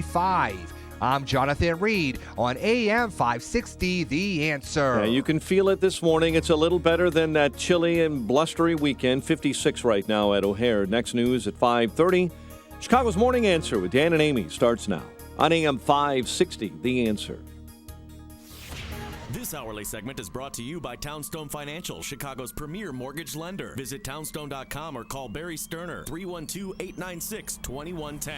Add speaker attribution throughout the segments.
Speaker 1: 5. I'm Jonathan Reed on AM 560, The Answer.
Speaker 2: Yeah, you can feel it this morning. It's a little better than that chilly and blustery weekend. 56 right now at O'Hare. Next news at 5:30. Chicago's Morning Answer with Dan and Amy starts now on AM 560, The Answer.
Speaker 3: This hourly segment is brought to you by Townstone Financial, Chicago's premier mortgage lender. Visit townstone.com or call Barry Sterner, 312-896-2110.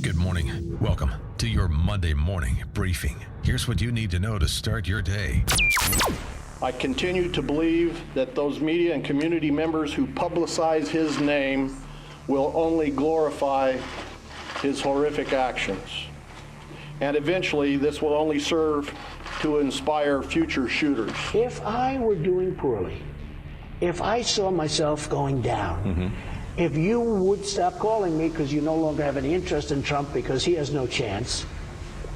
Speaker 4: Good morning. Welcome to your Monday morning briefing. Here's what you need to know to start your day.
Speaker 5: I continue to believe that those media and community members who publicize his name will only glorify his horrific actions. And eventually, this will only serve to inspire future shooters.
Speaker 6: If I were doing poorly, if I saw myself going down, if you would stop calling me because you no longer have any interest in Trump because he has no chance,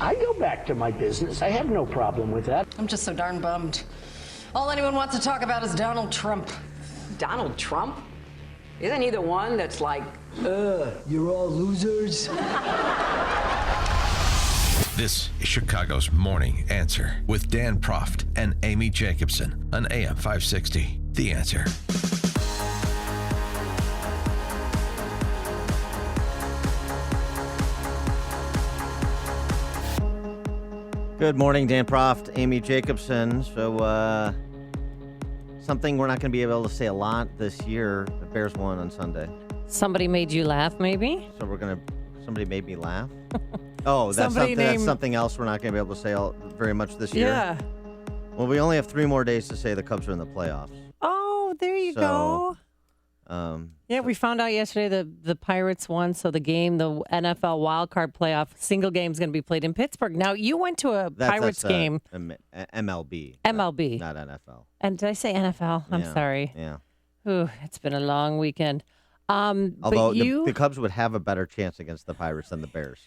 Speaker 6: I go back to my business. I have no problem with that.
Speaker 7: I'm just so darn bummed. All anyone wants to talk about is Donald Trump.
Speaker 8: Donald Trump? Isn't he the one that's like,
Speaker 6: You're all losers?
Speaker 4: This is Chicago's Morning Answer with Dan Proft and Amy Jacobson on AM 560, The Answer.
Speaker 9: Good morning, Dan Proft, Amy Jacobson. So, something we're not going to be able to say a lot this year. The Bears won on Sunday.
Speaker 10: Somebody made you laugh, maybe?
Speaker 9: So somebody made me laugh. Oh, that's something else we're not going to be able to say very much this year.
Speaker 10: Yeah.
Speaker 9: Well, we only have 3 more days to say the Cubs are in the playoffs.
Speaker 10: Oh, there you go. Yeah, we found out yesterday the Pirates won, so the NFL wildcard playoff single game is going to be played in Pittsburgh. Now, you went to a Pirates game.
Speaker 9: MLB.
Speaker 10: MLB.
Speaker 9: Not NFL.
Speaker 10: And did I say NFL? I'm sorry.
Speaker 9: Yeah.
Speaker 10: Ooh, it's been a long weekend.
Speaker 9: Although the Cubs would have a better chance against the Pirates than the Bears.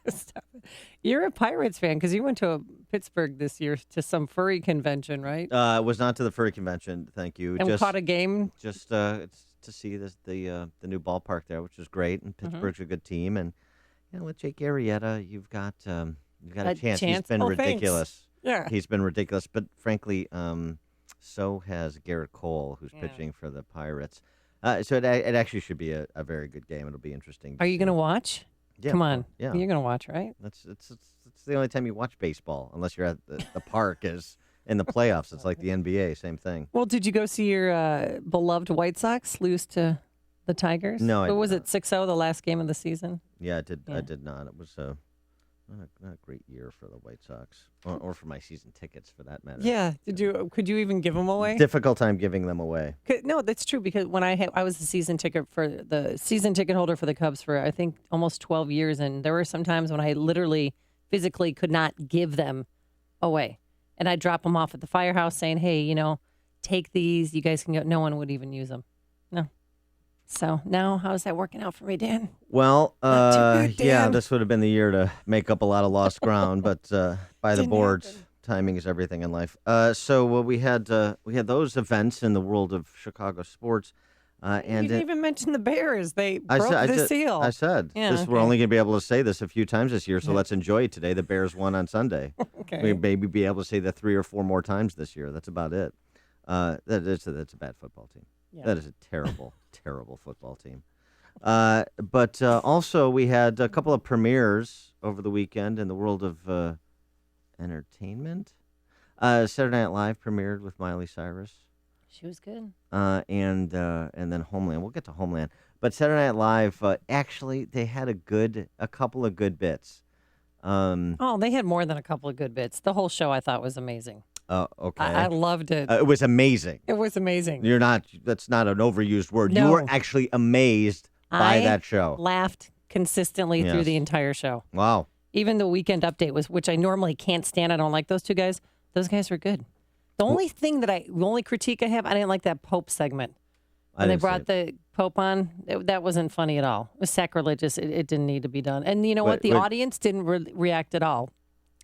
Speaker 10: Stop it. You're a Pirates fan because you went to Pittsburgh this year to some furry convention, right?
Speaker 9: It was not to the furry convention, thank you.
Speaker 10: And caught a game?
Speaker 9: Just it's to see the new ballpark there, which is great. And Pittsburgh's a good team. And with Jake Arrieta, you've got a chance. He's been ridiculous.
Speaker 10: Yeah.
Speaker 9: He's been ridiculous. But frankly, so has Garrett Cole, who's pitching for the Pirates. So it actually should be a very good game. It'll be interesting.
Speaker 10: Are you going to watch?
Speaker 9: Yeah,
Speaker 10: come on.
Speaker 9: Yeah.
Speaker 10: You're going to watch, right?
Speaker 9: It's the only time you watch baseball, unless you're at the park is in the playoffs. It's like the NBA, same thing.
Speaker 10: Well, did you go see your beloved White Sox lose to the Tigers?
Speaker 9: No, I
Speaker 10: What was
Speaker 9: did
Speaker 10: it, 6-0, the last game of the season?
Speaker 9: Yeah, I did. Yeah. I did not. It was not a great year for the White Sox, or for my season tickets, for that matter.
Speaker 10: Yeah. Could you even give them away?
Speaker 9: Difficult time giving them away.
Speaker 10: No, that's true, because when I was the season ticket holder for the Cubs for I think almost 12 years, and there were some times when I literally physically could not give them away, and I'd drop them off at the firehouse saying, "Hey, take these. You guys can go." No one would even use them. No. So now, how's that working out for me, Dan?
Speaker 9: Well,
Speaker 10: good, Dan.
Speaker 9: yeah, this would have been the year to make up a lot of lost ground, but by the boards, timing is everything in life. So we had those events in the world of Chicago sports, and
Speaker 10: you didn't even mention the Bears. They broke the seal.
Speaker 9: I said we're only going to be able to say this a few times this year, so let's enjoy it today. The Bears won on Sunday.
Speaker 10: Okay.
Speaker 9: We maybe be able to say that 3 or 4 more times this year. That's about it. That's a bad football team. Yeah. That is a terrible, terrible football team. But also we had a couple of premieres over the weekend in the world of entertainment. Saturday Night Live premiered with Miley Cyrus.
Speaker 10: She was good.
Speaker 9: And then Homeland. We'll get to Homeland. But Saturday Night Live, actually, they had a couple of good bits.
Speaker 10: They had more than a couple of good bits. The whole show I thought was amazing.
Speaker 9: Okay.
Speaker 10: I loved it.
Speaker 9: It was amazing.
Speaker 10: It was amazing.
Speaker 9: That's not an overused word.
Speaker 10: No.
Speaker 9: You were actually amazed by that show.
Speaker 10: Laughed consistently through the entire show.
Speaker 9: Wow.
Speaker 10: Even the weekend update which I normally can't stand. I don't like those two guys. Those guys were good. The only critique I have, I didn't like that Pope segment. When they brought the Pope on, that wasn't funny at all. It was sacrilegious. It didn't need to be done. And you know what? The audience didn't react at all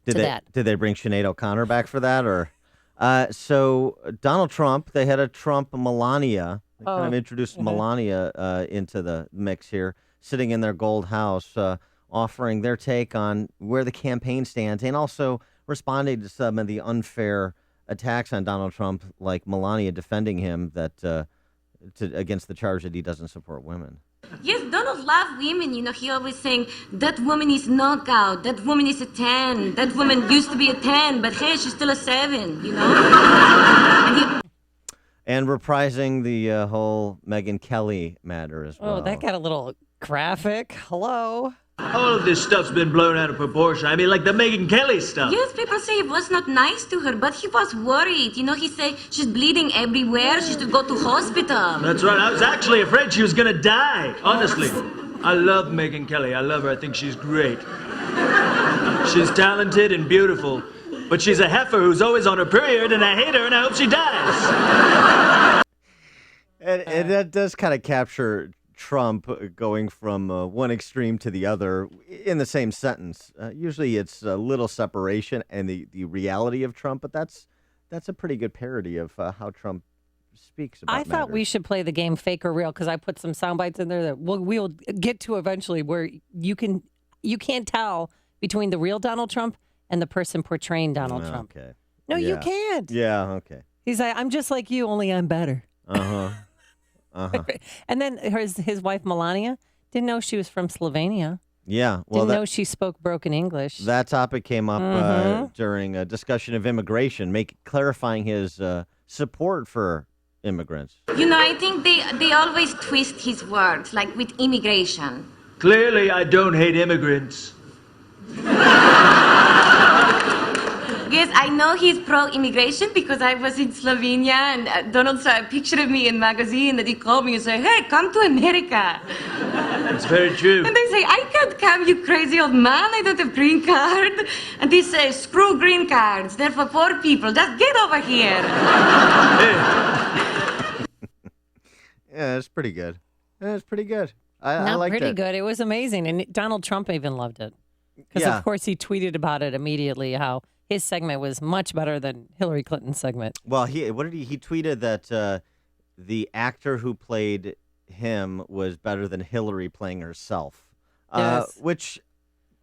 Speaker 10: to that.
Speaker 9: Did they bring Sinead O'Connor back for that? Or so Donald Trump, they had a Trump-Melania. They kind of introduced Melania into the mix here, sitting in their gold house. offering their take on where the campaign stands and also responding to some of the unfair attacks on Donald Trump, like Melania defending him against the charge that he doesn't support women.
Speaker 11: Yes, Donald loves women. He always saying, that woman is knockout, that woman is a 10, that woman used to be a 10, but hey, she's still a 7,
Speaker 9: And reprising the whole Megyn Kelly matter as well.
Speaker 10: Oh, that got a little graphic. Hello.
Speaker 12: All of this stuff's been blown out of proportion. I mean, like the Megyn Kelly stuff.
Speaker 11: Yes, people say he was not nice to her, but he was worried. He said she's bleeding everywhere. She should go to hospital.
Speaker 12: That's right. I was actually afraid she was going to die. Honestly. I love Megyn Kelly. I love her. I think she's great. She's talented and beautiful. But she's a heifer who's always on her period, and I hate her, and I hope she dies.
Speaker 9: And that does kind of capture Trump going from one extreme to the other in the same sentence. Usually it's a little separation and the reality of Trump, but that's a pretty good parody of how Trump speaks about
Speaker 10: I thought we should play the game Fake or Real because I put some sound bites in there that we'll get to eventually where you can't tell between the real Donald Trump and the person portraying Donald Trump.
Speaker 9: Okay.
Speaker 10: No, you can't.
Speaker 9: Yeah, okay.
Speaker 10: He's like, I'm just like you, only I'm better.
Speaker 9: Uh-huh. Uh-huh.
Speaker 10: And then his wife, Melania, didn't know she was from Slovenia.
Speaker 9: Yeah. Well,
Speaker 10: didn't know she spoke broken English.
Speaker 9: That topic came up during a discussion of immigration, clarifying his support for immigrants.
Speaker 11: I think they always twist his words, like with immigration.
Speaker 12: Clearly, I don't hate immigrants.
Speaker 11: Yes, I know he's pro-immigration because I was in Slovenia and Donald saw a picture of me in magazine that he called me and said, hey, come to America.
Speaker 12: It's very true.
Speaker 11: And they say, I can't come, you crazy old man. I don't have green card. And they say, screw green cards. They're for poor people. Just get over here.
Speaker 9: Yeah, it's pretty good. It's pretty good. I
Speaker 10: Not
Speaker 9: liked
Speaker 10: pretty
Speaker 9: it.
Speaker 10: good. It was amazing. And Donald Trump even loved it. Because, of course, he tweeted about it immediately, how his segment was much better than Hillary Clinton's segment.
Speaker 9: Well, he tweeted that the actor who played him was better than Hillary playing herself.
Speaker 10: Yes.
Speaker 9: Which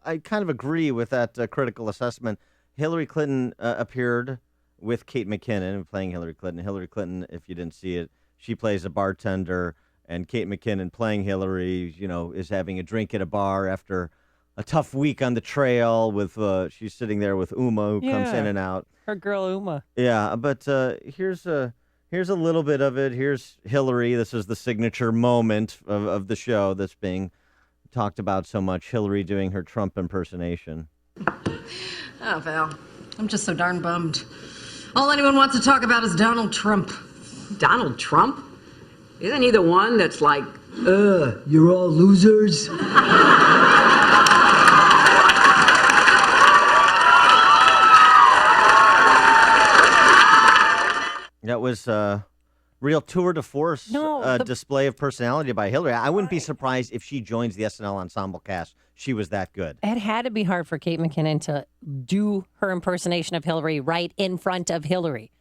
Speaker 9: I kind of agree with that critical assessment. Hillary Clinton appeared with Kate McKinnon playing Hillary Clinton. Hillary Clinton, if you didn't see it, she plays a bartender, and Kate McKinnon playing Hillary, is having a drink at a bar after a tough week on the trail with she's sitting there with Uma who comes in and out.
Speaker 10: Her girl Uma.
Speaker 9: Yeah, but here's a little bit of it. Here's Hillary. This is the signature moment of the show that's being talked about so much. Hillary doing her Trump impersonation.
Speaker 7: Oh, Val, I'm just so darn bummed. All anyone wants to talk about is Donald Trump.
Speaker 8: Donald Trump? Isn't he the one that's like, you're all losers?
Speaker 9: That was a real tour de force display of personality by Hillary. I wouldn't be surprised if she joins the SNL ensemble cast. She was that good.
Speaker 10: It had to be hard for Kate McKinnon to do her impersonation of Hillary right in front of Hillary.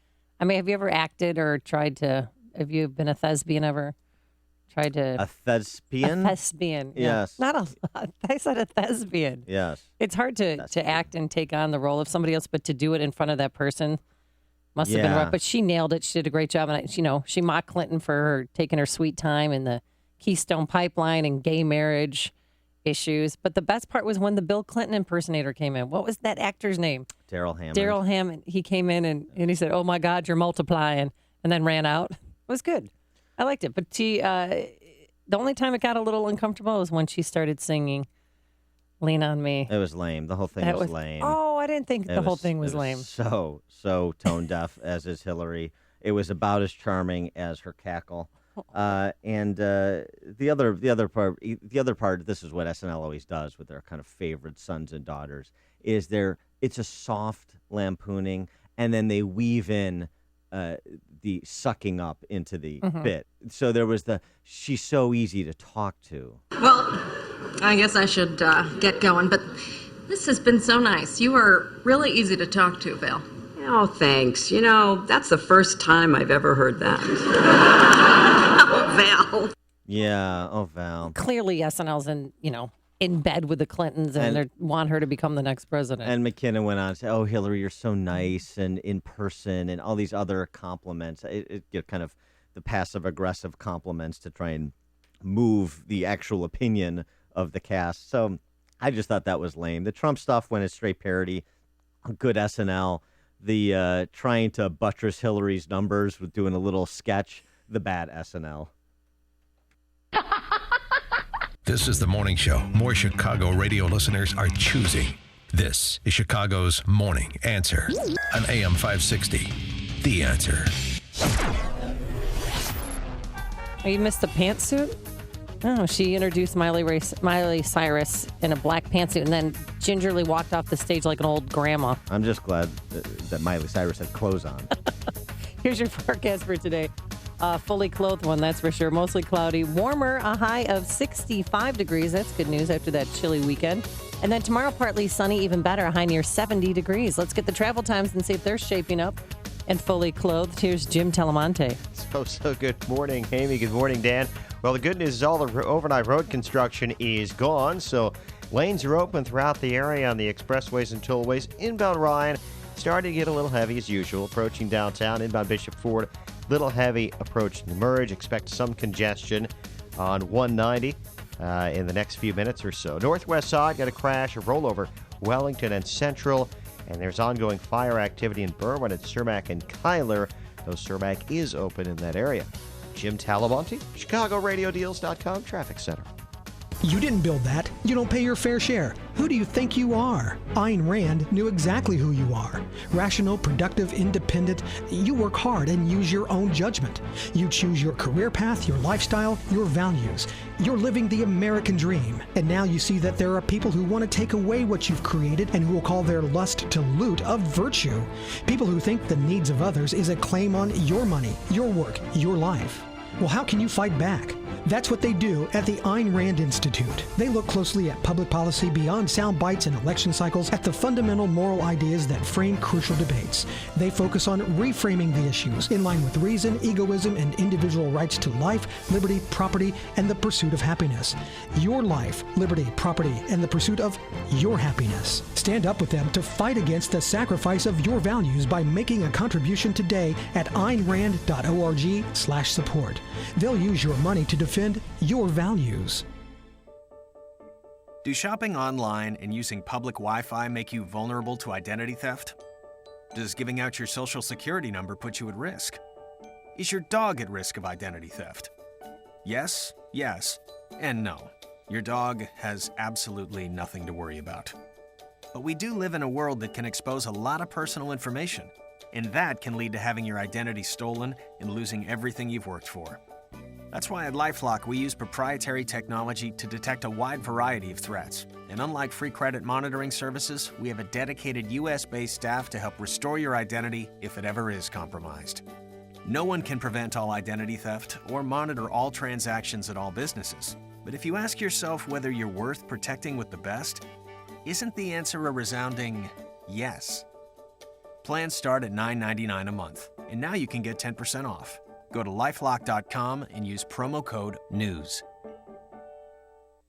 Speaker 10: I mean, have you ever acted or have you been a thespian ever? Tried to...
Speaker 9: A thespian?
Speaker 10: A thespian.
Speaker 9: Yes.
Speaker 10: Yeah. I said a thespian.
Speaker 9: Yes.
Speaker 10: It's hard to act and take on the role of somebody else, but to do it in front of that person must have been rough. But she nailed it. She did a great job. And, she mocked Clinton for her taking her sweet time in the Keystone Pipeline and gay marriage issues. But the best part was when the Bill Clinton impersonator came in. What was that actor's name?
Speaker 9: Daryl Hammond.
Speaker 10: Daryl Hammond. He came in and he said, oh, my God, you're multiplying, and then ran out. It was good. I liked it. But the only time it got a little uncomfortable was when she started singing Lean on Me.
Speaker 9: It was lame. The whole thing was lame.
Speaker 10: Oh, I didn't think the whole thing was lame.
Speaker 9: So tone deaf, as is Hillary. It was about as charming as her cackle. And the other part, this is what SNL always does with their kind of favorite sons and daughters, is it's a soft lampooning, and then they weave in the sucking up into the bit. So there was she's so easy to talk to.
Speaker 7: Well, I guess I should get going, but this has been so nice. You are really easy to talk to, Val.
Speaker 8: Oh, thanks. That's the first time I've ever heard that. Oh, Val.
Speaker 9: Yeah. Oh, Val.
Speaker 10: Clearly, SNL's in, in bed with the Clintons and they want her to become the next president.
Speaker 9: And McKinnon went on to say, "Oh, Hillary, you're so nice and in person," and all these other compliments. It kind of the passive-aggressive compliments to try and move the actual opinion of the cast. So I just thought that was lame. The Trump stuff went as straight parody. Good SNL. The trying to buttress Hillary's numbers with doing a little sketch. The bad SNL.
Speaker 4: This is the morning show more Chicago radio listeners are choosing. This is Chicago's Morning Answer on AM 560. The Answer.
Speaker 10: Oh, you missed the pantsuit? Oh, she introduced Miley Cyrus in a black pantsuit and then gingerly walked off the stage like an old grandma.
Speaker 9: I'm just glad that Miley Cyrus had clothes on.
Speaker 10: Here's your forecast for today. Fully clothed one, that's for sure. Mostly cloudy. Warmer, a high of 65 degrees. That's good news after that chilly weekend. And then tomorrow, partly sunny, even better, a high near 70 degrees. Let's get the travel times and see if they're shaping up. And fully clothed, here's Jim Telemonte.
Speaker 13: So good morning, Amy. Good morning, Dan. Well, the good news is all the overnight road construction is gone, so lanes are open throughout the area on the expressways and tollways. Inbound Ryan starting to get a little heavy as usual, approaching downtown. Inbound Bishop Ford, little heavy approaching the merge. Expect some congestion on 190 in the next few minutes or so. Northwest side, got a crash, a rollover, Wellington and Central. And there's ongoing fire activity in Berwyn at Cermak and Kyler, though Cermak is open in that area. Jim Talamonte, ChicagoRadioDeals.com Traffic Center.
Speaker 14: You didn't build that. You don't pay your fair share. Who do you think you are? Ayn Rand knew exactly who you are. Rational, productive, independent. You work hard and use your own judgment. You choose your career path, your lifestyle, your values. You're living the American dream. And now you see that there are people who want to take away what you've created and who will call their lust to loot a virtue. People who think the needs of others is a claim on your money, your work, your life. Well, how can you fight back? That's what they do at the Ayn Rand Institute. They look closely at public policy beyond sound bites and election cycles, at the fundamental moral ideas that frame crucial debates. They focus on reframing the issues in line with reason, egoism, and individual rights to life, liberty, property, and the pursuit of happiness. Your life, liberty, property, and the pursuit of your happiness. Stand up with them to fight against the sacrifice of your values by making a contribution today at AynRand.org/support. They'll use your money to defend your values.
Speaker 15: Do shopping online and using public Wi-Fi make you vulnerable to identity theft? Does giving out your social security number put you at risk? Is your dog at risk of identity theft? Yes, yes, and no. Your dog has absolutely nothing to worry about. But we do live in a world that can expose a lot of personal information, and that can lead to having your identity stolen and losing everything you've worked for. That's why at LifeLock we use proprietary technology to detect a wide variety of threats. And unlike free credit monitoring services, we have a dedicated US-based staff to help restore your identity if it ever is compromised. No one can prevent all identity theft or monitor all transactions at all businesses. But if you ask yourself whether you're worth protecting with the best, isn't the answer a resounding yes? Plans start at $9.99 a month, and now you can get 10% off. Go to lifelock.com and use promo code NEWS.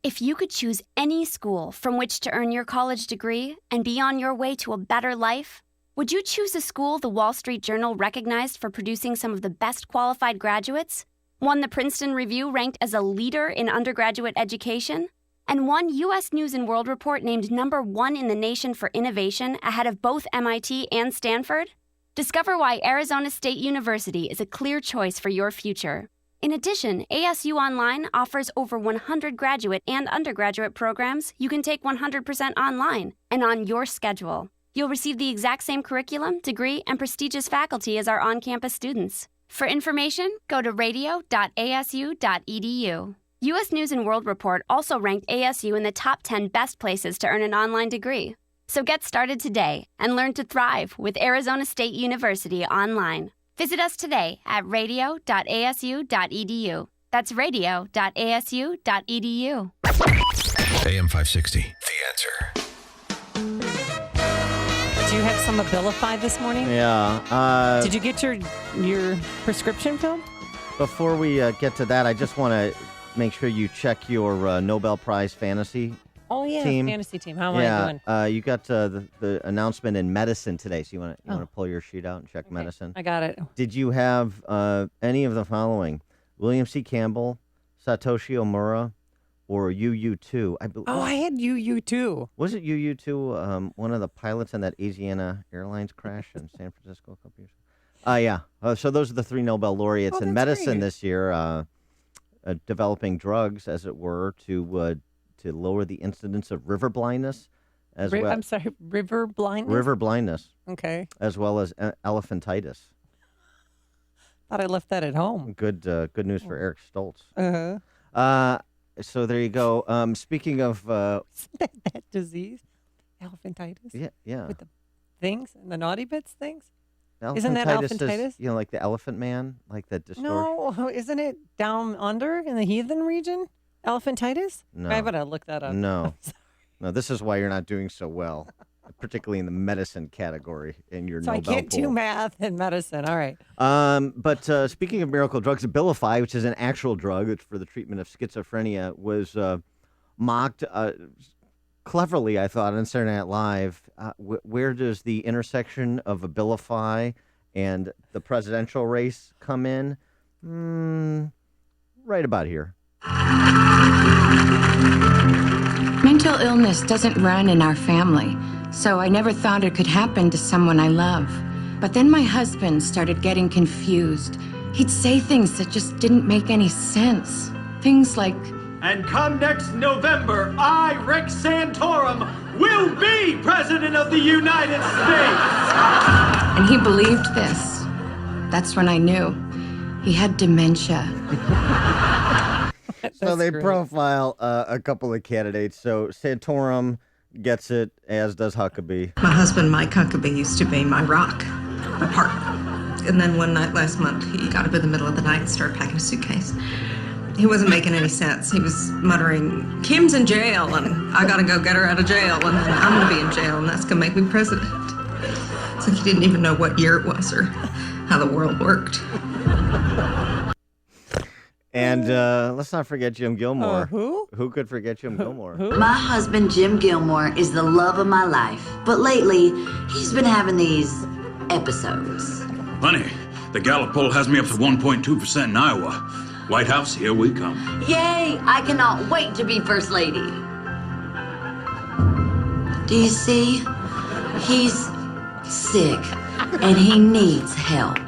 Speaker 16: If you could choose any school from which to earn your college degree and be on your way to a better life, would you choose a school the Wall Street Journal recognized for producing some of the best qualified graduates? One the Princeton Review ranked as a leader in undergraduate education? And one U.S. News & World Report named #1 in the nation for innovation ahead of both MIT and Stanford? Discover why Arizona State University is a clear choice for your future. In addition, ASU Online offers over 100 graduate and undergraduate programs you can take 100% online and on your schedule. You'll receive the exact same curriculum, degree, and prestigious faculty as our on-campus students. For information, go to radio.asu.edu. U.S. News & World Report also ranked ASU in the top 10 best places to earn an online degree. So get started today and learn to thrive with Arizona State University online. Visit us today at radio.asu.edu. That's radio.asu.edu.
Speaker 4: AM 560, The Answer.
Speaker 10: Do you have some Abilify this morning?
Speaker 9: Yeah.
Speaker 10: Did you get your prescription filled?
Speaker 9: Before we get to that, I just want to make sure you check your Nobel Prize fantasy
Speaker 10: Oh, yeah,
Speaker 9: team.
Speaker 10: fantasy team. How am I doing?
Speaker 9: You got the announcement in medicine today, so you want to pull your sheet out and check medicine?
Speaker 10: I got it.
Speaker 9: Did you have any of the following? William C. Campbell, Satoshi Omura, or UU2?
Speaker 10: I had UU2.
Speaker 9: Was it UU2, one of the pilots on that Asiana Airlines crash in San Francisco a couple years ago? Yeah. So those are the 3 Nobel laureates in medicine this year, developing drugs, as it were, to lower the incidence of river blindness.
Speaker 10: I'm sorry, river blindness?
Speaker 9: River blindness.
Speaker 10: Okay.
Speaker 9: As well as elephantitis.
Speaker 10: Thought I left that at home.
Speaker 9: Good news for Eric Stoltz.
Speaker 10: Uh-huh.
Speaker 9: So there you go. Speaking of...
Speaker 10: that disease? Elephantitis?
Speaker 9: Yeah.
Speaker 10: With the things and the naughty bits things?
Speaker 9: Elephantitis
Speaker 10: Isn't that elephantitis?
Speaker 9: Is, like the elephant man? Like that distortion?
Speaker 10: No, isn't it down under in the heathen region? Elephantitis?
Speaker 9: No.
Speaker 10: I better look that up.
Speaker 9: No. No, this is why you're not doing so well, particularly in the medicine category in your
Speaker 10: So
Speaker 9: Nobel
Speaker 10: I can't do math and medicine. All right.
Speaker 9: But speaking of miracle drugs, Abilify, which is an actual drug, it's for the treatment of schizophrenia, was mocked cleverly, I thought, on Saturday Night Live. Where does the intersection of Abilify and the presidential race come in? Right about here.
Speaker 17: Mental illness doesn't run in our family, so I never thought it could happen to someone I love. But then my husband started getting confused. He'd say things that just didn't make any sense. Things like,
Speaker 12: "And come next November, I, Rick Santorum, will be President of the United States!"
Speaker 17: And he believed this. That's when I knew he had dementia.
Speaker 9: So they profile a couple of candidates. So Santorum gets it, as does Huckabee.
Speaker 18: My husband, Mike Huckabee, used to be my rock, my partner. And then one night last month, he got up in the middle of the night and started packing a suitcase. He wasn't making any sense. He was muttering, "Kim's in jail, and I gotta go get her out of jail, and then I'm gonna be in jail, and that's gonna make me president." It's like he didn't even know what year it was or how the world worked.
Speaker 9: And let's not forget Jim Gilmore.
Speaker 10: Who?
Speaker 9: Who could forget Jim Gilmore?
Speaker 19: My husband, Jim Gilmore, is the love of my life. But lately, he's been having these episodes.
Speaker 20: Honey, the Gallup poll has me up to 1.2% in Iowa. White House, here we come.
Speaker 19: Yay! I cannot wait to be First Lady. Do you see? He's sick, and he needs help.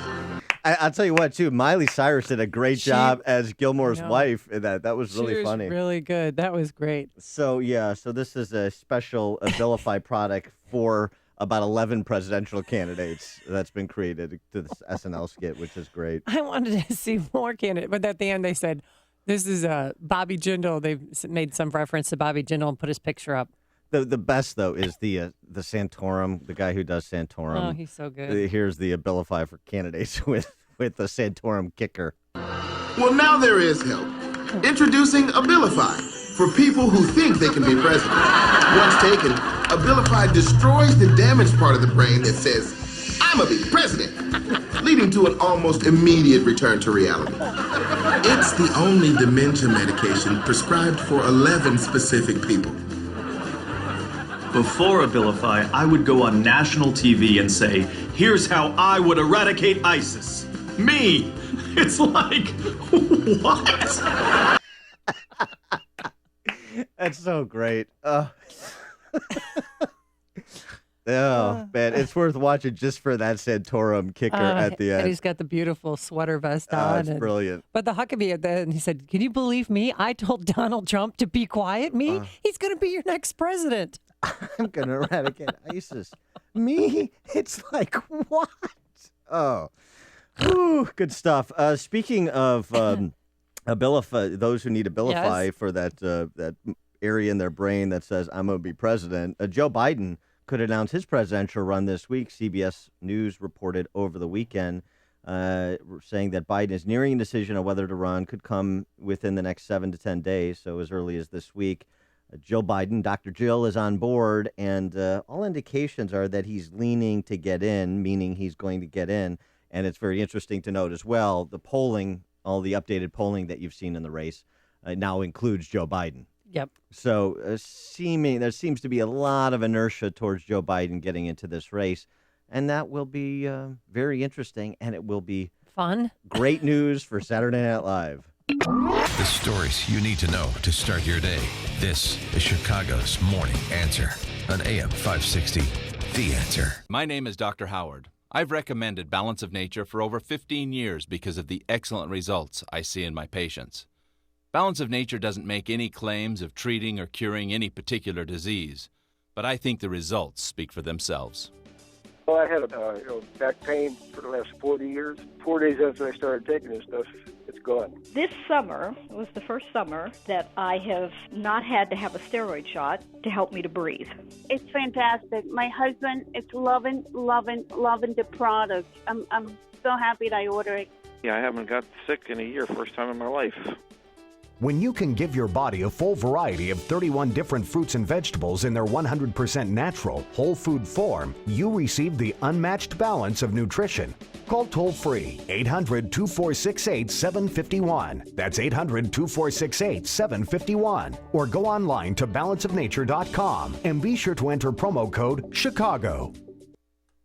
Speaker 9: I'll tell you what, too. Miley Cyrus did a great job as Gilmore's wife in that. That was really funny.
Speaker 10: Really good. That was great.
Speaker 9: So, yeah. So this is a special Abilify product for about 11 presidential candidates that's been created to this SNL skit, which is great.
Speaker 10: I wanted to see more candidates, but at the end they said, this is Bobby Jindal. They've made some reference to Bobby Jindal and put his picture up.
Speaker 9: The best, though, is the Santorum, the guy who does Santorum.
Speaker 10: Oh, he's so good.
Speaker 9: Here's the Abilify for candidates with the Santorum kicker.
Speaker 21: Well, now there is help. Introducing Abilify for people who think they can be president. Once taken, Abilify destroys the damaged part of the brain that says, "I'ma be president," leading to an almost immediate return to reality. It's the only dementia medication prescribed for 11 specific people.
Speaker 12: Before Abilify, I would go on national TV and say, "Here's how I would eradicate ISIS." Me! It's like, what?
Speaker 9: That's so great. Oh, man. It's worth watching just for that Santorum kicker at the end.
Speaker 10: And he's got the beautiful sweater vest on.
Speaker 9: It's brilliant.
Speaker 10: But the Huckabee at the end, he said, "Can you believe me? I told Donald Trump to be quiet. Me? He's going to be your next president."
Speaker 9: I'm going to eradicate ISIS. Me? It's like, what? Oh. Whew, good stuff. Speaking of Abilify, those who need Abilify for that area in their brain that says, "I'm going to be president," Joe Biden could announce his presidential run this week. CBS News reported over the weekend saying that Biden is nearing a decision on whether to run, could come within the next 7 to 10 days, so as early as this week. Joe Biden, Dr. Jill, is on board, and all indications are that he's leaning to get in, meaning he's going to get in. And it's very interesting to note as well, the polling, all the updated polling that you've seen in the race now includes Joe Biden.
Speaker 10: Yep.
Speaker 9: So there seems to be a lot of inertia towards Joe Biden getting into this race, and that will be very interesting, and it will be
Speaker 10: fun.
Speaker 9: Great news for Saturday Night Live.
Speaker 4: The stories you need to know to start your day. This is Chicago's Morning Answer on AM 560. The Answer.
Speaker 1: My name is Dr. Howard. I've recommended Balance of Nature for over 15 years because of the excellent results I see in my patients. Balance of Nature doesn't make any claims of treating or curing any particular disease, but I think the results speak for themselves.
Speaker 22: Well, I had back pain for the last 40 years. 4 days after I started taking this stuff, it's gone.
Speaker 23: This summer was the first summer that I have not had to have a steroid shot to help me to breathe.
Speaker 24: It's fantastic. My husband is loving the product. I'm so happy that I ordered it.
Speaker 22: Yeah, I haven't got sick in a year, first time in my life.
Speaker 25: When you can give your body a full variety of 31 different fruits and vegetables in their 100% natural, whole food form, you receive the unmatched balance of nutrition. Call toll-free 800-2468-751. That's 800-2468-751. Or go online to balanceofnature.com and be sure to enter promo code CHICAGO.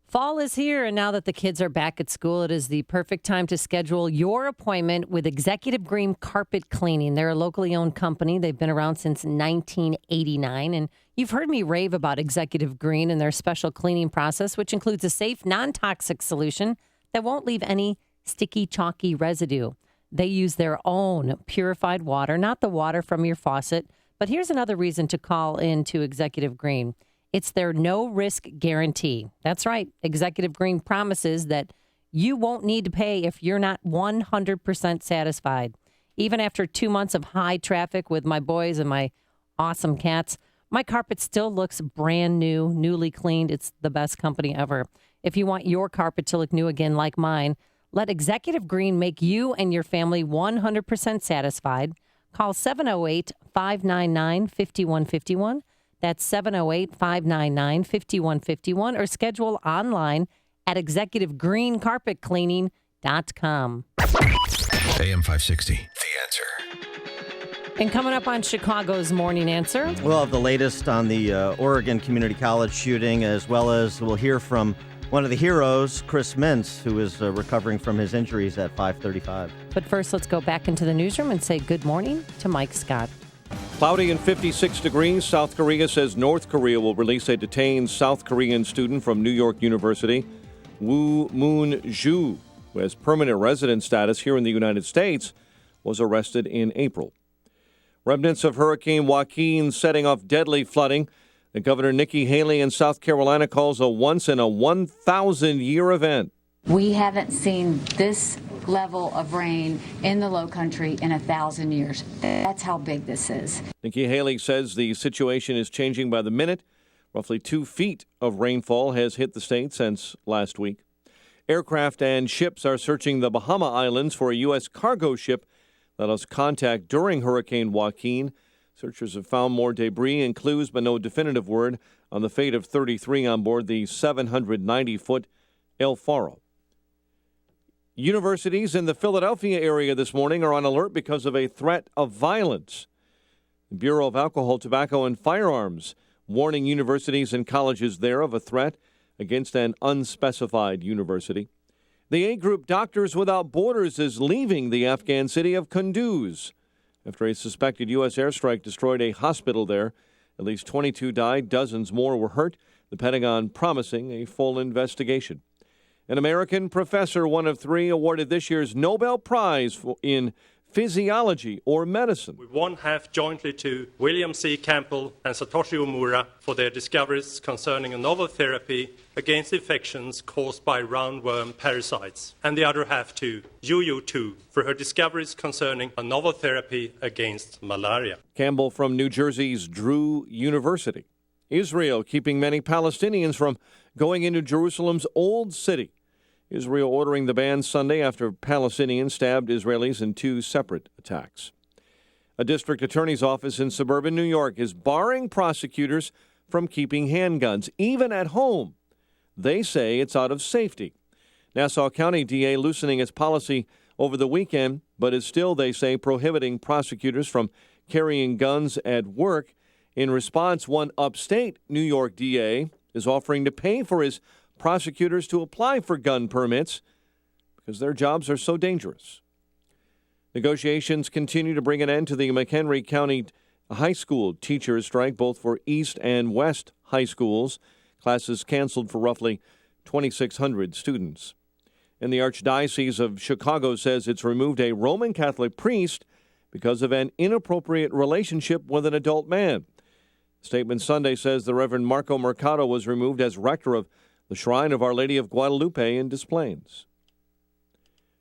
Speaker 10: Fall is here, and now that the kids are back at school, it is the perfect time to schedule your appointment with Executive Green Carpet Cleaning. They're a locally owned company. They've been around since 1989, and you've heard me rave about Executive Green and their special cleaning process, which includes a safe, non-toxic solution that won't leave any sticky, chalky residue. They use their own purified water, not the water from your faucet. But here's another reason to call in to Executive Green. It's their no-risk guarantee. That's right. Executive Green promises that you won't need to pay if you're not 100% satisfied. Even after 2 months of high traffic with my boys and my awesome cats, my carpet still looks brand new, newly cleaned. It's the best company ever. If you want your carpet to look new again like mine, let Executive Green make you and your family 100% satisfied. Call 708-599-5151. That's 708-599-5151, or schedule online at executivegreencarpetcleaning.com.
Speaker 4: AM 560, The Answer.
Speaker 10: And coming up on Chicago's Morning Answer.
Speaker 9: We'll have the latest on the Oregon Community College shooting, as well as we'll hear from one of the heroes, Chris Mintz, who is recovering from his injuries at 5:35.
Speaker 10: But first, let's go back into the newsroom and say good morning to Mike Scott.
Speaker 2: Cloudy and 56 degrees. South Korea says North Korea will release a detained South Korean student from New York University, Woo Moon-ju, who has permanent resident status here in the United States, was arrested in April. Remnants of Hurricane Joaquin setting off deadly flooding. The Governor Nikki Haley in South Carolina calls a once-in-a-1,000-year event.
Speaker 26: We haven't seen this level of rain in the Low Country in 1,000 years. That's how big this is.
Speaker 2: Nikki Haley says the situation is changing by the minute. Roughly 2 feet of rainfall has hit the state since last week. Aircraft and ships are searching the Bahama Islands for a U.S. cargo ship that lost contact during Hurricane Joaquin. Searchers have found more debris and clues, but no definitive word on the fate of 33 on board the 790-foot El Faro. Universities in the Philadelphia area this morning are on alert because of a threat of violence. The Bureau of Alcohol, Tobacco, and Firearms warning universities and colleges there of a threat against an unspecified university. The A group Doctors Without Borders is leaving the Afghan city of Kunduz after a suspected U.S. airstrike destroyed a hospital there. At least 22 died, dozens more were hurt, the Pentagon promising a full investigation. An American professor, one of 3, awarded this year's Nobel Prize in physiology or medicine.
Speaker 27: We won half jointly to William C. Campbell and Satoshi Omura for their discoveries concerning a novel therapy against infections caused by roundworm parasites, and the other half to Yu Tu for her discoveries concerning a novel therapy against malaria.
Speaker 2: Campbell from New Jersey's Drew University. Israel keeping many Palestinians from going into Jerusalem's Old City. Israel ordering the ban Sunday after Palestinians stabbed Israelis in 2 separate attacks. A district attorney's office in suburban New York is barring prosecutors from keeping handguns, even at home. They say it's out of safety. Nassau County DA loosening its policy over the weekend, but is still, they say, prohibiting prosecutors from carrying guns at work. In response, one upstate New York DA is offering to pay for his prosecutors to apply for gun permits because their jobs are so dangerous. Negotiations continue to bring an end to the McHenry County high school teachers strike, both for East and West high schools. Classes canceled for roughly 2,600 students. And the Archdiocese of Chicago says it's removed a Roman Catholic priest because of an inappropriate relationship with an adult man. Statement Sunday says the Reverend Marco Mercado was removed as rector of the Shrine of Our Lady of Guadalupe in Des Plaines.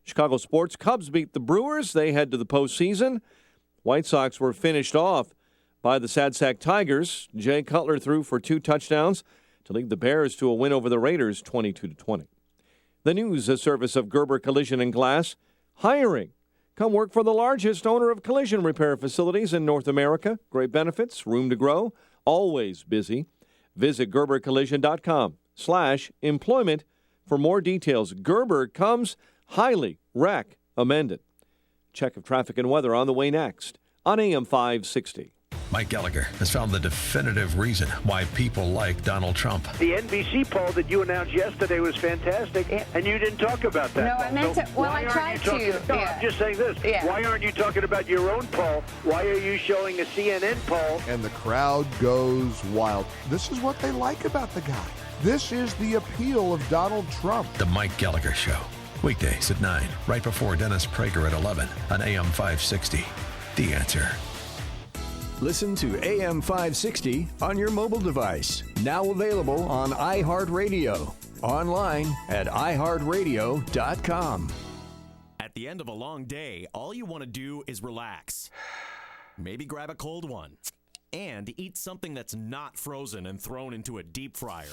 Speaker 2: Chicago sports: Cubs beat the Brewers. They head to the postseason. White Sox were finished off by the Sad Sack Tigers. Jay Cutler threw for 2 touchdowns to lead the Bears to a win over the Raiders, 22-20. The news, a service of Gerber Collision and Glass. Hiring. Come work for the largest owner of collision repair facilities in North America. Great benefits, room to grow, always busy. Visit gerbercollision.com/employment for more details. Gerber comes highly recommended. Check of traffic and weather on the way next on AM 560.
Speaker 4: Mike Gallagher has found the definitive reason why people like Donald Trump.
Speaker 3: The NBC poll that you announced yesterday was fantastic, and you didn't talk about that.
Speaker 5: No, I meant to. Well, I tried to.
Speaker 3: No, I'm just saying this.
Speaker 5: Yeah.
Speaker 3: Why aren't you talking about your own poll? Why are you showing a CNN poll?
Speaker 6: And the crowd goes wild. This is what they like about the guy. This is the appeal of Donald Trump.
Speaker 4: The Mike Gallagher Show. Weekdays at 9, right before Dennis Prager at 11 on AM 560. The Answer.
Speaker 7: Listen to AM 560 on your mobile device. Now available on iHeartRadio. Online at iHeartRadio.com.
Speaker 8: At the end of a long day, all you want to do is relax. Maybe grab a cold one. And eat something that's not frozen and thrown into a deep fryer.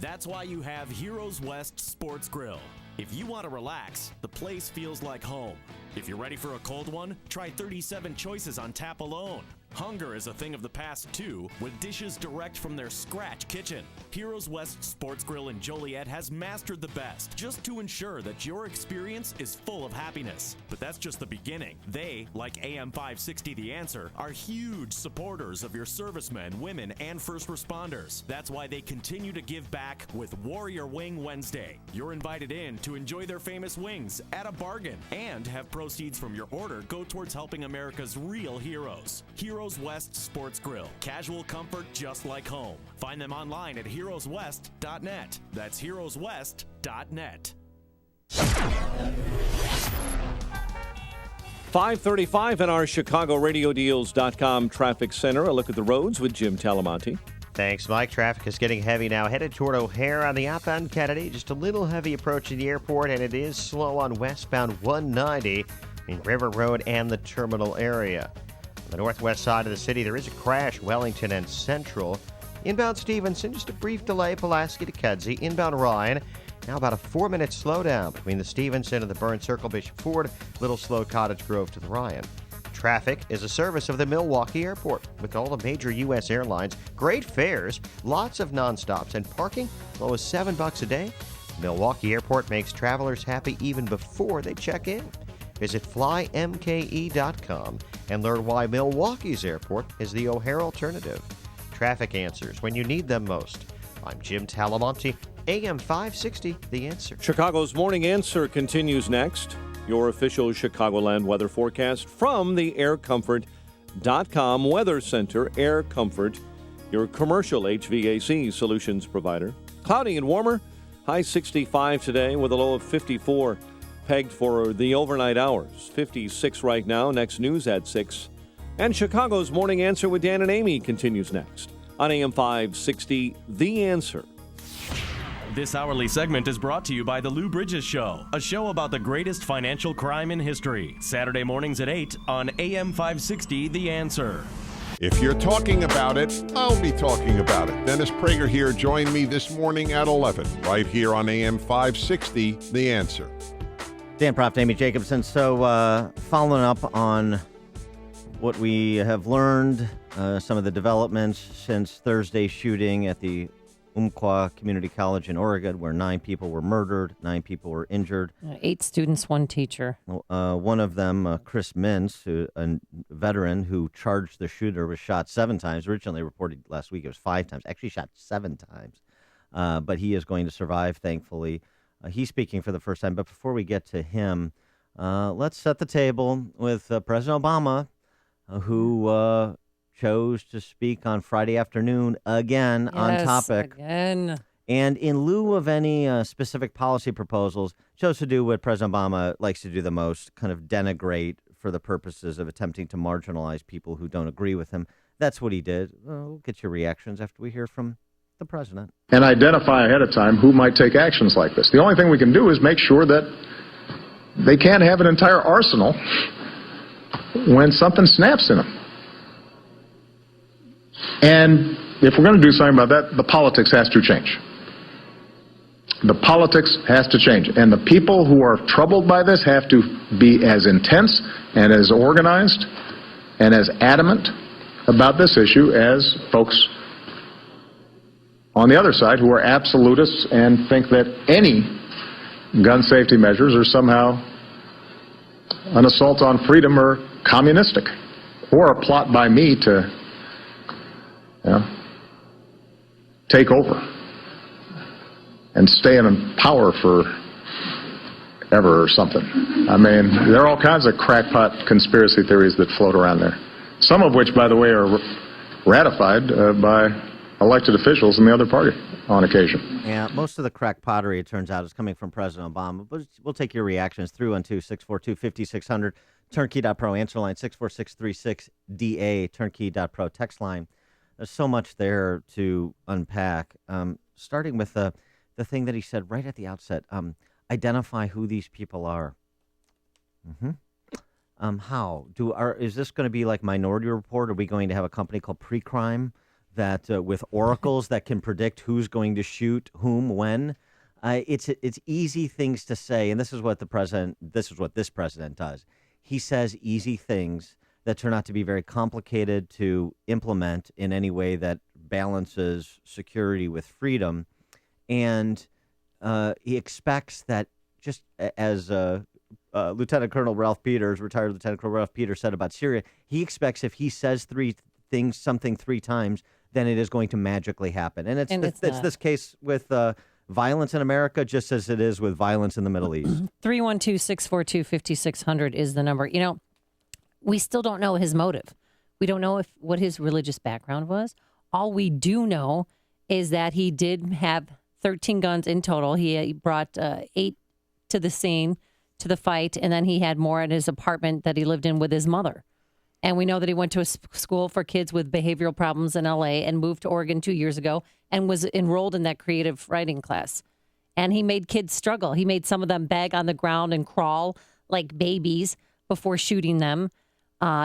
Speaker 8: That's why you have Heroes West Sports Grill. If you want to relax, the place feels like home. If you're ready for a cold one, try 37 choices on tap alone. Hunger is a thing of the past, too, with dishes direct from their scratch kitchen. Heroes West Sports Grill in Joliet has mastered the best, just to ensure that your experience is full of happiness. But that's just the beginning. They, like AM 560 The Answer, are huge supporters of your servicemen, women, and first responders. That's why they continue to give back with Warrior Wing Wednesday. You're invited in to enjoy their famous wings at a bargain and have proceeds from your order go towards helping America's real heroes. Heroes West Sports Grill. Casual comfort just like home. Find them online at heroeswest.net. That's heroeswest.net.
Speaker 2: 5:35 in our ChicagoRadioDeals.com traffic center. A look at the roads with Jim Talamonte.
Speaker 11: Thanks, Mike. Traffic is getting heavy now. Headed toward O'Hare on the outbound Kennedy. Just a little heavy approaching the airport, and it is slow on westbound 190 in River Road and the terminal area. On the northwest side of the city, there is a crash, Wellington and Central. Inbound Stevenson, just a brief delay, Pulaski to Kedzie. Inbound Ryan, now about a 4-minute slowdown between the Stevenson and the Burn Circle Bishop Ford, Little Slow Cottage Grove to the Ryan. Traffic is a service of the Milwaukee Airport. With all the major U.S. airlines, great fares, lots of nonstops, and parking low as $7 a day. Milwaukee Airport makes travelers happy even before they check in. Visit flymke.com and learn why Milwaukee's airport is the O'Hare alternative. Traffic answers when you need them most. I'm Jim Talamonte, AM 560, The Answer.
Speaker 2: Chicago's Morning Answer continues next. Your official Chicagoland weather forecast from the aircomfort.com Weather Center. Air Comfort, your commercial HVAC solutions provider. Cloudy and warmer, high 65 today with a low of 54 pegged for the overnight hours. 56 right now. Next news at 6. And Chicago's Morning Answer with Dan and Amy continues next on AM 560, The Answer.
Speaker 8: This hourly segment is brought to you by The Lou Bridges Show, a show about the greatest financial crime in history. Saturday mornings at 8 on AM 560, The Answer.
Speaker 6: If you're talking about it, I'll be talking about it. Dennis Prager here. Join me this morning at 11, right here on AM 560, The Answer.
Speaker 9: Dan Proft, Amy Jacobson. So following up on what we have learned, some of the developments since Thursday's shooting at the Umpqua Community College in Oregon, where 9 people were murdered, 9 people were injured.
Speaker 10: 8 students, 1 teacher.
Speaker 9: One of them, Chris Mintz, a veteran who charged the shooter, was shot 7 times. Originally reported last week it was 5 times. Actually shot 7 times. But he is going to survive, thankfully. He's speaking for the first time. But before we get to him, let's set the table with President Obama, who chose to speak on Friday afternoon again on topic.
Speaker 10: Again.
Speaker 9: And in lieu of any specific policy proposals, chose to do what President Obama likes to do the most, kind of denigrate for the purposes of attempting to marginalize people who don't agree with him. That's what he did. We'll get your reactions after we hear from the president.
Speaker 13: And identify ahead of time who might take actions like this. The only thing we can do is make sure that they can't have an entire arsenal when something snaps in them. And if we're going to do something about that, the politics has to change. The politics has to change. And the people who are troubled by this have to be as intense and as organized and as adamant about this issue as folks on the other side who are absolutists and think that any gun safety measures are somehow an assault on freedom or communistic or a plot by me to take over and stay in power forever or something. I mean, there are all kinds of crackpot conspiracy theories that float around there. Some of which, by the way, are ratified by elected officials in the other party on occasion.
Speaker 9: Yeah, most of the crackpottery, it turns out, is coming from President Obama. But we'll take your reactions. 312-642-5600, turnkey.pro, answer line 64636-DA, turnkey.pro, text line. There's so much there to unpack, starting with the thing that he said right at the outset, identify who these people are. How? Is this going to be like Minority Report? Are we going to have a company called Pre-Crime that with oracles that can predict who's going to shoot whom when? It's easy things to say, and this is what this president does. He says easy things that turn out to be very complicated to implement in any way that balances security with freedom. And he expects that, just as Lieutenant Colonel Ralph Peters, retired Lieutenant Colonel Ralph Peters said about Syria, he expects if he says something 3 times, then it is going to magically happen. And it's this case with violence in America, just as it is with violence in the Middle East.
Speaker 10: 312-642-5600 is the number. We still don't know his motive. We don't know what his religious background was. All we do know is that he did have 13 guns in total. He brought 8 to the scene, to the fight, and then he had more in his apartment that he lived in with his mother. And we know that he went to a school for kids with behavioral problems in L.A. and moved to Oregon 2 years ago and was enrolled in that creative writing class. And he made kids struggle. He made some of them beg on the ground and crawl like babies before shooting them.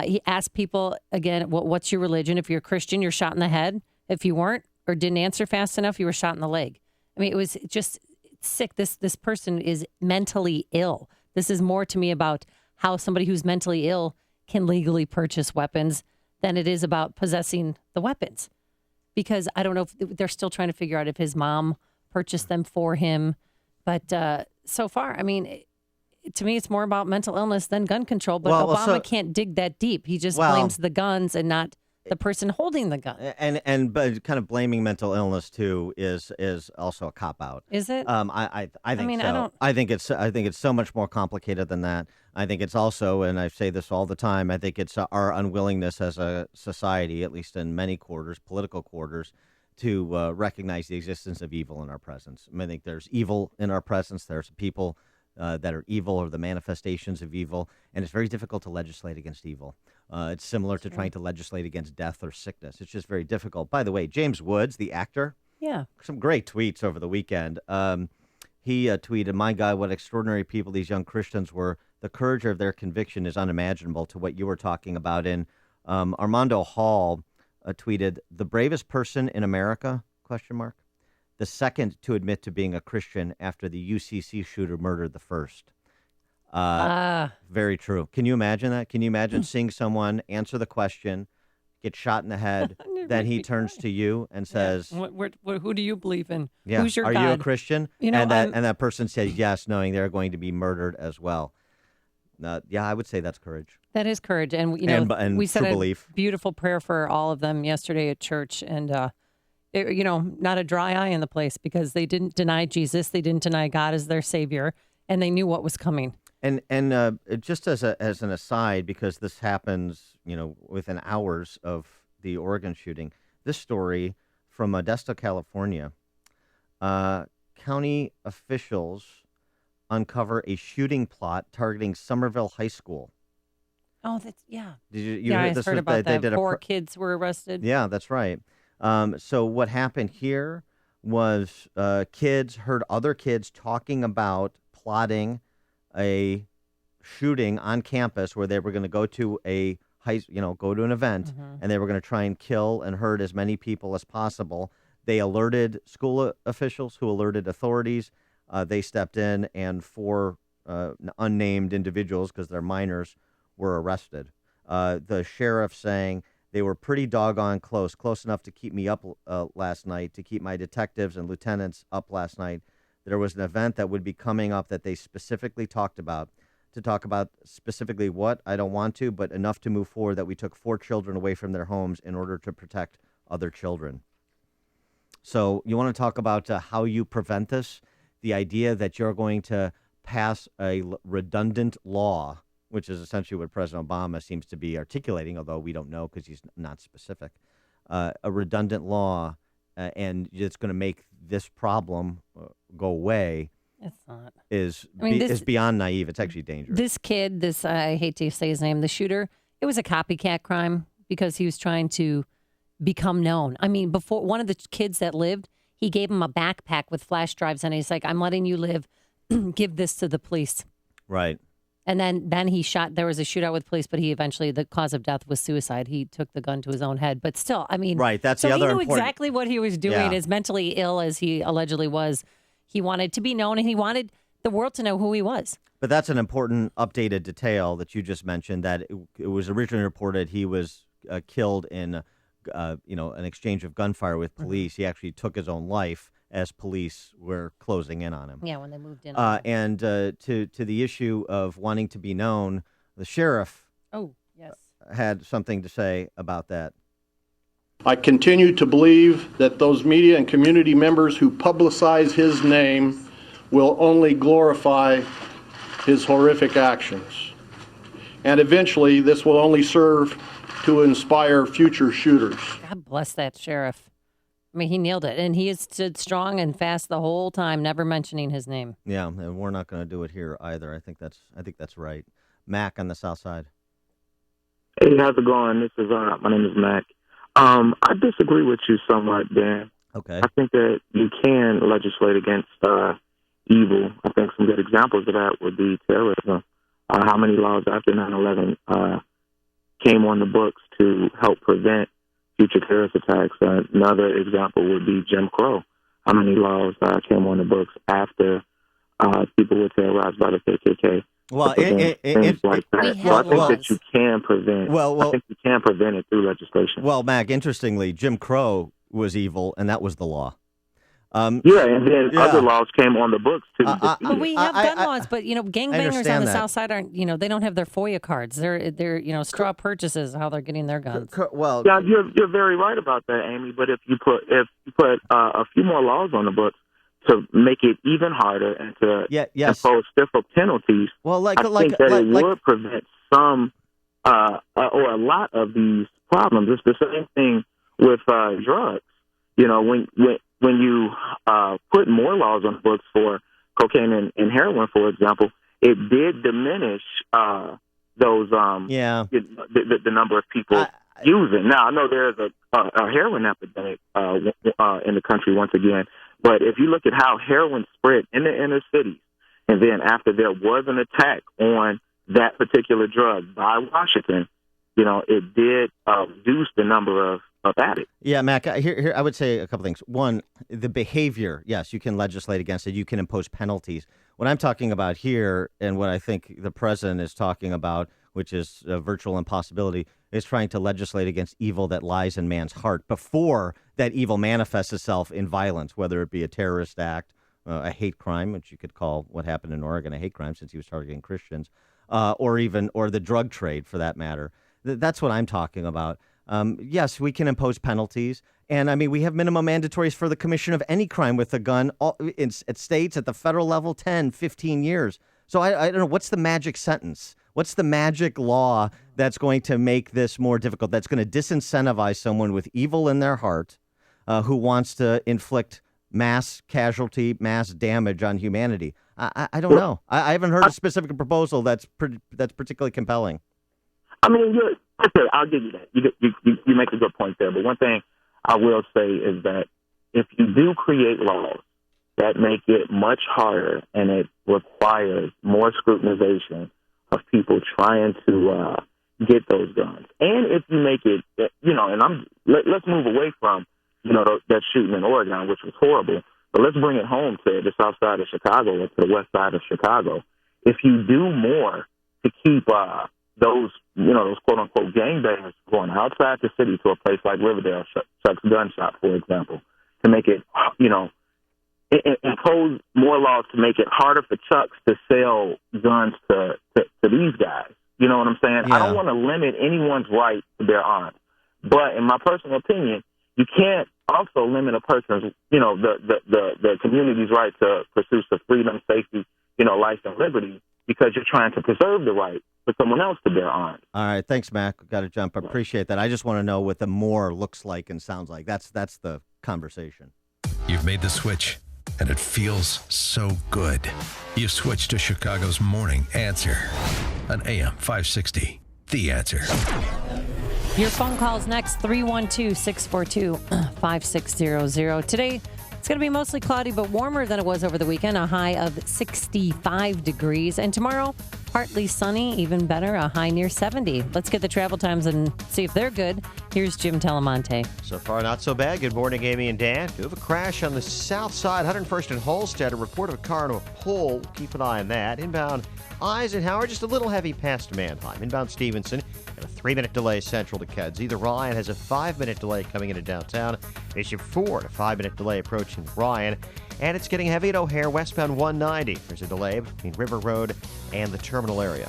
Speaker 10: He asked people, again, what's your religion? If you're a Christian, you're shot in the head. If you weren't or didn't answer fast enough, you were shot in the leg. I mean, it was just sick. This person is mentally ill. This is more to me about how somebody who's mentally ill can legally purchase weapons than it is about possessing the weapons. Because I don't know if they're still trying to figure out if his mom purchased them for him. But so far, I mean, to me, it's more about mental illness than gun control. But Obama can't dig that deep. He just blames the guns and not the person holding the gun.
Speaker 9: But kind of blaming mental illness too is also a cop out.
Speaker 10: Is it?
Speaker 9: I think so. I think it's so much more complicated than that. I think it's also, and I say this all the time, I think it's our unwillingness as a society, at least in many quarters, political quarters, to recognize the existence of evil in our presence. I think there's evil in our presence. There's people that are evil or the manifestations of evil, and it's very difficult to legislate against evil. It's similar to trying to legislate against death or sickness. It's just very difficult. By the way, James Woods, the actor, some great tweets over the weekend. He tweeted, "My God, what extraordinary people these young Christians were. The courage of their conviction is unimaginable," to what you were talking about. And Armando Hall tweeted, "The bravest person in America, ? The second to admit to being a Christian after the UCC shooter murdered the first." Very true. Can you imagine that? Can you imagine seeing someone answer the question, gets shot in the head, then he turns to you and says,
Speaker 10: who do you believe in?
Speaker 9: Yeah,
Speaker 10: Who's your
Speaker 9: are
Speaker 10: God?
Speaker 9: you a Christian?
Speaker 10: You know,
Speaker 9: and that person says yes, knowing they're going to be murdered as well. I would say that's courage.
Speaker 10: That is courage, and
Speaker 9: and
Speaker 10: we said
Speaker 9: true
Speaker 10: a
Speaker 9: belief.
Speaker 10: beautiful prayer for all of them yesterday at church, and not a dry eye in the place because they didn't deny Jesus, they didn't deny God as their Savior, and they knew what was coming.
Speaker 9: And just as an aside, because this happens, within hours of the Oregon shooting, this story from Modesto, California, county officials uncover a shooting plot targeting Somerville High School.
Speaker 10: Oh, that's yeah.
Speaker 9: Did you
Speaker 10: I
Speaker 9: this
Speaker 10: heard
Speaker 9: was,
Speaker 10: about
Speaker 9: they
Speaker 10: that.
Speaker 9: did
Speaker 10: 4 kids were arrested.
Speaker 9: Yeah, that's right. So what happened here was kids heard other kids talking about plotting a shooting on campus where they were going to go to go to an event, and they were going to try and kill and hurt as many people as possible. They alerted school officials who alerted authorities. They stepped in, and 4 unnamed individuals, because they're minors, were arrested. The sheriff saying they were pretty doggone close enough to keep me up last night, to keep my detectives and lieutenants up last night. There was an event that would be coming up that they specifically talked about. To talk about specifically what, I don't want to, but enough to move forward that we took 4 children away from their homes in order to protect other children. So you want to talk about how you prevent this? The idea that you're going to pass a redundant law, which is essentially what President Obama seems to be articulating, although we don't know because he's not specific, a redundant law, and it's going to make this problem go away.
Speaker 10: It's not.
Speaker 9: Is beyond naive. It's actually dangerous.
Speaker 10: This kid, I hate to say his name, the shooter, it was a copycat crime because he was trying to become known. I mean, before one of the kids that lived, he gave him a backpack with flash drives and he's like, I'm letting you live. Give this to the police.
Speaker 9: Right.
Speaker 10: And then he shot. There was a shootout with police, but he eventually, the cause of death was suicide. He took the gun to his own head. But still, I mean.
Speaker 9: Right. That's
Speaker 10: so
Speaker 9: the other
Speaker 10: he knew
Speaker 9: important...
Speaker 10: exactly what he was doing. As mentally ill as he allegedly was, he wanted to be known and he wanted the world to know who he was.
Speaker 9: But that's an important updated detail that you just mentioned, that it was originally reported he was killed in an exchange of gunfire with police. He actually took his own life as police were closing in on him.
Speaker 10: Yeah, when they moved in.
Speaker 9: And to the issue of wanting to be known, the sheriff had something to say about that.
Speaker 14: I continue to believe that those media and community members who publicize his name will only glorify his horrific actions. And eventually, this will only serve to inspire future shooters.
Speaker 10: God bless that sheriff. I mean, he nailed it. And he has stood strong and fast the whole time, never mentioning his name.
Speaker 9: Yeah, and we're not going to do it here either. I think that's right. Mac on the South Side.
Speaker 15: Hey, how's it going? This is my name is Mac. I disagree with you somewhat, Dan.
Speaker 9: Okay.
Speaker 15: I think that you can legislate against evil. I think some good examples of that would be terrorism. How many laws after 9/11 came on the books to help prevent future terrorist attacks? Another example would be Jim Crow. How many laws came on the books after people were terrorized by the KKK?
Speaker 9: Well,
Speaker 15: things like that. So I think that you can prevent. I think you can prevent it through legislation.
Speaker 9: Well, Mac, interestingly, Jim Crow was evil, and that was the law.
Speaker 15: And then other laws came on the books too.
Speaker 10: But we have gun laws, but gangbangers on the South Side aren't. They don't have their FOIA cards. They're straw purchases. How they're getting their guns.
Speaker 9: Well,
Speaker 15: yeah, you're very right about that, Amy. But if you put a few more laws on the books to make it even harder and to impose stiffer penalties, I think that it would prevent some or a lot of these problems. It's the same thing with drugs. When you put more laws on the books for cocaine and heroin, for example, it did diminish those the number of people using. Now, I know there's a heroin epidemic in the country once again, but if you look at how heroin spread in the inner cities, and then after there was an attack on that particular drug by Washington, it did reduce the number of addicts.
Speaker 9: Yeah, Mac, here I would say a couple things. One, the behavior, yes, you can legislate against it. You can impose penalties. What I'm talking about here, and what I think the president is talking about, which is a virtual impossibility, is trying to legislate against evil that lies in man's heart before that evil manifests itself in violence, whether it be a terrorist act, a hate crime, which you could call what happened in Oregon a hate crime since he was targeting Christians, or the drug trade for that matter. That's what I'm talking about. Yes, we can impose penalties. And I mean, we have minimum mandatories for the commission of any crime with a gun at states at the federal level, 10, 15 years. So I don't know, what's the magic sentence? What's the magic law that's going to make this more difficult, that's going to disincentivize someone with evil in their heart who wants to inflict mass casualty, mass damage on humanity? I don't know. I haven't heard a specific proposal that's particularly compelling.
Speaker 15: I mean, I'll give you that. You make a good point there. But one thing I will say is that if you do create laws that make it much harder and it requires more scrutinization of people trying to get those guns, and if you make it, and let's move away from, that shooting in Oregon, which was horrible, but let's bring it home to the south side of Chicago or to the west side of Chicago. If you do more to keep those quote-unquote gangbangers going outside the city to a place like Riverdale, Chuck's Gun Shop, for example, to make it, impose more laws to make it harder for Chucks to sell guns to these guys. You know what I'm saying? Yeah. I don't want to limit anyone's right to their arms. But in my personal opinion, you can't also limit a person's, the community's right to pursuit of freedom, safety, life and liberty, because you're trying to preserve the right for someone else to bear arms.
Speaker 9: All right. Thanks, Mac. Got to jump. I appreciate that. I just want to know what the more looks like and sounds like. That's the conversation.
Speaker 4: You've made the switch, and it feels so good. You've switched to Chicago's Morning Answer on AM 560. The Answer.
Speaker 10: Your phone calls next, 312-642-5600. Today, it's going to be mostly cloudy, but warmer than it was over the weekend, a high of 65 degrees. And tomorrow, partly sunny, even better, a high near 70. Let's get the travel times and see if they're good. Here's Jim Telemonte.
Speaker 11: So far, not so bad. Good morning, Amy and Dan. We have a crash on the south side, 101st and Holstead. A report of a car on a pole. Keep an eye on that. Inbound Eisenhower, just a little heavy past Mannheim. Inbound Stevenson, and a 3-minute delay central to Kedzie. The Ryan has a 5-minute delay coming into downtown. Issue 4, a 5-minute delay approaching Ryan. And it's getting heavy at O'Hare, westbound 190. There's a delay between River Road and the terminal area.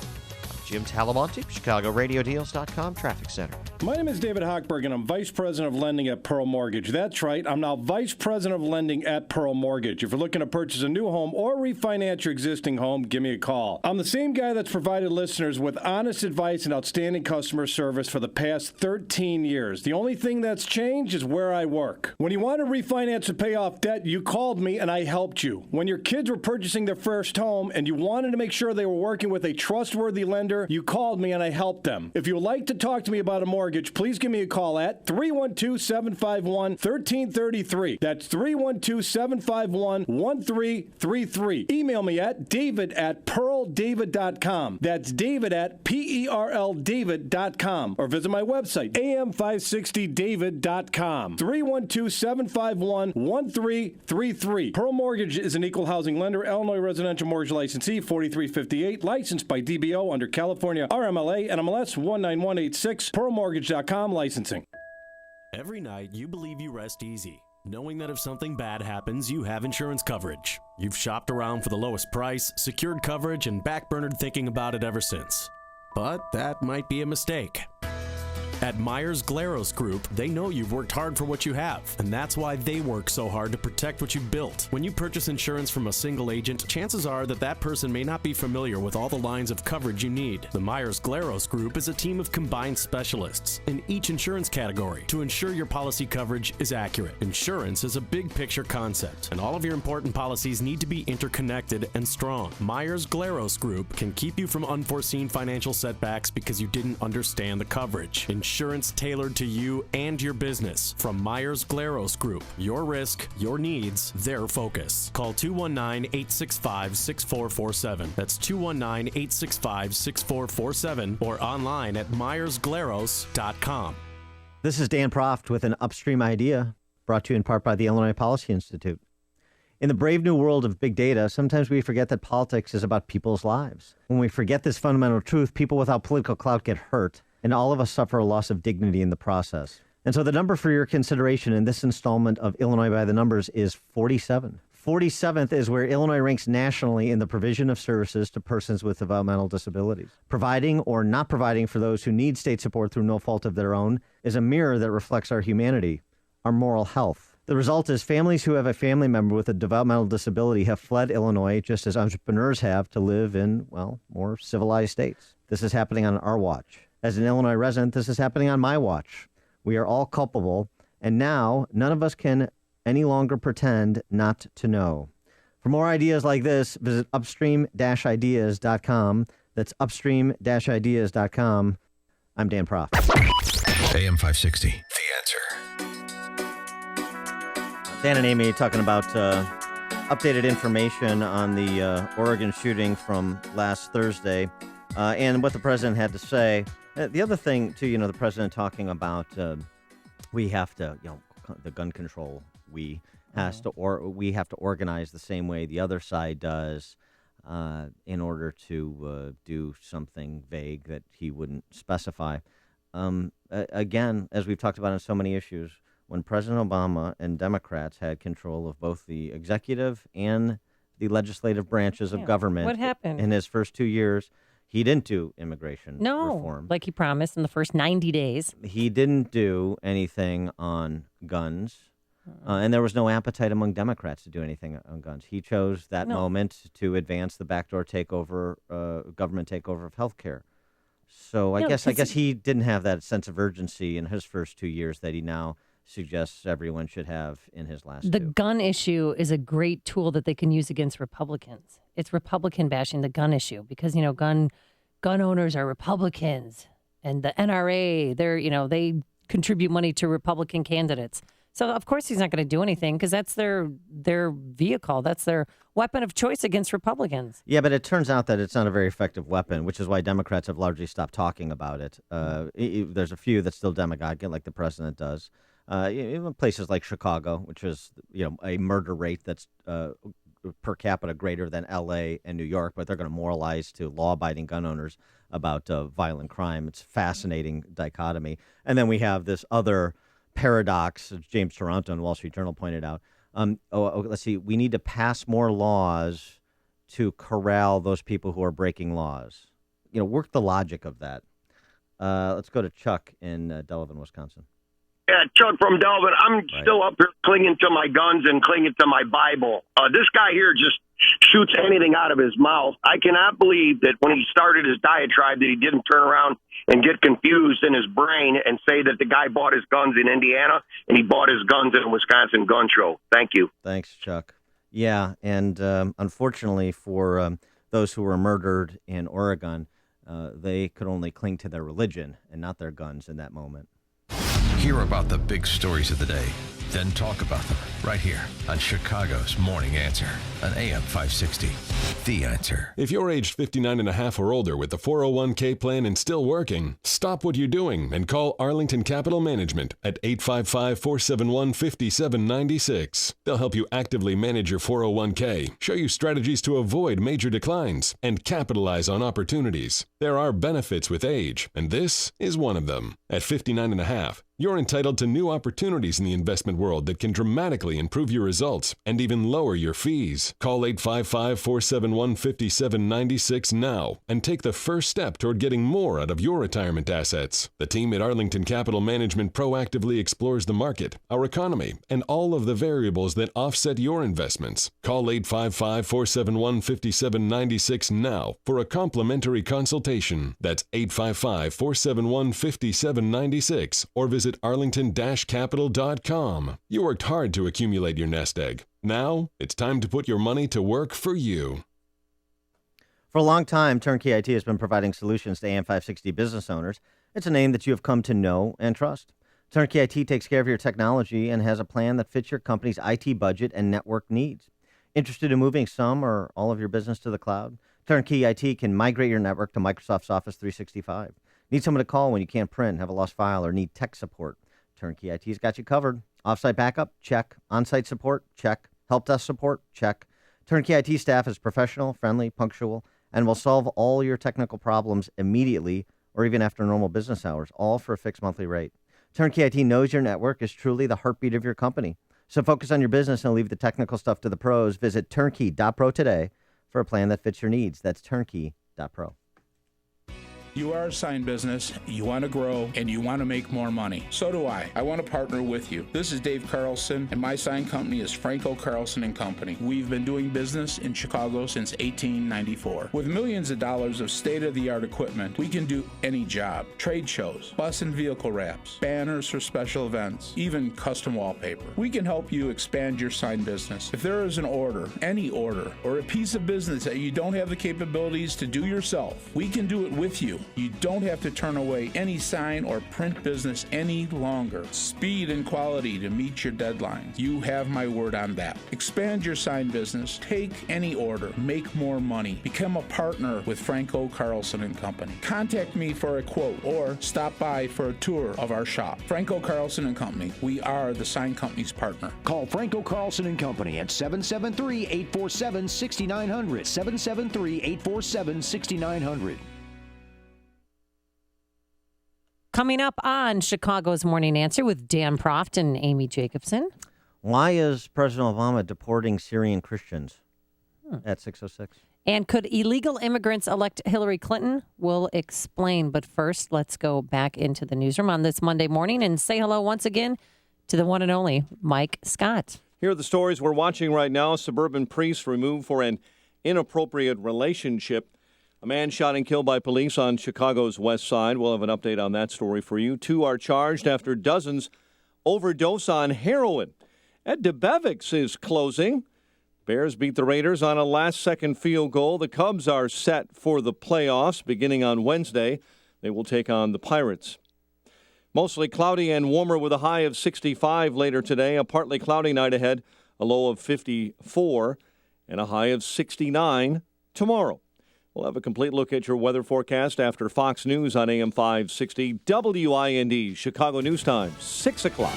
Speaker 11: Jim Talamonte, ChicagoRadioDeals.com Traffic Center.
Speaker 12: My name is David Hochberg, and I'm Vice President of Lending at Pearl Mortgage. That's right, I'm now Vice President of Lending at Pearl Mortgage. If you're looking to purchase a new home or refinance your existing home, give me a call. I'm the same guy that's provided listeners with honest advice and outstanding customer service for the past 13 years. The only thing that's changed is where I work. When you wanted to refinance and pay off debt, you called me and I helped you. When your kids were purchasing their first home and you wanted to make sure they were working with a trustworthy lender, you called me and I helped them. If you would like to talk to me about a mortgage, please give me a call at 312-751-1333. That's 312-751-1333. Email me at david@pearldavid.com. That's david@PERLDavid.com. Or visit my website, am560david.com. 312-751-1333. Pearl Mortgage is an equal housing lender, Illinois residential mortgage licensee, 4358, licensed by DBO under California RMLA, NMLS 19186, pearlmortgage.com licensing.
Speaker 8: Every night, you believe you rest easy, knowing that if something bad happens, you have insurance coverage. You've shopped around for the lowest price, secured coverage, and backburnered thinking about it ever since. But that might be a mistake. At Myers-Glaros Group, they know you've worked hard for what you have, and that's why they work so hard to protect what you've built. When you purchase insurance from a single agent, chances are that that person may not be familiar with all the lines of coverage you need. The Myers-Glaros Group is a team of combined specialists in each insurance category to ensure your policy coverage is accurate. Insurance is a big picture concept, and all of your important policies need to be interconnected and strong. Myers-Glaros Group can keep you from unforeseen financial setbacks because you didn't understand the coverage. Insurance tailored to you and your business. From Myers-Glaros Group. Your risk, your needs, their focus. Call 219-865-6447. That's 219-865-6447 or online at myersglaros.com.
Speaker 9: This is Dan Proft with an Upstream Idea, brought to you in part by the Illinois Policy Institute. In the brave new world of big data, sometimes we forget that politics is about people's lives. When we forget this fundamental truth, people without political clout get hurt. And all of us suffer a loss of dignity in the process. And so the number for your consideration in this installment of Illinois by the Numbers is 47. 47th is where Illinois ranks nationally in the provision of services to persons with developmental disabilities. Providing or not providing for those who need state support through no fault of their own is a mirror that reflects our humanity, our moral health. The result is families who have a family member with a developmental disability have fled Illinois just as entrepreneurs have to live in, well, more civilized states. This is happening on our watch. As an Illinois resident, this is happening on my watch. We are all culpable, and now none of us can any longer pretend not to know. For more ideas like this, visit upstream-ideas.com. That's upstream-ideas.com. I'm Dan Proft.
Speaker 4: AM 560, The Answer.
Speaker 9: Dan and Amy talking about updated information on the Oregon shooting from last Thursday and what the president had to say. The other thing, too, the president talking about we have to, the gun control, we have to organize the same way the other side does in order to do something vague that he wouldn't specify. Again, as we've talked about on so many issues, when President Obama and Democrats had control of both the executive and the legislative branches of government,
Speaker 10: what happened
Speaker 9: in his first 2 years? He didn't do immigration reform.
Speaker 10: Like he promised in the first 90 days.
Speaker 9: He didn't do anything on guns. And there was no appetite among Democrats to do anything on guns. He chose that moment to advance the backdoor takeover, government takeover of health care. So I guess he didn't have that sense of urgency in his first 2 years that he now suggests everyone should have in his last
Speaker 10: The
Speaker 9: two.
Speaker 10: gun issue is a great tool that they can use against Republicans. It's Republican bashing, the gun issue, because, gun owners are Republicans, and the NRA, they contribute money to Republican candidates. So, of course, he's not going to do anything because that's their vehicle. That's their weapon of choice against Republicans.
Speaker 9: Yeah, but it turns out that it's not a very effective weapon, which is why Democrats have largely stopped talking about it. There's a few that still demagogue it, like the president does. Even places like Chicago, which is a murder rate that's per capita greater than L.A. and New York, but they're going to moralize to law-abiding gun owners about violent crime. It's a fascinating dichotomy. And then we have this other paradox, as James Taranto in Wall Street Journal pointed out. Let's see. We need to pass more laws to corral those people who are breaking laws. Work the logic of that. Let's go to Chuck in Delavan, Wisconsin.
Speaker 1: Yeah, Chuck from Delvin. I'm still up here clinging to my guns and clinging to my Bible. This guy here just shoots anything out of his mouth. I cannot believe that when he started his diatribe that he didn't turn around and get confused in his brain and say that the guy bought his guns in Indiana and he bought his guns in a Wisconsin gun show. Thank you.
Speaker 9: Thanks, Chuck. Yeah, and unfortunately for those who were murdered in Oregon, they could only cling to their religion and not their guns in that moment.
Speaker 4: Hear about the big stories of the day, then talk about them right here on Chicago's Morning Answer on AM 560. The Answer.
Speaker 16: If you're aged 59 and a half or older with the 401k plan and still working, stop what you're doing and call Arlington Capital Management at 855-471-5796. They'll help you actively manage your 401k, show you strategies to avoid major declines, and capitalize on opportunities. There are benefits with age, and this is one of them. At 59 and a half, you're entitled to new opportunities in the investment world that can dramatically improve your results and even lower your fees. Call 855-471-5796 now and take the first step toward getting more out of your retirement assets. The team at Arlington Capital Management proactively explores the market, our economy, and all of the variables that offset your investments. Call 855-471-5796 now for a complimentary consultation. That's 855-471-5796 or visit arlington-capital.com. You worked hard to accumulate your nest egg. Now, it's time to put your money to work for you.
Speaker 9: For a long time, Turnkey IT has been providing solutions to AM 560 business owners. It's a name that you have come to know and trust. Turnkey IT takes care of your technology and has a plan that fits your company's IT budget and network needs. Interested in moving some or all of your business to the cloud? Turnkey IT can migrate your network to Microsoft's Office 365. Need someone to call when you can't print, have a lost file, or need tech support? Turnkey IT's got you covered. Offsite backup? Check. On-site support? Check. Help desk support? Check. Turnkey IT staff is professional, friendly, punctual, and will solve all your technical problems immediately or even after normal business hours, all for a fixed monthly rate. Turnkey IT knows your network is truly the heartbeat of your company. So focus on your business and leave the technical stuff to the pros. Visit turnkey.pro today for a plan that fits your needs. That's turnkey.pro.
Speaker 17: You are a sign business, you want to grow, and you want to make more money. So do I. I want to partner with you. This is Dave Carlson, and my sign company is Franco Carlson & Company. We've been doing business in Chicago since 1894. With millions of dollars of state-of-the-art equipment, we can do any job. Trade shows, bus and vehicle wraps, banners for special events, even custom wallpaper. We can help you expand your sign business. If there is an order, any order, or a piece of business that you don't have the capabilities to do yourself, we can do it with you. You don't have to turn away any sign or print business any longer. Speed and quality to meet your deadlines. You have my word on that. Expand your sign business. Take any order. Make more money. Become a partner with Franco Carlson & Company. Contact me for a quote or stop by for a tour of our shop. Franco Carlson & Company. We are the sign company's partner.
Speaker 25: Call Franco Carlson & Company at 773-847-6900. 773-847-6900.
Speaker 10: Coming up on Chicago's Morning Answer with Dan Proft and Amy Jacobson.
Speaker 9: Why is President Obama deporting Syrian Christians at 6:06?
Speaker 10: And could illegal immigrants elect Hillary Clinton? We'll explain. But first, let's go back into the newsroom on this Monday morning and say hello once again to the one and only Mike Scott.
Speaker 2: Here are the stories we're watching right now. Suburban priest removed for an inappropriate relationship. A man shot and killed by police on Chicago's west side. We'll have an update on that story for you. 2 are charged after dozens overdose on heroin. Ed DeBevics is closing. Bears beat the Raiders on a last-second field goal. The Cubs are set for the playoffs beginning on Wednesday. They will take on the Pirates. Mostly cloudy and warmer with a high of 65 later today. A partly cloudy night ahead, a low of 54, and a high of 69 tomorrow. We'll have a complete look at your weather forecast after Fox News on AM 560 WIND, Chicago News Time, 6 o'clock.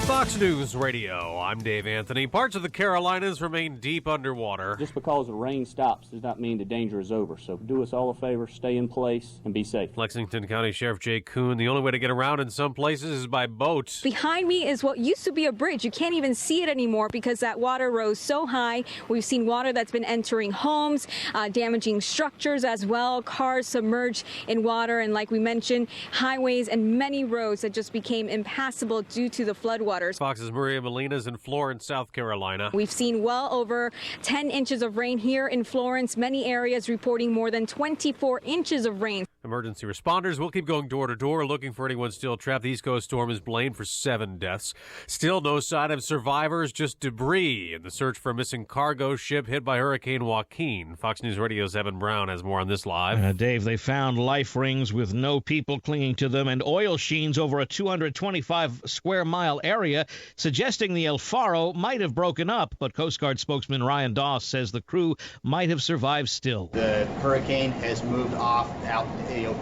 Speaker 18: Fox News Radio, I'm Dave Anthony. Parts of the Carolinas remain deep underwater.
Speaker 19: Just because the rain stops does not mean the danger is over. So do us all a favor, stay in place, and be safe.
Speaker 18: Lexington County Sheriff Jay Kuhn, the only way to get around in some places is by boat.
Speaker 20: Behind me is what used to be a bridge. You can't even see it anymore because that water rose so high. We've seen water that's been entering homes, damaging structures as well, cars submerged in water, and like we mentioned, highways and many roads that just became impassable due to the floodwaters.
Speaker 18: Fox's Maria Molina's in Florence, South Carolina.
Speaker 20: We've seen well over 10 inches of rain here in Florence, many areas reporting more than 24 inches of rain.
Speaker 18: Emergency responders will keep going door to door looking for anyone still trapped. The East Coast storm is blamed for 7 deaths. Still no sign of survivors, just debris in the search for a missing cargo ship hit by Hurricane Joaquin. Fox News Radio's Evan Brown has more on this live.
Speaker 21: Dave, they found life rings with no people clinging to them and oil sheens over a 225 square mile area, suggesting the El Faro might have broken up. But Coast Guard spokesman Ryan Doss says the crew might have survived still.
Speaker 23: The hurricane has moved off out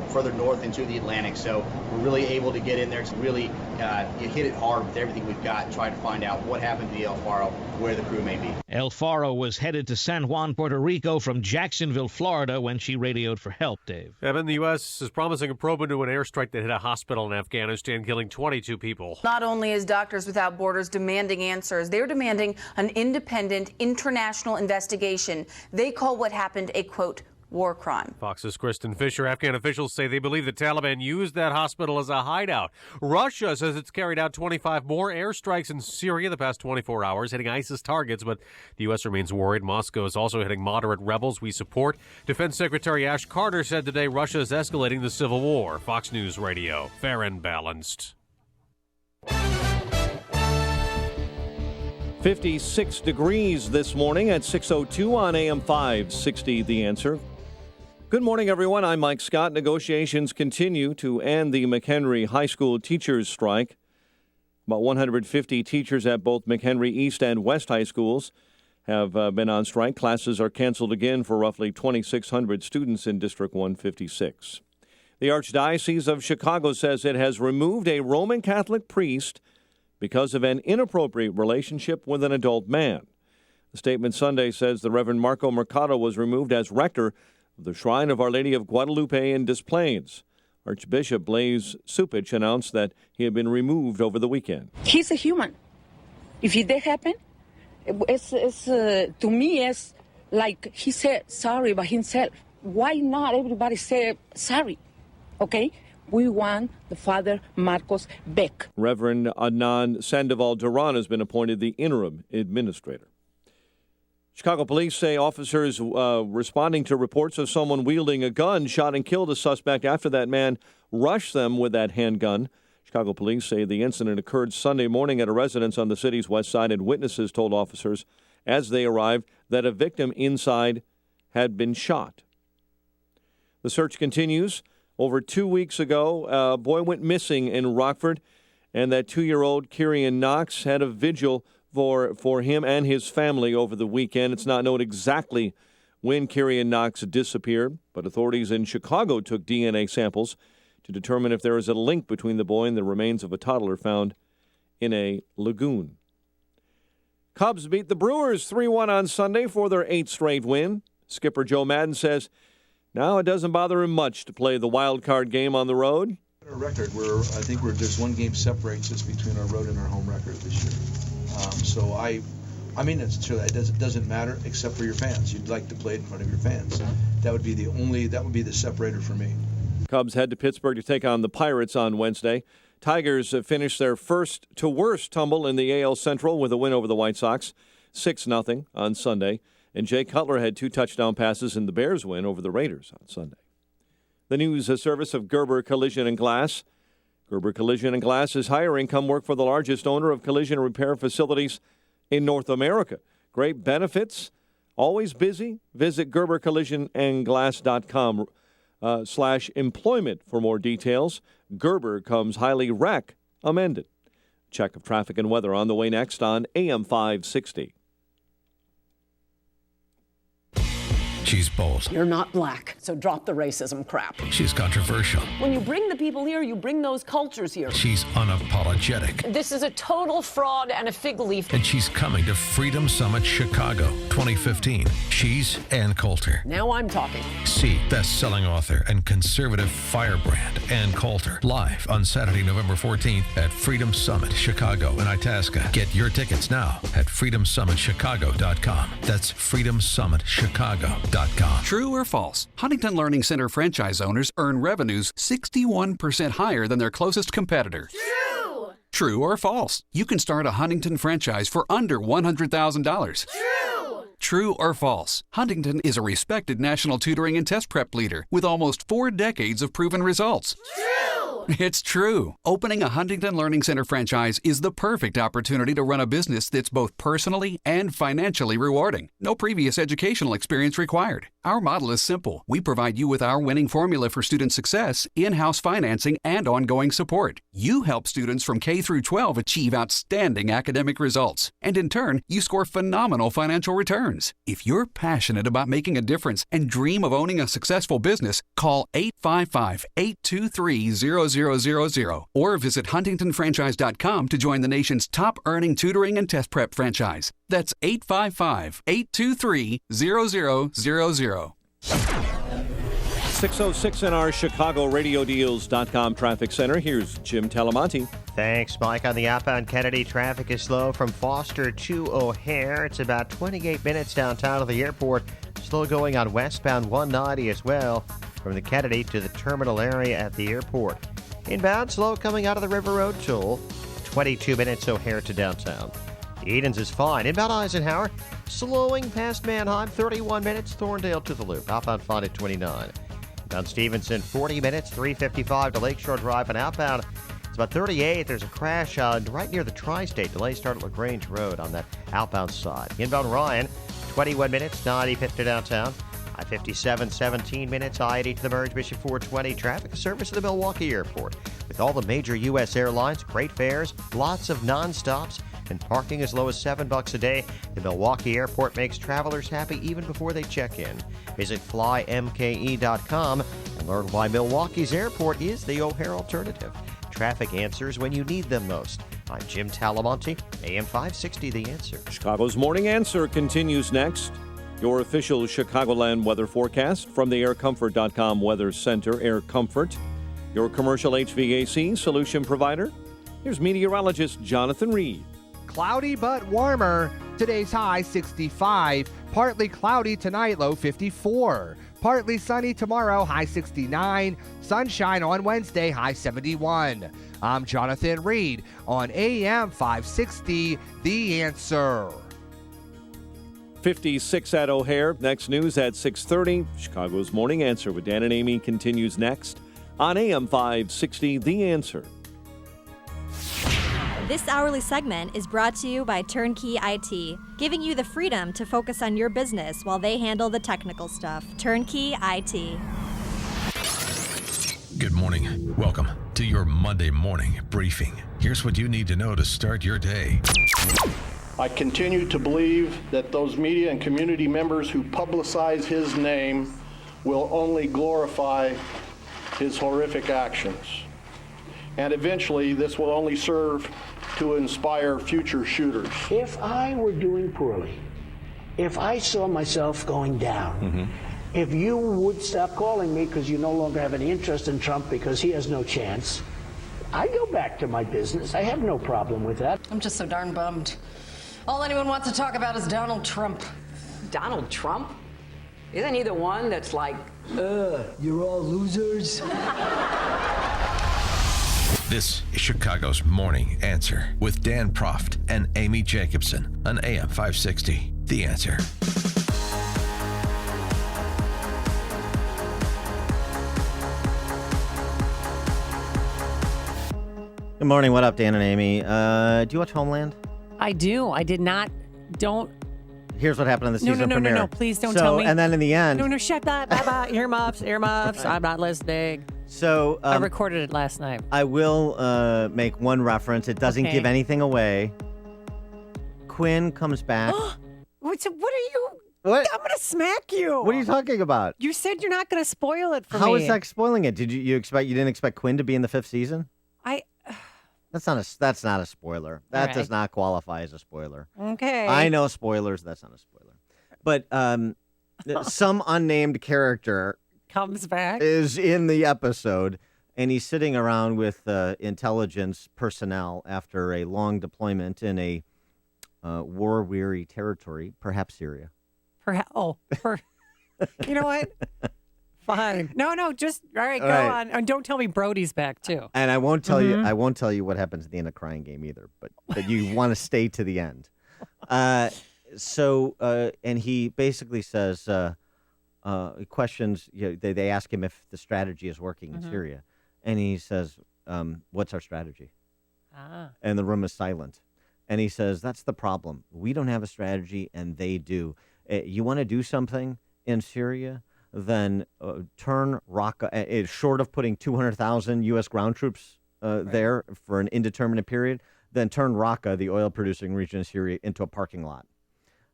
Speaker 23: further north into the Atlantic, so we're really able to get in there to really hit it hard with everything we've got and try to find out what happened to the El Faro, where the crew may be.
Speaker 21: El Faro was headed to San Juan, Puerto Rico from Jacksonville, Florida when she radioed for help, Dave.
Speaker 18: Evan, the U.S. is promising a probe into an airstrike that hit a hospital in Afghanistan, killing 22 people.
Speaker 24: Not only is Doctors Without Borders demanding answers, they're demanding an independent international investigation. They call what happened a, quote, war crime.
Speaker 18: Fox's Kristen Fisher. Afghan officials say they believe the Taliban used that hospital as a hideout. Russia says it's carried out 25 more airstrikes in Syria the past 24 hours, hitting ISIS targets, but the U.S. remains worried. Moscow is also hitting moderate rebels we support. Defense Secretary Ash Carter said today Russia is escalating the civil war. Fox News Radio. Fair and balanced.
Speaker 2: 56 degrees this morning at 6:02 on AM 560, The Answer. Good morning, everyone. I'm Mike Scott. Negotiations continue to end the McHenry High School teachers' strike. About 150 teachers at both McHenry East and West High Schools have been on strike. Classes are canceled again for roughly 2,600 students in District 156. The Archdiocese of Chicago says it has removed a Roman Catholic priest because of an inappropriate relationship with an adult man. The statement Sunday says the Reverend Marco Mercado was removed as rector of the Shrine of Our Lady of Guadalupe in Des Plaines. Archbishop Blaise Cupich announced that he had been removed over the weekend.
Speaker 3: He's a human. If that happened, to me, it's like he said sorry by himself. Why not everybody say sorry? Okay? We want the Father Marcos back.
Speaker 2: Reverend Adnan Sandoval Duran has been appointed the interim administrator. Chicago police say officers responding to reports of someone wielding a gun shot and killed a suspect after that man rushed them with that handgun. Chicago police say the incident occurred Sunday morning at a residence on the city's west side, and witnesses told officers as they arrived that a victim inside had been shot. The search continues. Over 2 weeks ago, a boy went missing in Rockford, and that 2-year-old Kirian Knox had a vigil for him and his family over the weekend. It's not known exactly when Kirian Knox disappeared, but authorities in Chicago took DNA samples to determine if there is a link between the boy and the remains of a toddler found in a lagoon. Cubs beat the Brewers 3-1 on Sunday for their 8th straight win. Skipper Joe Maddon says now it doesn't bother him much to play the wild card game on the road.
Speaker 5: Our record, I think there's one game separates us between our road and our home record this year. So I mean, it's true. It doesn't matter except for your fans. You'd like to play it in front of your fans. That would be the separator for me.
Speaker 2: Cubs head to Pittsburgh to take on the Pirates on Wednesday. Tigers finished their first to worst tumble in the AL Central with a win over the White Sox, 6-0 on Sunday. And Jay Cutler had 2 touchdown passes in the Bears' win over the Raiders on Sunday. The news service of Gerber Collision and Glass. Gerber Collision and Glass is hiring come work for the largest owner of collision repair facilities in North America. Great benefits, always busy. Visit GerberCollisionandGlass.com/employment for more details. Gerber comes highly recommended. Check of traffic and weather on the way next on AM 560.
Speaker 4: She's bold.
Speaker 6: You're not black, so drop the racism crap.
Speaker 4: She's controversial.
Speaker 6: When you bring the people here, you bring those cultures here.
Speaker 4: She's unapologetic.
Speaker 6: This is a total fraud and a fig leaf.
Speaker 4: And she's coming to Freedom Summit Chicago 2015. She's Ann Coulter.
Speaker 6: Now I'm talking.
Speaker 4: See best-selling author and conservative firebrand Ann Coulter live on Saturday, November 14th at Freedom Summit Chicago in Itasca. Get your tickets now at freedomsummitchicago.com. That's freedomsummitchicago.com.
Speaker 7: True or false? Huntington Learning Center franchise owners earn revenues 61% higher than their closest competitor.
Speaker 22: True!
Speaker 7: True or false? You can start a Huntington franchise for under $100,000.
Speaker 22: True!
Speaker 7: True or false? Huntington is a respected national tutoring and test prep leader with almost 4 decades of proven results.
Speaker 22: True!
Speaker 7: It's true. Opening a Huntington Learning Center franchise is the perfect opportunity to run a business that's both personally and financially rewarding. No previous educational experience required. Our model is simple. We provide you with our winning formula for student success, in-house financing, and ongoing support. You help students from K through 12 achieve outstanding academic results. And in turn, you score phenomenal financial returns. If you're passionate about making a difference and dream of owning a successful business, call 855-823-0000 or visit huntingtonfranchise.com to join the nation's top earning tutoring and test prep franchise. That's 855-823-0000.
Speaker 2: 6:06 in our ChicagoRadioDeals.com traffic center. Here's Jim Talamonte.
Speaker 11: Thanks, Mike. On the outbound Kennedy, traffic is slow from Foster to O'Hare. It's about 28 minutes downtown to the airport. Slow going on westbound 190 as well, from the Kennedy to the terminal area at the airport. Inbound, slow coming out of the River Road toll. 22 minutes O'Hare to downtown. Edens is fine. Inbound Eisenhower, slowing past Manheim, 31 minutes. Thorndale to the Loop. Outbound fine at 29. Inbound Stevenson, 40 minutes, 355 to Lakeshore Drive. And outbound, it's about 38. There's a crash right near the Tri-State. Delay start at LaGrange Road on that outbound side. Inbound Ryan, 21 minutes, 95th to downtown. I-57, 17 minutes. I-80 to the merge, Bishop 420. Traffic service at the Milwaukee Airport. With all the major U.S. airlines, great fares, lots of non-stops, and parking as low as $7 a day. The Milwaukee Airport makes travelers happy even before they check in. Visit flymke.com and learn why Milwaukee's airport is the O'Hare alternative. Traffic answers when you need them most. I'm Jim Talamonte, AM 560, The Answer.
Speaker 2: Chicago's Morning Answer continues next. Your official Chicagoland weather forecast from the aircomfort.com Weather Center. Air Comfort your commercial HVAC solution provider. Here's meteorologist Jonathan Reed.
Speaker 12: Cloudy but warmer. Today's high 65. Partly cloudy tonight, low 54. Partly sunny tomorrow, high 69. Sunshine on Wednesday, high 71. I'm Jonathan Reed on AM 560, The Answer.
Speaker 2: 56 at O'Hare. Next news at 6:30. Chicago's Morning Answer with Dan and Amy continues next on AM 560, The Answer.
Speaker 13: This hourly segment is brought to you by Turnkey IT, giving you the freedom to focus on your business while they handle the technical stuff. Turnkey IT.
Speaker 4: Good morning. Welcome to your Monday morning briefing. Here's what you need to know to start your day.
Speaker 14: I continue to believe that those media and community members who publicize his name will only glorify his horrific actions. And eventually, this will only serve to inspire future shooters.
Speaker 15: If I were doing poorly, if I saw myself going down, if you would stop calling me because you no longer have any interest in Trump because he has no chance, I go back to my business. I have no problem with that.
Speaker 22: I'm just so darn bummed. All anyone wants to talk about is Donald Trump.
Speaker 26: Donald Trump? Isn't he the one that's like,
Speaker 15: you're all losers?
Speaker 4: This is Chicago's Morning Answer with Dan Proft and Amy Jacobson on AM 560, The Answer.
Speaker 9: Good morning. What up, Dan and Amy? Do you watch Homeland?
Speaker 10: I do. I did not. Don't.
Speaker 9: Here's what happened in the season premiere.
Speaker 10: No. Please don't tell me.
Speaker 9: And then in the end.
Speaker 10: No, shut that. Earmuffs. I'm not listening.
Speaker 9: So
Speaker 10: I recorded it last night.
Speaker 9: I will make one reference. It doesn't give anything away. Quinn comes back.
Speaker 10: What are you?
Speaker 9: What?
Speaker 10: I'm going to smack you.
Speaker 9: What are you talking about?
Speaker 10: You said you're not going to spoil it for me.
Speaker 9: How is that spoiling it? Did you didn't expect Quinn to be in the 5th season? That's not a spoiler. That does not qualify as a spoiler.
Speaker 10: Okay.
Speaker 9: I know spoilers. That's not a spoiler. But some unnamed character
Speaker 10: comes back,
Speaker 9: is in the episode, and he's sitting around with intelligence personnel after a long deployment in a war-weary territory, perhaps Syria.
Speaker 10: You know what? Fine. No, just all right, go on. And don't tell me Brody's back too.
Speaker 9: And I won't tell you. I won't tell you what happens at the end of Crying Game either. But you want to stay to the end. And he basically says, questions. They ask him if the strategy is working in Syria, and he says, "What's our strategy?" And the room is silent. And he says, "That's the problem. We don't have a strategy, and they do. You want to do something in Syria?" Then turn Raqqa, short of putting 200,000 U.S. ground troops there for an indeterminate period, then turn Raqqa, the oil-producing region of Syria, into a parking lot.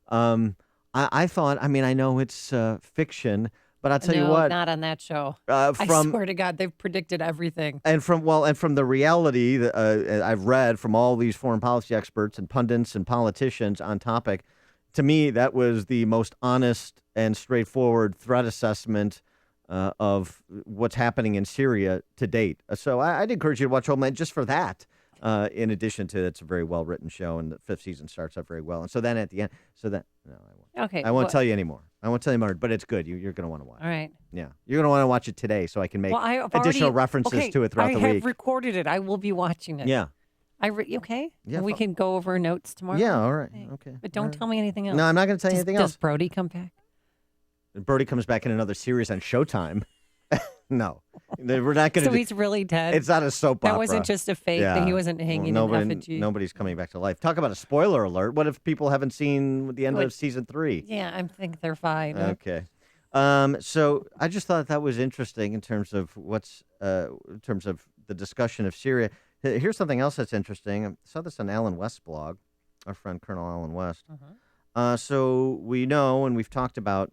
Speaker 9: I thought, I know it's fiction, but I'll tell you what.
Speaker 10: Not on that show. I swear to God, they've predicted everything.
Speaker 9: And from the reality that I've read from all these foreign policy experts and pundits and politicians on topic, to me, that was the most honest and straightforward threat assessment of what's happening in Syria to date. So I'd encourage you to watch Homeland just for that. In addition to, it's a very well-written show, and the 5th season starts up very well. And so then at the end, no, I won't.
Speaker 10: Okay.
Speaker 9: I won't tell you anymore. I won't tell you more, but it's good. You're going to want to watch it.
Speaker 10: All right.
Speaker 9: Yeah. You're going to want to watch it today so I can make additional references to it throughout the week.
Speaker 10: I have recorded it. I will be watching it.
Speaker 9: Yeah.
Speaker 10: Okay?
Speaker 9: Yeah.
Speaker 10: We can go over notes tomorrow?
Speaker 9: Yeah, all right. Okay.
Speaker 10: But don't tell me anything else.
Speaker 9: No, I'm not going to tell you anything else.
Speaker 10: Does Brody come back?
Speaker 9: Brody comes back in another series on Showtime. No. We're not going to.
Speaker 10: So he's really dead?
Speaker 9: It's not a soap opera.
Speaker 10: That wasn't just a fake that he wasn't hanging in effigy.
Speaker 9: Nobody's coming back to life. Talk about a spoiler alert. What if people haven't seen the end of season 3?
Speaker 10: Yeah, I think they're fine.
Speaker 9: Okay. So I just thought that was interesting in terms of in terms of the discussion of Syria. Here's something else that's interesting. I saw this on Alan West's blog, our friend Colonel Alan West. So we know, and we've talked about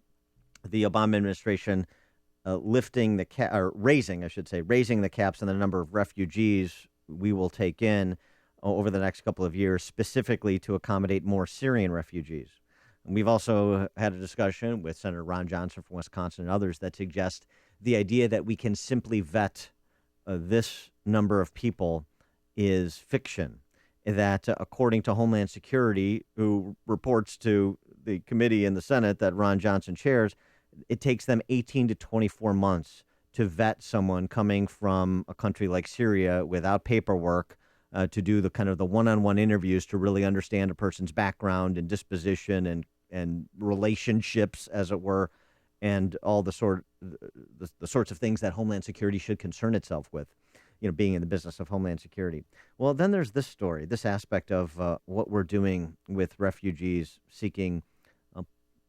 Speaker 9: the Obama administration raising the caps on the number of refugees we will take in over the next couple of years, specifically to accommodate more Syrian refugees. And we've also had a discussion with Senator Ron Johnson from Wisconsin and others that suggest the idea that we can simply vet this number of people is fiction. That according to Homeland Security, who reports to the committee in the Senate that Ron Johnson chairs, it takes them 18 to 24 months to vet someone coming from a country like Syria without paperwork, to do the kind of the one-on-one interviews to really understand a person's background and disposition and relationships, as it were, and all the sorts of things that Homeland Security should concern itself with, being in the business of Homeland Security. Well, then there's this story, this aspect of what we're doing with refugees seeking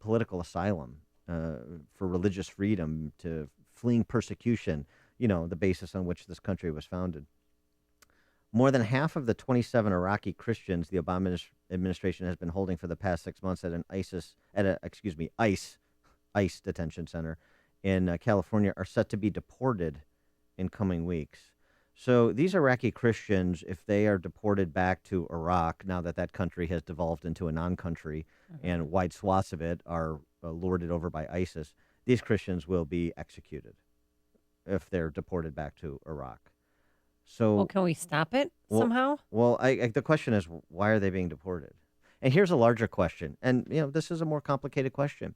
Speaker 9: political asylum, for religious freedom, to fleeing persecution, the basis on which this country was founded. More than half of the 27 Iraqi Christians the Obama administration has been holding for the past 6 months at an ICE detention center in California are set to be deported in coming weeks. So these Iraqi Christians, if they are deported back to Iraq, now that that country has devolved into a non-country and wide swaths of it are lorded over by ISIS, these Christians will be executed if they're deported back to Iraq. So,
Speaker 10: well, can we stop it somehow?
Speaker 9: Well, the question is, why are they being deported? And here's a larger question, and this is a more complicated question.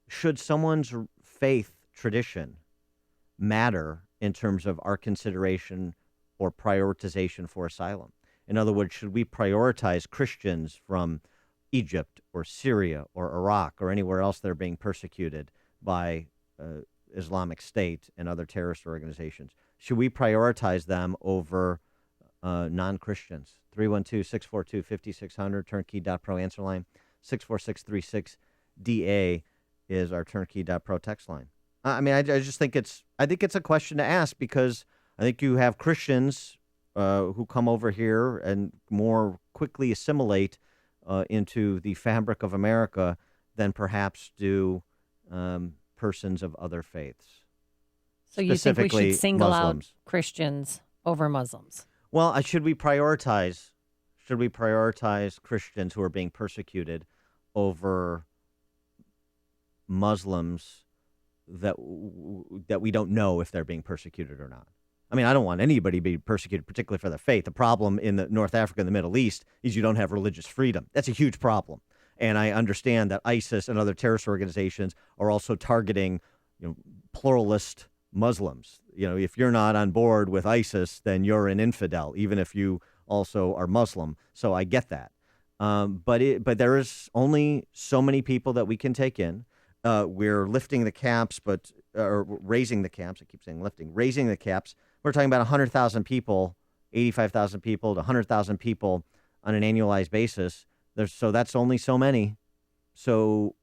Speaker 9: Should someone's faith tradition matter in terms of our consideration or prioritization for asylum? In other words, should we prioritize Christians from Egypt or Syria or Iraq or anywhere else that are being persecuted by Islamic State and other terrorist organizations? Should we prioritize them over non-Christians? 312-642-5600, turnkey.pro answer line. 64636-DA is our turnkey.pro text line. I just think it's a question to ask, because I think you have Christians who come over here and more quickly assimilate into the fabric of America than perhaps do persons of other faiths.
Speaker 10: So you think we should single
Speaker 9: Muslims.
Speaker 10: out Christians over Muslims?
Speaker 9: Well, should we prioritize Christians who are being persecuted over Muslims that we don't know if they're being persecuted or not? I mean, I don't want anybody to be persecuted, particularly for their faith. The problem in North Africa and the Middle East is you don't have religious freedom. That's a huge problem. And I understand that ISIS and other terrorist organizations are also targeting, pluralist Muslims. If you're not on board with ISIS, then you're an infidel, even if you also are Muslim. So I get that. But there is only so many people that we can take in. We're lifting the caps, or raising the caps. I keep saying lifting, raising the caps. We're talking about 100,000 people, 85,000 people to 100,000 people on an annualized basis. So that's only so many. So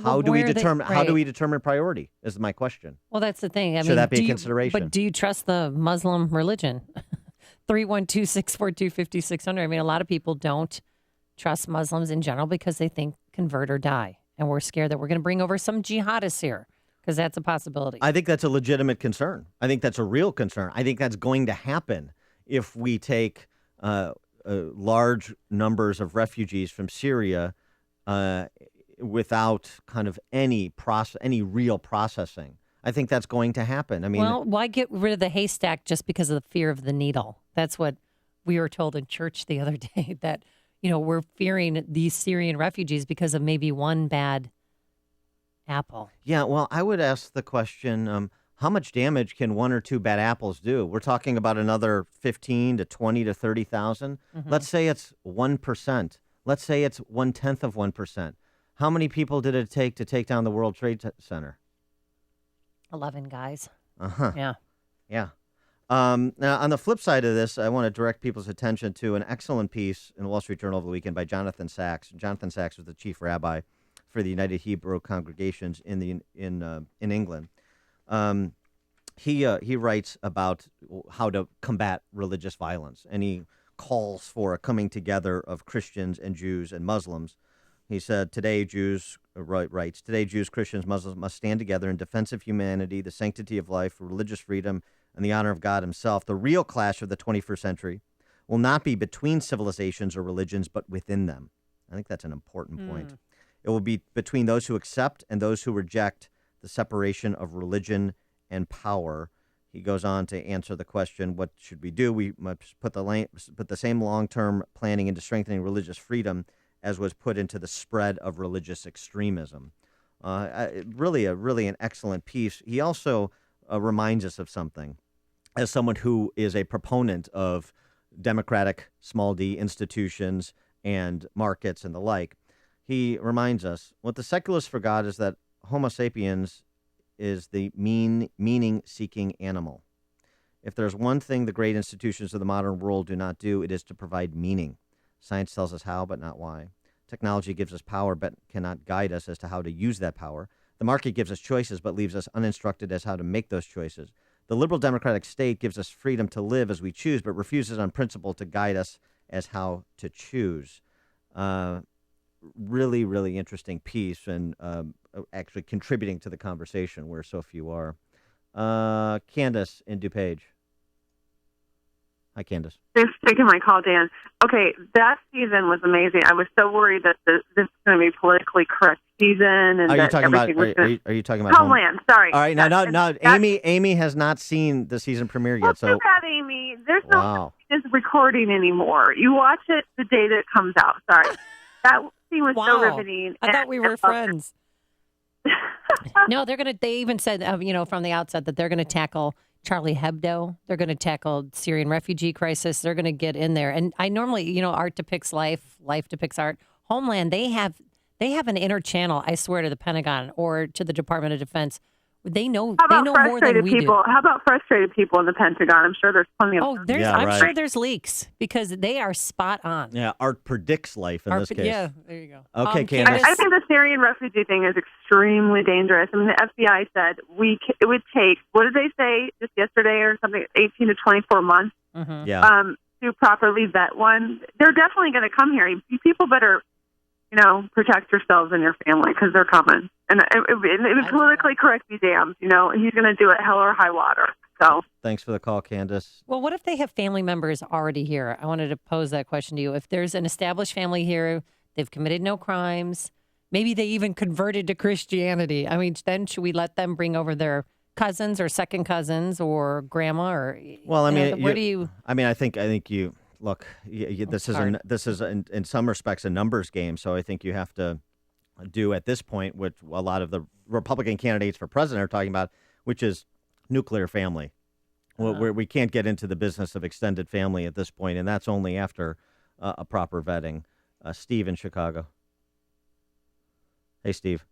Speaker 9: how do we determine priority is my question.
Speaker 10: Well, that's the thing.
Speaker 9: Should that be a consideration?
Speaker 10: But do you trust the Muslim religion? 312-642-5600. A lot of people don't trust Muslims in general because they think convert or die. And we're scared that we're going to bring over some jihadists here, because that's a possibility.
Speaker 9: I think that's a legitimate concern. I think that's a real concern. I think that's going to happen if we take large numbers of refugees from Syria without kind of any real processing. I think that's going to happen.
Speaker 10: Well, why get rid of the haystack just because of the fear of the needle? That's what we were told in church the other day, that, we're fearing these Syrian refugees because of maybe one bad apple.
Speaker 9: Yeah, well, I would ask the question, how much damage can one or two bad apples do? We're talking about another 15 to 20 to 30,000.
Speaker 10: Mm-hmm.
Speaker 9: Let's say it's 1%. Let's say it's 1/10 of 1%. How many people did it take to take down the World Trade Center?
Speaker 10: 11 guys.
Speaker 9: Uh-huh.
Speaker 10: Yeah.
Speaker 9: Yeah. Now, on the flip side of this, I want to direct people's attention to an excellent piece in the Wall Street Journal over the weekend by Jonathan Sachs. Jonathan Sachs was the chief rabbi for the United Hebrew Congregations in England. He writes about how to combat religious violence, and he calls for a coming together of Christians and Jews and Muslims. He said, today, Jews, Christians, Muslims must stand together in defense of humanity, the sanctity of life, religious freedom, and the honor of God himself. The real clash of the 21st century will not be between civilizations or religions, but within them. I think that's an important point. It will be between those who accept and those who reject the separation of religion and power. He goes on to answer the question, what should we do? We must put the same long-term planning into strengthening religious freedom as was put into the spread of religious extremism. Really an excellent piece. He also reminds us of something. As someone who is a proponent of democratic small d institutions and markets and the like, he reminds us, what the secularists forgot is that Homo sapiens is the meaning-seeking animal. If there's one thing the great institutions of the modern world do not do, it is to provide meaning. Science tells us how, but not why. Technology gives us power, but cannot guide us as to how to use that power. The market gives us choices, but leaves us uninstructed as how to make those choices. The liberal democratic state gives us freedom to live as we choose, but refuses on principle to guide us as how to choose. Really, really interesting piece, and actually contributing to the conversation where so few are. Candace in DuPage. Hi, Candace.
Speaker 1: Thanks for taking my call, Dan. Okay, that season was amazing. I was so worried that this is going to be politically correct season. And
Speaker 9: Are you talking about? Are you talking about
Speaker 1: Homeland? Sorry.
Speaker 9: All right, no. Amy has not seen the season premiere yet. So
Speaker 1: too bad, Amy. There's no this recording anymore. You watch it the day that it comes out. Sorry, that scene was so riveting.
Speaker 10: I thought we were friends. No, they even said, from the outset that they're going to tackle Charlie Hebdo. They're going to tackle Syrian refugee crisis. They're going to get in there. And I normally, art depicts life depicts art. Homeland, they have an inner channel, I swear, to the Pentagon or to the Department of Defense. They know more than we do.
Speaker 1: How about frustrated people in the Pentagon? I'm sure there's plenty of.
Speaker 10: I'm sure there's leaks because they are spot on.
Speaker 9: Yeah, art predicts life in this case.
Speaker 10: Yeah, there you go.
Speaker 9: Okay, Candace.
Speaker 1: I think the Syrian refugee thing is extremely dangerous. I mean, the FBI said it would take, what did they say just yesterday or something, 18 to 24 months to properly vet one. They're definitely going to come here. People better, protect yourselves and your family because they're coming. And it politically correct be damned, and he's going to do it hell or high water. So
Speaker 9: thanks for the call, Candace.
Speaker 10: Well, what if they have family members already here? I wanted to pose that question to you. If there's an established family here, they've committed no crimes, maybe they even converted to Christianity. I mean, then should we let them bring over their cousins or second cousins or grandma or?
Speaker 9: Well, I mean,
Speaker 10: where do you?
Speaker 9: I mean, I think you look. This is in some respects a numbers game. So I think you have to do at this point what a lot of the Republican candidates for president are talking about, which is nuclear family. Where we can't get into the business of extended family at this point, and that's only after a proper vetting. Steve in Chicago. Hey, Steve.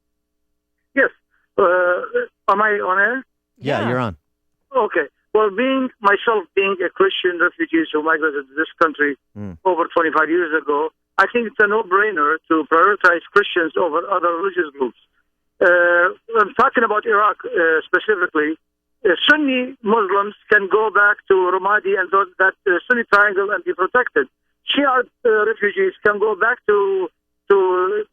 Speaker 8: Yes. Am I on air?
Speaker 9: Yeah, you're on.
Speaker 8: Okay. Well, being a Christian refugee who migrated to this country over 25 years ago, I think it's a no-brainer to prioritize Christians over other religious groups. I'm talking about Iraq specifically. Sunni Muslims can go back to Ramadi and that Sunni triangle and be protected. Shia refugees can go back to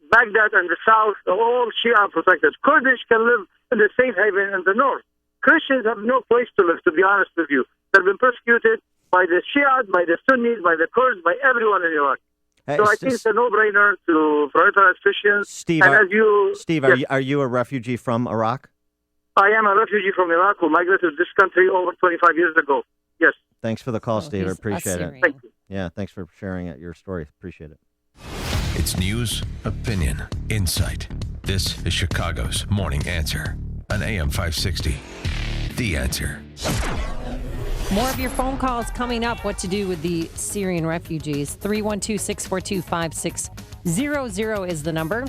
Speaker 8: Baghdad and the south. All Shia protected. Kurdish can live in the safe haven in the north. Christians have no place to live, to be honest with you. They've been persecuted by the Shia, by the Sunnis, by the Kurds, by everyone in Iraq. So I think it's a no-brainer to prioritize Christians.
Speaker 9: Steve, are you a refugee from Iraq?
Speaker 8: I am a refugee from Iraq who migrated to this country over 25 years ago. Yes.
Speaker 9: Thanks for the call, Steve. I appreciate it.
Speaker 8: Thank you.
Speaker 9: Yeah, thanks for sharing your story. Appreciate it.
Speaker 4: It's news, opinion, insight. This is Chicago's Morning Answer on AM 560. The Answer.
Speaker 10: More of your phone calls coming up. What to do with the Syrian refugees. 312-642-5600 is the number.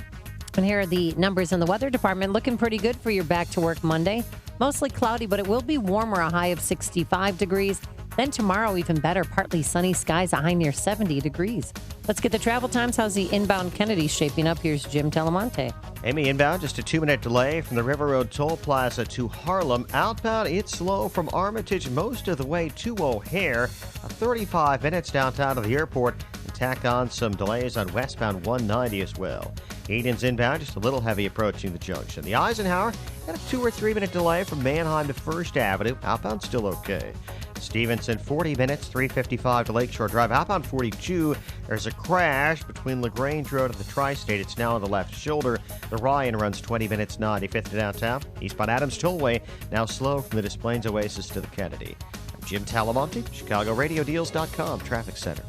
Speaker 10: And here are the numbers in the weather department. Looking pretty good for your back to work Monday. Mostly cloudy, but it will be warmer, a high of 65 degrees. Then tomorrow, even better, partly sunny skies, a high near 70 degrees. Let's get the travel times. How's the inbound Kennedy shaping up? Here's Jim Telemonte.
Speaker 11: Amy, inbound, just a 2-minute delay from the River Road Toll Plaza to Harlem. Outbound, it's slow from Armitage most of the way to O'Hare. 35 minutes downtown to the airport. And tack on some delays on westbound 190 as well. Eden's inbound, just a little heavy approaching the junction. The Eisenhower, got a 2 or 3 minute delay from Manheim to First Avenue. Outbound, still okay. Stevenson, 40 minutes, 3:55 to Lakeshore Drive. Outbound 42, there's a crash between LaGrange Road and the Tri-State. It's now on the left shoulder. The Ryan runs 20 minutes, 95th to downtown. Eastbound Adams Tollway, now slow from the Des Plaines Oasis to the Kennedy. I'm Jim Talamonte, ChicagoRadioDeals.com, Traffic Center.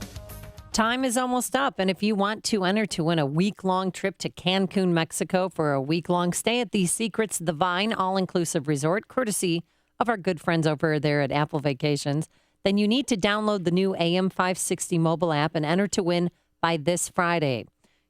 Speaker 10: Time is almost up, and if you want to enter to win a week-long trip to Cancun, Mexico for a week-long stay at the Secrets The Vine all-inclusive resort, courtesy of our good friends over there at Apple Vacations, then you need to download the new AM560 mobile app and enter to win by this Friday.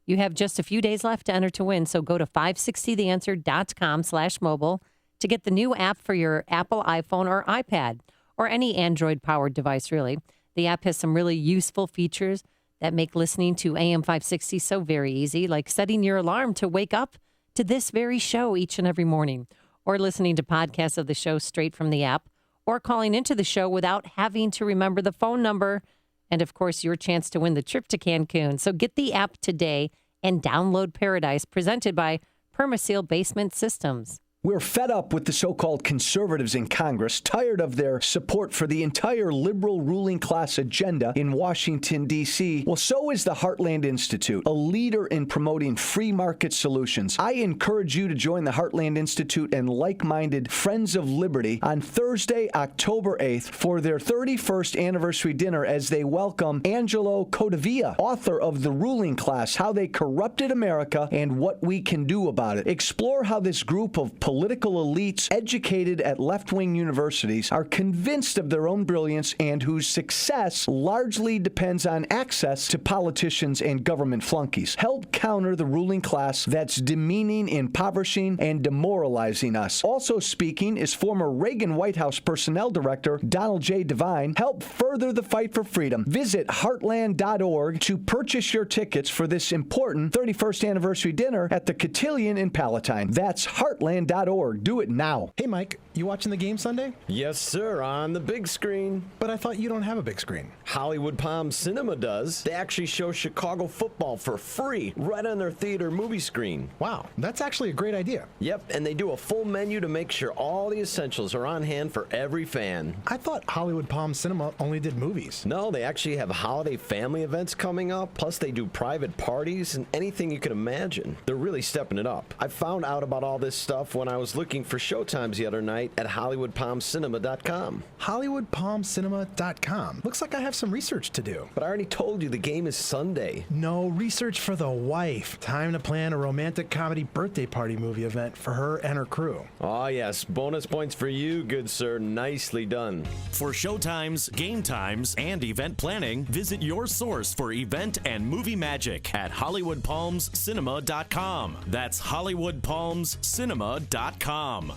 Speaker 10: You have just a few days left to enter to win, so go to 560theanswer.com/mobile to get the new app for your Apple iPhone or iPad, or any Android-powered device, really. The app has some really useful features that make listening to AM560 so very easy, like setting your alarm to wake up to this very show each and every morning, or listening to podcasts of the show straight from the app, or calling into the show without having to remember the phone number, and, of course, your chance to win the trip to Cancun. So get the app today and download Paradise, presented by Permaseal Basement Systems.
Speaker 16: We're fed up with the so-called conservatives in Congress, tired of their support for the entire liberal ruling class agenda in Washington, D.C. Well, so is the Heartland Institute, a leader in promoting free market solutions. I encourage you to join the Heartland Institute and like-minded Friends of Liberty on Thursday, October 8th for their 31st anniversary dinner as they welcome Angelo Codevilla, author of The Ruling Class, How They Corrupted America and What We Can Do About It. Explore how this group of political elites educated at left-wing universities are convinced of their own brilliance and whose success largely depends on access to politicians and government flunkies. Help counter the ruling class that's demeaning, impoverishing, and demoralizing us. Also speaking is former Reagan White House Personnel Director Donald J. Devine. Help further the fight for freedom. Visit heartland.org to purchase your tickets for this important 31st anniversary dinner at the Cotillion in Palatine. That's heartland.org. Do it now.
Speaker 17: Hey, Mike, you watching the game Sunday?
Speaker 19: Yes, sir, on the big screen.
Speaker 17: But I thought you don't have a big screen.
Speaker 19: Hollywood Palm Cinema does. They actually show Chicago football for free right on their theater movie screen.
Speaker 17: Wow, that's actually a great idea.
Speaker 19: Yep, and they do a full menu to make sure all the essentials are on hand for every fan.
Speaker 17: I thought Hollywood Palm Cinema only did movies.
Speaker 19: No, they actually have holiday family events coming up, plus they do private parties and anything you can imagine. They're really stepping it up. I found out about all this stuff when I was looking for showtimes the other night at HollywoodPalmCinema.com.
Speaker 17: HollywoodPalmCinema.com. Looks like I have some research to do.
Speaker 19: But I already told you the game is Sunday.
Speaker 17: No, research for the wife. Time to plan a romantic comedy birthday party movie event for her and her crew.
Speaker 19: Oh, yes. Bonus points for you, good sir. Nicely done.
Speaker 20: For showtimes, game times, and event planning, visit your source for event and movie magic at HollywoodPalmsCinema.com. That's HollywoodPalmsCinema.com.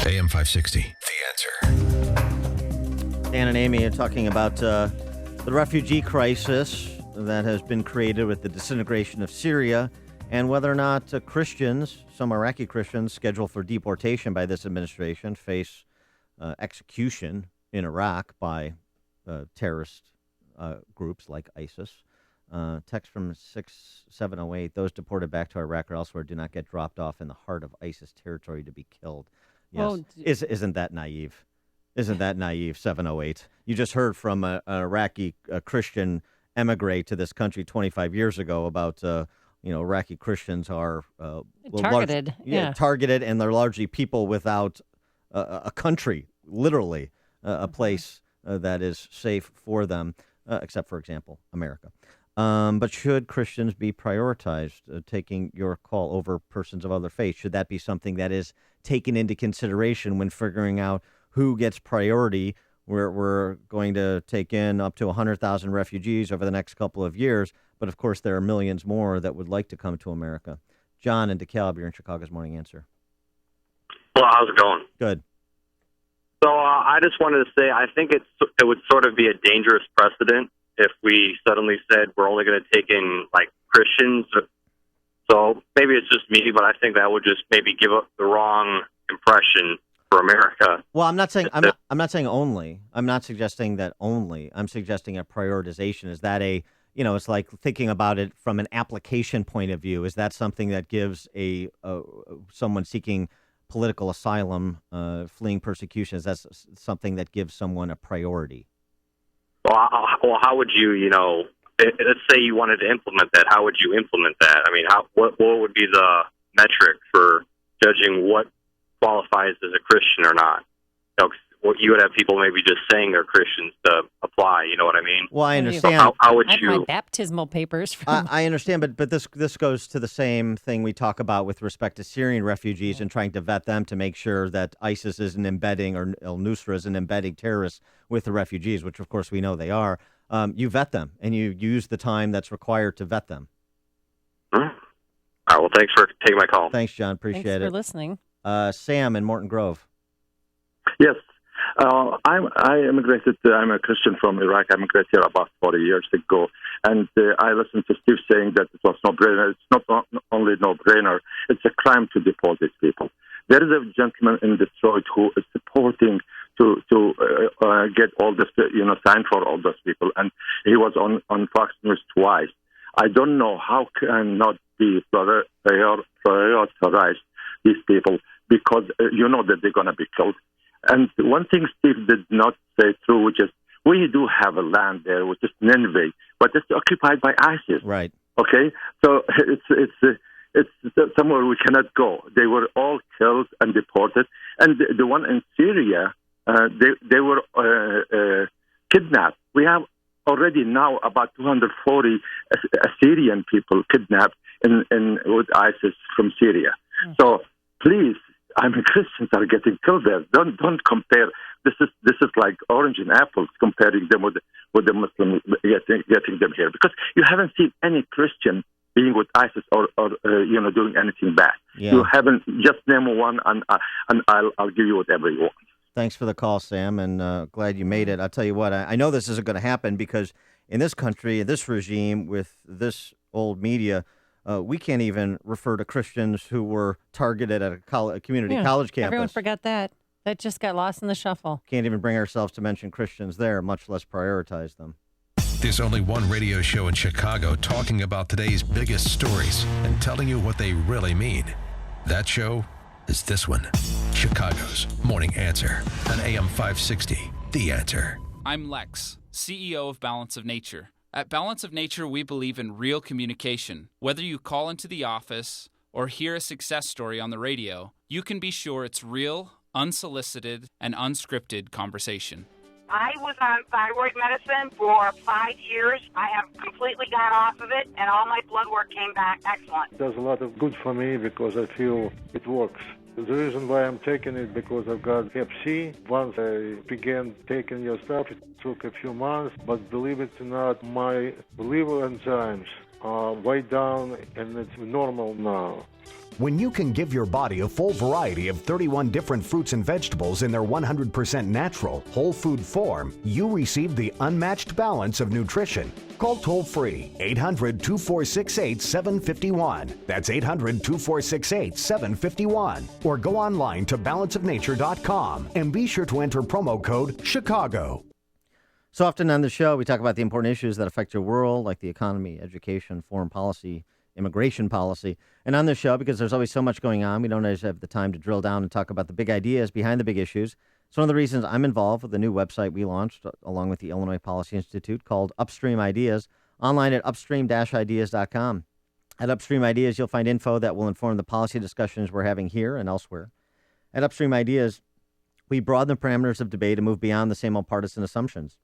Speaker 4: AM 560, The Answer.
Speaker 9: Dan and Amy are talking about the refugee crisis that has been created with the disintegration of Syria and whether or not Christians, some Iraqi Christians scheduled for deportation by this administration, face execution in Iraq by terrorist groups like ISIS. Text from 6708, those deported back to Iraq or elsewhere do not get dropped off in the heart of ISIS territory to be killed. Yes. Well, isn't that naive? Isn't that naive, 708? You just heard from an Iraqi Christian emigre to this country 25 years ago about, Iraqi Christians are
Speaker 10: targeted.
Speaker 9: Targeted, and they're largely people without a country, literally, a place that is safe for them, except, for example, America. But should Christians be prioritized, taking your call over persons of other faiths? Should that be something that is taken into consideration when figuring out who gets priority? We're going to take in up to 100,000 refugees over the next couple of years, but of course there are millions more that would like to come to America. John in DeKalb, you're in Chicago's Morning Answer.
Speaker 23: Well, how's it going?
Speaker 9: Good.
Speaker 23: So I just wanted to say I think it would sort of be a dangerous precedent if we suddenly said we're only going to take in, like, Christians. So maybe it's just me, but I think that would just maybe give up the wrong impression for America.
Speaker 9: Well, I'm not saying only. I'm not suggesting that only. I'm suggesting a prioritization. Is that it's like thinking about it from an application point of view. Is that something that gives someone seeking political asylum, fleeing persecution, is that something that gives someone a priority?
Speaker 23: Well, how would you, let's say you wanted to implement that, how would you implement that? I mean, what would be the metric for judging what qualifies as a Christian or not? You would have people maybe just saying they're Christians to apply. You know what I mean?
Speaker 9: Well, I understand.
Speaker 23: How would
Speaker 10: I have
Speaker 23: you?
Speaker 10: my baptismal papers.
Speaker 9: I understand, but this goes to the same thing we talk about with respect to Syrian refugees and trying to vet them to make sure that ISIS isn't embedding or Al-Nusra isn't embedding terrorists with the refugees, which of course we know they are. You vet them and you use the time that's required to vet them.
Speaker 23: All right. Well, thanks for taking my call.
Speaker 9: Thanks, John. Appreciate it.
Speaker 10: Thanks for listening.
Speaker 9: Sam in Morton Grove.
Speaker 3: Yes. I immigrated. I'm a Christian from Iraq. I immigrated here about 40 years ago. And I listened to Steve saying that it was no-brainer. It's not only no-brainer, it's a crime to deport these people. There is a gentleman in Detroit who is supporting to get all this, sign for all those people. And he was on Fox News twice. I don't know how can not be prioritize these people because you know that they're going to be killed. And one thing Steve did not say true, which is we do have a land there, which is Nineveh, but it's occupied by ISIS.
Speaker 9: Right.
Speaker 3: Okay. So it's somewhere we cannot go. They were all killed and deported, and the one in Syria, they were kidnapped. We have already now about 240 Assyrian people kidnapped with ISIS from Syria. So please. Christians are getting killed there. Don't compare. This is like orange and apples comparing them with the Muslims getting them here because you haven't seen any Christian being with ISIS or doing anything bad. Yeah. You haven't. Just name one, and I'll give you whatever you want.
Speaker 9: Thanks for the call, Sam, and glad you made it. I'll tell you what. I know this isn't going to happen because in this country, this regime with this old media. We can't even refer to Christians who were targeted at a community college campus.
Speaker 10: Everyone forgot that. That just got lost in the shuffle.
Speaker 9: Can't even bring ourselves to mention Christians there, much less prioritize them.
Speaker 4: There's only one radio show in Chicago talking about today's biggest stories and telling you what they really mean. That show is this one, Chicago's Morning Answer on AM 560, The Answer.
Speaker 5: I'm Lex, CEO of Balance of Nature. At Balance of Nature, we believe in real communication. Whether you call into the office or hear a success story on the radio, you can be sure it's real, unsolicited, and unscripted conversation.
Speaker 18: I was on thyroid medicine for 5 years. I have completely got off of it, and all my blood work came back excellent.
Speaker 21: It does a lot of good for me because I feel it works. The reason why I'm taking it because I've got Hep C. Once I began taking your stuff, it took a few months, but believe it or not, my liver enzymes are way down and it's normal now.
Speaker 24: When you can give your body a full variety of 31 different fruits and vegetables in their 100% natural, whole food form, you receive the unmatched balance of nutrition. Call toll-free 800-2468-751. That's 800-2468-751. Or go online to balanceofnature.com and be sure to enter promo code CHICAGO.
Speaker 9: So often on the show, we talk about the important issues that affect your world, like the economy, education, foreign policy, immigration policy. And on this show, because there's always so much going on, we don't always have the time to drill down and talk about the big ideas behind the big issues. It's one of the reasons I'm involved with the new website we launched along with the Illinois Policy Institute called Upstream Ideas, online at upstream-ideas.com. At Upstream Ideas, you'll find info that will inform the policy discussions we're having here and elsewhere. At Upstream Ideas, we broaden the parameters of debate and move beyond the same old partisan assumptions.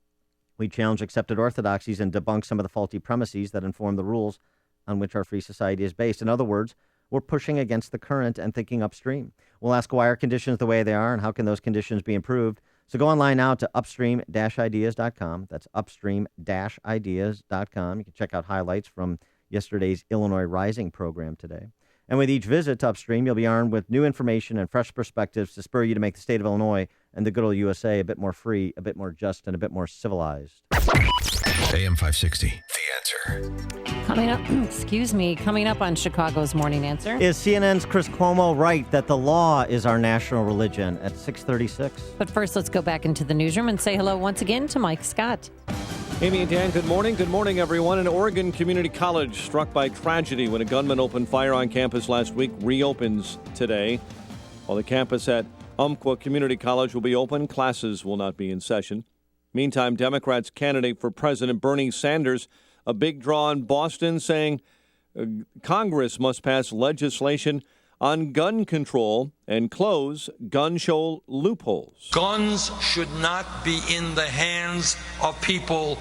Speaker 9: We challenge accepted orthodoxies and debunk some of the faulty premises that inform the rules on which our free society is based. In other words, we're pushing against the current and thinking upstream. We'll ask why are conditions the way they are and how can those conditions be improved. So go online now to upstream-ideas.com. That's upstream-ideas.com. You can check out highlights from yesterday's Illinois Rising program today. And with each visit to Upstream, you'll be armed with new information and fresh perspectives to spur you to make the state of Illinois and the good old USA a bit more free, a bit more just, and a bit more civilized.
Speaker 4: AM 560, The Answer.
Speaker 10: Coming up on Chicago's Morning Answer.
Speaker 9: Is CNN's Chris Cuomo right that the law is our national religion at 6:36?
Speaker 10: But first, let's go back into the newsroom and say hello once again to Mike Scott.
Speaker 2: Amy and Dan, good morning. Good morning, everyone. An Oregon community college struck by tragedy when a gunman opened fire on campus last week reopens today. While the campus at Umpqua Community College will be open, classes will not be in session. Meantime, Democrats' candidate for President Bernie Sanders, a big draw in Boston, saying Congress must pass legislation on gun control and close gun show loopholes.
Speaker 6: Guns should not be in the hands of people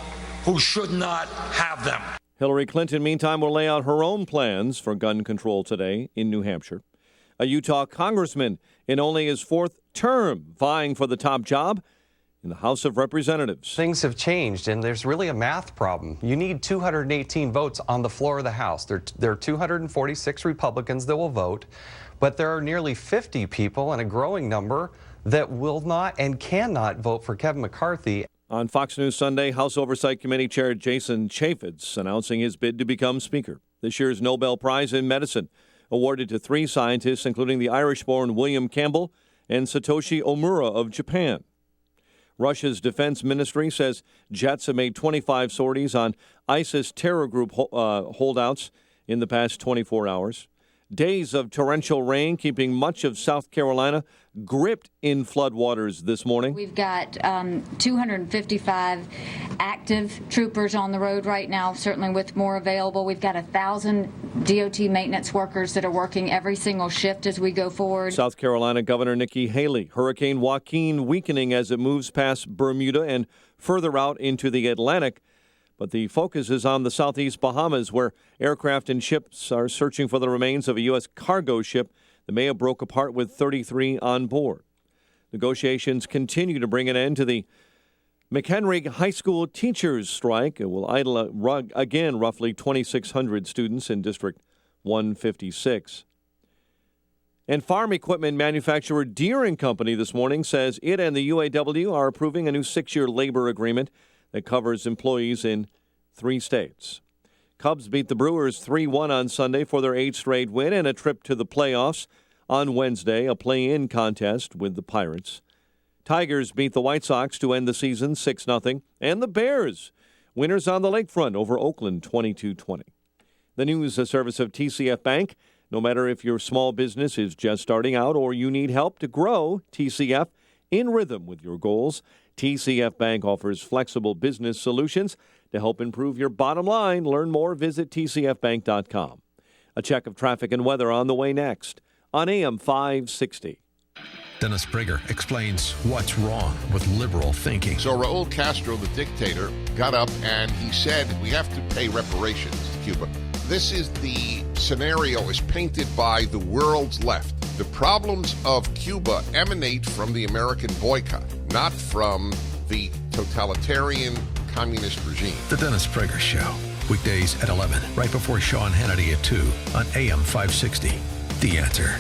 Speaker 6: who should not have them.
Speaker 2: Hillary Clinton, meantime, will lay out her own plans for gun control today in New Hampshire. A Utah congressman in only his fourth term vying for the top job in the House of Representatives.
Speaker 7: Things have changed, and there's really a math problem. You need 218 votes on the floor of the House. There are 246 Republicans that will vote, but there are nearly 50 people, and a growing number, that will not and cannot vote for Kevin McCarthy.
Speaker 2: On Fox News Sunday, House Oversight Committee Chair Jason Chaffetz announcing his bid to become Speaker. This year's Nobel Prize in Medicine, awarded to 3 scientists, including the Irish-born William Campbell and Satoshi Omura of Japan. Russia's defense ministry says jets have made 25 sorties on ISIS terror group holdouts in the past 24 hours. Days of torrential rain keeping much of South Carolina gripped in floodwaters this morning.
Speaker 12: We've got 255 active troopers on the road right now, certainly with more available. We've got 1,000 DOT maintenance workers that are working every single shift as we go forward. South Carolina Governor Nikki Haley, Hurricane Joaquin weakening as it moves past Bermuda and further out into the Atlantic. But the focus is on the southeast Bahamas, where aircraft and ships are searching for the remains of a U.S. cargo ship that may have broke apart with 33 on board. Negotiations continue to bring an end to the McHenry High School teachers' strike. It will idle again roughly 2,600 students in District 156. And farm equipment manufacturer Deere & Company this morning says it and the UAW are approving a new 6-year labor agreement that covers employees in 3 states. Cubs beat the Brewers 3-1 on Sunday for their 8th straight win and a trip to the playoffs. On Wednesday, a play-in contest with the Pirates. Tigers beat the White Sox to end the season 6-0. And the Bears, winners on the lakefront over Oakland 22-20. The news, a service of TCF Bank. No matter if your small business is just starting out or you need help to grow, TCF in rhythm with your goals. TCF Bank offers flexible business solutions to help improve your bottom line. Learn more, visit tcfbank.com. A check of traffic and weather on the way next on AM 560.
Speaker 4: Dennis Prager explains what's wrong with liberal thinking.
Speaker 13: So Raul Castro, the dictator, got up and he said, we have to pay reparations to Cuba. This is the scenario is painted by the world's left. The problems of Cuba emanate from the American boycott, not from the totalitarian communist regime.
Speaker 4: The Dennis Prager Show, weekdays at 11, right before Sean Hannity at 2 on AM 560. The Answer.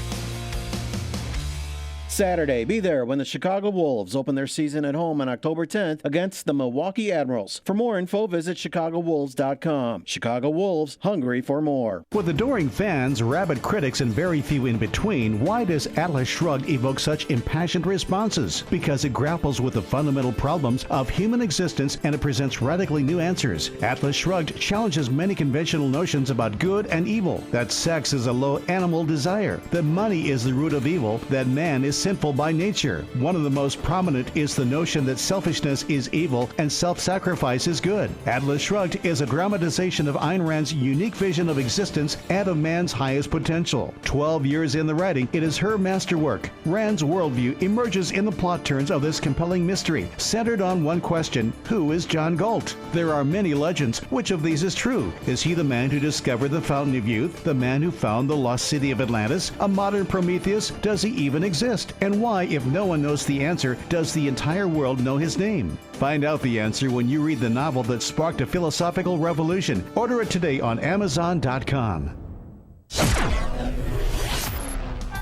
Speaker 14: Saturday, be there when the Chicago Wolves open their season at home on October 10th against the Milwaukee Admirals. For more info, visit ChicagoWolves.com. Chicago Wolves, hungry for more.
Speaker 24: With adoring fans, rabid critics, and very few in between, why does Atlas Shrugged evoke such impassioned responses? Because it grapples with the fundamental problems of human existence and it presents radically new answers. Atlas Shrugged challenges many conventional notions about good and evil, that sex is a low animal desire, that money is the root of evil, that man is sinful by nature. One of the most prominent is the notion that selfishness is evil and self-sacrifice is good. Atlas Shrugged is a dramatization of Ayn Rand's unique vision of existence and of man's highest potential. 12 years in the writing, it is her masterwork. Rand's worldview emerges in the plot turns of this compelling mystery, centered on one question: who is John Galt? There are many legends. Which of these is true? Is he the man who discovered the Fountain of Youth? The man who found the lost city of Atlantis? A modern Prometheus? Does he even exist? And why, if no one knows the answer, does the entire world know his name? Find out the answer when you read the novel that sparked a philosophical revolution. Order it today on Amazon.com.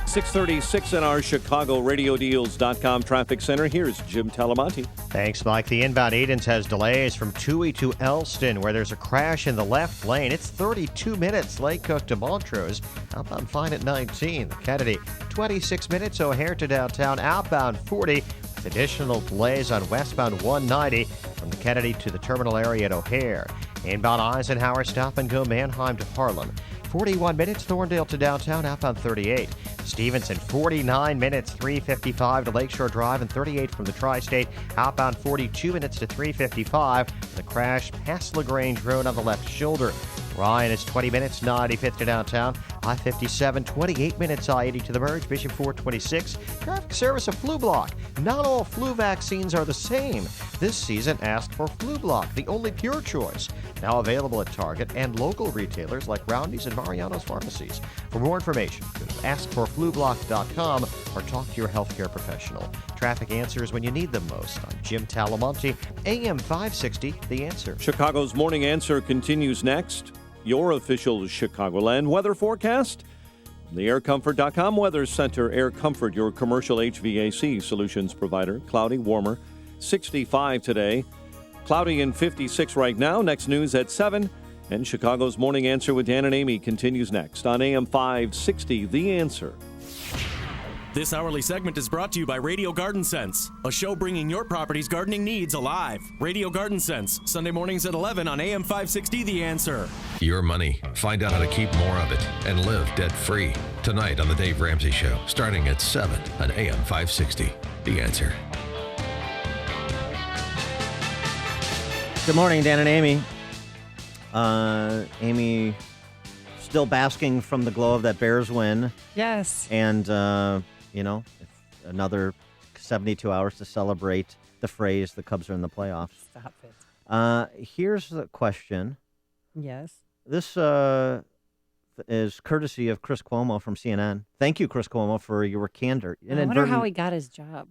Speaker 2: 636 in our ChicagoRadioDeals.com traffic center. Here's Jim Talamonte.
Speaker 11: Thanks, Mike. The inbound Edens has delays from Toohey to Elston, where there's a crash in the left lane. It's 32 minutes. Lake Cook to Montrose. Outbound fine at 19. The Kennedy, 26 minutes. O'Hare to downtown. Outbound 40. With additional delays on westbound 190 from the Kennedy to the terminal area at O'Hare. Inbound Eisenhower, stop and go Manheim to Harlem. 41 minutes, Thorndale to downtown, outbound 38. Stevenson, 49 minutes, 3:55 to Lakeshore Drive, and 38 from the Tri-State, outbound 42 minutes to 3:55. The crash past LaGrange Road on the left shoulder. Ryan is 20 minutes, 95th to downtown. I-57, 28 minutes, I-80 to the merge. Bishop 426. Traffic service of Flu Block. Not all flu vaccines are the same. This season, ask for Flu Block, the only pure choice. Now available at Target and local retailers like Roundy's and Mariano's pharmacies. For more information, go to askforflublock.com or talk to your healthcare professional. Traffic answers when you need them most. I'm Jim Talamonte, AM 560, The Answer.
Speaker 2: Chicago's Morning Answer continues next. Your official Chicagoland weather forecast. The aircomfort.com Weather Center. Air Comfort, your commercial HVAC solutions provider. Cloudy, warmer, 65 today. Cloudy and 56 right now. Next news at 7. And Chicago's Morning Answer with Dan and Amy continues next on AM 560, The Answer.
Speaker 20: This hourly segment is brought to you by Radio Garden Sense, a show bringing your property's gardening needs alive. Radio Garden Sense, Sunday mornings at 11 on AM 560, The Answer.
Speaker 4: Your money. Find out how to keep more of it and live debt-free. Tonight on The Dave Ramsey Show, starting at 7 on AM 560, The Answer.
Speaker 9: Good morning, Dan and Amy. Amy still basking from the glow of that Bears win.
Speaker 10: Yes.
Speaker 9: And, another 72 hours to celebrate the phrase, the Cubs are in the playoffs.
Speaker 10: Stop it.
Speaker 9: Here's the question.
Speaker 10: Yes.
Speaker 9: This is courtesy of Chris Cuomo from CNN. Thank you, Chris Cuomo, for your candor.
Speaker 10: I wonder how he got his job.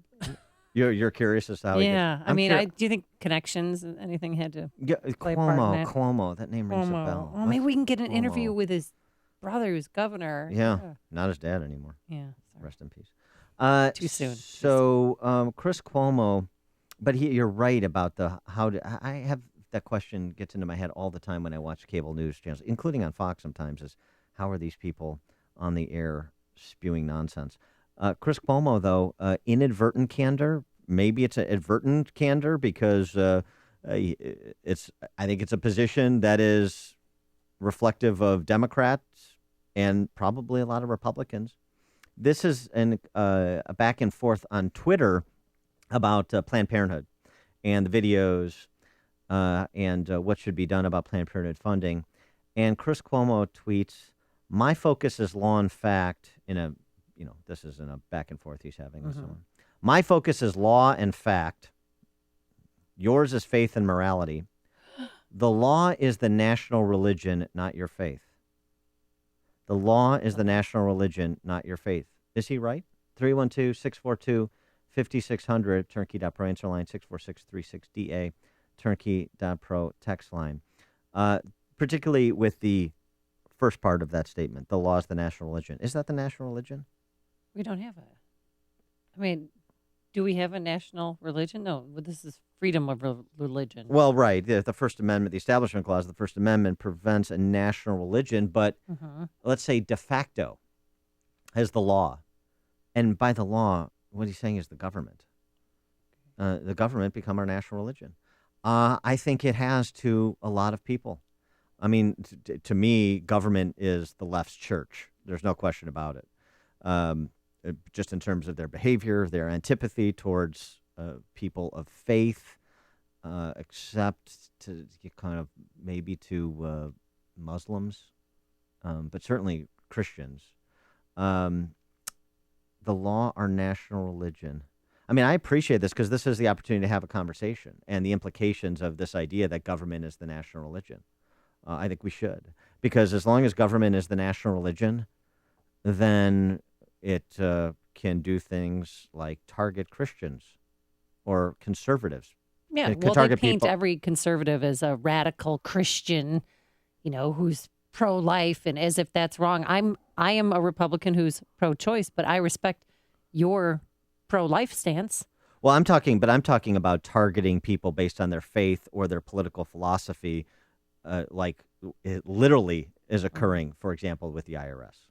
Speaker 9: You're curious as to how he
Speaker 10: Yeah.
Speaker 9: got.
Speaker 10: Do you think connections, anything had to play a part in that?
Speaker 9: Cuomo, that name rings a bell.
Speaker 10: Well, maybe we can get an
Speaker 9: Cuomo.
Speaker 10: interview with his brother who's governor.
Speaker 9: Yeah, not his dad anymore.
Speaker 10: Yeah.
Speaker 9: Rest in peace.
Speaker 10: Too soon.
Speaker 9: So Chris Cuomo, but you're right about I have that question gets into my head all the time when I watch cable news channels, including on Fox sometimes, is how are these people on the air spewing nonsense? Chris Cuomo, though, inadvertent candor, maybe it's an advertent candor because I think it's a position that is reflective of Democrats and probably a lot of Republicans. This is a back and forth on Twitter about Planned Parenthood and the videos and what should be done about Planned Parenthood funding. And Chris Cuomo tweets, "My focus is law and fact." This is in a back and forth he's having with someone. "My focus is law and fact. Yours is faith and morality. The law is the national religion, not your faith. The law is the national religion, not your faith." Is he right? 312-642-5600, turnkey.pro answer line, 64636DA, turnkey.pro text line. Particularly with the first part of that statement, the law is the national religion. Is that the national religion?
Speaker 10: We don't have do we have a national religion? No, this is freedom of religion.
Speaker 9: Well, right. The First Amendment, the Establishment Clause of the First Amendment prevents a national religion, but let's say de facto as the law. And by the law, what he's saying is the government. The government become our national religion. I think it has to a lot of people. I mean, to me, government is the left's church. There's no question about it. Just in terms of their behavior, their antipathy towards people of faith, except to kind of maybe to Muslims, but certainly Christians. The law, our national religion. I mean, I appreciate this because this is the opportunity to have a conversation and the implications of this idea that government is the national religion. I think we should, because as long as government is the national religion, then it can do things like target Christians or conservatives.
Speaker 10: Yeah,
Speaker 9: It
Speaker 10: well,
Speaker 9: can
Speaker 10: they
Speaker 9: target
Speaker 10: paint
Speaker 9: people.
Speaker 10: every conservative as a radical Christian, who's pro-life, and as if that's wrong. I am a Republican who's pro-choice, but I respect your pro-life stance.
Speaker 9: Well, I'm talking about targeting people based on their faith or their political philosophy, like it literally is occurring, for example, with the IRS.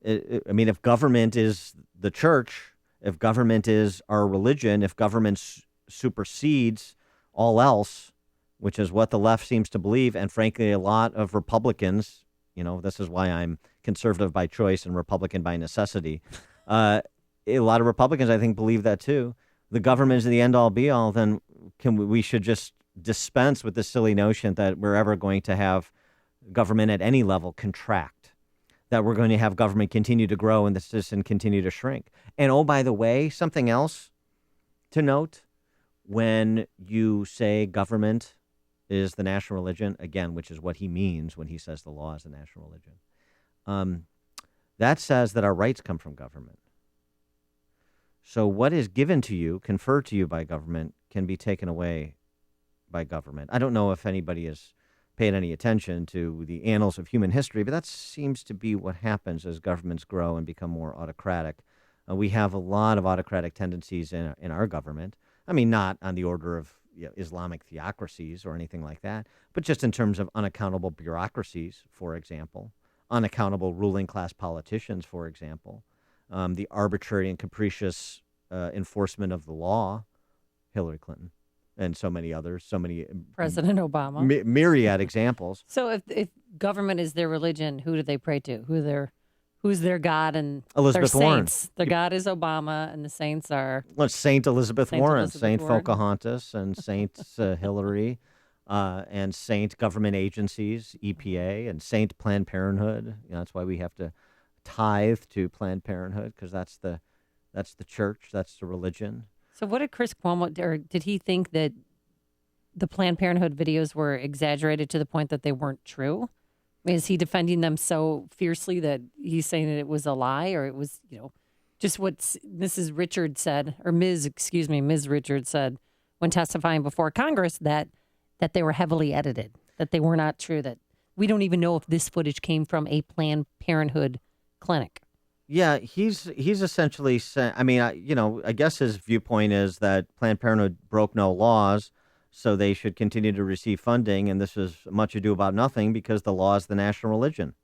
Speaker 9: If government is the church, if government is our religion, if government supersedes all else, which is what the left seems to believe, and frankly, a lot of Republicans This is why I'm conservative by choice and Republican by necessity. A lot of Republicans, I think, believe that too. The government is the end-all, be-all. Then we should just dispense with the silly notion that we're ever going to have government at any level contract, that we're going to have government continue to grow and the citizen continue to shrink. And oh, by the way, something else to note, when you say government is the national religion, again, which is what he means when he says the law is the national religion, that says that our rights come from government. So what is given to you, conferred to you by government, can be taken away by government. I don't know if anybody has paid any attention to the annals of human history, but that seems to be what happens as governments grow and become more autocratic. We have a lot of autocratic tendencies in our government. I mean, not on the order of Islamic theocracies or anything like that, but just in terms of unaccountable bureaucracies, for example, unaccountable ruling class politicians, for example, the arbitrary and capricious enforcement of the law, Hillary Clinton, and so many others, so many
Speaker 10: President Obama,
Speaker 9: myriad examples.
Speaker 10: So if government is their religion, who do they pray to? Who's their God and
Speaker 9: Elizabeth
Speaker 10: their
Speaker 9: Warren.
Speaker 10: saints? Their God is Obama, and the saints are
Speaker 9: Saint Elizabeth Warren, Saint
Speaker 10: Warren.
Speaker 9: Pocahontas, and Saint Hillary, and Saint government agencies, EPA, and Saint Planned Parenthood. That's why we have to tithe to Planned Parenthood, because that's the church, that's the religion.
Speaker 10: So what did Chris Cuomo, or did he think that the Planned Parenthood videos were exaggerated to the point that they weren't true? I mean, is he defending them so fiercely that he's saying that it was a lie, or it was, just what Ms. Richards said when testifying before Congress that they were heavily edited, that they were not true, that we don't even know if this footage came from a Planned Parenthood clinic.
Speaker 9: Yeah, he's essentially saying, I guess his viewpoint is that Planned Parenthood broke no laws, so they should continue to receive funding, and this is much ado about nothing because the law is the national religion.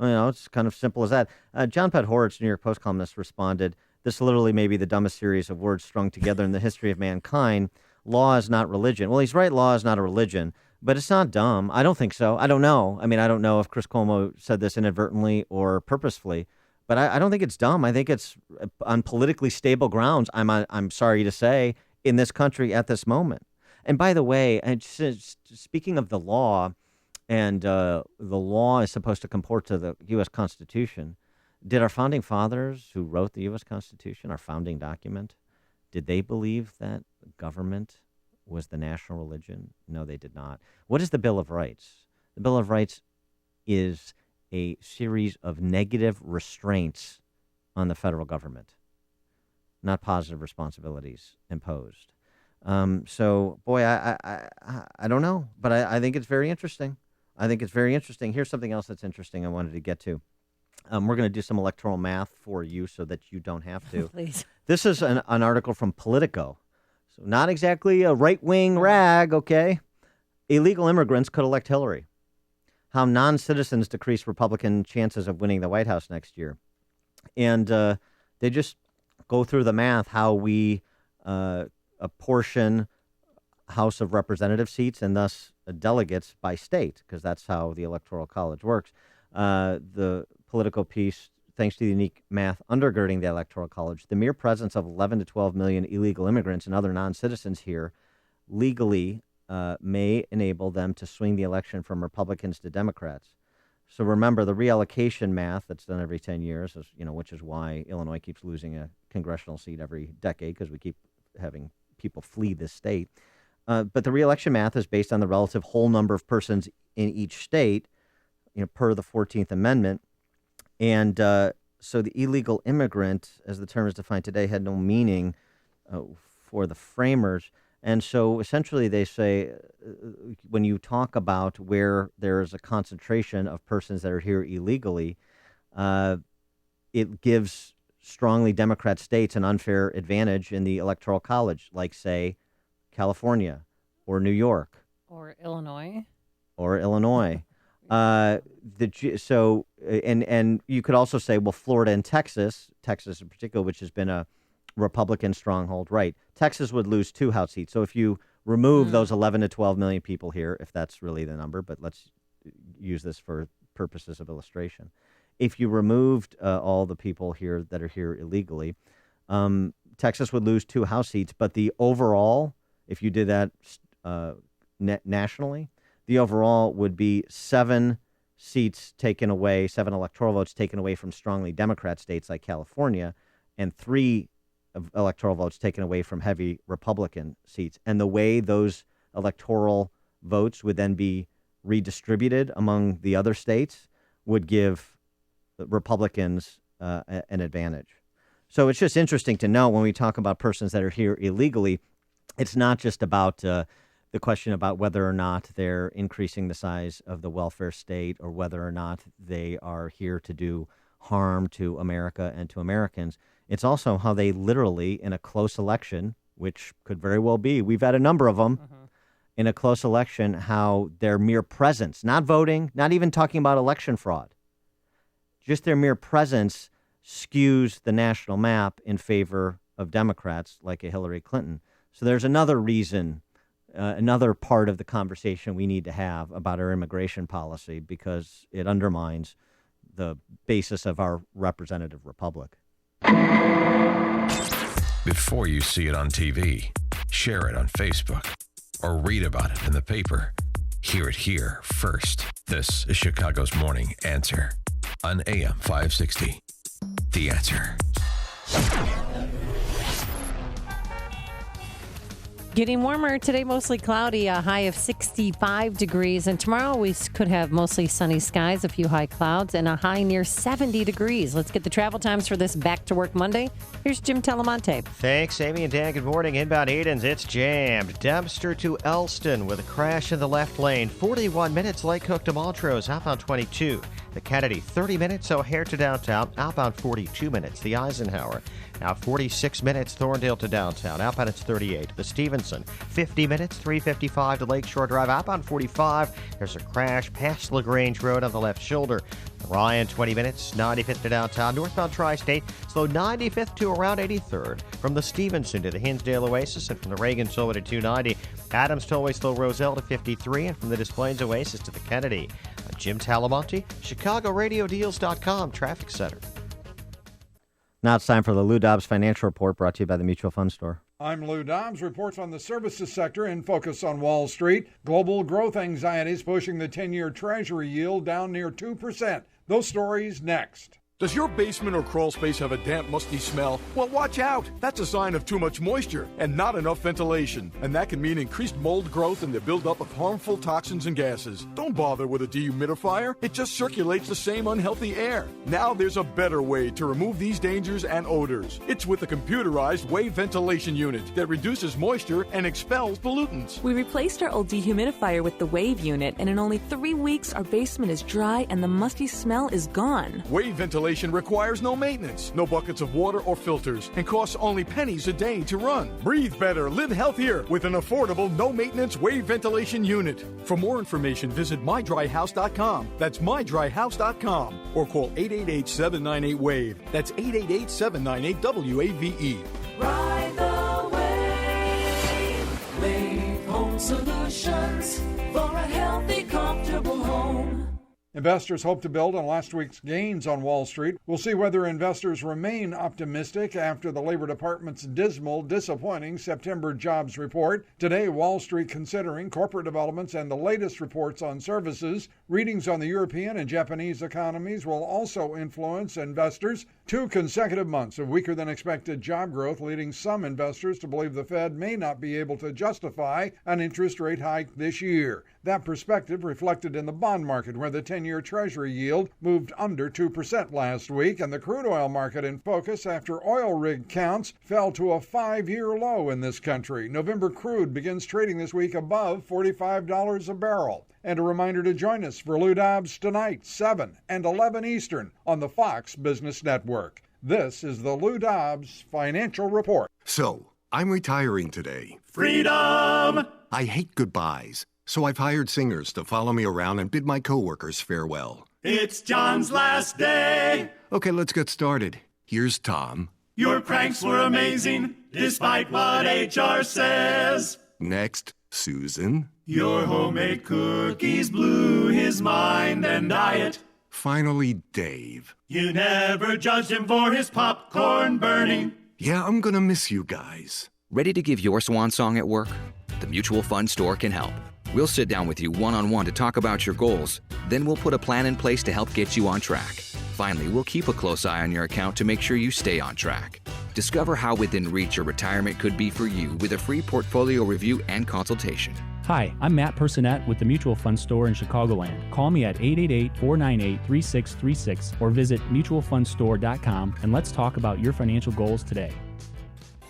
Speaker 9: It's kind of simple as that. John Podhoretz, New York Post columnist, responded, "This literally may be the dumbest series of words strung together in the history of mankind. Law is not religion." Well, he's right, law is not a religion, but it's not dumb. I don't think so. I don't know. I don't know if Chris Cuomo said this inadvertently or purposefully, but I don't think it's dumb. I think it's on politically stable grounds, I'm sorry to say, in this country at this moment. And by the way, speaking of the law, and the law is supposed to comport to the U.S. Constitution, did our founding fathers who wrote the U.S. Constitution, our founding document, did they believe that government was the national religion? No, they did not. What is the Bill of Rights? The Bill of Rights is a series of negative restraints on the federal government, not positive responsibilities imposed. So, boy, I don't know, but I think it's very interesting. Here's something else that's interesting I wanted to get to. We're going to do some electoral math for you so that you don't have to.
Speaker 10: Please.
Speaker 9: This is an article from Politico. So not exactly a right-wing rag, okay? Illegal immigrants could elect Hillary. How non-citizens decrease Republican chances of winning the White House next year. And they just go through the math, how we apportion House of Representative seats and thus delegates by state, because that's how the Electoral College works. The Politico piece, thanks to the unique math undergirding the Electoral College, the mere presence of 11 to 12 million illegal immigrants and other non-citizens here legally may enable them to swing the election from Republicans to Democrats. So remember, the reallocation math that's done every 10 years, is, which is why Illinois keeps losing a congressional seat every decade, because we keep having people flee this state. But the reelection math is based on the relative whole number of persons in each state, per the 14th Amendment. And so the illegal immigrant, as the term is defined today, had no meaning for the framers. And so essentially they say when you talk about where there is a concentration of persons that are here illegally, it gives strongly Democrat states an unfair advantage in the Electoral College, like, say, California or New York.
Speaker 10: Or Illinois.
Speaker 9: And you could also say, well, Florida and Texas in particular, which has been a Republican stronghold, right? Texas would lose 2 House seats. So if you remove those 11 to 12 million people here, if that's really the number, but let's use this for purposes of illustration. If you removed all the people here that are here illegally, Texas would lose 2 House seats, but the overall, if you did that nationally, the overall would be 7 seats taken away, 7 electoral votes taken away from strongly Democrat states like California, and 3 electoral votes taken away from heavy Republican seats. And the way those electoral votes would then be redistributed among the other states would give Republicans an advantage. So it's just interesting to know when we talk about persons that are here illegally, it's not just about the question about whether or not they're increasing the size of the welfare state or whether or not they are here to do harm to America and to Americans. It's also how they literally, in a close election, which could very well be, we've had a number of them, in a close election, how their mere presence, not voting, not even talking about election fraud, just their mere presence skews the national map in favor of Democrats like a Hillary Clinton. So there's another reason, another part of the conversation we need to have about our immigration policy because it undermines the basis of our representative republic.
Speaker 4: Before you see it on TV, share it on Facebook, or read about it in the paper, hear it here first. This is Chicago's Morning Answer on AM 560. The Answer.
Speaker 10: Getting warmer today, mostly cloudy, a high of 65 degrees. And tomorrow we could have mostly sunny skies, a few high clouds, and a high near 70 degrees. Let's get the travel times for this Back to Work Monday. Here's Jim Telemonte.
Speaker 11: Thanks, Amy and Dan. Good morning. Inbound Edens, it's jammed. Dempster to Elston with a crash in the left lane. 41 minutes, Lake Cook to Montrose, outbound 22. The Kennedy, 30 minutes, O'Hare to downtown, outbound 42 minutes. The Eisenhower, now 46 minutes, Thorndale to downtown, outbound it's 38. The Stevenson, 50 minutes, 3:55 to Lakeshore Drive, outbound 45. There's a crash past LaGrange Road on the left shoulder. The Ryan, 20 minutes, 95th to downtown, northbound Tri-State, slow 95th to around 83rd. From the Stevenson to the Hinsdale Oasis, and from the Reagan Tollway to 290. Adams Tollway slow Roselle to 53, and from the Des Plaines Oasis to the Kennedy. Jim Talamonte, ChicagoRadioDeals.com Traffic Center.
Speaker 9: Now it's time for the Lou Dobbs Financial Report brought to you by the Mutual Fund Store.
Speaker 1: I'm Lou Dobbs. Reports on the services sector in focus on Wall Street. Global growth anxieties pushing the 10-year Treasury yield down near 2%. Those stories next.
Speaker 8: Does your basement or crawl space have a damp, musty smell? Well, watch out. That's a sign of too much moisture and not enough ventilation. And that can mean increased mold growth and the buildup of harmful toxins and gases. Don't bother with a dehumidifier. It just circulates the same unhealthy air. Now there's a better way to remove these dangers and odors. It's with a computerized wave ventilation unit that reduces moisture and expels pollutants.
Speaker 15: We replaced our old dehumidifier with the Wave unit, and in only 3 weeks, our basement is dry and the musty smell is gone.
Speaker 8: Wave ventilation requires no maintenance, no buckets of water or filters, and costs only pennies a day to run. Breathe better, live healthier with an affordable, no-maintenance Wave ventilation unit. For more information, visit mydryhouse.com. That's mydryhouse.com. Or call 888-798-WAVE. That's 888-798-WAVE.
Speaker 22: Ride the wave. Wave Home Solutions for a healthy, comfortable home.
Speaker 1: Investors hope to build on last week's gains on Wall Street. We'll see whether investors remain optimistic after the Labor Department's dismal, disappointing September jobs report. Today, Wall Street considering corporate developments and the latest reports on services. Readings on the European and Japanese economies will also influence investors. 2 consecutive months of weaker than expected job growth, leading some investors to believe the Fed may not be able to justify an interest rate hike this year. That perspective reflected in the bond market, where the 10-year Treasury yield moved under 2% last week, and the crude oil market in focus after oil rig counts fell to a 5-year low in this country. November crude begins trading this week above $45 a barrel. And a reminder to join us for Lou Dobbs tonight, 7 and 11 Eastern on the Fox Business Network. This is the Lou Dobbs Financial Report.
Speaker 25: So, I'm retiring today.
Speaker 22: Freedom!
Speaker 25: I hate goodbyes, so I've hired singers to follow me around and bid my coworkers farewell.
Speaker 22: It's John's last day.
Speaker 25: Okay, let's get started. Here's Tom.
Speaker 22: Your pranks were amazing, despite what HR says.
Speaker 25: Next, Susan.
Speaker 22: Your homemade cookies blew his mind and diet.
Speaker 25: Finally, Dave.
Speaker 22: You never judged him for his popcorn burning.
Speaker 25: Yeah, I'm gonna miss you guys.
Speaker 3: Ready to give your swan song at work? The Mutual Fund Store can help. We'll sit down with you one-on-one to talk about your goals. Then we'll put a plan in place to help get you on track. Finally, we'll keep a close eye on your account to make sure you stay on track. Discover how within reach your retirement could be for you with a free portfolio review and consultation.
Speaker 16: Hi, I'm Matt Personette with the Mutual Fund Store in Chicagoland. Call me at 888-498-3636 or visit mutualfundstore.com and let's talk about your financial goals today.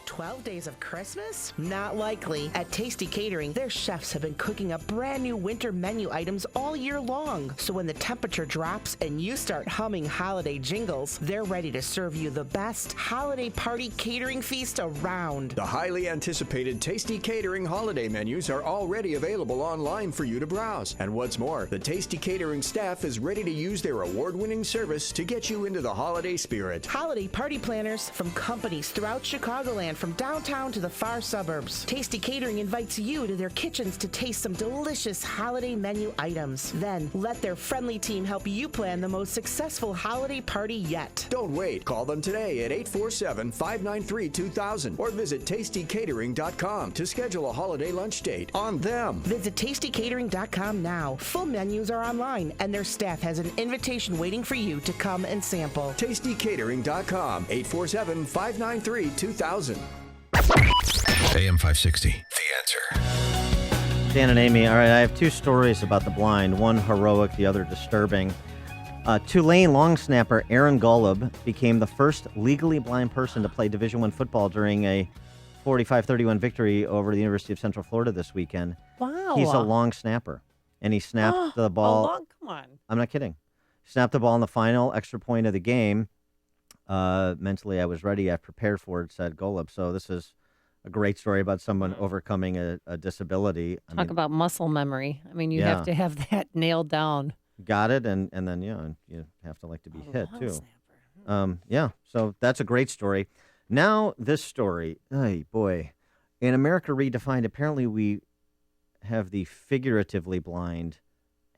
Speaker 17: 12 days of Christmas? Not likely. At Tasty Catering, their chefs have been cooking up brand new winter menu items all year long. So when the temperature drops and you start humming holiday jingles, they're ready to serve you the best holiday party catering feast around.
Speaker 19: The highly anticipated Tasty Catering holiday menus are already available online for you to browse. And what's more, the Tasty Catering staff is ready to use their award-winning service to get you into the holiday spirit.
Speaker 17: Holiday party planners from companies throughout Chicagoland, from downtown to the far suburbs. Tasty Catering invites you to their kitchens to taste some delicious holiday menu items. Then, let their friendly team help you plan the most successful holiday party yet.
Speaker 19: Don't wait. Call them today at 847-593-2000 or visit tastycatering.com to schedule a holiday lunch date on them.
Speaker 17: Visit tastycatering.com now. Full menus are online, and their staff has an invitation waiting for you to come and sample.
Speaker 19: tastycatering.com, 847-593-2000.
Speaker 4: AM 560, The Answer.
Speaker 9: Dan and Amy, all right, I have two stories about the blind, one heroic, the other disturbing. Tulane long snapper Aaron Golub became the first legally blind person to play Division I football during a 45-31 victory over the University of Central Florida this weekend.
Speaker 10: Wow.
Speaker 9: He's a long snapper, and he snapped the ball.
Speaker 10: Come on.
Speaker 9: I'm not kidding. Snapped the ball in the final extra point of the game. Mentally, I was ready. I prepared for it, said Golub. So this is a great story about someone overcoming a disability.
Speaker 10: Talk about muscle memory. I mean, you have to have that nailed down.
Speaker 9: Got it, and then you have to like to be hit too. Yeah, so that's a great story. Now this story, oh boy, in America Redefined, apparently we have the figuratively blind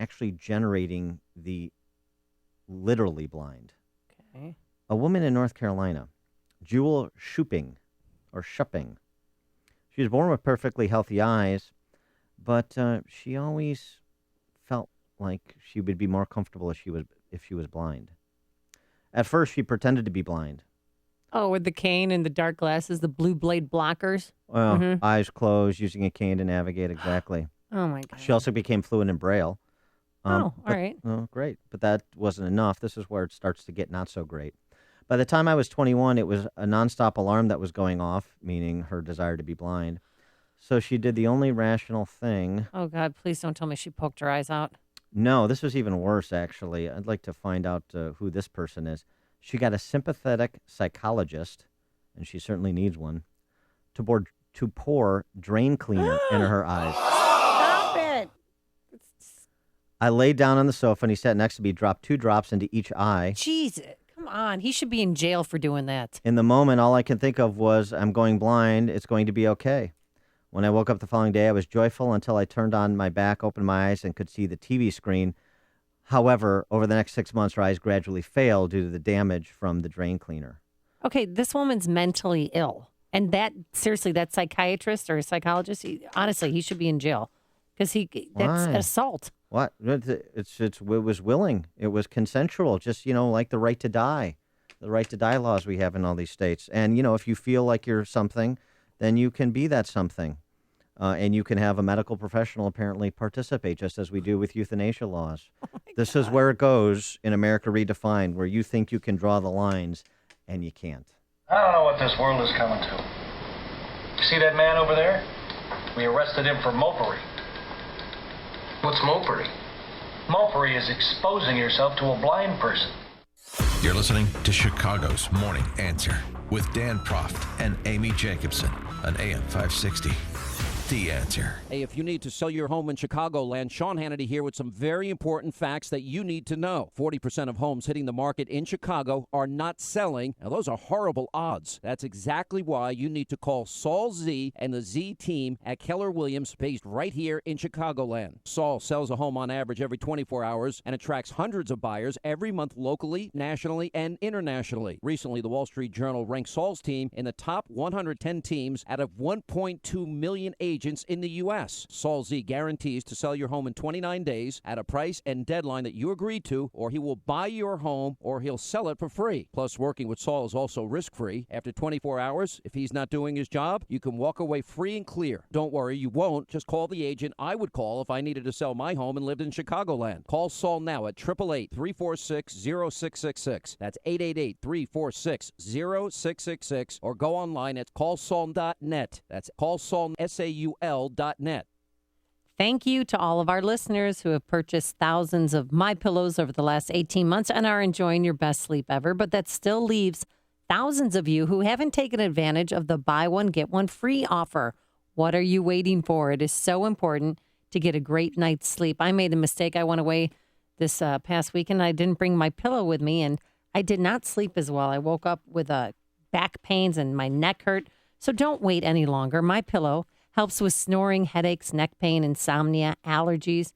Speaker 9: actually generating the literally blind.
Speaker 10: Okay.
Speaker 9: A woman in North Carolina, Jewel Shupping. She was born with perfectly healthy eyes, but she always felt like she would be more comfortable if she was blind. At first, she pretended to be blind.
Speaker 10: Oh, with the cane and the dark glasses, the blue blade blockers?
Speaker 9: Well, eyes closed, using a cane to navigate, exactly.
Speaker 10: Oh, my God.
Speaker 9: She also became fluent in Braille.
Speaker 10: All right.
Speaker 9: Oh, great. But that wasn't enough. This is where it starts to get not so great. By the time I was 21, it was a nonstop alarm that was going off, meaning her desire to be blind. So she did the only rational thing.
Speaker 10: Oh, God, please don't tell me she poked her eyes out.
Speaker 9: No, this was even worse, actually. I'd like to find out who this person is. She got a sympathetic psychologist, and she certainly needs one, to pour drain cleaner in her eyes.
Speaker 10: Stop it.
Speaker 9: I laid down on the sofa, and he sat next to me, dropped 2 drops into each eye.
Speaker 10: Jesus. Come on. He should be in jail for doing that.
Speaker 9: In the moment, all I could think of was, I'm going blind. It's going to be okay. When I woke up the following day, I was joyful until I turned on my back, opened my eyes, and could see the TV screen. However, over the next 6 months, her eyes gradually failed due to the damage from the drain cleaner.
Speaker 10: Okay, this woman's mentally ill. And that psychiatrist or psychologist, honestly, he should be in jail. Because that's assault.
Speaker 9: What? It was willing. It was consensual. Just, like the right to die. The right to die laws we have in all these states. And, if you feel like you're something, then you can be that something. And you can have a medical professional apparently participate, just as we do with euthanasia laws. This is where it goes in America Redefined, where you think you can draw the lines, and you can't.
Speaker 23: I don't know what this world is coming to. You see that man over there? We arrested him for mopery. What's mopery? Mopery is exposing yourself to a blind person.
Speaker 4: You're listening to Chicago's Morning Answer with Dan Proft and Amy Jacobson on AM 560. The Answer.
Speaker 5: Hey, if you need to sell your home in Chicagoland, Sean Hannity here with some very important facts that you need to know. 40% of homes hitting the market in Chicago are not selling. Now, those are horrible odds. That's exactly why you need to call Saul Z and the Z team at Keller Williams, based right here in Chicagoland. Saul sells a home on average every 24 hours and attracts hundreds of buyers every month locally, nationally, and internationally. Recently, the Wall Street Journal ranked Saul's team in the top 110 teams out of 1.2 million agents in the U.S. Saul Z guarantees to sell your home in 29 days at a price and deadline that you agreed to, or he will buy your home or he'll sell it for free. Plus, working with Saul is also risk-free. After 24 hours, if he's not doing his job, you can walk away free and clear. Don't worry, you won't. Just call the agent I would call if I needed to sell my home and lived in Chicagoland. Call Saul now at 888-346-0666. That's 888-346-0666. Or go online at callsaul.net. That's callsaul.net.
Speaker 10: Thank you to all of our listeners who have purchased thousands of MyPillows over the last 18 months and are enjoying your best sleep ever. But that still leaves thousands of you who haven't taken advantage of the buy one, get one free offer. What are you waiting for? It is so important to get a great night's sleep. I made a mistake. I went away this past weekend. I didn't bring my pillow with me, and I did not sleep as well. I woke up with back pains and my neck hurt. So don't wait any longer. MyPillow helps with snoring, headaches, neck pain, insomnia, allergies.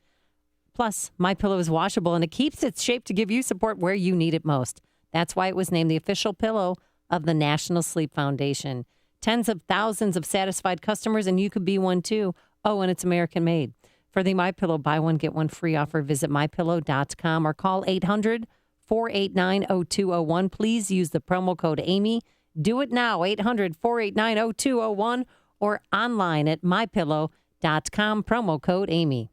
Speaker 10: Plus, MyPillow is washable, and it keeps its shape to give you support where you need it most. That's why it was named the official pillow of the National Sleep Foundation. Tens of thousands of satisfied customers, and you could be one too. Oh, and it's American made. For the MyPillow buy one, get one free offer, visit MyPillow.com or call 800-489-0201. Please use the promo code Amy. Do it now, 800-489-0201, or online at MyPillow.com, promo code Amy.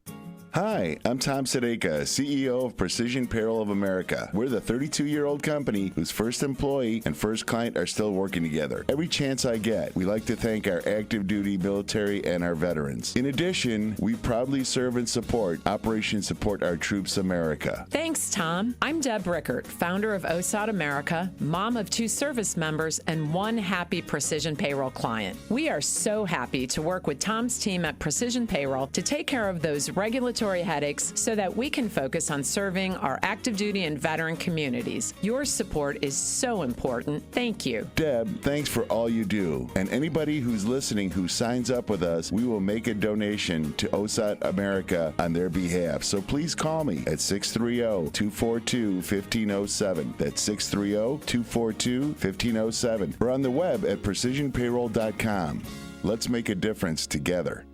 Speaker 6: Hi, I'm Tom Sadeka, CEO of Precision Apparel of America. We're the 32-year-old company whose first employee and first client are still working together. Every chance I get, we like to thank our active duty military and our veterans. In addition, we proudly serve and support Operation Support Our Troops America.
Speaker 7: Thanks, Tom. I'm Deb Rickert, founder of OSAD America, mom of 2 service members, and 1 happy Precision Payroll client. We are so happy to work with Tom's team at Precision Payroll to take care of those regulatory headaches so that we can focus on serving our active duty and veteran communities. Your support is so important. Thank you.
Speaker 6: Deb, thanks for all you do. And anybody who's listening who signs up with us, we will make a donation to OSAT America on their behalf. So please call me at 630-242-1507. That's 630-242-1507. Or on the web at precisionpayroll.com. Let's make a difference together.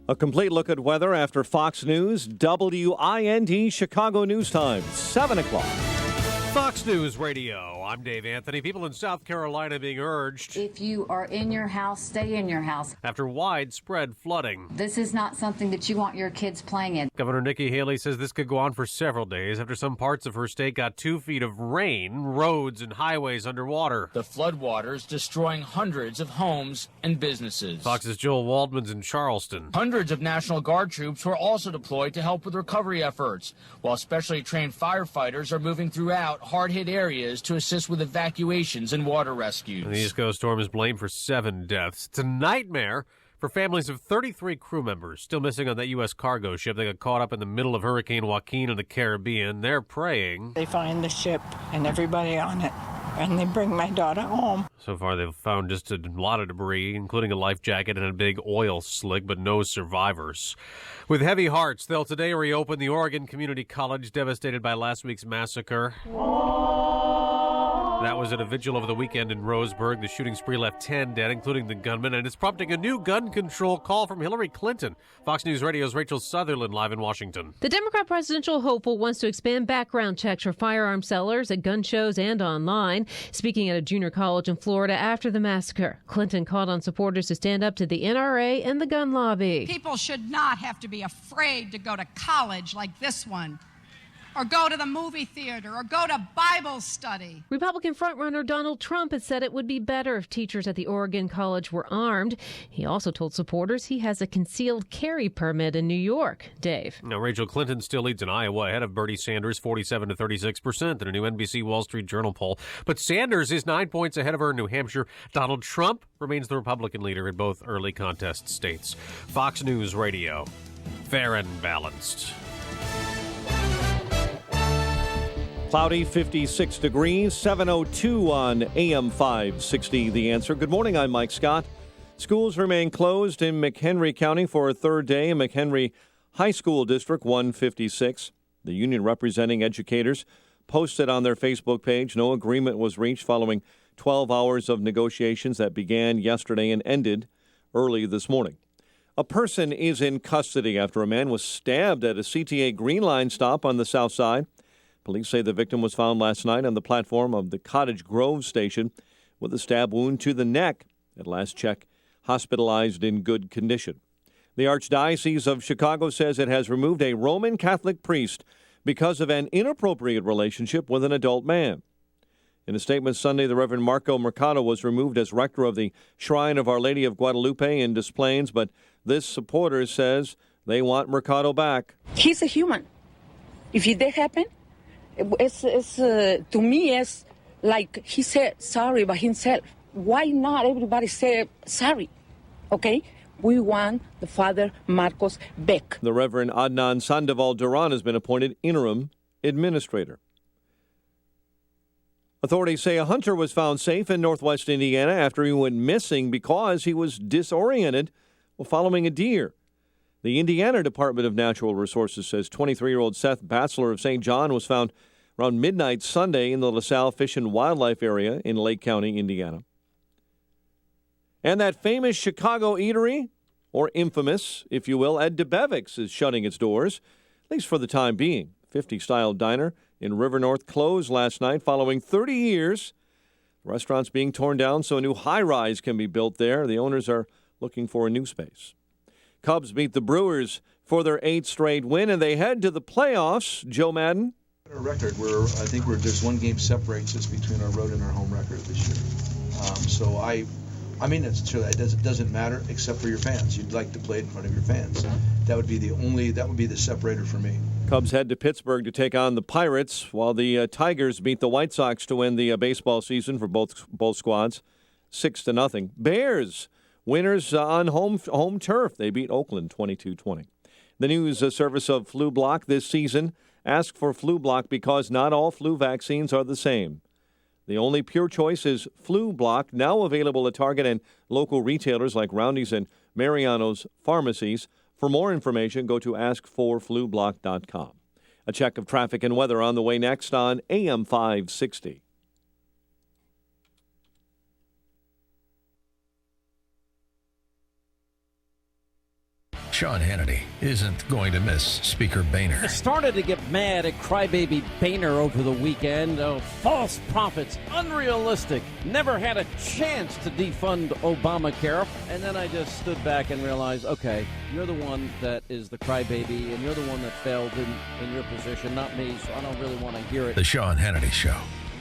Speaker 2: A complete look at weather after Fox News, WIND Chicago News Time, 7 o'clock.
Speaker 18: Fox News Radio. I'm Dave Anthony. People in South Carolina being urged,
Speaker 12: if you are in your house, stay in your house.
Speaker 18: After widespread flooding.
Speaker 12: This is not something that you want your kids playing in.
Speaker 18: Governor Nikki Haley says this could go on for several days after some parts of her state got 2 feet of rain, roads and highways underwater.
Speaker 21: The floodwaters destroying hundreds of homes and businesses.
Speaker 18: Fox's Joel Waldman's in Charleston.
Speaker 21: Hundreds of National Guard troops were also deployed to help with recovery efforts, while specially trained firefighters are moving throughout hard-hit areas to assist with evacuations and water rescues.
Speaker 18: The East Coast storm is blamed for 7 deaths. It's a nightmare for families of 33 crew members still missing on that U.S. cargo ship. They got caught up in the middle of Hurricane Joaquin in the Caribbean. They're praying
Speaker 26: they find the ship and everybody on it, and they bring my daughter home.
Speaker 18: So far, they've found just a lot of debris, including a life jacket and a big oil slick, but no survivors. With heavy hearts, they'll today reopen the Oregon Community College devastated by last week's massacre. That was at a vigil over the weekend in Roseburg. The shooting spree left 10 dead, including the gunman, and it's prompting a new gun control call from Hillary Clinton. Fox News Radio's Rachel Sutherland live in Washington.
Speaker 27: The Democrat presidential hopeful wants to expand background checks for firearm sellers at gun shows and online. Speaking at a junior college in Florida after the massacre, Clinton called on supporters to stand up to the NRA and the gun lobby.
Speaker 28: People should not have to be afraid to go to college like this one.
Speaker 8: or go to the movie theater, or go to Bible study.
Speaker 27: Republican frontrunner Donald Trump has said it would be better if teachers at the Oregon College were armed. He also told supporters he has a concealed carry permit in New York. Dave.
Speaker 18: Now, Rachel Clinton still leads in Iowa ahead of Bernie Sanders 47 to 36% in a new NBC Wall Street Journal poll. But Sanders is 9 points ahead of her in New Hampshire. Donald Trump remains the Republican leader in both early contest states. Fox News Radio. Fair and balanced.
Speaker 2: Cloudy, 56 degrees, 7:02 on AM 560. The Answer. Good morning, I'm Mike Scott. Schools remain closed in McHenry County for a third day in McHenry High School District 156. The union representing educators posted on their Facebook page no agreement was reached following 12 hours of negotiations that began yesterday and ended early this morning. A person is in custody after a man was stabbed at a CTA Green Line stop on the south side. Police say the victim was found last night on the platform of the Cottage Grove station with a stab wound to the neck. At last check, hospitalized in good condition. The Archdiocese of Chicago says it has removed a Roman Catholic priest because of an inappropriate relationship with an adult man. In a statement Sunday, the Reverend Marco Mercado was removed as rector of the Shrine of Our Lady of Guadalupe in Des Plaines, but this supporter says they want Mercado back.
Speaker 11: He's a human. If that happened, to me, it's like he said sorry by himself. Why not everybody say sorry? Okay? We want the Father Marcos back.
Speaker 2: The Reverend Adnan Sandoval Duran has been appointed interim administrator. Authorities say a hunter was found safe in northwest Indiana after he went missing because he was disoriented while following a deer. The Indiana Department of Natural Resources says 23-year-old Seth Batzler of St. John was found around midnight Sunday in the LaSalle Fish and Wildlife area in Lake County, Indiana. And that famous Chicago eatery, or infamous, if you will, Ed DeBevick's, is shutting its doors, at least for the time being. 50-style diner in River North closed last night following 30 years. The restaurant's being torn down so a new high-rise can be built there. The owners are looking for a new space. Cubs beat the Brewers for their 8th straight win, and they head to the playoffs. Joe Madden.
Speaker 13: Our record, I think there's one game separates us between our road and our home record this year. It's true that it doesn't matter except for your fans. You'd like to play in front of your fans. That would be the separator for me.
Speaker 2: Cubs head to Pittsburgh to take on the Pirates, while the Tigers beat the White Sox to win the baseball season for both squads, 6-0. Bears winners on home turf. They beat Oakland 22-20. The news service of Flu Block this season. Ask for Flu Block because not all flu vaccines are the same. The only pure choice is Flu Block, now available at Target and local retailers like Roundy's and Mariano's pharmacies. For more information, go to askforflublock.com. A check of traffic and weather on the way next on AM 560.
Speaker 4: Sean Hannity isn't going to miss Speaker Boehner.
Speaker 5: I started to get mad at crybaby Boehner over the weekend. Oh, false prophets, unrealistic, never had a chance to defund Obamacare. And then I just stood back and realized, okay, you're the one that is the crybaby, and you're the one that failed in your position, not me, so I don't really want to hear it.
Speaker 4: The Sean Hannity Show.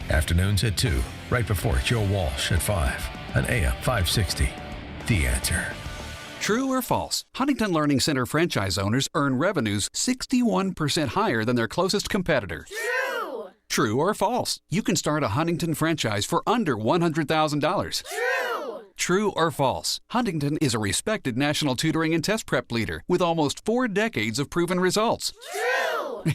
Speaker 4: Afternoons at 2, right before Joe Walsh at 5, on AM 560. The Answer.
Speaker 14: True or false? Huntington Learning Center franchise owners earn revenues 61% higher than their closest competitor.
Speaker 15: True!
Speaker 14: True or false? You can start a Huntington franchise for under $100,000.
Speaker 15: True!
Speaker 14: True or false? Huntington is a respected national tutoring and test prep leader with almost 4 decades of proven results.
Speaker 15: True!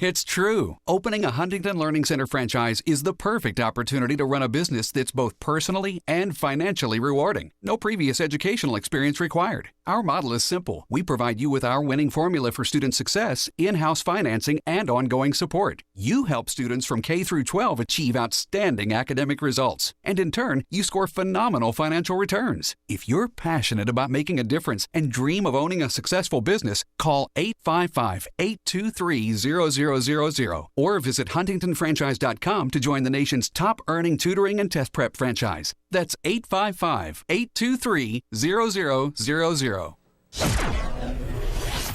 Speaker 14: It's true. Opening a Huntington Learning Center franchise is the perfect opportunity to run a business that's both personally and financially rewarding. No previous educational experience required. Our model is simple. We provide you with our winning formula for student success, in-house financing, and ongoing support. You help students from K through 12 achieve outstanding academic results. And in turn, you score phenomenal financial returns. If you're passionate about making a difference and dream of owning a successful business, call 855-823-0000 or visit huntingtonfranchise.com to join the nation's top earning tutoring and test prep franchise. That's 855-823-0000.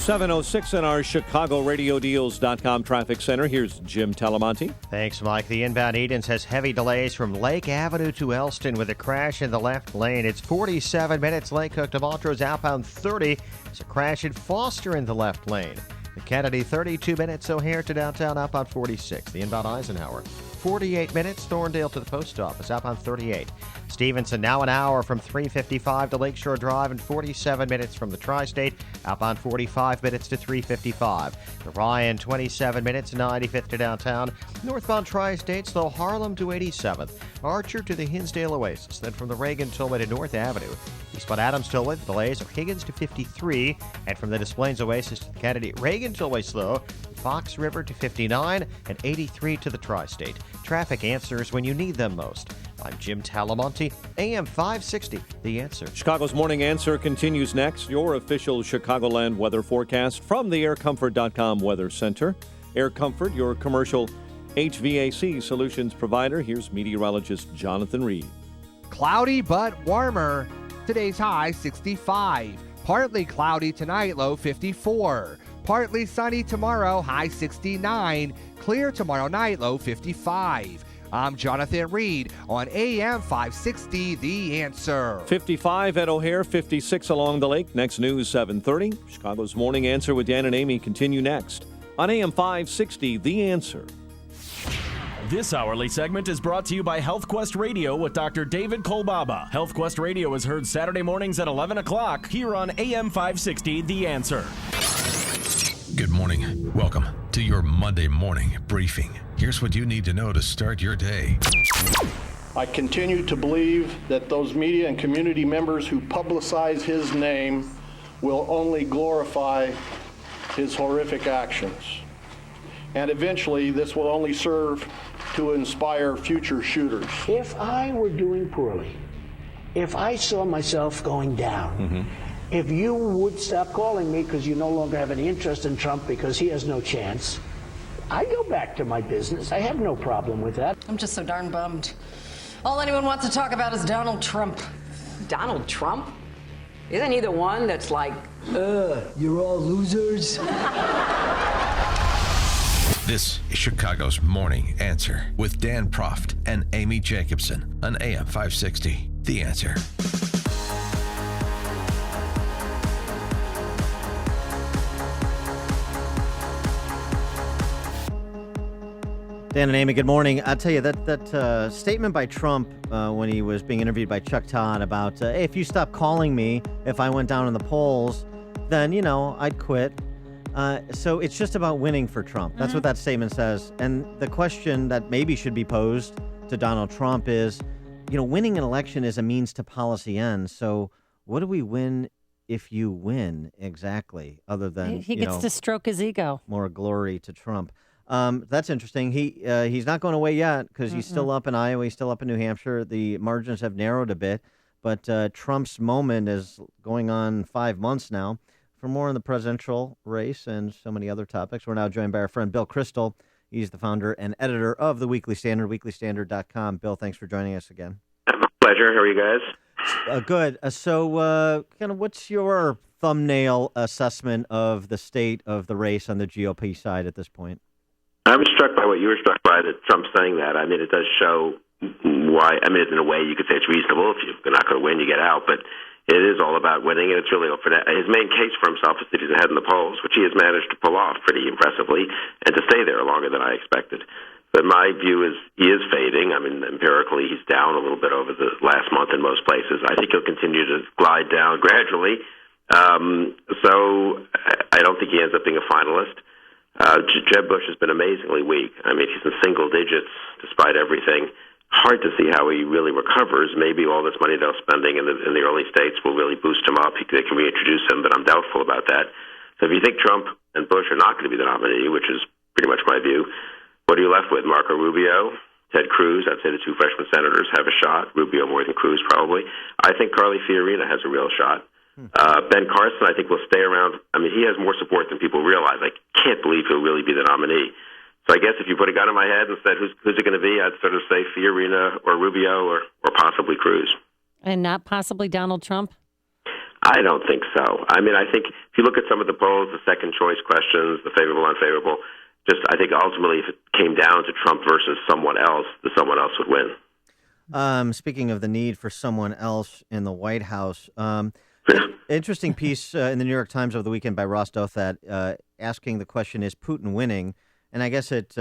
Speaker 2: 7:06 in our ChicagoRadioDeals.com traffic center. Here's Jim Talamonte.
Speaker 1: Thanks, Mike. The inbound Edens has heavy delays from Lake Avenue to Elston with a crash in the left lane. It's 47 minutes. Lake Cook to Montrose outbound 30. It's a crash in Foster in the left lane. The Kennedy 32 minutes. O'Hare to downtown outbound 46. The inbound Eisenhower 48 minutes. Thorndale to the post office outbound 38. Stevenson now an hour from 355 to Lakeshore Drive and 47 minutes from the Tri-State. Outbound 45 minutes to 355. The Ryan 27 minutes 95th to downtown. Northbound Tri-State slow Harlem to 87th. Archer to the Hinsdale Oasis. Then from the Reagan Tollway to North Avenue. Eastbound Adams Tollway, the delays of Higgins to 53. And from the Des Plaines Oasis to the Kennedy Reagan Tollway slow. Fox River to 59 and 83 to the Tri-State. Traffic answers when you need them most. I'm Jim Talamonte, AM 560, The Answer.
Speaker 2: Chicago's Morning Answer continues next. Your official Chicagoland weather forecast from the AirComfort.com Weather Center. Air Comfort, your commercial HVAC solutions provider. Here's meteorologist Jonathan Reed.
Speaker 3: Cloudy but warmer. Today's high 65. Partly cloudy tonight, low 54. Partly sunny tomorrow, high 69. Clear tomorrow night, low 55. I'm Jonathan Reed on AM 560, The Answer.
Speaker 2: 55 at O'Hare, 56 along the lake. Next news, 7:30. Chicago's Morning Answer with Dan and Amy continue next on AM 560, The Answer.
Speaker 15: This hourly segment is brought to you by HealthQuest Radio with Dr. David Kolbaba. HealthQuest Radio is heard Saturday mornings at 11 o'clock here on AM 560, The Answer.
Speaker 4: Good morning. Welcome to your Monday morning briefing. Here's what you need to know to start your day.
Speaker 20: I continue to believe that those media and community members who publicize his name will only glorify his horrific actions. And eventually, this will only serve to inspire future shooters.
Speaker 22: If I were doing poorly, if I saw myself going down, if you would stop calling me because you no longer have any interest in Trump because he has no chance, I go back to my business. I have no problem with that.
Speaker 24: I'm just so darn bummed. All anyone wants to talk about is Donald Trump.
Speaker 25: Donald Trump? Isn't he the one that's like, you're all losers?
Speaker 4: This is Chicago's Morning Answer with Dan Proft and Amy Jacobson on AM 560, The Answer.
Speaker 9: Dan and Amy, good morning. I'll tell you, that statement by Trump when he was being interviewed by Chuck Todd about, hey, if you stop calling me, if I went down in the polls, then, I'd quit. So it's just about winning for Trump. That's what that statement says. And the question that maybe should be posed to Donald Trump is, winning an election is a means to policy ends. So what do we win if you win exactly, other than,
Speaker 10: he gets to stroke his ego.
Speaker 9: More glory to Trump. That's interesting. He's not going away yet because he's still up in Iowa. He's still up in New Hampshire. The margins have narrowed a bit, but Trump's moment is going on 5 months now. For more on the presidential race and so many other topics, we're now joined by our friend Bill Kristol. He's the founder and editor of the Weekly Standard, weeklystandard.com. Bill, thanks for joining us again.
Speaker 28: My pleasure. How are you guys?
Speaker 9: Good. So kind of what's your thumbnail assessment of the state of the race on the GOP side at this point?
Speaker 28: I was struck by what you were struck by, that Trump saying that. I mean, it does show why. I mean, in a way, you could say it's reasonable. If you're not going to win, you get out. But it is all about winning, and it's really for that. His main case for himself is that he's ahead in the polls, which he has managed to pull off pretty impressively, and to stay there longer than I expected. But my view is he is fading. I mean, empirically, he's down a little bit over the last month in most places. I think he'll continue to glide down gradually. So I don't think he ends up being a finalist. Jeb Bush has been amazingly weak. I mean, he's in single digits despite everything. Hard to see how he really recovers. Maybe all this money they're spending in the early states will really boost him up. They can reintroduce him, but I'm doubtful about that. So if you think Trump and Bush are not going to be the nominee, which is pretty much my view, what are you left with? Marco Rubio, Ted Cruz? I'd say the two freshman senators have a shot. Rubio more than Cruz, probably. I think Carly Fiorina has a real shot. Ben Carson, I think, will stay around. I mean, he has more support than people realize. I can't believe he'll really be the nominee. So I guess if you put a gun in my head and said, who's it going to be, I'd sort of say Fiorina or Rubio or possibly Cruz.
Speaker 10: And not possibly Donald Trump?
Speaker 28: I don't think so. I mean, I think if you look at some of the polls, the second choice questions, the favorable, unfavorable, I think ultimately if it came down to Trump versus someone else, someone else would win.
Speaker 9: Speaking of the need for someone else in the White House, interesting piece in the New York Times over the weekend by Ross Douthat asking the question, is Putin winning? And I guess it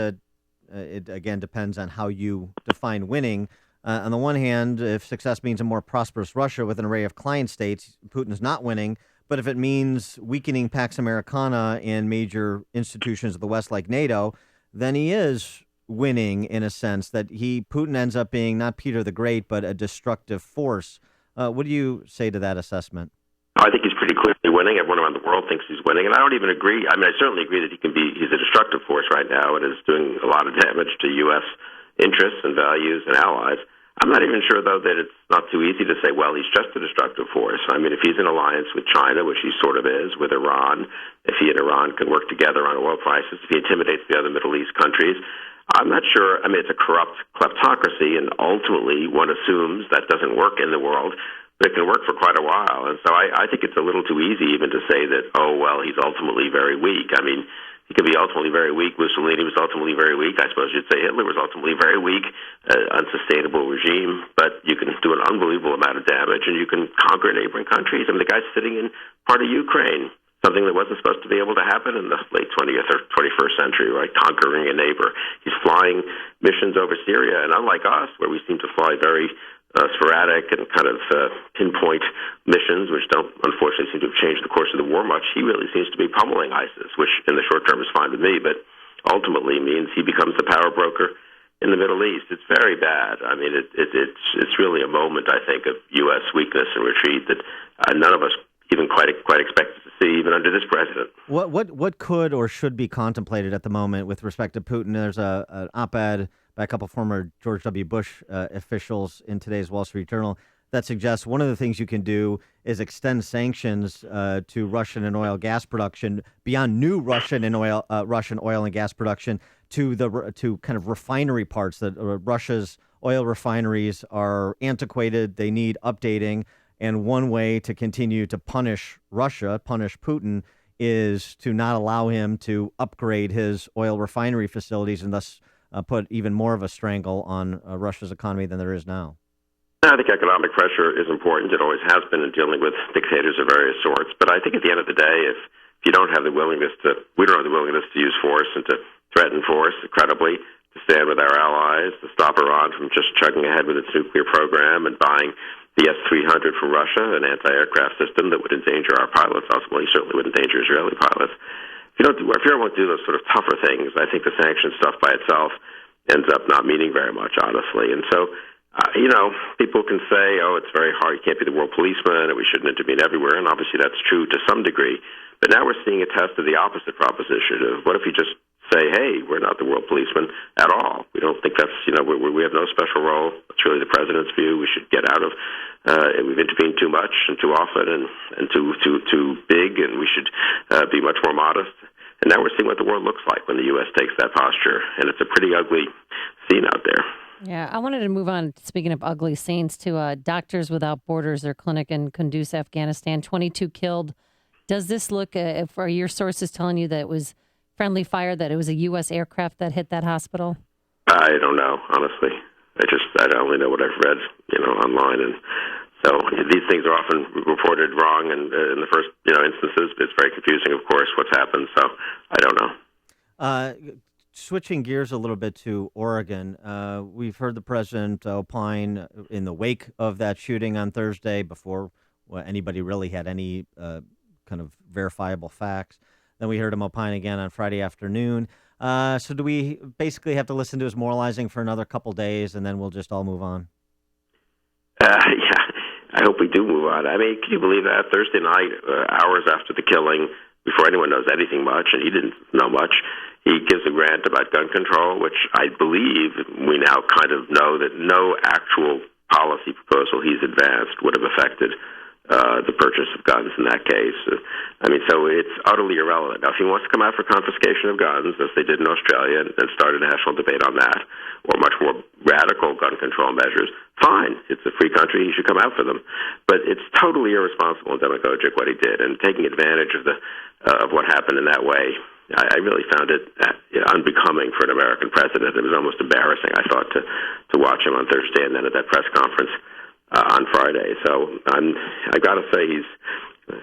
Speaker 9: again depends on how you define winning. On the one hand, if success means a more prosperous Russia with an array of client states, Putin's not winning. But if it means weakening Pax Americana in major institutions of the West like NATO, then he is winning in a sense that Putin ends up being not Peter the Great, but a destructive force. What do you say to that assessment?
Speaker 28: I think he's pretty clearly winning. Everyone around the world thinks he's winning, and I don't even agree. I mean, I certainly agree that he's a destructive force right now and is doing a lot of damage to U.S. interests and values and allies. I'm not even sure, though, that it's not too easy to say, well, he's just a destructive force. I mean, if he's in alliance with China, which he sort of is, with Iran, if he and Iran can work together on oil prices, if he intimidates the other Middle East countries, I'm not sure. I mean, it's a corrupt kleptocracy, and ultimately one assumes that doesn't work in the world, but it can work for quite a while. And so I think it's a little too easy even to say that, oh, well, he's ultimately very weak. I mean, he could be ultimately very weak. Mussolini was ultimately very weak. I suppose you'd say Hitler was ultimately very weak, unsustainable regime. But you can do an unbelievable amount of damage, and you can conquer neighboring countries. I mean, the guy's sitting in part of Ukraine, something that wasn't supposed to be able to happen in the late 20th or 21st century, right? Conquering a neighbor. He's flying missions over Syria, and unlike us, where we seem to fly very sporadic and kind of pinpoint missions, which don't unfortunately seem to have changed the course of the war much, he really seems to be pummeling ISIS, which in the short term is fine with me, but ultimately means he becomes the power broker in the Middle East. It's very bad. I mean, it's really a moment, I think, of U.S. weakness and retreat that none of us even quite expected to see, even under this president.
Speaker 9: What could or should be contemplated at the moment with respect to Putin? There's an op-ed by a couple former George W. Bush officials in today's Wall Street Journal that suggests one of the things you can do is extend sanctions to Russian and oil gas production beyond new Russian oil and gas production to kind of refinery parts. That Russia's oil refineries are antiquated; they need updating. And one way to continue to punish Putin, is to not allow him to upgrade his oil refinery facilities and thus put even more of a strangle on Russia's economy than there is now.
Speaker 28: I think economic pressure is important. It always has been in dealing with dictators of various sorts. But I think at the end of the day, if you don't have the willingness we don't have the willingness to use force and to threaten force credibly, to stand with our allies, to stop Iran from just chugging ahead with its nuclear program and buying the S-300 from Russia, an anti-aircraft system that would endanger our pilots, ultimately certainly would endanger Israeli pilots. If you don't want to do those sort of tougher things, I think the sanctions stuff by itself ends up not meaning very much, honestly. And so, people can say, oh, it's very hard, you can't be the world policeman, and we shouldn't intervene everywhere, and obviously that's true to some degree. But now we're seeing a test of the opposite proposition of what if you just say, hey, we're not the world policeman at all. We don't think that's, we have no special role. It's really the president's view. We should get out of, we've intervened too much and too often and too big, and we should be much more modest. And now we're seeing what the world looks like when the U.S. takes that posture, and it's a pretty ugly scene out there.
Speaker 10: Yeah, I wanted to move on, speaking of ugly scenes, to Doctors Without Borders, their clinic in Kunduz, Afghanistan, 22 killed. Does this look, are your sources telling you that it was friendly fire, that it was a U.S. aircraft that hit that hospital?
Speaker 28: I don't know, honestly. I only know what I've read, online, and so these things are often reported wrong, and in the first, instances, it's very confusing, of course, what's happened. So I don't know.
Speaker 9: Switching gears a little bit to Oregon, we've heard the president opine in the wake of that shooting on Thursday, before anybody really had any kind of verifiable facts. Then we heard him opine again on Friday afternoon. So do we basically have to listen to his moralizing for another couple days, and then we'll just all move on?
Speaker 28: Yeah, I hope we do move on. I mean, can you believe that? Thursday night, hours after the killing, before anyone knows anything much, and he didn't know much, he gives a rant about gun control, which I believe we now kind of know that no actual policy proposal he's advanced would have affected the purchase of guns in that case. So it's utterly irrelevant. Now, if he wants to come out for confiscation of guns, as they did in Australia, and start a national debate on that, or much more radical gun control measures, fine. It's a free country. He should come out for them. But it's totally irresponsible and demagogic what he did, and taking advantage of what happened in that way. I really found it unbecoming for an American president. It was almost embarrassing, I thought, to watch him on Thursday and then at that press conference on Friday. So I got to say,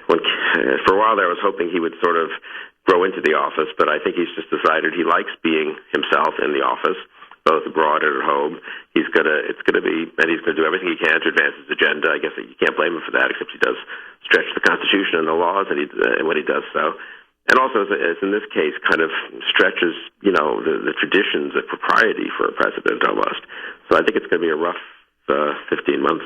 Speaker 28: for a while there I was hoping he would sort of grow into the office, but I think he's just decided he likes being himself in the office, both abroad and at home. He's going to do everything he can to advance his agenda. I guess you can't blame him for that, except he does stretch the Constitution and the laws, and when he does so. And also, as in this case, kind of stretches, the traditions of propriety for a president almost. So I think it's going to be a rough 15 months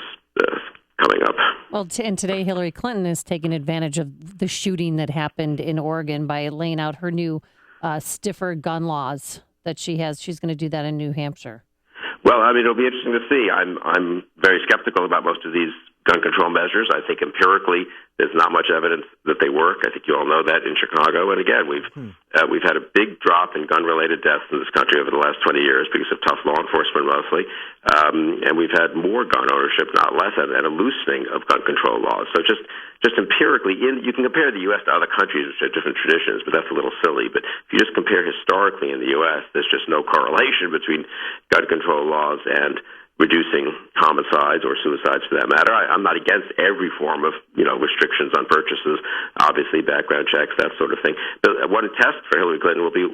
Speaker 28: coming up.
Speaker 10: Well, and today Hillary Clinton is taking advantage of the shooting that happened in Oregon by laying out her new stiffer gun laws that she has. She's going to do that in New Hampshire.
Speaker 28: Well, it'll be interesting to see. I'm very skeptical about most of these gun control measures. I think empirically there's not much evidence that they work. I think you all know that in Chicago. And again, we've had a big drop in gun-related deaths in this country over the last 20 years because of tough law enforcement mostly. And we've had more gun ownership, not less, and a loosening of gun control laws. So just empirically, you can compare the U.S. to other countries which have different traditions, but that's a little silly. But if you just compare historically in the U.S., there's just no correlation between gun control laws and reducing homicides or suicides for that matter. I'm not against every form of, restrictions on purchases, obviously background checks, that sort of thing. But one test for Hillary Clinton will be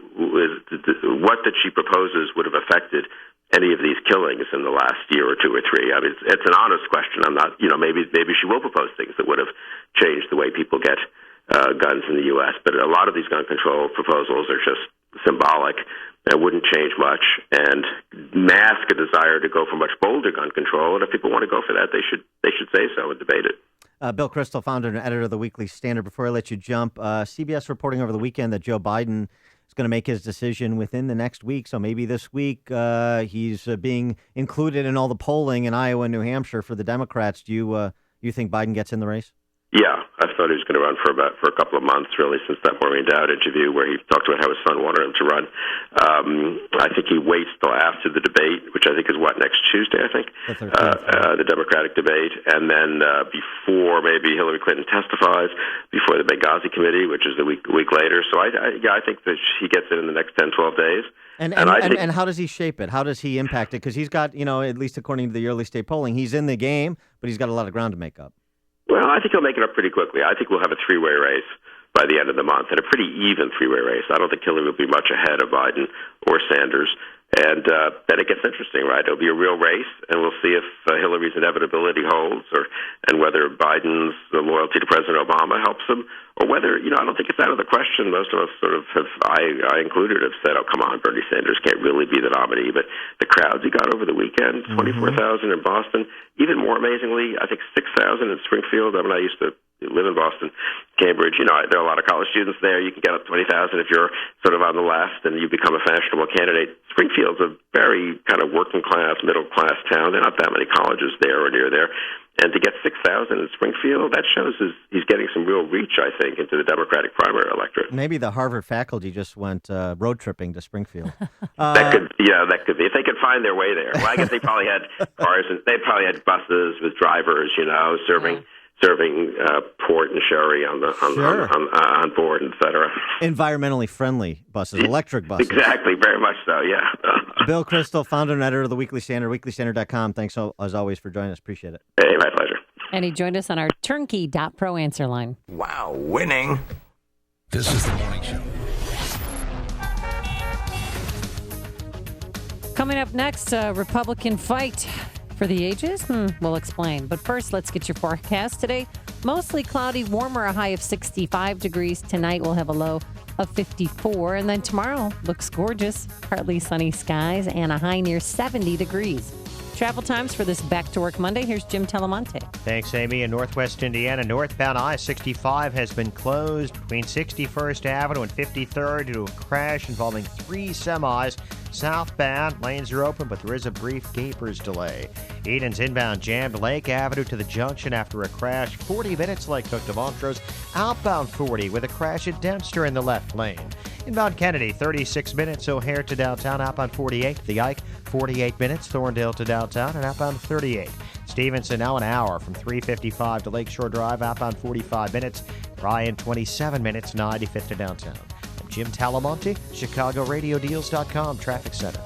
Speaker 28: what that she proposes would have affected any of these killings in the last year or two or three. It's an honest question. I'm not, maybe she will propose things that would have changed the way people get guns in the U.S., but a lot of these gun control proposals are just symbolic and wouldn't change much and mask a desire to go for much bolder gun control. And if people want to go for that, they should say so and debate it.
Speaker 9: Bill Kristol, founder and editor of the Weekly Standard. Before I let you jump, CBS reporting over the weekend that Joe Biden is going to make his decision within the next week. So maybe this week he's being included in all the polling in Iowa and New Hampshire for the Democrats. Do you think Biden gets in the race?
Speaker 28: Yeah, I thought he was going to run for a couple of months, really, since that Maureen Dowd interview where he talked about how his son wanted him to run. I think he waits till after the debate, which I think is next Tuesday, I think, the Democratic debate, and then before maybe Hillary Clinton testifies, before the Benghazi committee, which is a week later. So I think that he gets in the next 10, 12 days.
Speaker 9: And how does he shape it? How does he impact it? Because he's got, at least according to the early state polling, he's in the game, but he's got a lot of ground to make up.
Speaker 28: Well, I think he'll make it up pretty quickly. I think we'll have a three-way race by the end of the month, and a pretty even three-way race. I don't think Hillary will be much ahead of Biden or Sanders. And then it gets interesting, right? It'll be a real race, and we'll see if Hillary's inevitability holds, and whether Biden's loyalty to President Obama helps him, or whether, I don't think it's out of the question. Most of us sort of have, I included, have said, oh, come on, Bernie Sanders can't really be the nominee. But the crowds he got over the weekend, 24,000 in Boston, even more amazingly, I think 6,000 in Springfield. I used to live in Boston, Cambridge. There are a lot of college students there. You can get up to 20,000 if you're sort of on the left and you become a fashionable candidate. Springfield's a very kind of working class, middle class town. There are not that many colleges there or near there. And to get 6,000 in Springfield, that shows he's getting some real reach, I think, into the Democratic primary electorate.
Speaker 9: Maybe the Harvard faculty just went road tripping to Springfield.
Speaker 28: That could be. If they could find their way there. Well, I guess they probably had cars, and they probably had buses with drivers, serving port and sherry on board, etc.
Speaker 9: Environmentally friendly buses, electric buses.
Speaker 28: Exactly, very much so, yeah.
Speaker 9: Bill Kristol, founder and editor of the Weekly Standard, weeklystandard.com. Thanks, as always, for joining us. Appreciate it.
Speaker 28: Hey, my pleasure.
Speaker 10: And he joined us on our turnkey.pro answer line.
Speaker 6: Wow, winning.
Speaker 4: This is the morning show.
Speaker 10: Coming up next, Republican fight. For the ages? We'll explain. But first, let's get your forecast today. Mostly cloudy, warmer, a high of 65 degrees. Tonight, we'll have a low of 54. And then tomorrow looks gorgeous. Partly sunny skies and a high near 70 degrees. Travel times for this Back to Work Monday. Here's Jim Telemonte.
Speaker 1: Thanks, Amy. In Northwest Indiana, northbound I-65 has been closed between 61st Avenue and 53rd due to a crash involving 3 semis. Southbound, lanes are open, but there is a brief Gapers delay. Eden's inbound jammed Lake Avenue to the junction after a crash. 40 minutes Lake Cook to Montrose. Outbound 40 with a crash at Dempster in the left lane. Inbound Kennedy, 36 minutes O'Hare to downtown. Outbound 48. The Ike, 48 minutes. Thorndale to downtown. And outbound 38. Stevenson now an hour from 355 to Lakeshore Drive. Outbound 45 minutes. Ryan, 27 minutes. 95th to downtown. I'm Jim Talamonte, ChicagoRadioDeals.com Traffic Center.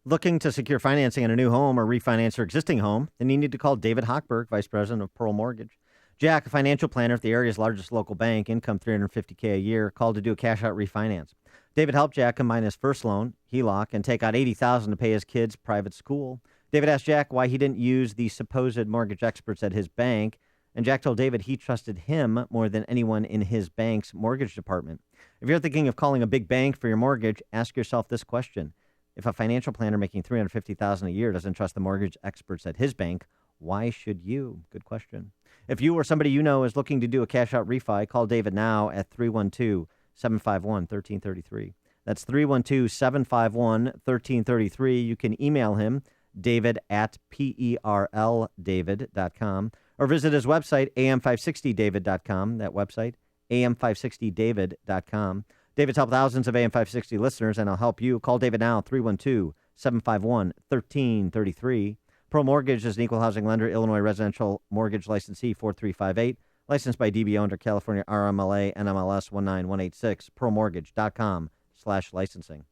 Speaker 9: Looking to secure financing on a new home or refinance your existing home? Then you need to call David Hochberg, Vice President of Pearl Mortgage. Jack, a financial planner at the area's largest local bank, income $350K a year, called to do a cash-out refinance. David helped Jack combine his first loan, HELOC, and take out $80,000 to pay his kids' private school. David asked Jack why he didn't use the supposed mortgage experts at his bank, and Jack told David he trusted him more than anyone in his bank's mortgage department. If you're thinking of calling a big bank for your mortgage, ask yourself this question. If a financial planner making $350,000 a year doesn't trust the mortgage experts at his bank, why should you? Good question. If you or somebody you know is looking to do a cash-out refi, call David now at 312-751-1333. That's 312-751-1333. You can email him, david at perldavid.com, or visit his website, am560david.com. That website, am560david.com. David's helped thousands of AM560 listeners, and I'll help you. Call David now, 312-751-1333. Pearl Mortgage is an equal housing lender, Illinois residential mortgage licensee 4358, licensed by DBO under California RMLA NMLS 19186, pearlmortgage.com/licensing.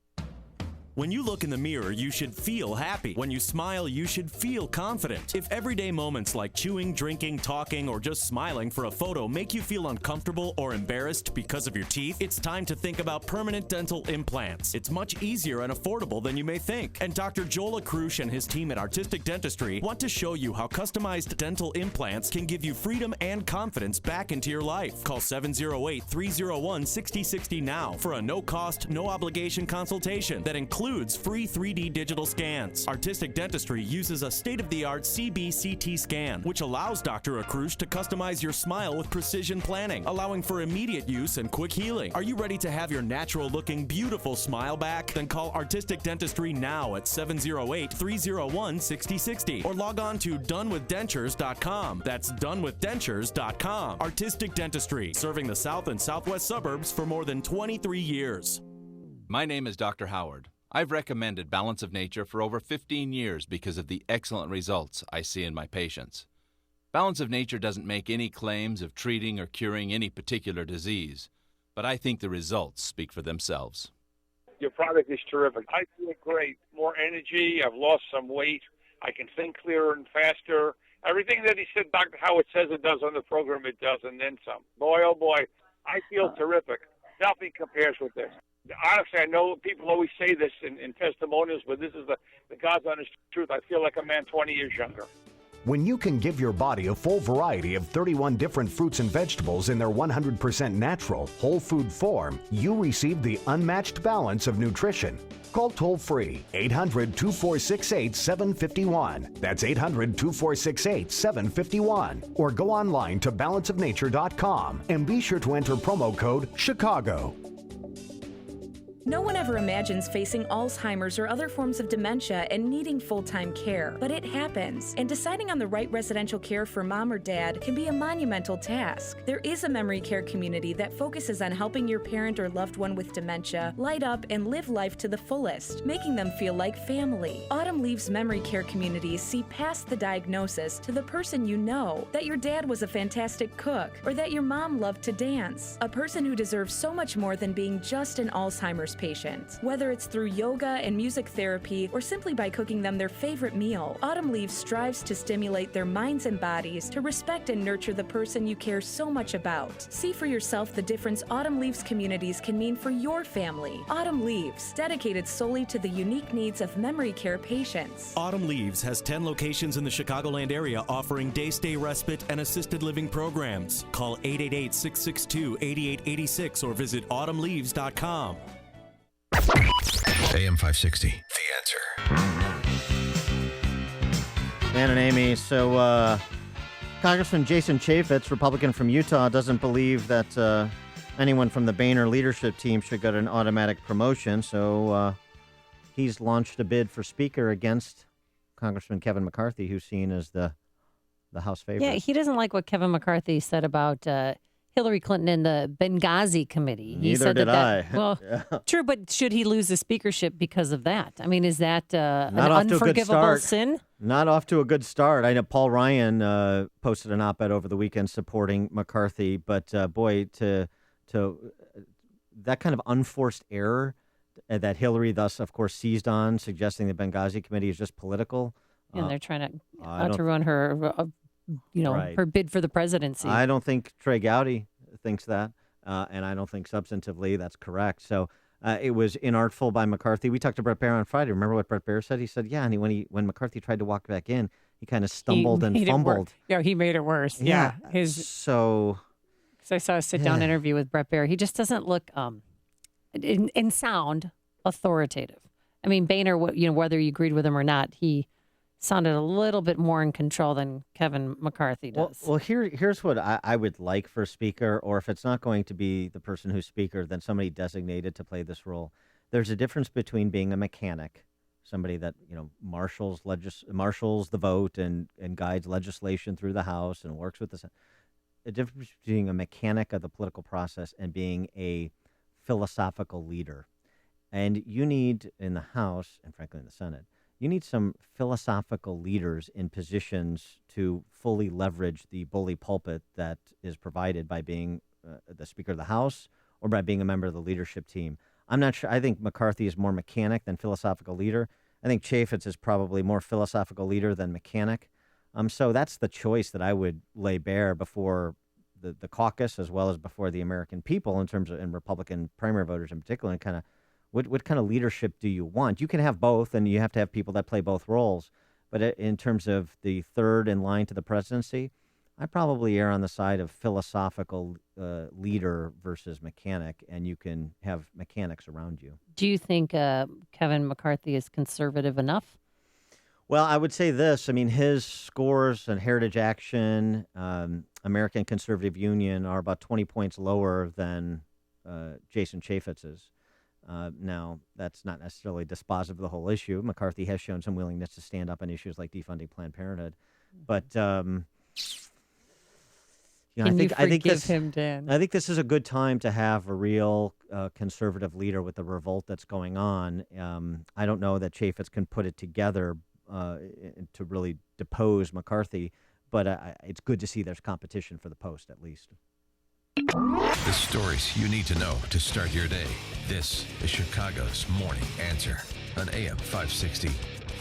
Speaker 6: When you look in the mirror, you should feel happy. When you smile, you should feel confident. If everyday moments like chewing, drinking, talking, or just smiling for a photo make you feel uncomfortable or embarrassed because of your teeth, it's time to think about permanent dental implants. It's much easier and affordable than you may think. And Dr. Joel Akrush and his team at Artistic Dentistry want to show you how customized dental implants can give you freedom and confidence back into your life. Call 708-301-6060 now for a no-cost, no-obligation consultation that includes free 3D digital scans. Artistic Dentistry uses a state-of-the-art CBCT scan, which allows Dr. Akrush to customize your smile with precision planning, allowing for immediate use and quick healing. Are you ready to have your natural-looking, beautiful smile back? Then call Artistic Dentistry now at 708-301-6060 or log on to donewithdentures.com. That's donewithdentures.com. Artistic Dentistry, serving the south and southwest suburbs for more than 23 years.
Speaker 7: My name is Dr. Howard. I've recommended Balance of Nature for over 15 years because of the excellent results I see in my patients. Balance of Nature doesn't make any claims of treating or curing any particular disease, but I think the results speak for themselves.
Speaker 12: Your product is terrific. I feel great. More energy. I've lost some weight. I can think clearer and faster. Everything that he said, Dr. Howard says it does on the program, it does, and then some. Boy, oh boy, I feel terrific. Nothing compares with this. Honestly, I know people always say this in testimonials, but this is the God's honest truth. I feel like a man 20 years younger.
Speaker 16: When you can give your body a full variety of 31 different fruits and vegetables in their 100% natural, whole food form, you receive the unmatched balance of nutrition. Call toll-free 800-2468-751. That's 800-2468-751. Or go online to balanceofnature.com and be sure to enter promo code CHICAGO.
Speaker 17: No one ever imagines facing Alzheimer's or other forms of dementia and needing full-time care, but it happens, and deciding on the right residential care for mom or dad can be a monumental task. There is a memory care community that focuses on helping your parent or loved one with dementia light up and live life to the fullest, making them feel like family. Autumn Leaves memory care communities see past the diagnosis to the person you know, that your dad was a fantastic cook, or that your mom loved to dance, a person who deserves so much more than being just an Alzheimer's patient. Whether it's through yoga and music therapy or simply by cooking them their favorite meal, Autumn Leaves strives to stimulate their minds and bodies to respect and nurture the person you care so much about. See for yourself the difference Autumn Leaves communities can mean for your family. Autumn Leaves, dedicated solely to the unique needs of memory care patients.
Speaker 6: Autumn Leaves has 10 locations in the Chicagoland area offering day-stay respite and assisted living programs. Call 888-662-8886 or visit autumnleaves.com.
Speaker 4: AM 560, The Answer.
Speaker 9: Dan and Amy. So, Congressman Jason Chaffetz, Republican from Utah, doesn't believe that anyone from the Boehner leadership team should get an automatic promotion. So, he's launched a bid for Speaker against Congressman Kevin McCarthy, who's seen as the House favorite.
Speaker 10: Yeah, he doesn't like what Kevin McCarthy said about Hillary Clinton and the Benghazi committee. He
Speaker 9: Neither
Speaker 10: said
Speaker 9: did
Speaker 10: that,
Speaker 9: I.
Speaker 10: Well,
Speaker 9: Yeah.
Speaker 10: true, but should he lose the speakership because of that? I mean, is that an
Speaker 9: Not off to a good
Speaker 10: unforgivable
Speaker 9: start.
Speaker 10: sin?
Speaker 9: Not off to a good start. I know Paul Ryan posted an op-ed over the weekend supporting McCarthy, but boy, to that kind of unforced error that Hillary thus, of course, seized on, suggesting the Benghazi committee is just political.
Speaker 10: And they're trying
Speaker 9: I
Speaker 10: to
Speaker 9: don't-
Speaker 10: ruin her,
Speaker 9: Right.
Speaker 10: her bid for the presidency.
Speaker 9: I don't think Trey Gowdy thinks that, and I don't think substantively that's correct. So it was inartful by McCarthy. We talked to Brett Baer on Friday. Remember what Brett Baer said? He said, yeah, and when McCarthy tried to walk back in, he kind of stumbled and
Speaker 10: made it worse.
Speaker 9: fumbled.
Speaker 10: Yeah, he made it worse. Yeah.
Speaker 9: So
Speaker 10: I saw a sit-down interview with Brett Baer. He just doesn't look and sound authoritative. I mean, Boehner, whether you agreed with him or not, he sounded a little bit more in control than Kevin McCarthy does.
Speaker 9: Well, here's what I would like for Speaker, or if it's not going to be the person who's Speaker, then somebody designated to play this role. There's a difference between being a mechanic, somebody that marshals the vote and guides legislation through the House and works with the difference between a mechanic of the political process and being a philosophical leader. And you need in the House, and frankly in the Senate, you need some philosophical leaders in positions to fully leverage the bully pulpit that is provided by being the Speaker of the House or by being a member of the leadership team. I'm not sure. I think McCarthy is more mechanic than philosophical leader. I think Chaffetz is probably more philosophical leader than mechanic. So that's the choice that I would lay bare before the caucus as well as before the American people in terms of and Republican primary voters in particular, and kind of what kind of leadership do you want? You can have both, and you have to have people that play both roles. But in terms of the third in line to the presidency, I probably err on the side of philosophical leader versus mechanic, and you can have mechanics around you.
Speaker 10: Do you think Kevin McCarthy is conservative enough?
Speaker 9: Well, I would say this. I mean, his scores on Heritage Action, American Conservative Union are about 20 points lower than Jason Chaffetz's. Now, that's not necessarily dispositive of the whole issue. McCarthy has shown some willingness to stand up on issues like defunding Planned Parenthood. But, I think this is a good time to have a real conservative leader with the revolt that's going on. I don't know that Chaffetz can put it together to really depose McCarthy, but it's good to see there's competition for the post, at least.
Speaker 4: The stories you need to know to start your day. This is Chicago's Morning Answer on AM 560.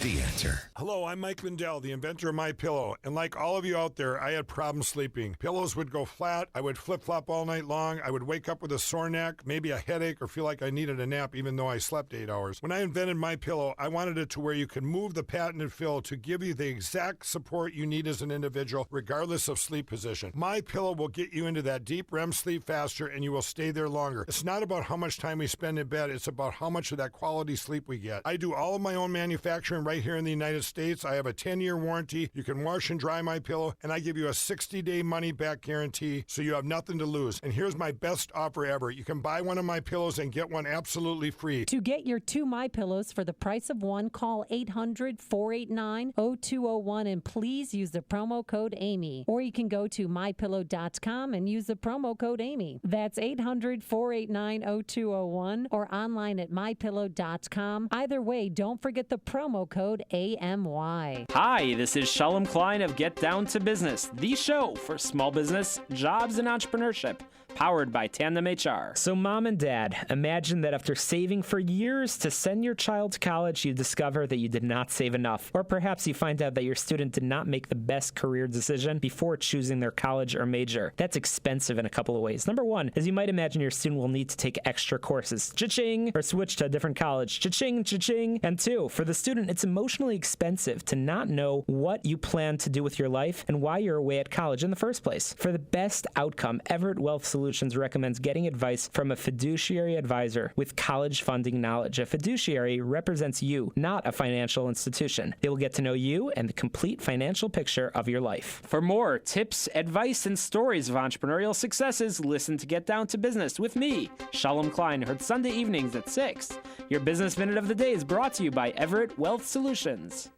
Speaker 4: The Answer.
Speaker 8: Hello, I'm Mike Lindell, the inventor of MyPillow, and like all of you out there, I had problems sleeping. Pillows would go flat, I would flip-flop all night long, I would wake up with a sore neck, maybe a headache, or feel like I needed a nap even though I slept 8 hours. When I invented MyPillow, I wanted it to where you can move the patented fill to give you the exact support you need as an individual, regardless of sleep position. MyPillow will get you into that deep REM sleep faster, and you will stay there longer. It's not about how much time we spend in bed, it's about how much of that quality sleep we get. I do all of my own manufacturing right here in the United States. I have a 10-year warranty. You can wash and dry my pillow, and I give you a 60-day money-back guarantee, so you have nothing to lose. And here's my best offer ever. You can buy one of my pillows and get one absolutely free.
Speaker 11: To get your 2 MyPillows for the price of one, call 800-489-0201 and please use the promo code Amy. Or you can go to MyPillow.com and use the promo code Amy. That's 800-489-0201 or online at MyPillow.com. Either way, don't forget the promo code AMY.
Speaker 18: Hi, this is Shalom Klein of Get Down to Business, the show for small business, jobs, and entrepreneurship, powered by Tandem HR.
Speaker 19: So mom and dad, imagine that after saving for years to send your child to college, you discover that you did not save enough. Or perhaps you find out that your student did not make the best career decision before choosing their college or major. That's expensive in a couple of ways. Number one, as you might imagine, your student will need to take extra courses, cha-ching, or switch to a different college, cha-ching, cha-ching. And two, for the student, it's emotionally expensive to not know what you plan to do with your life and why you're away at college in the first place. For the best outcome, Everett Wealth Solutions Solutions recommends getting advice from a fiduciary advisor with college funding knowledge. A fiduciary represents you, not a financial institution. They will get to know you and the complete financial picture of your life.
Speaker 18: For more tips, advice, and stories of entrepreneurial successes, listen to Get Down to Business with me, Shalom Klein, heard Sunday evenings at 6. Your Business Minute of the Day is brought to you by Everett Wealth Solutions.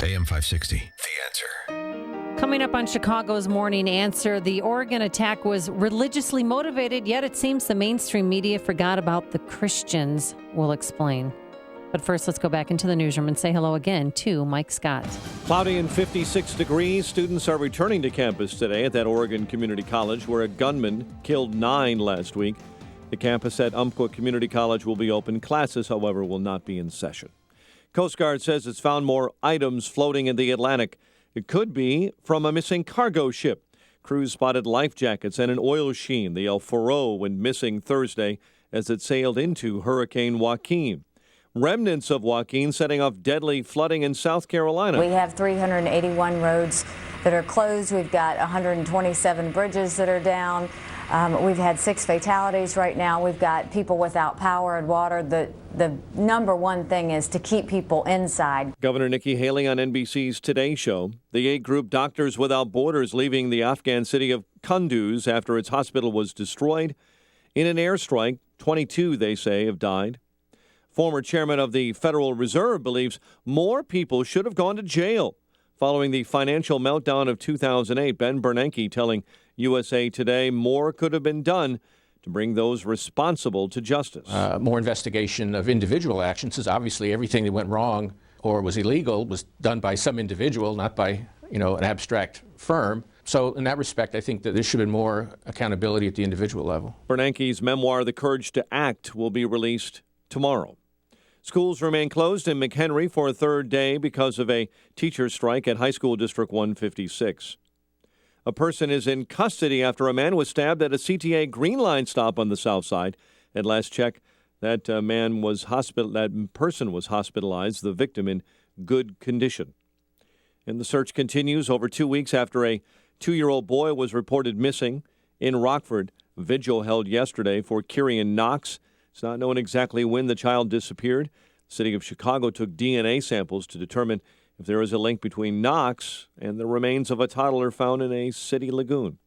Speaker 4: AM 560, The Answer.
Speaker 10: Coming up on Chicago's Morning Answer, the Oregon attack was religiously motivated, yet it seems the mainstream media forgot about the Christians. We'll explain. But first, let's go back into the newsroom and say hello again to Mike Scott.
Speaker 2: Cloudy and 56 degrees. Students are returning to campus today at that Oregon Community College where a gunman killed 9 last week. The campus at Umpqua Community College will be open. Classes, however, will not be in session. Coast Guard says it's found more items floating in the Atlantic. It could be from a missing cargo ship. Crews spotted life jackets and an oil sheen. The El Faro went missing Thursday as it sailed into Hurricane Joaquin. Remnants of Joaquin setting off deadly flooding in South Carolina.
Speaker 3: We have 381 roads that are closed. We've got 127 bridges that are down. We've had 6 fatalities right now. We've got people without power and water. The number one thing is to keep people inside.
Speaker 2: Governor Nikki Haley on NBC's Today Show. The aid group Doctors Without Borders leaving the Afghan city of Kunduz after its hospital was destroyed in an airstrike. 22, they say, have died. Former chairman of the Federal Reserve believes more people should have gone to jail following the financial meltdown of 2008. Ben Bernanke telling USA Today more could have been done to bring those responsible to justice.
Speaker 5: More investigation of individual actions, is obviously everything that went wrong or was illegal was done by some individual, not by an abstract firm. So in that respect, I think that there should have been more accountability at the individual level.
Speaker 2: Bernanke's memoir, The Courage to Act, will be released tomorrow. Schools remain closed in McHenry for a third day because of a teacher strike at High School District 156. A person is in custody after a man was stabbed at a CTA Green Line stop on the south side. At last check, that person was hospitalized, the victim in good condition. And the search continues over 2 weeks after a 2-year-old boy was reported missing in Rockford. Vigil held yesterday for Kirian Knox. It's not known exactly when the child disappeared. The city of Chicago took DNA samples to determine if there is a link between Knox and the remains of a toddler found in a city lagoon.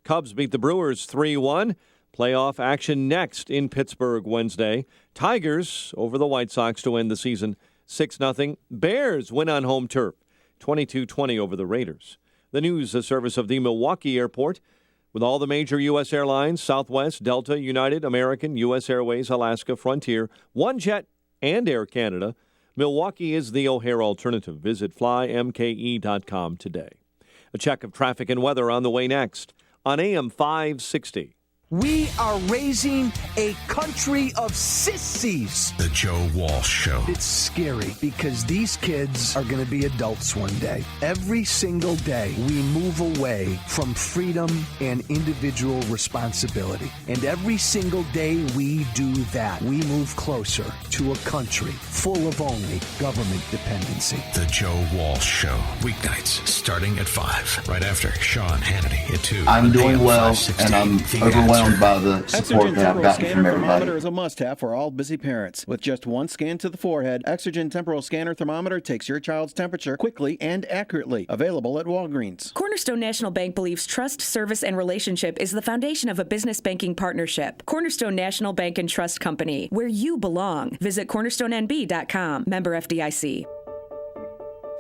Speaker 2: Cubs beat the Brewers 3-1. Playoff action next in Pittsburgh Wednesday. Tigers over the White Sox to end the season 6-0. Bears win on home turf 22-20 over the Raiders. The news, a service of the Milwaukee Airport. With all the major U.S. airlines, Southwest, Delta, United, American, U.S. Airways, Alaska, Frontier, OneJet, and Air Canada, Milwaukee is the O'Hare alternative. Visit flymke.com today. A check of traffic and weather on the way next on AM 560.
Speaker 13: We are raising a country of sissies.
Speaker 4: The Joe Walsh Show.
Speaker 13: It's scary because these kids are going to be adults one day. Every single day, we move away from freedom and individual responsibility. And every single day we do that, we move closer to a country full of only government dependency.
Speaker 4: The Joe Walsh Show. Weeknights starting at 5. Right after Sean Hannity at 2.
Speaker 14: I'm doing well, and I'm overwhelmed by the support that I've gotten from everybody.
Speaker 21: Thermometer is a must-have for all busy parents. With just one scan to the forehead, Exergen Temporal Scanner Thermometer takes your child's temperature quickly and accurately. Available at Walgreens.
Speaker 17: Cornerstone National Bank believes trust, service, and relationship is the foundation of a business banking partnership. Cornerstone National Bank and Trust Company, where you belong. Visit cornerstonenb.com. Member FDIC.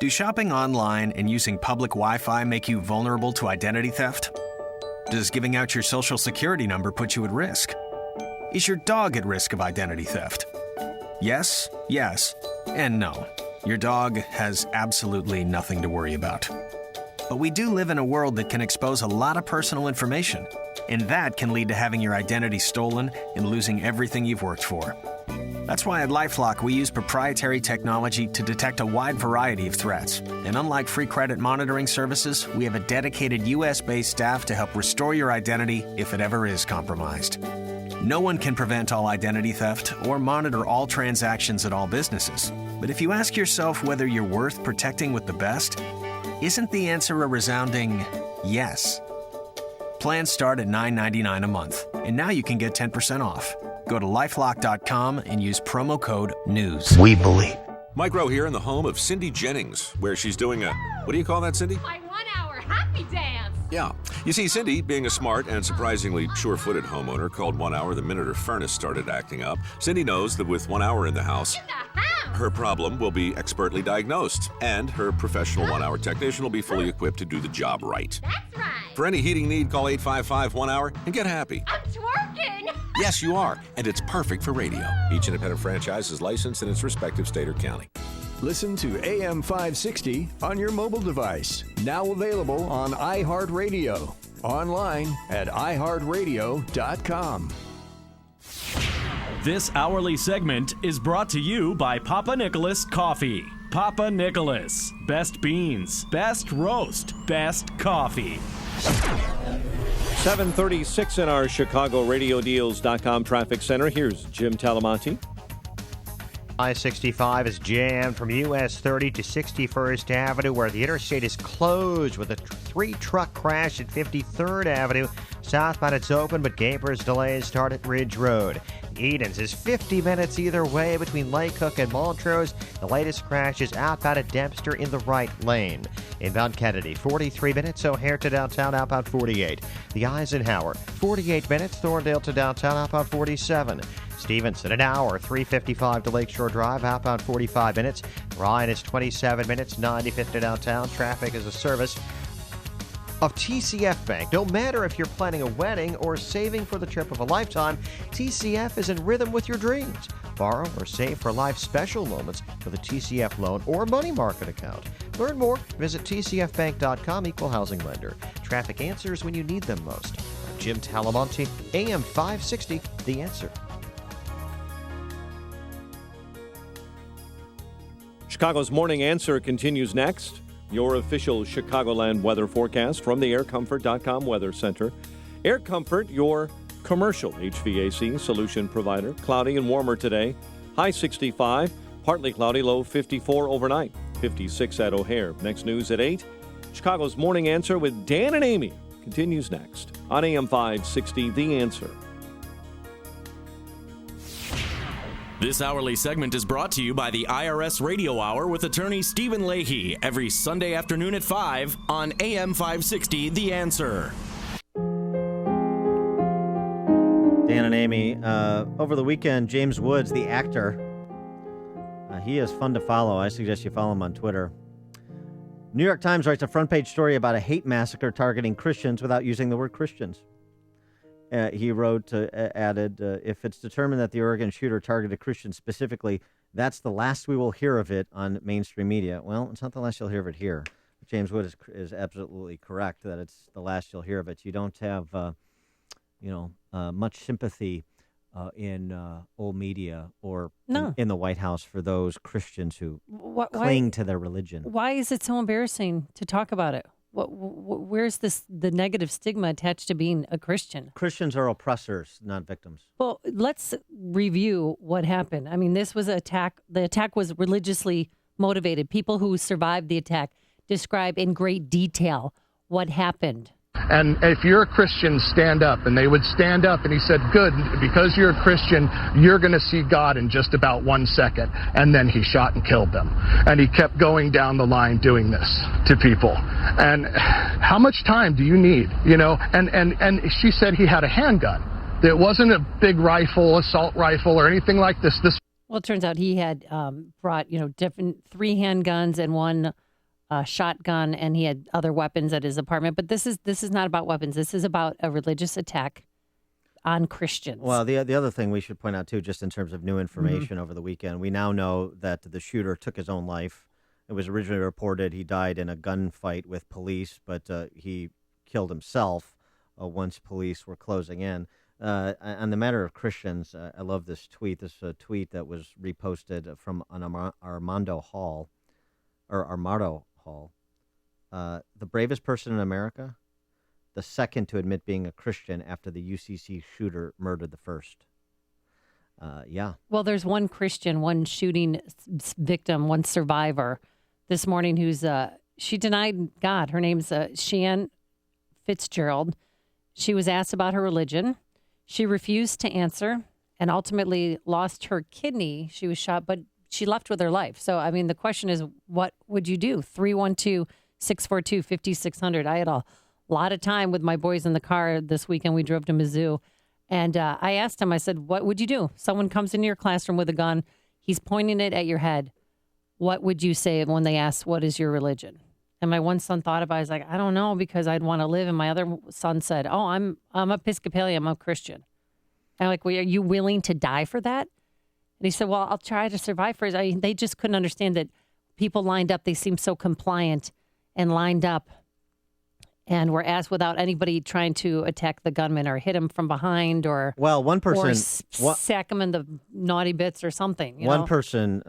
Speaker 23: Do shopping online and using public Wi-Fi make you vulnerable to identity theft? Does giving out your social security number put you at risk? Is your dog at risk of identity theft? Yes, yes, and no. Your dog has absolutely nothing to worry about. But we do live in a world that can expose a lot of personal information, and that can lead to having your identity stolen and losing everything you've worked for. That's why at LifeLock we use proprietary technology to detect a wide variety of threats. And unlike free credit monitoring services, we have a dedicated U.S.-based staff to help restore your identity if it ever is compromised. No one can prevent all identity theft or monitor all transactions at all businesses. But if you ask yourself whether you're worth protecting with the best, isn't the answer a resounding yes? Plans start at $9.99 a month, and now you can get 10% off. Go to LifeLock.com and use promo code NEWS.
Speaker 15: We believe.
Speaker 20: Mike Rowe here in the home of Cindy Jennings, where she's doing a, what do you call that, Cindy?
Speaker 22: My 1 hour happy dance.
Speaker 20: Yeah. You see, Cindy, being a smart and surprisingly sure-footed homeowner, called 1 hour the minute her furnace started acting up. Cindy knows that with 1 hour in the house, her problem will be expertly diagnosed, and her professional 1 hour technician will be fully equipped to do the job right.
Speaker 22: That's right.
Speaker 20: For any heating need, call 855-1-HOUR and get happy.
Speaker 22: I'm twerking.
Speaker 20: Yes, you are, and it's perfect for radio. Each independent franchise is licensed in its respective state or county.
Speaker 24: Listen to AM 560 on your mobile device. Now available on iHeartRadio. Online at iHeartRadio.com.
Speaker 6: This hourly segment is brought to you by Papa Nicholas Coffee. Papa Nicholas. Best beans, best roast, best coffee.
Speaker 2: 7:36 in our ChicagoRadioDeals.com traffic center. Here's Jim Talamonte.
Speaker 1: I-65 is jammed from US 30 to 61st Avenue, where the interstate is closed with a three-truck crash at 53rd Avenue. Southbound it's open, but Gapers delays start at Ridge Road. Edens is 50 minutes either way between Lake Hook and Montrose. The latest crash is outbound at Dempster in the right lane. Inbound Kennedy, 43 minutes, O'Hare to downtown, outbound 48. The Eisenhower, 48 minutes, Thorndale to downtown, outbound 47. Stevenson, an hour, 3:55 to Lakeshore Drive, outbound 45 minutes. Ryan is 27 minutes, 95th to downtown. Traffic is a service of TCF Bank. No matter if you're planning a wedding or saving for the trip of a lifetime, TCF is in rhythm with your dreams. Borrow or save for life's special moments with a TCF loan or money market account. Learn more, visit tcfbank.com, equal housing lender. Traffic answers when you need them most. I'm Jim Talamonte, AM 560, The Answer.
Speaker 2: Chicago's Morning Answer continues next. Your official Chicagoland weather forecast from the AirComfort.com Weather Center. Air Comfort, your commercial HVAC solution provider. Cloudy and warmer today. High 65, partly cloudy, low 54 overnight. 56 at O'Hare. Next news at 8. Chicago's Morning Answer with Dan and Amy continues next on AM 560, The Answer.
Speaker 6: This hourly segment is brought to you by the IRS Radio Hour with attorney Stephen Leahy every Sunday afternoon at 5 on AM 560, The Answer.
Speaker 9: Dan and Amy, over the weekend, James Woods, the actor, he is fun to follow. I suggest you follow him on Twitter. New York Times writes a front-page story about a hate massacre targeting Christians without using the word Christians. He wrote, added, if it's determined that the Oregon shooter targeted Christians specifically, that's the last we will hear of it on mainstream media. Well, it's not the last you'll hear of it here. James Wood is absolutely correct that it's the last you'll hear of it. You don't have, much sympathy in old media or in the White House for those Christians who cling to their religion.
Speaker 10: Why is it so embarrassing to talk about it? Where's the negative stigma attached to being a Christian?
Speaker 9: Christians are oppressors, not victims.
Speaker 10: Well, let's review what happened. I mean, this was an attack. The attack was religiously motivated. People who survived the attack describe in great detail what happened.
Speaker 25: And if you're a Christian, stand up. And they would stand up, and he said, good, because you're a Christian, you're going to see God in just about 1 second. And then he shot and killed them. And he kept going down the line doing this to people. And how much time do you need? And she said he had a handgun. It wasn't a big rifle, assault rifle, or anything like this.
Speaker 10: Well, it turns out he had brought, different 3 handguns and 1 shotgun, and he had other weapons at his apartment. But this is not about weapons. This is about a religious attack on Christians.
Speaker 9: Well, the other thing we should point out, too, just in terms of new information over the weekend, we now know that the shooter took his own life. It was originally reported he died in a gunfight with police, but he killed himself once police were closing in. On the matter of Christians, I love this tweet. This is a tweet that was reposted from an Armando Hall. The bravest person in America, the second to admit being a Christian after the UCC shooter murdered the first. Yeah.
Speaker 10: Well, there's one Christian, one shooting victim, one survivor this morning who's, she denied God. Her name's Shan Fitzgerald. She was asked about her religion. She refused to answer and ultimately lost her kidney. She was shot, but she left with her life. So, I mean, the question is, what would you do? 312-642-5600. I had a lot of time with my boys in the car this weekend. We drove to Mizzou. And I asked him, I said, what would you do? Someone comes into your classroom with a gun. He's pointing it at your head. What would you say when they ask, what is your religion? And my one son thought about it. He's like, I don't know, because I'd want to live. And my other son said, oh, I'm Episcopalian. I'm a Christian. And I'm like, well, are you willing to die for that? And he said, well, I'll try to survive for it. They just couldn't understand that people lined up. They seemed so compliant and lined up and were asked without anybody trying to attack the gunman or hit him from behind or
Speaker 9: one person
Speaker 10: or sack him in the naughty bits or something.
Speaker 9: One person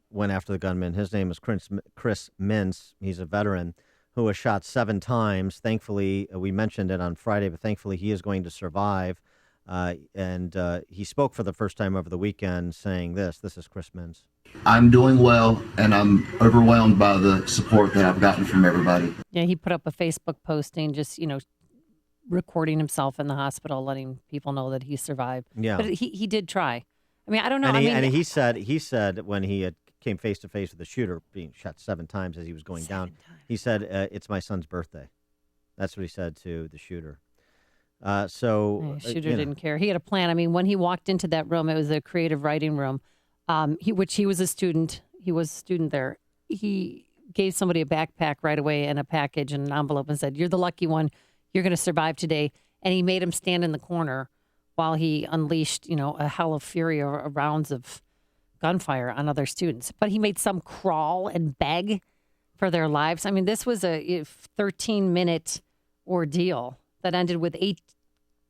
Speaker 9: went after the gunman. His name is Chris Mintz. He's a veteran who was shot 7 times. Thankfully, we mentioned it on Friday, but thankfully he is going to survive. And he spoke for the first time over the weekend saying this. This is Chris Mintz.
Speaker 14: I'm doing well, and I'm overwhelmed by the support that I've gotten from everybody.
Speaker 10: Yeah, he put up a Facebook posting just, recording himself in the hospital, letting people know that he survived.
Speaker 9: Yeah.
Speaker 10: But he did try. I mean, I don't know.
Speaker 9: And he said when he came face to face with the shooter being shot 7 times as he was going down, he said, it's my son's birthday. That's what he said to the shooter. The
Speaker 10: shooter didn't care. He had a plan. I mean, when he walked into that room, it was a creative writing room, he was a student. He was a student there. He gave somebody a backpack right away and a package and an envelope and said, you're the lucky one. You're going to survive today. And he made him stand in the corner while he unleashed, a hell of fury of rounds of gunfire on other students. But he made some crawl and beg for their lives. I mean, this was a 13-minute ordeal that ended with 8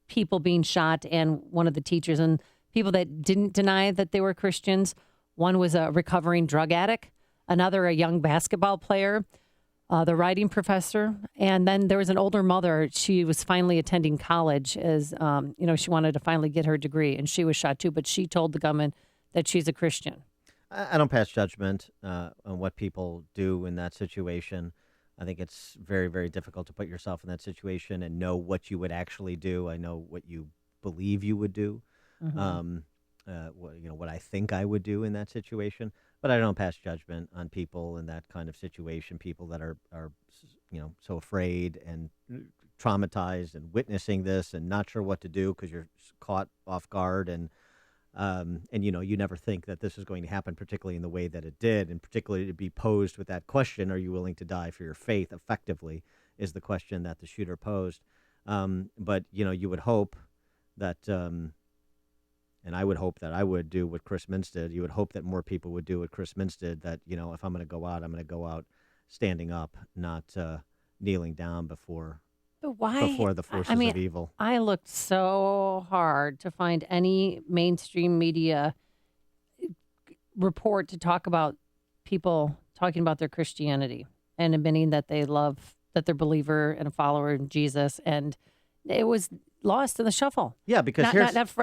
Speaker 10: people being shot and one of the teachers, and people that didn't deny that they were Christians. One was a recovering drug addict, another a young basketball player, the writing professor, and then there was an older mother. She was finally attending college as, she wanted to finally get her degree, and she was shot too, but she told the gunman that she's a Christian.
Speaker 9: I don't pass judgment on what people do in that situation. I think it's very, very difficult to put yourself in that situation and know what you would actually do. I know what you believe you would do, what I think I would do in that situation. But I don't pass judgment on people in that kind of situation, people that are so afraid and traumatized and witnessing this and not sure what to do because you're caught off guard and you never think that this is going to happen, particularly in the way that it did, and particularly to be posed with that question, are you willing to die for your faith, effectively, is the question that the shooter posed. But you would hope that, and I would hope that I would do what Chris Mintz did. You would hope that more people would do what Chris Mintz did, that, if I'm going to go out, I'm going to go out standing up, not kneeling down before the forces of evil.
Speaker 10: I looked so hard to find any mainstream media report to talk about people talking about their Christianity and admitting that they love, that they're a believer and a follower of Jesus. And it was lost in the shuffle.
Speaker 9: Yeah, because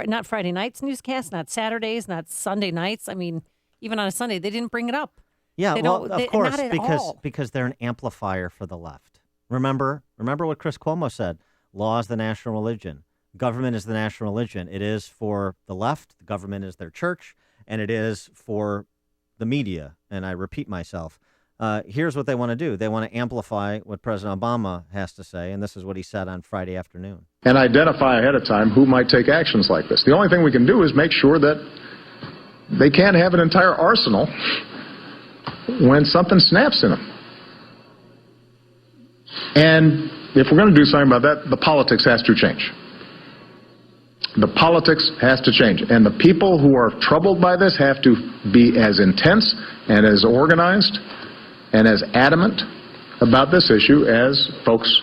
Speaker 10: not Friday nights newscasts, not Saturdays, not Sunday nights. I mean, even on a Sunday, they didn't bring it up.
Speaker 9: Yeah, of course, because they're an amplifier for the left. Remember what Chris Cuomo said. Law is the national religion. Government is the national religion. It is for the left. The government is their church. And it is for the media. And I repeat myself. Here's what they want to do. They want to amplify what President Obama has to say. And this is what he said on Friday afternoon.
Speaker 25: And identify ahead of time who might take actions like this. The only thing we can do is make sure that they can't have an entire arsenal when something snaps in them. And if we're going to do something about that, the politics has to change. The politics has to change. And the people who are troubled by this have to be as intense and as organized and as adamant about this issue as folks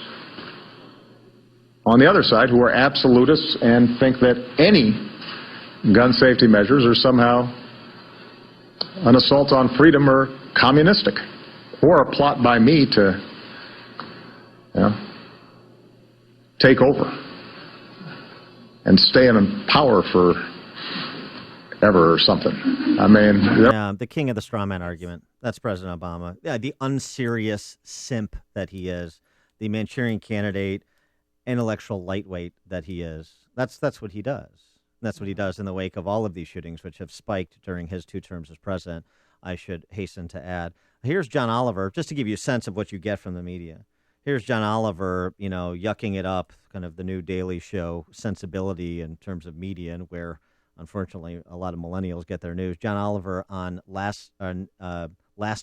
Speaker 25: on the other side who are absolutists and think that any gun safety measures are somehow an assault on freedom or communistic or a plot by me to take over and stay in power for ever or something. I mean,
Speaker 9: the king of the straw man argument. That's President Obama. Yeah, the unserious simp that he is, the Manchurian candidate. intellectual lightweight that he is. That's what he does. That's what he does in the wake of all of these shootings, which have spiked during his 2 terms as president, I should hasten to add. Here's John Oliver, just to give you a sense of what you get from the media. Here's John Oliver, yucking it up, kind of the new Daily Show sensibility in terms of media, and where, unfortunately, a lot of millennials get their news. John Oliver on Last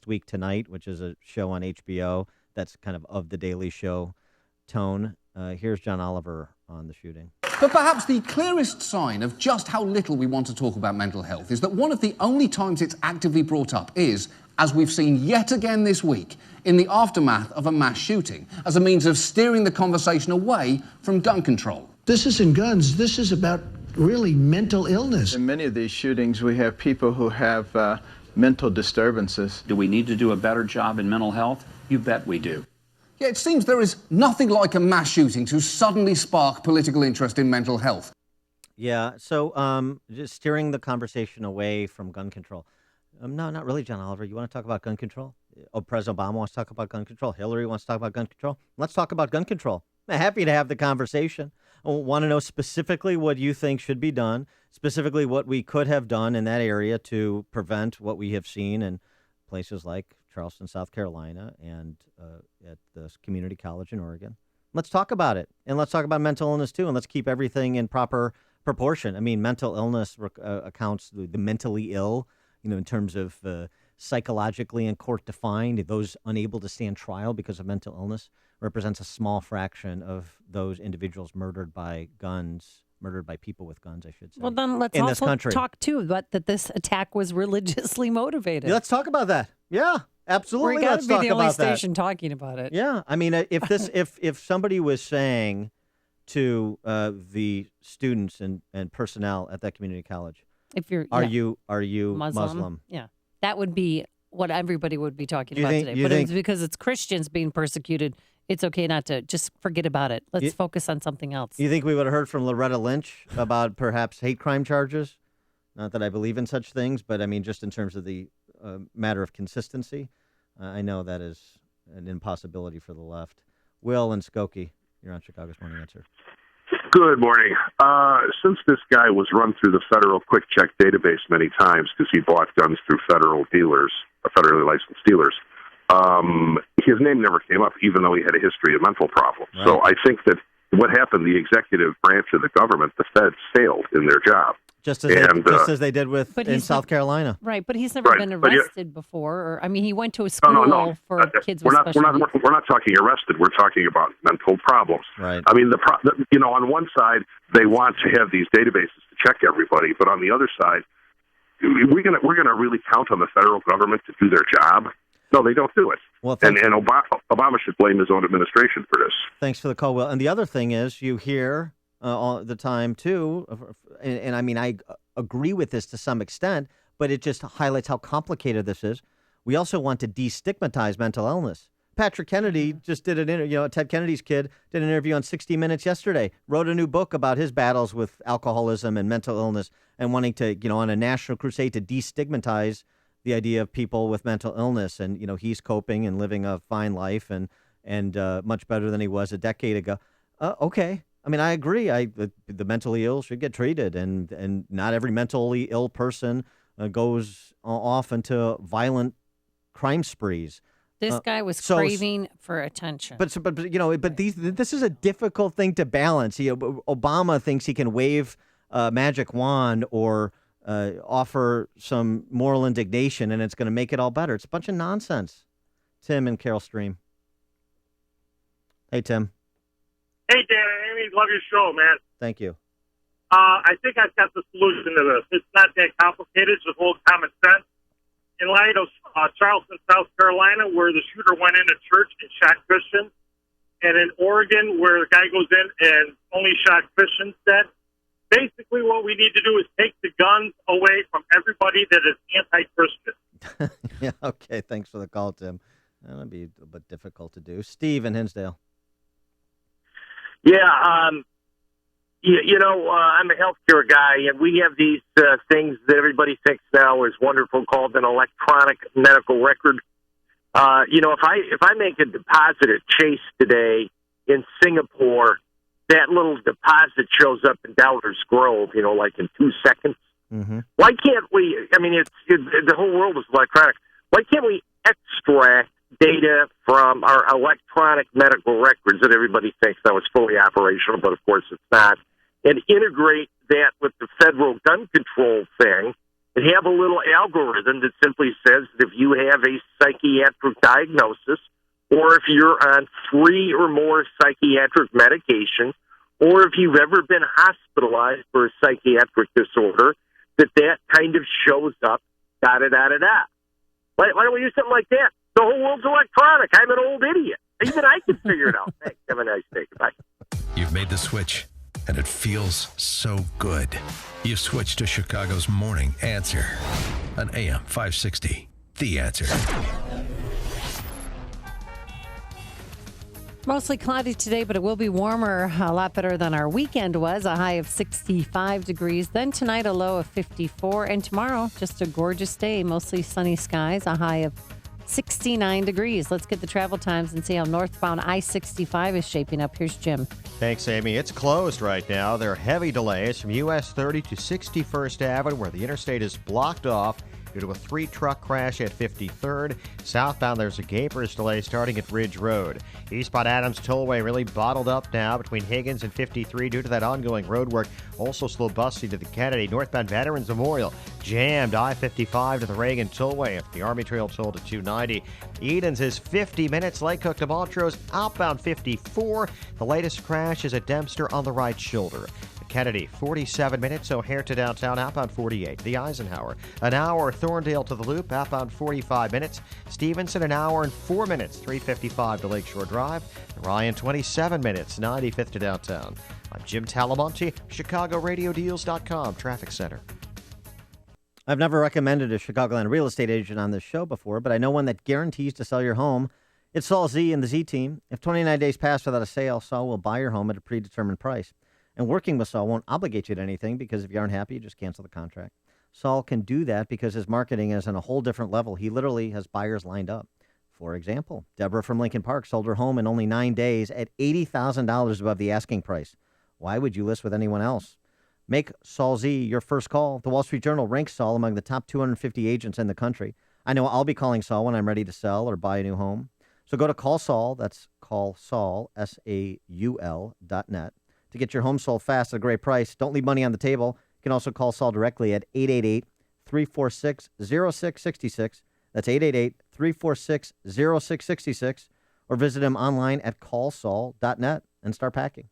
Speaker 9: Week Tonight, which is a show on HBO that's kind of the Daily Show tone. Here's John Oliver on the shooting.
Speaker 7: But perhaps the clearest sign of just how little we want to talk about mental health is that one of the only times it's actively brought up is, as we've seen yet again this week, in the aftermath of a mass shooting, as a means of steering the conversation away from gun control.
Speaker 8: This isn't guns. This is about really mental illness.
Speaker 12: In many of these shootings, we have people who have mental disturbances.
Speaker 15: Do we need to do a better job in mental health? You bet we do.
Speaker 7: Yeah, it seems there is nothing like a mass shooting to suddenly spark political interest in mental health.
Speaker 9: Yeah, so just steering the conversation away from gun control. No, not really, John Oliver. You want to talk about gun control? President Obama wants to talk about gun control. Hillary wants to talk about gun control. Let's talk about gun control. I'm happy to have the conversation. I want to know specifically what you think should be done, specifically what we could have done in that area to prevent what we have seen in places like Charleston, South Carolina, and at the community college in Oregon. Let's talk about it, and let's talk about mental illness too, and let's keep everything in proper proportion. I mean, mental illness accounts the mentally ill, in terms of psychologically in court defined. Those unable to stand trial because of mental illness represents a small fraction of those individuals murdered by people with guns, I should say.
Speaker 10: Well, then let's also talk too about that this attack was religiously motivated.
Speaker 9: Yeah, let's talk about that. Yeah. Absolutely,
Speaker 10: we got to be the only station talking about it.
Speaker 9: Yeah, I mean, if somebody was saying to the students and personnel at that community college, are you Muslim?
Speaker 10: Yeah, that would be what everybody would be talking about today. But it's because it's Christians being persecuted. It's okay not to just forget about it. Let's focus on something else.
Speaker 9: You think we would have heard from Loretta Lynch about perhaps hate crime charges? Not that I believe in such things, but I mean, just in terms of the matter of consistency, I know that is an impossibility for the left. Will and Skokie, you're on Chicago's Morning Answer.
Speaker 16: Good morning. Since this guy was run through the federal quick check database many times because he bought guns through federal dealers, federally licensed dealers, his name never came up, even though he had a history of mental problems. Right. So I think that what happened, the executive branch of the government, the feds, failed in their job.
Speaker 9: Just as they did in South Carolina.
Speaker 10: Right, but he's never been arrested before. He went to a school for kids with special needs.
Speaker 16: We're not talking arrested. We're talking about mental problems.
Speaker 9: Right.
Speaker 16: I mean, on one side, they want to have these databases to check everybody, but on the other side, we're gonna really count on the federal government to do their job. No, they don't do it.
Speaker 9: Well,
Speaker 16: and Obama should blame his own administration for this.
Speaker 9: Thanks for the call, Will. And the other thing is, you hear all the time too, and I mean, I agree with this to some extent, but it just highlights how complicated this is. We also want to destigmatize mental illness. Patrick Kennedy just did an interview. Ted Kennedy's kid did an interview on 60 Minutes yesterday. Wrote a new book about his battles with alcoholism and mental illness, and wanting to, on a national crusade to destigmatize the idea of people with mental illness. And he's coping and living a fine life and much better than he was a decade ago. Okay. I mean, I agree. The mentally ill should get treated, and not every mentally ill person goes off into violent crime sprees.
Speaker 10: This guy was craving for attention.
Speaker 9: But this is a difficult thing to balance. Obama thinks he can wave a magic wand or offer some moral indignation, and it's going to make it all better. It's a bunch of nonsense. Tim and Carol Stream. Hey, Tim.
Speaker 26: Hey, Dan and Amy, love your show, man.
Speaker 9: Thank you.
Speaker 26: I think I've got the solution to this. It's not that complicated. Just hold common sense. In light of Charleston, South Carolina, where the shooter went in a church and shot Christians, and in Oregon, where the guy goes in and only shot Christians dead, basically what we need to do is take the guns away from everybody that is anti-Christian.
Speaker 9: Yeah, okay. Thanks for the call, Tim. That'll be a bit difficult to do. Steve in Hinsdale.
Speaker 27: Yeah, I'm a healthcare guy, and we have these things that everybody thinks now is wonderful called an electronic medical record. If I make a deposit at Chase today in Singapore, that little deposit shows up in Doubters Grove, like in 2 seconds.
Speaker 9: Mm-hmm.
Speaker 27: Why can't we, the whole world is electronic. Why can't we extract data from our electronic medical records that everybody thinks that was fully operational, but of course it's not, and integrate that with the federal gun control thing and have a little algorithm that simply says that if you have a psychiatric diagnosis or if you're on 3 or more psychiatric medications or if you've ever been hospitalized for a psychiatric disorder, that kind of shows up, da-da-da-da-da. Why don't we do something like that? The whole world's electronic. I'm an old idiot. Even I can figure it out. Thanks. Have a nice day. Goodbye.
Speaker 3: You've made the switch, and it feels so good. You've switched to Chicago's Morning Answer on AM 560. The Answer.
Speaker 10: Mostly cloudy today, but it will be warmer, a lot better than our weekend was, a high of 65 degrees. Then tonight, a low of 54. And tomorrow, just a gorgeous day, mostly sunny skies, a high of 69 degrees. Let's get the travel times and see how northbound I-65 is shaping up. Here's Jim.
Speaker 1: Thanks, Amy. It's closed right now. There are heavy delays from US 30 to 61st Avenue, where the interstate is blocked off due to a 3-truck crash at 53rd. Southbound, there's a Gapers delay starting at Ridge Road. Eastbound Adams Tollway really bottled up now between Higgins and 53 due to that ongoing road work. Also slow busting to the Kennedy. Northbound Veterans Memorial jammed I-55 to the Reagan Tollway at the Army Trail toll to 290. Edens is 50 minutes. Lake Cook to Montrose outbound 54. The latest crash is at Dempster on the right shoulder. Kennedy, 47 minutes. O'Hare to downtown, outbound 48. The Eisenhower, an hour. Thorndale to the Loop, outbound 45 minutes. Stevenson, an hour and 4 minutes. 355 to Lakeshore Drive. Ryan, 27 minutes. 95th to downtown. I'm Jim Talamonte, ChicagoRadioDeals.com, Traffic Center.
Speaker 9: I've never recommended a Chicagoland real estate agent on this show before, but I know one that guarantees to sell your home. It's Saul Z and the Z team. If 29 days pass without a sale, Saul will buy your home at a predetermined price. And working with Saul won't obligate you to anything because if you aren't happy, you just cancel the contract. Saul can do that because his marketing is on a whole different level. He literally has buyers lined up. For example, Deborah from Lincoln Park sold her home in only 9 days at $80,000 above the asking price. Why would you list with anyone else? Make Saul Z your first call. The Wall Street Journal ranks Saul among the top 250 agents in the country. I know I'll be calling Saul when I'm ready to sell or buy a new home. So go to Call Saul, that's Call Saul, SAUL.net. To get your home sold fast at a great price. Don't leave money on the table. You can also call Saul directly at 888-346-0666. That's 888-346-0666. Or visit him online at callsaul.net and start packing.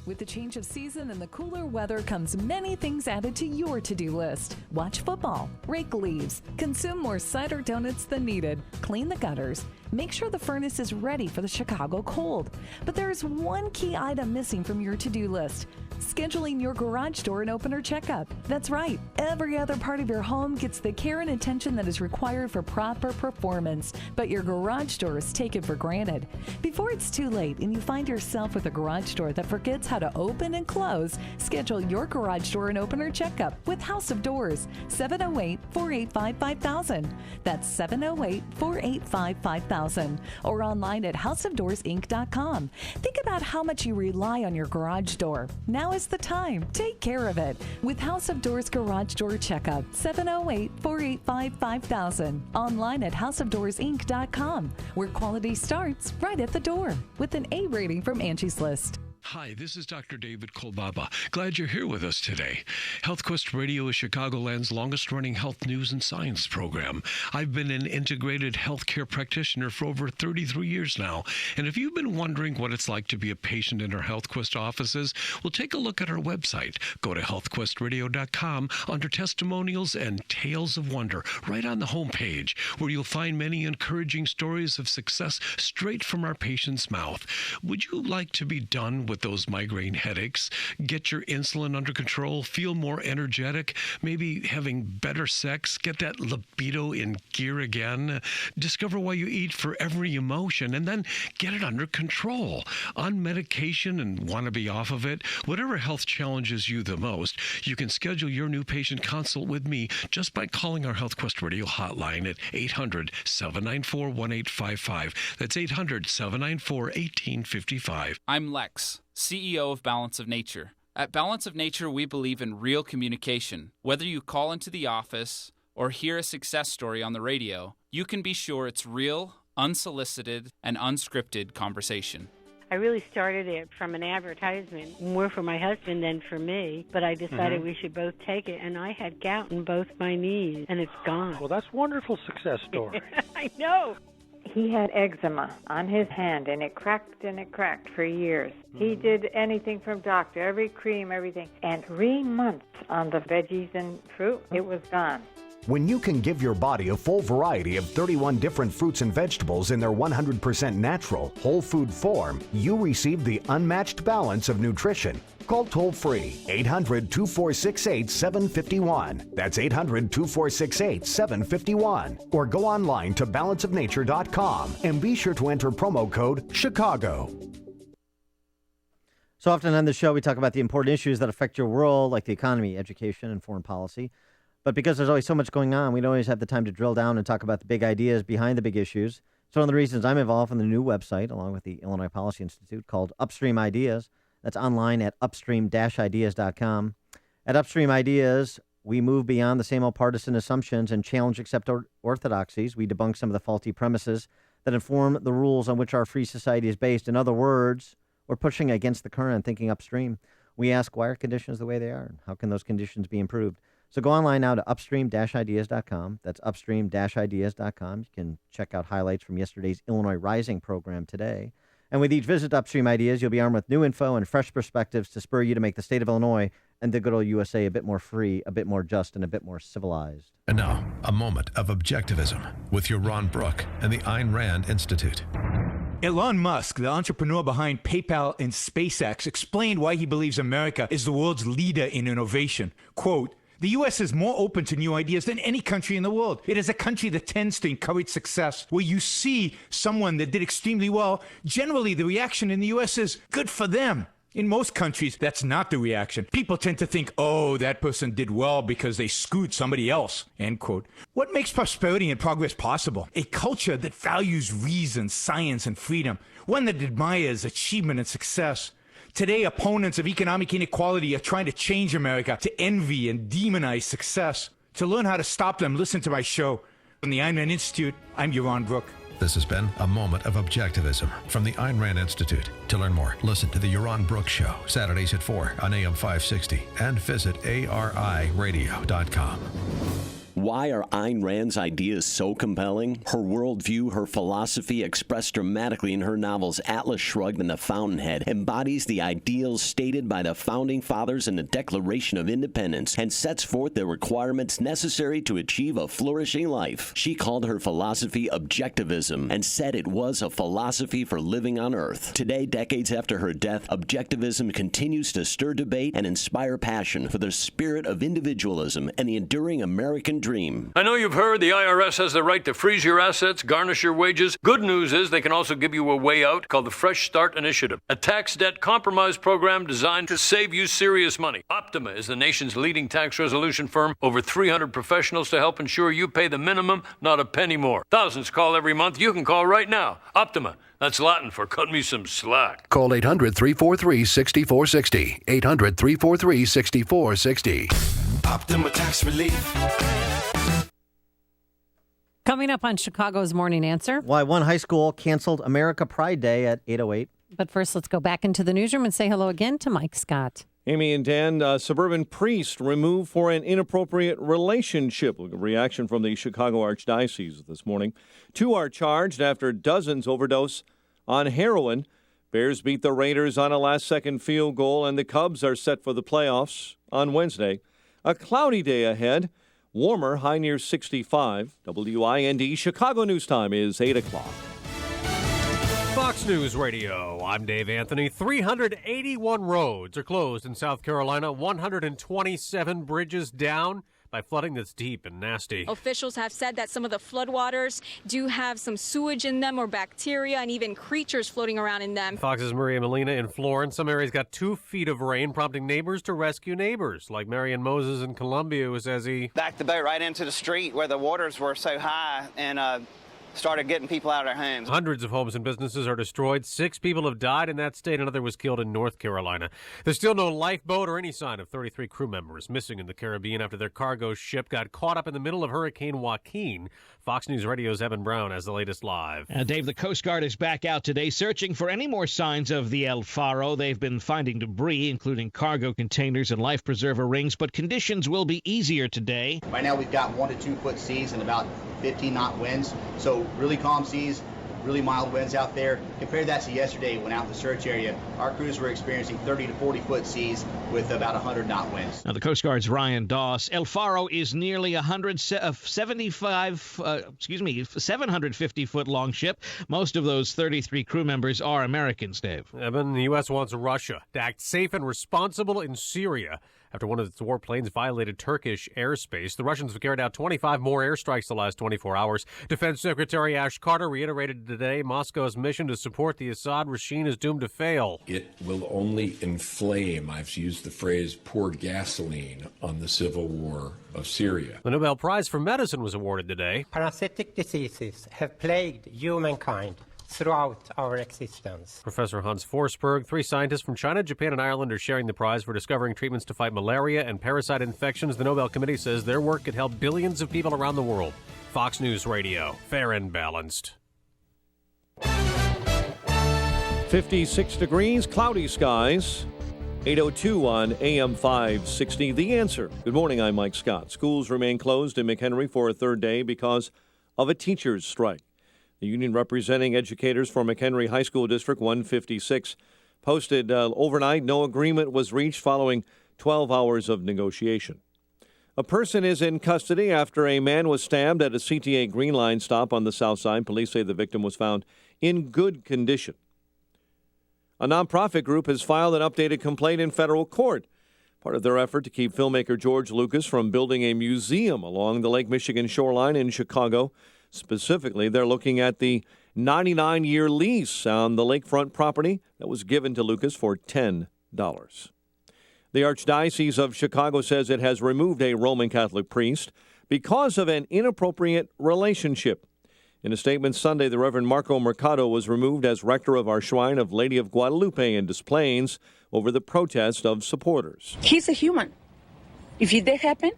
Speaker 4: With the change of season and the cooler weather comes many things added to your to-do list. Watch football, rake leaves, consume more cider donuts than needed, clean the gutters, make sure the furnace is ready for the Chicago cold. But there is one key item missing from your to-do list. Scheduling your garage door and opener checkup. That's right. Every other part of your home gets the care and attention that is required for proper performance, but your garage door is taken for granted. Before it's too late and you find yourself with a garage door that forgets how to open and close, schedule your garage door and opener checkup with House of Doors, 708-485-5000. That's 708-485-5000. Or online at houseofdoorsinc.com. Think about how much you rely on your garage door. Now is the time. Take care of it with House of Doors Garage Door Checkup, 708-485-5000. Online at houseofdoorsinc.com, where quality starts right at the door with an A rating from Angie's List.
Speaker 5: Hi, this is Dr. David Kolbaba. Glad you're here with us today. HealthQuest Radio is Chicagoland's longest-running health news and science program. I've been an integrated healthcare practitioner for over 33 years now, and if you've been wondering what it's like to be a patient in our HealthQuest offices, well, take a look at our website. Go to healthquestradio.com under Testimonials and Tales of Wonder, right on the homepage, where you'll find many encouraging stories of success straight from our patient's mouth. Would you like to be done with those migraine headaches, get your insulin under control, feel more energetic, maybe having better sex, get that libido in gear again, discover why you eat for every emotion, and then get it under control? On medication and want to be off of it? Whatever health challenges you the most, you can schedule your new patient consult with me just by calling our HealthQuest Radio hotline at 800-794-1855. That's 800-794-1855.
Speaker 11: I'm Lex. CEO of Balance of Nature. At Balance of Nature, we believe in real communication. Whether you call into the office or hear a success story on the radio, you can be sure it's real, unsolicited, and unscripted conversation.
Speaker 13: I really started it from an advertisement, more for my husband than for me, but I decided we should both take it, and I had gout in both my knees, and it's gone.
Speaker 17: Well, that's a wonderful success story.
Speaker 13: I know.
Speaker 18: He had eczema on his hand, and it cracked for years. He did anything from doctor, every cream, everything. And 3 months on the veggies and fruit, it was gone.
Speaker 19: When you can give your body a full variety of 31 different fruits and vegetables in their 100% natural, whole food form, you receive the unmatched balance of nutrition. Call toll-free 800-2468-751. That's 800-2468-751. Or go online to balanceofnature.com and be sure to enter promo code CHICAGO.
Speaker 9: So often on the show, we talk about the important issues that affect your world, like the economy, education, and foreign policy. But because there's always so much going on, we don't always have the time to drill down and talk about the big ideas behind the big issues. It's one of the reasons I'm involved in the new website, along with the Illinois Policy Institute, called Upstream Ideas. That's online at upstream-ideas.com. At Upstream Ideas, we move beyond the same old partisan assumptions and challenge accepted orthodoxies. We debunk some of the faulty premises that inform the rules on which our free society is based. In other words, we're pushing against the current and thinking upstream. We ask, why are conditions the way they are? How can those conditions be improved? So go online now to upstream-ideas.com. That's upstream-ideas.com. You can check out highlights from yesterday's Illinois Rising program today. And with each visit to Upstream Ideas, you'll be armed with new info and fresh perspectives to spur you to make the state of Illinois and the good old USA a bit more free, a bit more just, and a bit more civilized.
Speaker 3: And now, a moment of objectivism with your Ron Brook and the Ayn Rand Institute.
Speaker 21: Elon Musk, the entrepreneur behind PayPal and SpaceX, explained why he believes America is the world's leader in innovation. Quote, "The U.S. is more open to new ideas than any country in the world. It is a country that tends to encourage success. Where you see someone that did extremely well, generally the reaction in the U.S. is good for them. In most countries, that's not the reaction. People tend to think, oh, that person did well because they screwed somebody else." End quote. What makes prosperity and progress possible? A culture that values reason, science, and freedom. One that admires achievement and success. Today, opponents of economic inequality are trying to change America to envy and demonize success. To learn how to stop them, listen to my show. From the Ayn Rand Institute, I'm Yaron Brook.
Speaker 3: This has been a moment of objectivism from the Ayn Rand Institute. To learn more, listen to the Yaron Brook Show, Saturdays at 4 on AM 560, and visit ariradio.com.
Speaker 23: Why are Ayn Rand's ideas so compelling? Her worldview, her philosophy, expressed dramatically in her novels Atlas Shrugged and The Fountainhead, embodies the ideals stated by the Founding Fathers in the Declaration of Independence and sets forth the requirements necessary to achieve a flourishing life. She called her philosophy objectivism and said it was a philosophy for living on Earth. Today, decades after her death, objectivism continues to stir debate and inspire passion for the spirit of individualism and the enduring American dream.
Speaker 28: I know you've heard the IRS has the right to freeze your assets, garnish your wages. Good news is they can also give you a way out called the Fresh Start Initiative, a tax debt compromise program designed to save you serious money. Optima is the nation's leading tax resolution firm. Over 300 professionals to help ensure you pay the minimum, not a penny more. Thousands call every month. You can call right now. Optima. That's Latin for cut me some slack.
Speaker 29: Call 800-343-6460. 800-343-6460.
Speaker 30: Optima Tax Relief.
Speaker 10: Coming up on Chicago's Morning Answer.
Speaker 9: Why one high school canceled America Pride Day at 8:08.
Speaker 10: But first, let's go back into the newsroom and say hello again to Mike Scott.
Speaker 2: Amy and Dan, suburban priest removed for an inappropriate relationship. Look, a reaction from the Chicago Archdiocese this morning. 2 are charged after dozens overdose on heroin. Bears beat the Raiders on a last-second field goal, and the Cubs are set for the playoffs on Wednesday. A cloudy day ahead. Warmer, high near 65. WIND Chicago News Time is 8 o'clock.
Speaker 31: Fox News Radio, I'm Dave Anthony. 381 roads are closed in South Carolina, 127 bridges down by flooding that's deep and nasty.
Speaker 32: Officials have said that some of the floodwaters do have some sewage in them or bacteria and even creatures floating around in them.
Speaker 31: Fox's Maria Molina in Florence. Some areas got 2 feet of rain, prompting neighbors to rescue neighbors, like Marion Moses in Columbia, who says he
Speaker 33: backed the boat right into the street where the waters were so high and
Speaker 6: started getting people out of their homes.
Speaker 31: Hundreds of homes and businesses are destroyed. 6 people have died in that state. Another was killed in North Carolina. There's still no lifeboat or any sign of 33 crew members missing in the Caribbean after their cargo ship got caught up in the middle of Hurricane Joaquin. Fox News Radio's Evan Brown has the latest live.
Speaker 7: Dave, the Coast Guard is back out today searching for any more signs of the El Faro. They've been finding debris, including cargo containers and life preserver rings, but conditions will be easier today.
Speaker 8: Right now we've got 1 to 2 foot seas and about 15-knot winds, so really calm seas, really mild winds out there. Compare that to yesterday when out in the search area, our crews were experiencing 30 to 40 foot seas with about 100-knot winds.
Speaker 7: Now, the Coast Guard's Ryan Doss. El Faro is nearly 750-foot long ship. Most of those 33 crew members are Americans, Dave.
Speaker 31: Evan, the U.S. wants Russia to act safe and responsible in Syria after one of its warplanes violated Turkish airspace. The Russians have carried out 25 more airstrikes the last 24 hours. Defense Secretary Ash Carter reiterated today Moscow's mission to support the Assad regime is doomed to fail.
Speaker 12: It will only inflame, I've used the phrase, pour gasoline on the civil war of Syria.
Speaker 31: The Nobel Prize for Medicine was awarded today.
Speaker 14: Parasitic diseases have plagued humankind throughout our existence.
Speaker 31: Professor Hans Forsberg, 3 scientists from China, Japan, and Ireland are sharing the prize for discovering treatments to fight malaria and parasite infections. The Nobel Committee says their work could help billions of people around the world. Fox News Radio, fair and balanced.
Speaker 2: 56 degrees, cloudy skies. 8:02 on AM 560. The Answer. Good morning, I'm Mike Scott. Schools remain closed in McHenry for a third day because of a teachers' strike. The union representing educators for McHenry High School District 156 posted overnight no agreement was reached following 12 hours of negotiation. A person is in custody after a man was stabbed at a CTA Green Line stop on the south side. Police say the victim was found in good condition. A nonprofit group has filed an updated complaint in federal court, part of their effort to keep filmmaker George Lucas from building a museum along the Lake Michigan shoreline in Chicago. Specifically, they're looking at the 99-year lease on the lakefront property that was given to Lucas for $10. The Archdiocese of Chicago says it has removed a Roman Catholic priest because of an inappropriate relationship. In a statement Sunday, the Reverend Marco Mercado was removed as rector of our Shrine of Lady of Guadalupe in Des Plaines over the protest of supporters.
Speaker 15: He's a human. If that happened,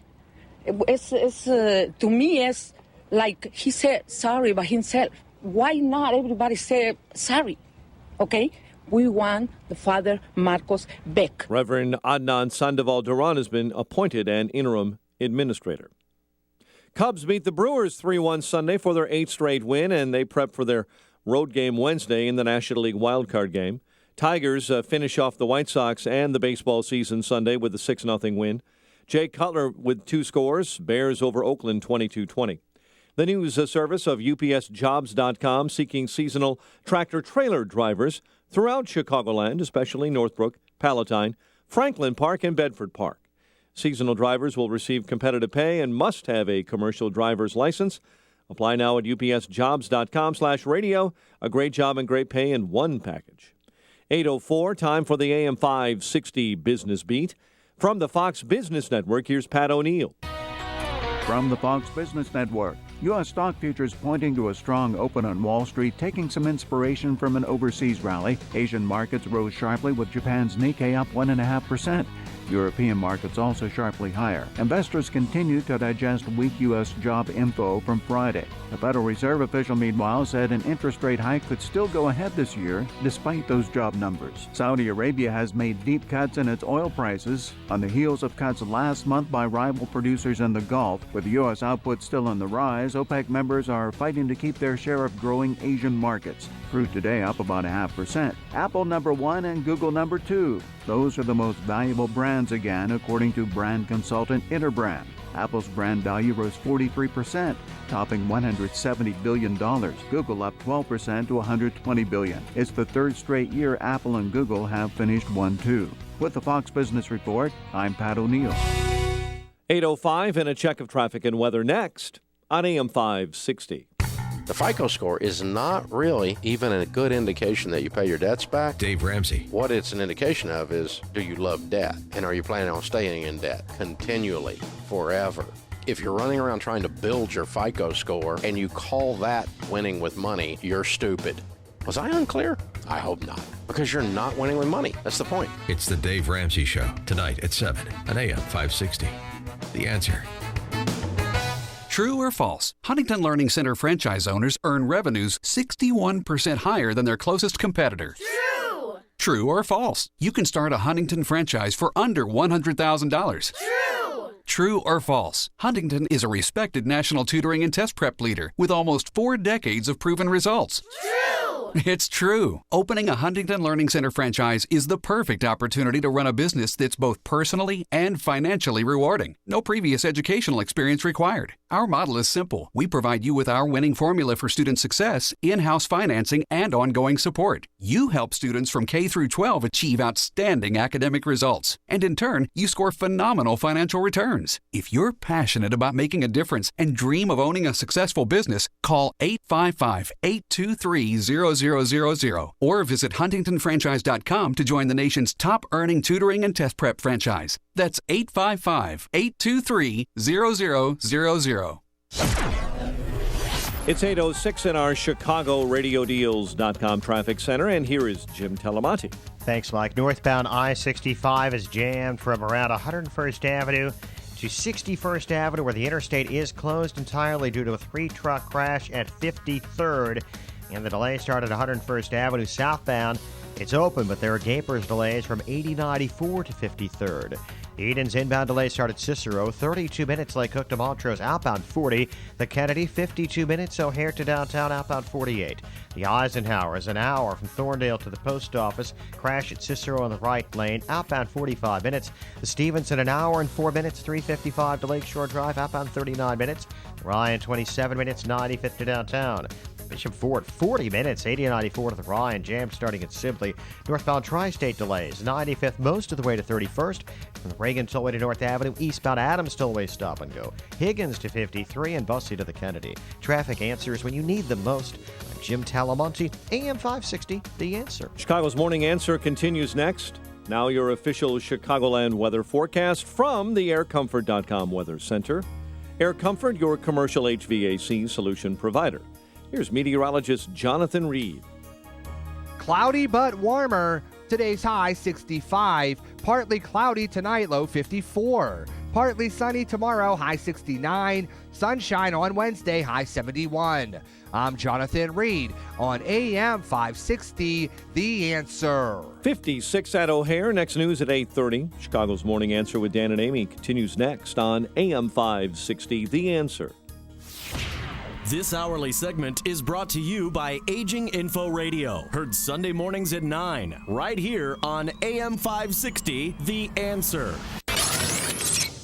Speaker 15: to me, it's like he said sorry by himself. Why not everybody say sorry? Okay? We want the Father Marcos back.
Speaker 2: Reverend Adnan Sandoval Duran has been appointed an interim administrator. Cubs beat the Brewers 3-1 Sunday for their 8th straight win, and they prep for their road game Wednesday in the National League wildcard game. Tigers finish off the White Sox and the baseball season Sunday with a 6-0 win. Jay Cutler with 2 scores, Bears over Oakland 22-20. The news service of UPSJobs.com seeking seasonal tractor-trailer drivers throughout Chicagoland, especially Northbrook, Palatine, Franklin Park, and Bedford Park. Seasonal drivers will receive competitive pay and must have a commercial driver's license. Apply now at UPSJobs.com/radio. A great job and great pay in one package. 8:04, time for the AM 560 Business Beat. From the Fox Business Network, here's Pat O'Neill.
Speaker 16: From the Fox Business Network, U.S. stock futures pointing to a strong open on Wall Street, taking some inspiration from an overseas rally. Asian markets rose sharply with Japan's Nikkei up 1.5%. European markets also sharply higher. Investors continue to digest weak U.S. job info from Friday. The Federal Reserve official, meanwhile, said an interest rate hike could still go ahead this year despite those job numbers. Saudi Arabia has made deep cuts in its oil prices on the heels of cuts last month by rival producers in the Gulf. With U.S. output still on the rise, OPEC members are fighting to keep their share of growing Asian markets. Crude today up about 0.5%. Apple number 1 and Google number 2. Those are the most valuable brands again, according to brand consultant Interbrand. Apple's brand value rose 43%, topping $170 billion. Google up 12% to $120 billion. It's the third straight year Apple and Google have finished 1-2. With the Fox Business Report, I'm Pat O'Neill.
Speaker 2: 8:05 and a check of traffic and weather next on AM 560.
Speaker 20: The FICO score is not really even a good indication that you pay your debts back.
Speaker 3: Dave Ramsey.
Speaker 20: What it's an indication of is, do you love debt? And are you planning on staying in debt continually, forever? If you're running around trying to build your FICO score and you call that winning with money, you're stupid. Was I unclear? I hope not. Because you're not winning with money. That's the point.
Speaker 3: It's the Dave Ramsey Show, tonight at 7 on AM 560. The Answer.
Speaker 1: True or false? Huntington Learning Center franchise owners earn revenues 61% higher than their closest competitor.
Speaker 4: True!
Speaker 1: True or false? You can start a Huntington franchise for under $100,000.
Speaker 4: True!
Speaker 1: True or false? Huntington is a respected national tutoring and test prep leader with almost 4 decades of proven results.
Speaker 4: True!
Speaker 1: It's true. Opening a Huntington Learning Center franchise is the perfect opportunity to run a business that's both personally and financially rewarding. No previous educational experience required. Our model is simple. We provide you with our winning formula for student success, in-house financing, and ongoing support. You help students from K through 12 achieve outstanding academic results. And in turn, you score phenomenal financial returns. If you're passionate about making a difference and dream of owning a successful business, call 855-823-0000 or visit huntingtonfranchise.com to join the nation's top earning tutoring and test prep franchise. That's 855-823-0000.
Speaker 2: It's 8:06 in our ChicagoRadioDeals.com traffic center, and here is Jim Telemonte.
Speaker 5: Thanks, Mike. Northbound I-65 is jammed from around 101st Avenue to 61st Avenue, where the interstate is closed entirely due to a 3-truck crash at 53rd. And the delay started at 101st Avenue southbound. It's open, but there are gapers delays from 8094 to 53rd. Eden's inbound delay start at Cicero, 32 minutes. Lake Hook to Montrose, outbound 40. The Kennedy, 52 minutes. O'Hare to downtown, outbound 48. The Eisenhower is an hour from Thorndale to the post office. Crash at Cicero on the right lane, outbound 45 minutes. The Stevenson, an hour and 4 minutes. 355 to Lakeshore Drive, outbound 39 minutes. Ryan, 27 minutes. 95th to downtown. Bishop Ford, 40 minutes, 80-94 to the Ryan. Jam starting at Sibley. Northbound Tri-State delays, 95th most of the way to 31st. From the Reagan Tollway to North Avenue, eastbound Adams Tollway stop and go. Higgins to 53 and Bussey to the Kennedy. Traffic answers when you need them most. I'm Jim Talamonte, AM 560, The Answer.
Speaker 2: Chicago's Morning Answer continues next. Now your official Chicagoland weather forecast from the AirComfort.com Weather Center. Air Comfort, your commercial HVAC solution provider. Here's meteorologist Jonathan Reed.
Speaker 6: Cloudy but warmer. Today's high 65. Partly cloudy tonight, low 54. Partly sunny tomorrow, high 69. Sunshine on Wednesday, high 71. I'm Jonathan Reed on AM 560, The Answer.
Speaker 2: 56 at O'Hare. Next news at 8:30. Chicago's Morning Answer with Dan and Amy continues next on AM 560, The Answer.
Speaker 11: This hourly segment is brought to you by Aging Info Radio. Heard Sunday mornings at 9, right here on AM 560, The Answer.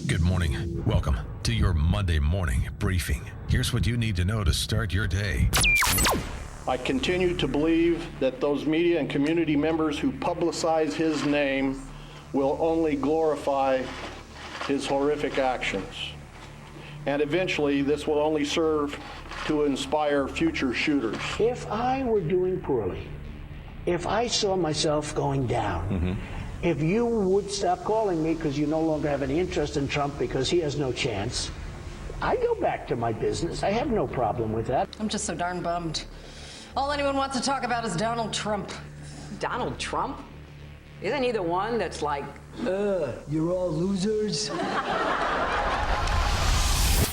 Speaker 3: Good morning. Welcome to your Monday morning briefing. Here's what you need to know to start your day.
Speaker 17: I continue to believe that those media and community members who publicize his name will only glorify his horrific actions. And eventually, this will only serve to inspire future shooters.
Speaker 22: If I were doing poorly, if I saw myself going down, if you would stop calling me because you no longer have any interest in Trump because he has no chance, I go back to my business. I have no problem with that.
Speaker 24: I'm just so darn bummed. All anyone wants to talk about is Donald Trump.
Speaker 25: Donald Trump? Isn't he the one that's like,
Speaker 22: you're all losers?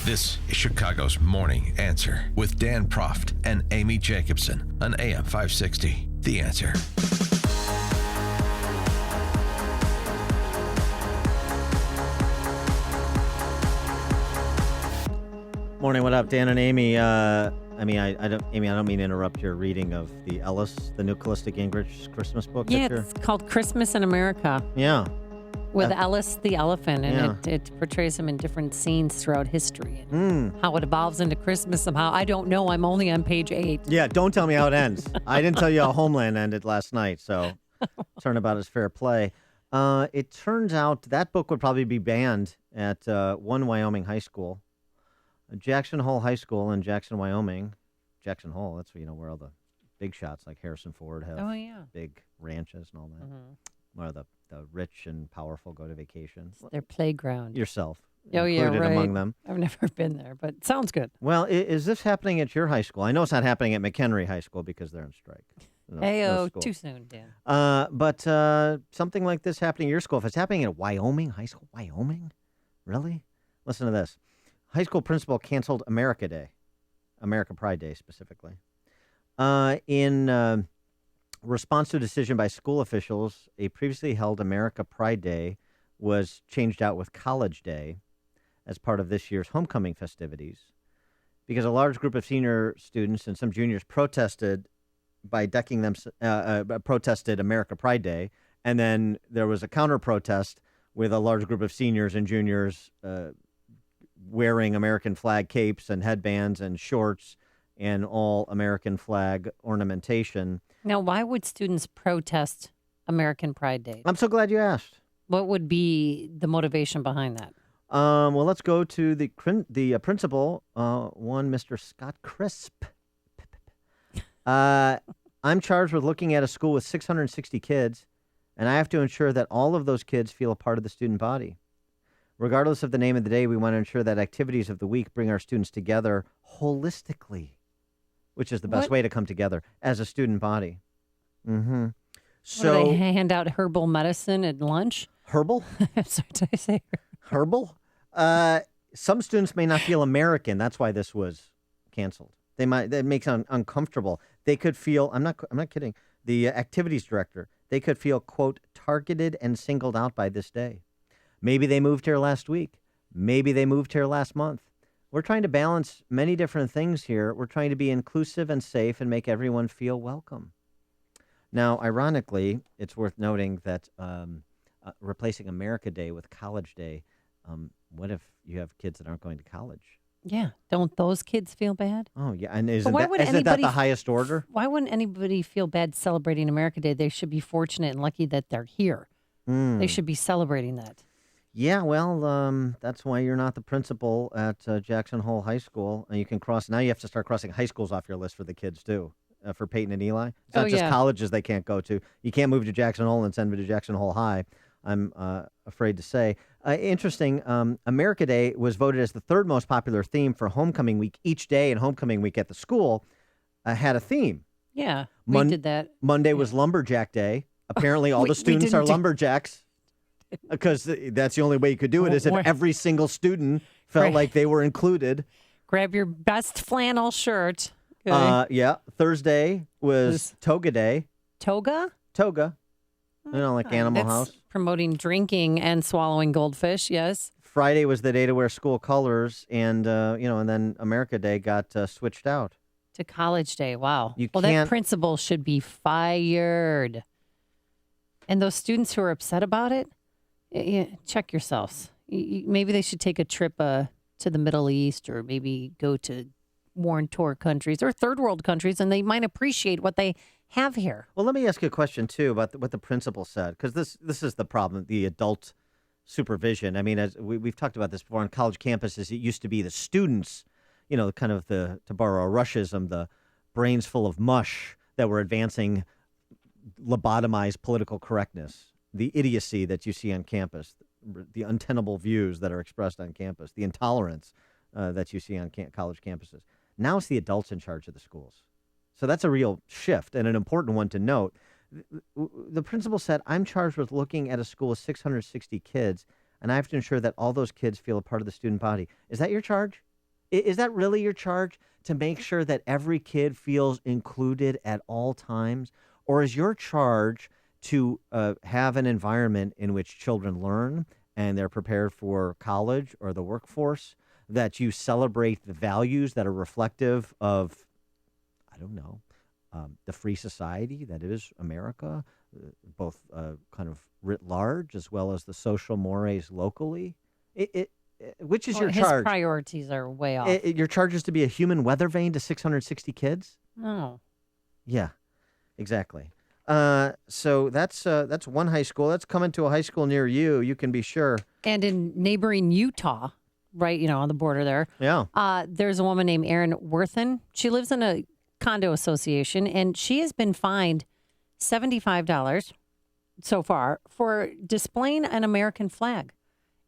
Speaker 3: This is Chicago's Morning Answer with Dan Proft and Amy Jacobson on AM 560, The Answer.
Speaker 9: Morning, what up, Dan and Amy? I don't mean to interrupt your reading of the Ellis, the Nicholas Gingrich Christmas book.
Speaker 10: Yeah, it's called Christmas in America.
Speaker 9: Yeah.
Speaker 10: With Ellis the elephant, and it portrays him in different scenes throughout history. And how it evolves into Christmas somehow. I don't know. I'm only on page 8.
Speaker 9: Yeah, don't tell me how it ends. I didn't tell you how Homeland ended last night, so turnabout is fair play. It turns out that book would probably be banned at one Wyoming high school. Jackson Hole High School in Jackson, Wyoming. Jackson Hole, that's where all the big shots like Harrison Ford have big ranches and all that. Where the rich and powerful go to vacation.
Speaker 10: It's their playground.
Speaker 9: Yourself.
Speaker 10: Oh, yeah,
Speaker 9: included
Speaker 10: right.
Speaker 9: among them.
Speaker 10: I've never been there, but sounds good.
Speaker 9: Well, is this happening at your high school? I know it's not happening at McHenry High School because they're on strike. No school.
Speaker 10: Too soon, Dan.
Speaker 9: But something like this happening at your school, if it's happening at Wyoming High School, Wyoming? Really? Listen to this. High school principal canceled America Day, America Pride Day specifically. In response to a decision by school officials, a previously held America Pride Day was changed out with College Day as part of this year's homecoming festivities because a large group of senior students and some juniors protested by decking them, protested America Pride Day, and then there was a counter-protest with a large group of seniors and juniors wearing American flag capes and headbands and shorts and all American flag ornamentation.
Speaker 10: Now, why would students protest American Pride Day?
Speaker 9: I'm so glad you asked.
Speaker 10: What would be the motivation behind that?
Speaker 9: Well, let's go to the principal, one Mr. Scott Crisp. I'm charged with looking at a school with 660 kids, and I have to ensure that all of those kids feel a part of the student body. Regardless of the name of the day, we want to ensure that activities of the week bring our students together holistically, which is the best way to come together as a student body. Mm-hmm.
Speaker 10: So do they hand out herbal medicine at lunch?
Speaker 9: Herbal?
Speaker 10: Sorry, did I say
Speaker 9: herbal? Some students may not feel American. That's why this was canceled. That makes them uncomfortable. They could feel, I'm not kidding, the activities director, they could feel, quote, targeted and singled out by this day. Maybe they moved here last week. Maybe they moved here last month. We're trying to balance many different things here. We're trying to be inclusive and safe and make everyone feel welcome. Now, ironically, it's worth noting that replacing America Day with College Day, what if you have kids that aren't going to college?
Speaker 10: Yeah. Don't those kids feel bad?
Speaker 9: Oh, yeah. And isn't that the highest order?
Speaker 10: Why wouldn't anybody feel bad celebrating America Day? They should be fortunate and lucky that they're here. They should be celebrating that.
Speaker 9: Yeah, well, that's why you're not the principal at Jackson Hole High School. And you can cross, now you have to start crossing high schools off your list for the kids, too, for Peyton and Eli. It's not just colleges they can't go to. You can't move to Jackson Hole and send them to Jackson Hole High, I'm afraid to say. Interesting, America Day was voted as the third most popular theme for homecoming week. Each day in homecoming week at the school had a theme.
Speaker 10: Yeah, we did that.
Speaker 9: Monday was Lumberjack Day. Apparently all the students are lumberjacks. Because that's the only way you could do it is if every single student felt like they were included.
Speaker 10: Grab your best flannel shirt. Okay.
Speaker 9: Yeah. Thursday was Toga Day.
Speaker 10: Toga?
Speaker 9: Toga. Like Animal House.
Speaker 10: Promoting drinking and swallowing goldfish, yes.
Speaker 9: Friday was the day to wear school colors, and and then America Day got switched out.
Speaker 10: To College Day, wow. That principal should be fired. And those students who are upset about it, check yourselves. Maybe they should take a trip to the Middle East or maybe go to war torn countries or third world countries, and they might appreciate what they have here.
Speaker 9: Well, let me ask you a question, too, about what the principal said, because this is the problem, the adult supervision. I mean, as we've talked about this before on college campuses, it used to be the students, kind of to borrow a Rushism, the brains full of mush that were advancing lobotomized political correctness. The idiocy that you see on campus, the untenable views that are expressed on campus, the intolerance that you see on college campuses. Now it's the adults in charge of the schools. So that's a real shift and an important one to note. The principal said, I'm charged with looking at a school of 660 kids, and I have to ensure that all those kids feel a part of the student body. Is that your charge? Is that really your charge, to make sure that every kid feels included at all times? Or is your charge to have an environment in which children learn and they're prepared for college or the workforce, that you celebrate the values that are reflective of, the free society that is America, both kind of writ large as well as the social mores locally? Which is your charge?
Speaker 10: His priorities are way off.
Speaker 9: Your charge is to be a human weather vane to 660 kids?
Speaker 10: No.
Speaker 9: Yeah, exactly. So that's one high school. That's coming to a high school near you. You can be sure.
Speaker 10: And in neighboring Utah, right, on the border there.
Speaker 9: Yeah.
Speaker 10: There's a woman named Erin Worthen. She lives in a condo association, and she has been fined $75 so far for displaying an American flag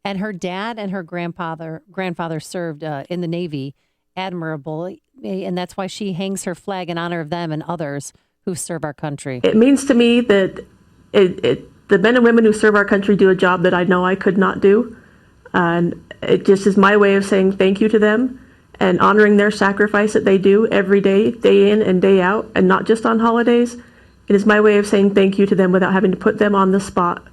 Speaker 10: And her dad and her grandfather served in the Navy admirably, and that's why she hangs her flag in honor of them and others who serve our country.
Speaker 4: It means to me that the men and women who serve our country do a job that I know I could not do. And it just is my way of saying thank you to them and honoring their sacrifice that they do every day, day in and day out, and not just on holidays. It is my way of saying thank you to them without having to put them on the spot.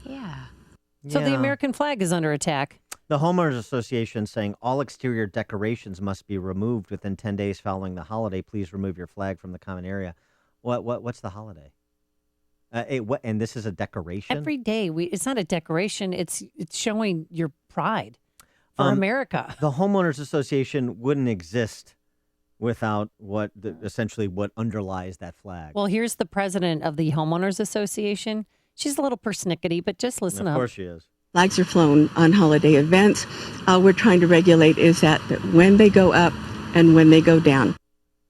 Speaker 10: So the American flag is under attack.
Speaker 9: The Homeowners Association saying all exterior decorations must be removed within 10 days following the holiday. Please remove your flag from the common area. What's the holiday? And this is a decoration?
Speaker 10: Every day. It's not a decoration. It's showing your pride for America.
Speaker 9: The Homeowners Association wouldn't exist without essentially what underlies that flag.
Speaker 10: Well, here's the president of the Homeowners Association. She's a little persnickety, but just listen up.
Speaker 9: Of course she is.
Speaker 13: Flags are flown on holiday events. All we're trying to regulate is that when they go up and when they go down.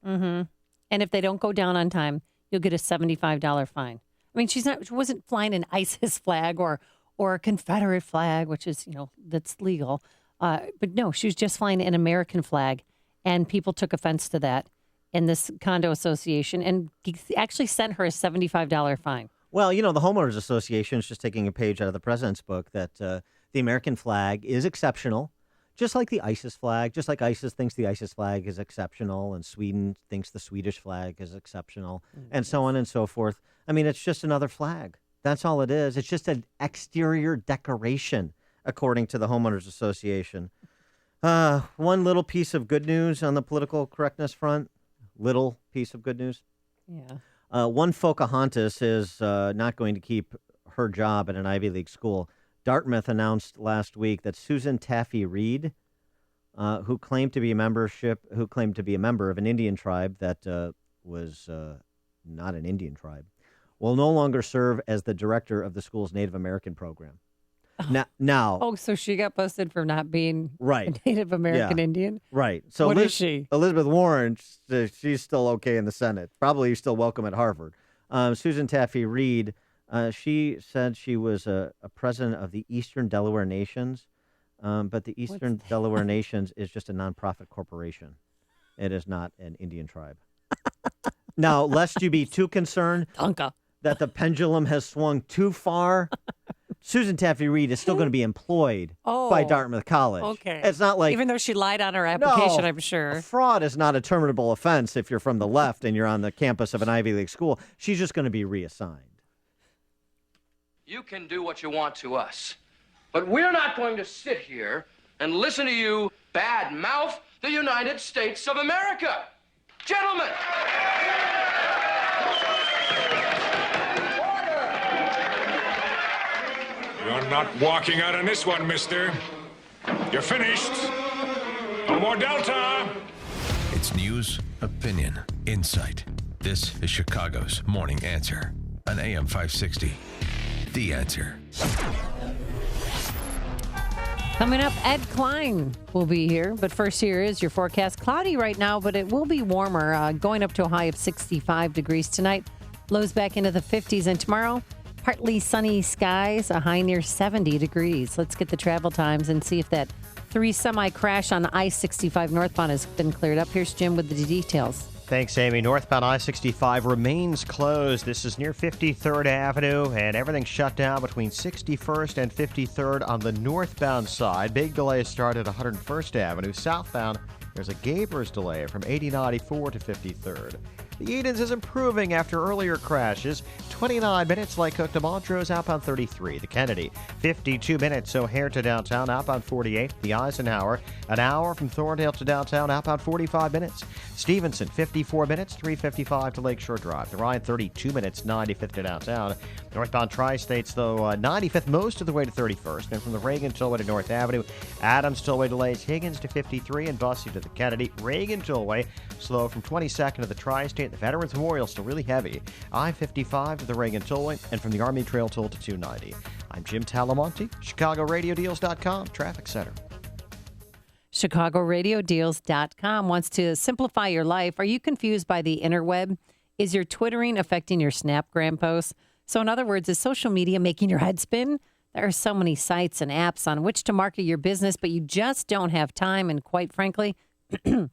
Speaker 10: Mm-hmm. And if they don't go down on time, you'll get a $75 fine. I mean, she wasn't flying an ISIS flag or a Confederate flag, which is, that's legal. But no, she was just flying an American flag, and people took offense to that in this condo association and actually sent her a $75 fine.
Speaker 9: Well, the Homeowners Association is just taking a page out of the president's book that the American flag is exceptional, just like the ISIS flag, just like ISIS thinks the ISIS flag is exceptional and Sweden thinks the Swedish flag is exceptional, and so on and so forth. I mean, it's just another flag. That's all it is. It's just an exterior decoration, according to the Homeowners Association. One little piece of good news on the political correctness front. Little piece of good news.
Speaker 10: Yeah.
Speaker 9: One Pocahontas is not going to keep her job at an Ivy League school. Dartmouth announced last week that Susan Taffy Reed, who claimed to be a member of an Indian tribe that was not an Indian tribe, will no longer serve as the director of the school's Native American program. Now,
Speaker 10: so she got busted for not being
Speaker 9: right.
Speaker 10: a Native American Indian?
Speaker 9: Right. So
Speaker 10: what is she?
Speaker 9: Elizabeth Warren, she's still okay in the Senate. Probably still welcome at Harvard. Susan Taffy Reed, she said she was a president of the Eastern Delaware Nations, but the Eastern Delaware Nations is just a nonprofit corporation. It is not an Indian tribe. Now, lest you be too concerned that the pendulum has swung too far, Susan Taffy Reed is still going to be employed by Dartmouth College.
Speaker 10: Okay.
Speaker 9: It's not like...
Speaker 10: Even though she lied on her application,
Speaker 9: No,
Speaker 10: I'm sure.
Speaker 9: Fraud is not a terminable offense if you're from the left and you're on the campus of an Ivy League school. She's just going to be reassigned.
Speaker 18: You can do what you want to us, but we're not going to sit here and listen to you bad-mouth the United States of America. Gentlemen!
Speaker 19: You're not walking out on this one, mister. You're finished. No more Delta.
Speaker 3: It's news, opinion, insight. This is Chicago's Morning Answer on AM 560. The Answer.
Speaker 10: Coming up, Ed Klein will be here. But first, here is your forecast. Cloudy right now, but it will be warmer, going up to a high of 65 degrees tonight. Lows back into the 50s. And tomorrow, partly sunny skies, a high near 70 degrees. Let's get the travel times and see if that 3 semi crash on I-65 northbound has been cleared up. Here's Jim with the details.
Speaker 5: Thanks, Amy. Northbound I-65 remains closed. This is near 53rd Avenue, and everything's shut down between 61st and 53rd on the northbound side. Big delay started at 101st Avenue. Southbound, there's a Gabers delay from 8094 to 53rd. The Edens is improving after earlier crashes. 29 minutes, Lake Cook to Montrose, outbound 33. The Kennedy, 52 minutes, O'Hare to downtown, outbound 48. The Eisenhower, an hour from Thorndale to downtown, outbound 45 minutes. Stevenson, 54 minutes, 355 to Lakeshore Drive. The Ryan, 32 minutes, 95th to downtown. Northbound Tri-States, though, 95th most of the way to 31st. And from the Reagan Tollway to North Avenue, Adams Tollway delays Higgins to 53 and Bussey to the Kennedy. Reagan Tollway, slow from 22nd to the Tri-State. The Veterans Memorial still really heavy. I-55 to the Reagan Tollway, and from the Army Trail Toll to 290. I'm Jim Talamonte, ChicagoRadioDeals.com, Traffic Center.
Speaker 10: ChicagoRadioDeals.com wants to simplify your life. Are you confused by the interweb? Is your Twittering affecting your Snapgram posts? So in other words, is social media making your head spin? There are so many sites and apps on which to market your business, but you just don't have time. And quite frankly, you're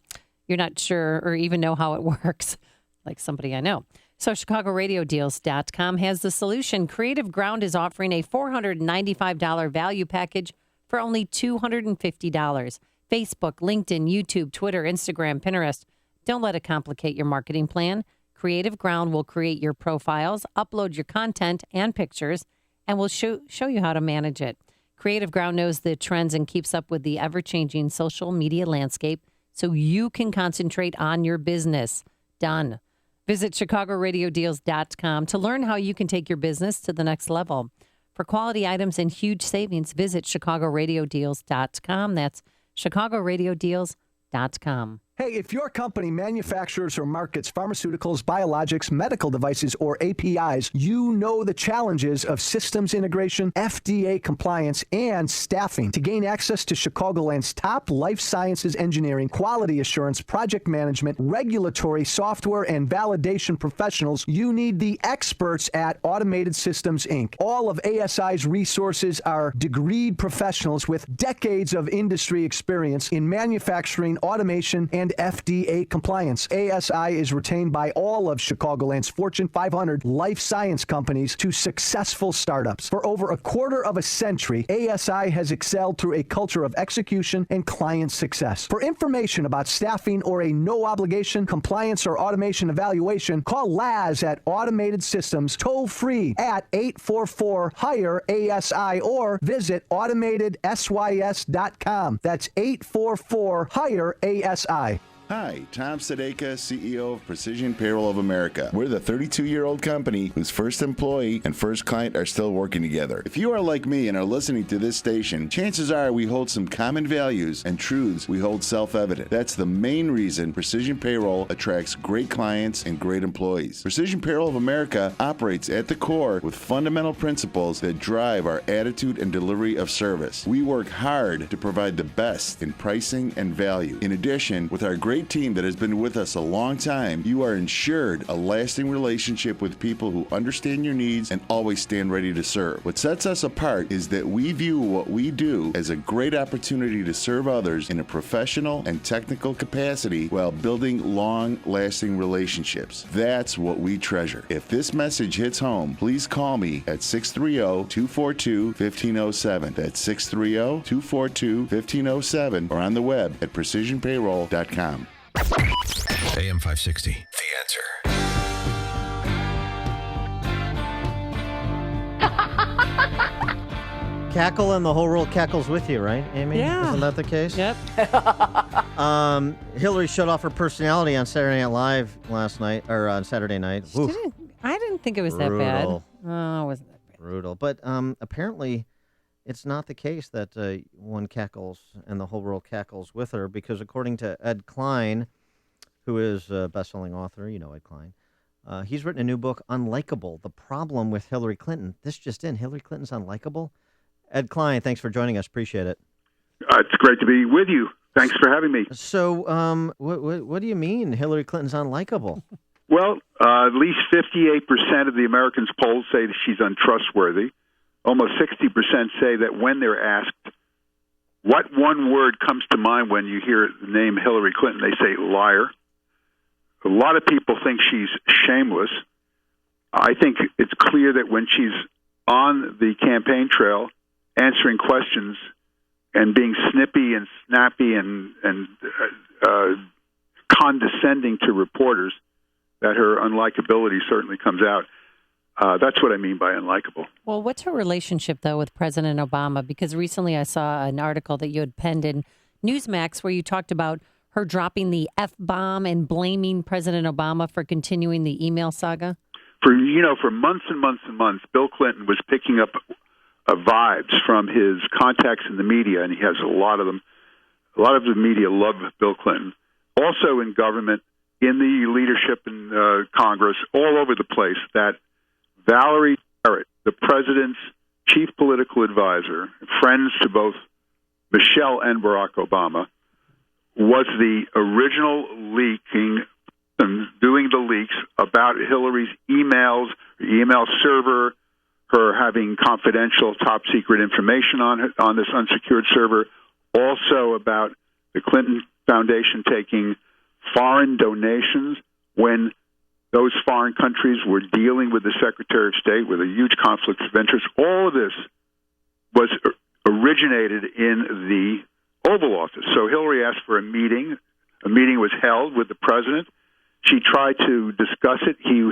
Speaker 10: not sure or even know how it works, like somebody I know. So ChicagoRadioDeals.com has the solution. Creative Ground is offering a $495 value package for only $250. Facebook, LinkedIn, YouTube, Twitter, Instagram, Pinterest. Don't let it complicate your marketing plan. Creative Ground will create your profiles, upload your content and pictures, and will show you how to manage it. Creative Ground knows the trends and keeps up with the ever-changing social media landscape so you can concentrate on your business. Done. Visit ChicagoRadioDeals.com to learn how you can take your business to the next level. For quality items and huge savings, visit ChicagoRadioDeals.com. That's ChicagoRadioDeals.com.
Speaker 7: Hey, if your company manufactures or markets pharmaceuticals, biologics, medical devices, or APIs, you know the challenges of systems integration, FDA compliance, and staffing. To gain access to Chicagoland's top life sciences engineering, quality assurance, project management, regulatory, software, and validation professionals, you need the experts at Automated Systems, Inc. All of ASI's resources are degreed professionals with decades of industry experience in manufacturing, automation, and FDA compliance. ASI is retained by all of Chicagoland's Fortune 500 life science companies to successful startups. For over a quarter of a century, ASI has excelled through a culture of execution and client success. For information about staffing or a no-obligation compliance or automation evaluation, call Laz at Automated Systems toll-free at 844-HIRE-ASI or visit AutomatedSYS.com. That's 844-HIRE-ASI.
Speaker 8: Hi, Tom Sadeka, CEO of Precision Payroll of America. We're the 32-year-old company whose first employee and first client are still working together. If you are like me and are listening to this station, chances are we hold some common values and truths we hold self-evident. That's the main reason Precision Payroll attracts great clients and great employees. Precision Payroll of America operates at the core with fundamental principles that drive our attitude and delivery of service. We work hard to provide the best in pricing and value. In addition, with our great team that has been with us a long time, you are ensured a lasting relationship with people who understand your needs and always stand ready to serve. What sets us apart is that we view what we do as a great opportunity to serve others in a professional and technical capacity while building long-lasting relationships. That's what we treasure. If this message hits home, please call me at 630-242-1507. That's 630-242-1507 or on the web at precisionpayroll.com.
Speaker 3: AM 560, The Answer.
Speaker 9: Cackle and the whole world cackles with you, right, Amy?
Speaker 10: Yeah.
Speaker 9: Isn't that the case?
Speaker 10: Yep.
Speaker 9: Hillary showed off her personality on Saturday Night Live last night, or on Saturday night.
Speaker 10: I didn't think it was that bad. Oh, it wasn't that bad.
Speaker 9: Brutal. But apparently it's not the case that one cackles and the whole world cackles with her, because according to Ed Klein, who is a best-selling author, you know Ed Klein, he's written a new book, Unlikable, The Problem with Hillary Clinton. This just in, Hillary Clinton's unlikable? Ed Klein, thanks for joining us. Appreciate it.
Speaker 12: It's great to be with you. Thanks for having me.
Speaker 9: So what do you mean Hillary Clinton's unlikable?
Speaker 12: Well, at least 58% of the Americans polled say that she's untrustworthy. Almost 60% say that when they're asked what one word comes to mind when you hear the name Hillary Clinton, they say liar. A lot of people think she's shameless. I think it's clear that when she's on the campaign trail answering questions and being snippy and snappy and condescending to reporters, that her unlikability certainly comes out. That's what I mean by unlikable.
Speaker 10: Well, what's her relationship, though, with President Obama? Because recently I saw an article that you had penned in Newsmax where you talked about her dropping the F-bomb and blaming President Obama for continuing the email saga.
Speaker 12: For months and months and months, Bill Clinton was picking up vibes from his contacts in the media, and he has a lot of them. A lot of the media love Bill Clinton. Also in government, in the leadership in Congress, all over the place, that Valerie Jarrett, the president's chief political advisor, friends to both Michelle and Barack Obama, was the original leaking and doing the leaks about Hillary's emails, email server, her having confidential top secret information on this unsecured server, also about the Clinton Foundation taking foreign donations when those foreign countries were dealing with the Secretary of State with a huge conflict of interest. All of this was originated in the Oval Office. So Hillary asked for a meeting. A meeting was held with the president. She tried to discuss it. He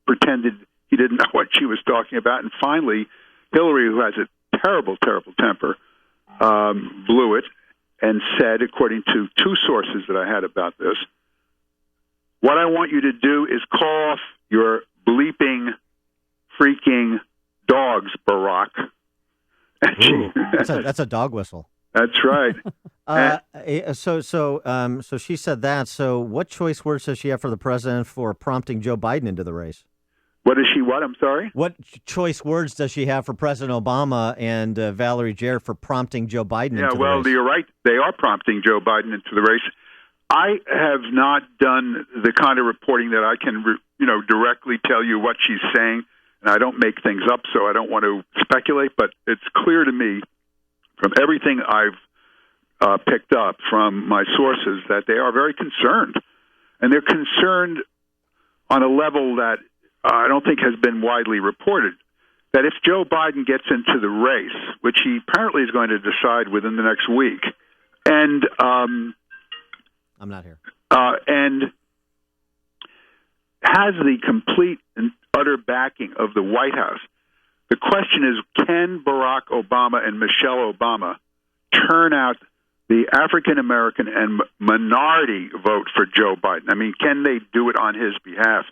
Speaker 12: pretended he didn't know what she was talking about. And finally, Hillary, who has a terrible, terrible temper, blew it and said, according to two sources that I had about this, what I want you to do is call off your bleeping, freaking dogs, Barack.
Speaker 9: Ooh, that's a dog whistle.
Speaker 12: That's right.
Speaker 9: So she said that. So what choice words does she have for the president for prompting Joe Biden into the race?
Speaker 12: What is she? What? I'm sorry?
Speaker 9: What choice words does she have for President Obama and Valerie Jarrett for prompting Joe Biden into the race?
Speaker 12: Yeah, well, you're right. They are prompting Joe Biden into the race. I have not done the kind of reporting that I can, directly tell you what she's saying, and I don't make things up, so I don't want to speculate. But it's clear to me from everything I've picked up from my sources that they are very concerned, and they're concerned on a level that I don't think has been widely reported, that if Joe Biden gets into the race, which he apparently is going to decide within the next week, and
Speaker 9: I'm not here,
Speaker 12: and has the complete and utter backing of the White House, the question is, can Barack Obama and Michelle Obama turn out the African-American and minority vote for Joe Biden? I mean, can they do it on his behalf?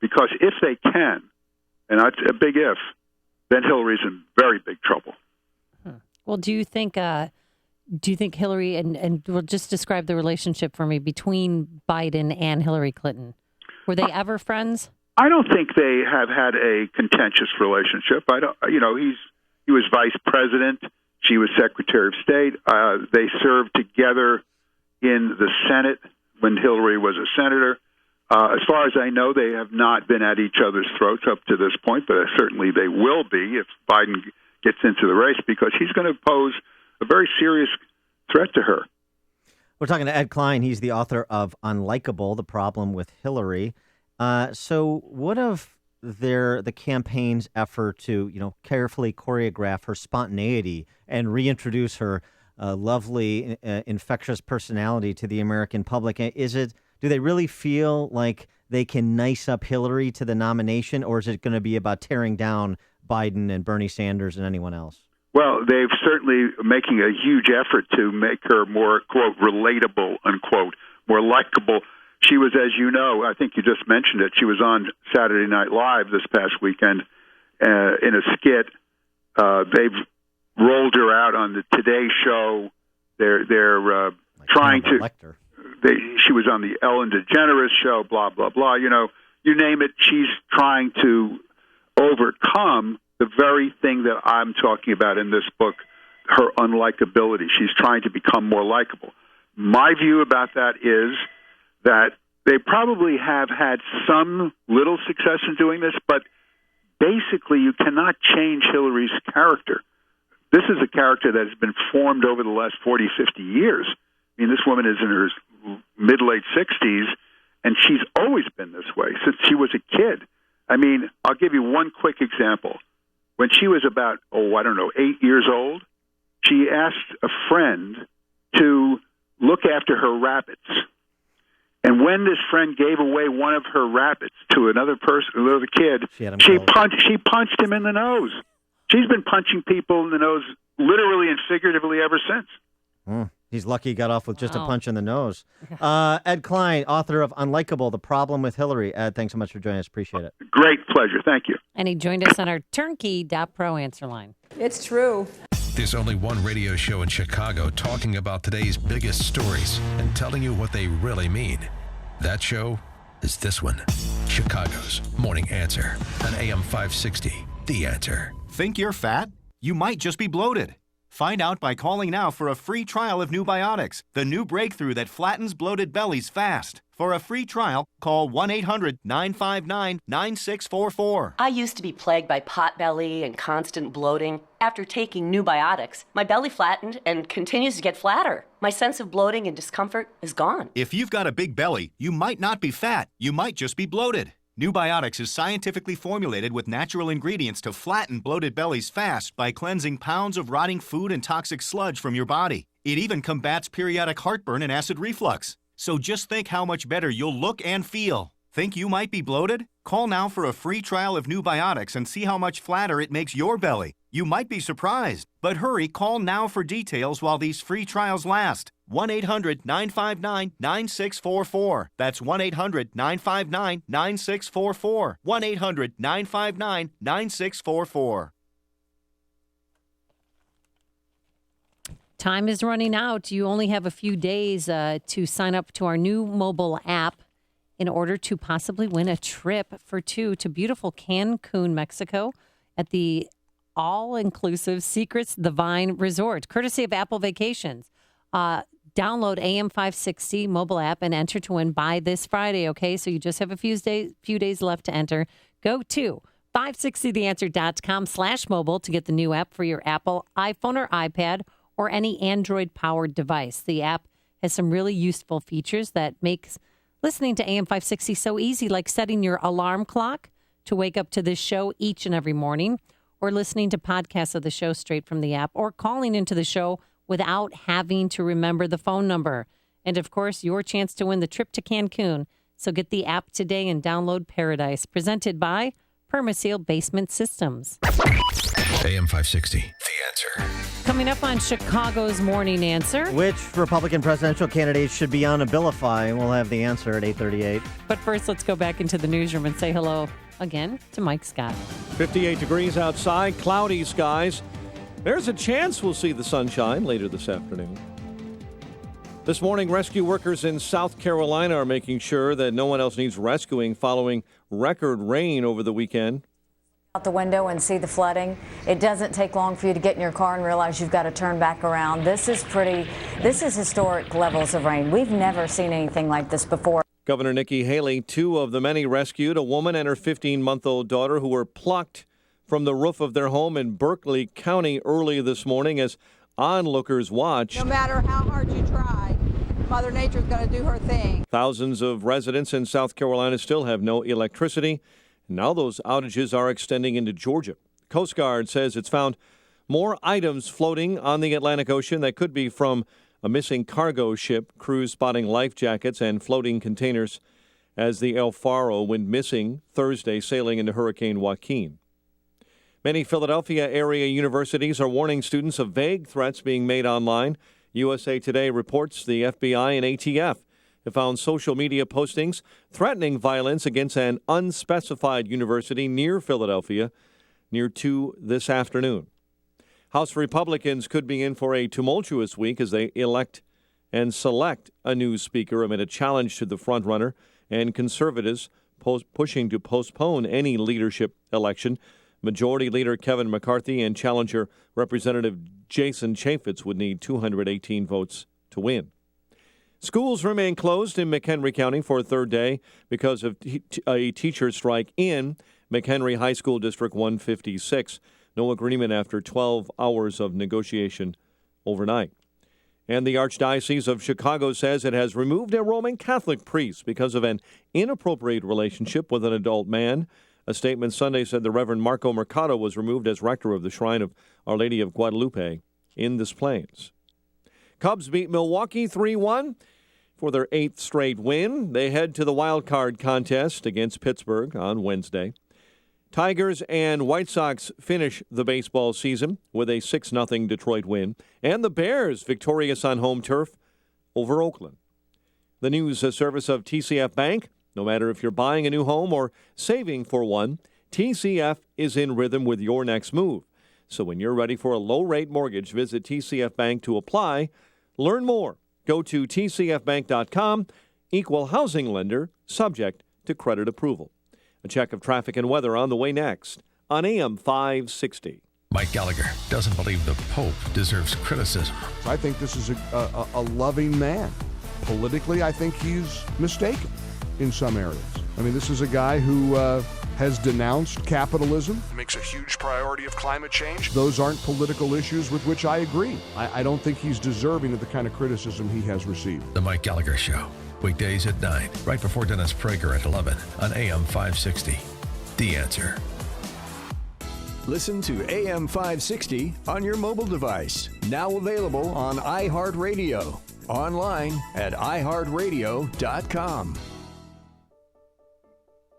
Speaker 12: Because if they can, and that's a big if, then Hillary's in very big trouble.
Speaker 10: Well, do you think Hillary, and we'll just describe the relationship for me between Biden and Hillary Clinton. Were they ever friends?
Speaker 12: I don't think they have had a contentious relationship. He was vice president. She was Secretary of State. They served together in the Senate when Hillary was a senator. As far as I know, they have not been at each other's throats up to this point, but certainly they will be if Biden gets into the race, because he's going to pose a very serious threat to her.
Speaker 9: We're talking to Ed Klein. He's the author of Unlikable, The Problem with Hillary. So what of the campaign's effort to, carefully choreograph her spontaneity and reintroduce her lovely, infectious personality to the American public? Do they really feel like they can nice up Hillary to the nomination, or is it going to be about tearing down Biden and Bernie Sanders and anyone else?
Speaker 12: Well, they've certainly making a huge effort to make her more, quote, relatable, unquote, more likable. She was, as you know, I think you just mentioned it, she was on Saturday Night Live this past weekend in a skit. They've rolled her out on the Today Show. They're trying to... She was on the Ellen DeGeneres show, blah, blah, blah. You name it, she's trying to overcome the very thing that I'm talking about in this book, her unlikability. She's trying to become more likable. My view about that is that they probably have had some little success in doing this, but basically you cannot change Hillary's character. This is a character that has been formed over the last 40, 50 years. I mean, this woman is in her mid-late 60s, and she's always been this way since she was a kid. I mean, I'll give you one quick example. When she was about, 8 years old, she asked a friend to look after her rabbits. And when this friend gave away one of her rabbits to another kid, she punched him in the nose. She's been punching people in the nose literally and figuratively ever since.
Speaker 9: He's lucky he got off with just a punch in the nose. Ed Klein, author of Unlikable, The Problem with Hillary. Ed, thanks so much for joining us. Appreciate it.
Speaker 12: Great pleasure. Thank you.
Speaker 10: And he joined us on our turnkey.pro answer line.
Speaker 24: It's true.
Speaker 3: There's only one radio show in Chicago talking about today's biggest stories and telling you what they really mean. That show is this one, Chicago's Morning Answer on AM 560, The Answer.
Speaker 14: Think you're fat? You might just be bloated. Find out by calling now for a free trial of New Biotics, the new breakthrough that flattens bloated bellies fast. For a free trial, call 1-800-959-9644.
Speaker 15: I used to be plagued by potbelly and constant bloating. After taking New Biotics, my belly flattened and continues to get flatter. My sense of bloating and discomfort is gone.
Speaker 14: If you've got a big belly, you might not be fat. You might just be bloated. New Biotics is scientifically formulated with natural ingredients to flatten bloated bellies fast by cleansing pounds of rotting food and toxic sludge from your body. It even combats periodic heartburn and acid reflux. So just think how much better you'll look and feel. Think you might be bloated? Call now for a free trial of New Biotics and see how much flatter it makes your belly. You might be surprised. But hurry, call now for details while these free trials last. 1-800-959-9644. That's 1-800-959-9644. 1-800-959-9644.
Speaker 10: Time is running out. You only have a few days to sign up to our new mobile app in order to possibly win a trip for two to beautiful Cancun, Mexico at the all-inclusive Secrets the Vine Resort, courtesy of Apple Vacations. Download AM560 mobile app and enter to win by this Friday, okay? So you just have a few days left to enter. Go to 560theanswer.com/mobile to get the new app for your Apple, iPhone, or iPad, or any Android-powered device. The app has some really useful features that makes listening to AM560 so easy, like setting your alarm clock to wake up to this show each and every morning, or listening to podcasts of the show straight from the app, or calling into the show without having to remember the phone number. And, of course, your chance to win the trip to Cancun. So get the app today and download Paradise, presented by Permaseal Basement Systems.
Speaker 3: AM560, The Answer.
Speaker 10: Coming up on Chicago's Morning Answer.
Speaker 9: Which Republican presidential candidates should be on Abilify? We'll have the answer at 8:38.
Speaker 10: But first, let's go back into the newsroom and say hello again to Mike Scott.
Speaker 2: 58 degrees outside, cloudy skies. There's a chance we'll see the sunshine later this afternoon. This morning, rescue workers in South Carolina are making sure that no one else needs rescuing following record rain over the weekend.
Speaker 24: Out the window and see the flooding. It doesn't take long for you to get in your car and realize you've got to turn back around. This is historic levels of rain. We've never seen anything like this before.
Speaker 2: Governor Nikki Haley, two of the many rescued, a woman and her 15-month-old daughter, who were plucked from the roof of their home in Berkeley County early this morning as onlookers watch.
Speaker 16: No matter how hard you try, Mother Nature's going to do her thing.
Speaker 2: Thousands of residents in South Carolina still have no electricity. Now those outages are extending into Georgia. Coast Guard says it's found more items floating on the Atlantic Ocean that could be from a missing cargo ship. Crews spotting life jackets and floating containers as the El Faro went missing Thursday, sailing into Hurricane Joaquin. Many Philadelphia area universities are warning students of vague threats being made online. USA Today reports the FBI and ATF have found social media postings threatening violence against an unspecified university near Philadelphia near 2 this afternoon. House Republicans could be in for a tumultuous week as they elect and select a new speaker amid a challenge to the frontrunner and conservatives pushing to postpone any leadership election. Majority Leader Kevin McCarthy and challenger Representative Jason Chaffetz would need 218 votes to win. Schools remain closed in McHenry County for a third day because of a teacher strike in McHenry High School District 156. No agreement after 12 hours of negotiation overnight. And the Archdiocese of Chicago says it has removed a Roman Catholic priest because of an inappropriate relationship with an adult man. A statement Sunday said the Reverend Marco Mercado was removed as rector of the Shrine of Our Lady of Guadalupe in Des Plaines. Cubs beat Milwaukee 3-1 for their 8th straight win. They head to the wild card contest against Pittsburgh on Wednesday. Tigers and White Sox finish the baseball season with a 6-0 Detroit win. And the Bears victorious on home turf over Oakland. The news service of TCF Bank. No matter if you're buying a new home or saving for one, TCF is in rhythm with your next move. So when you're ready for a low-rate mortgage, visit TCF Bank to apply. Learn more. Go to tcfbank.com. Equal housing lender, subject to credit approval. A check of traffic and weather on the way next on AM 560.
Speaker 3: Mike Gallagher doesn't believe the Pope deserves criticism.
Speaker 1: I think this is a loving man. Politically, I think he's mistaken in some areas. I mean, this is a guy who has denounced capitalism. Makes a huge priority of climate change. Those aren't political issues with which I agree. I don't think he's deserving of the kind of criticism he has received.
Speaker 3: The Mike Gallagher Show, weekdays at 9, right before Dennis Prager at 11 on AM 560. The Answer.
Speaker 6: Listen to AM 560 on your mobile device. Now available on iHeartRadio. Online at iHeartRadio.com.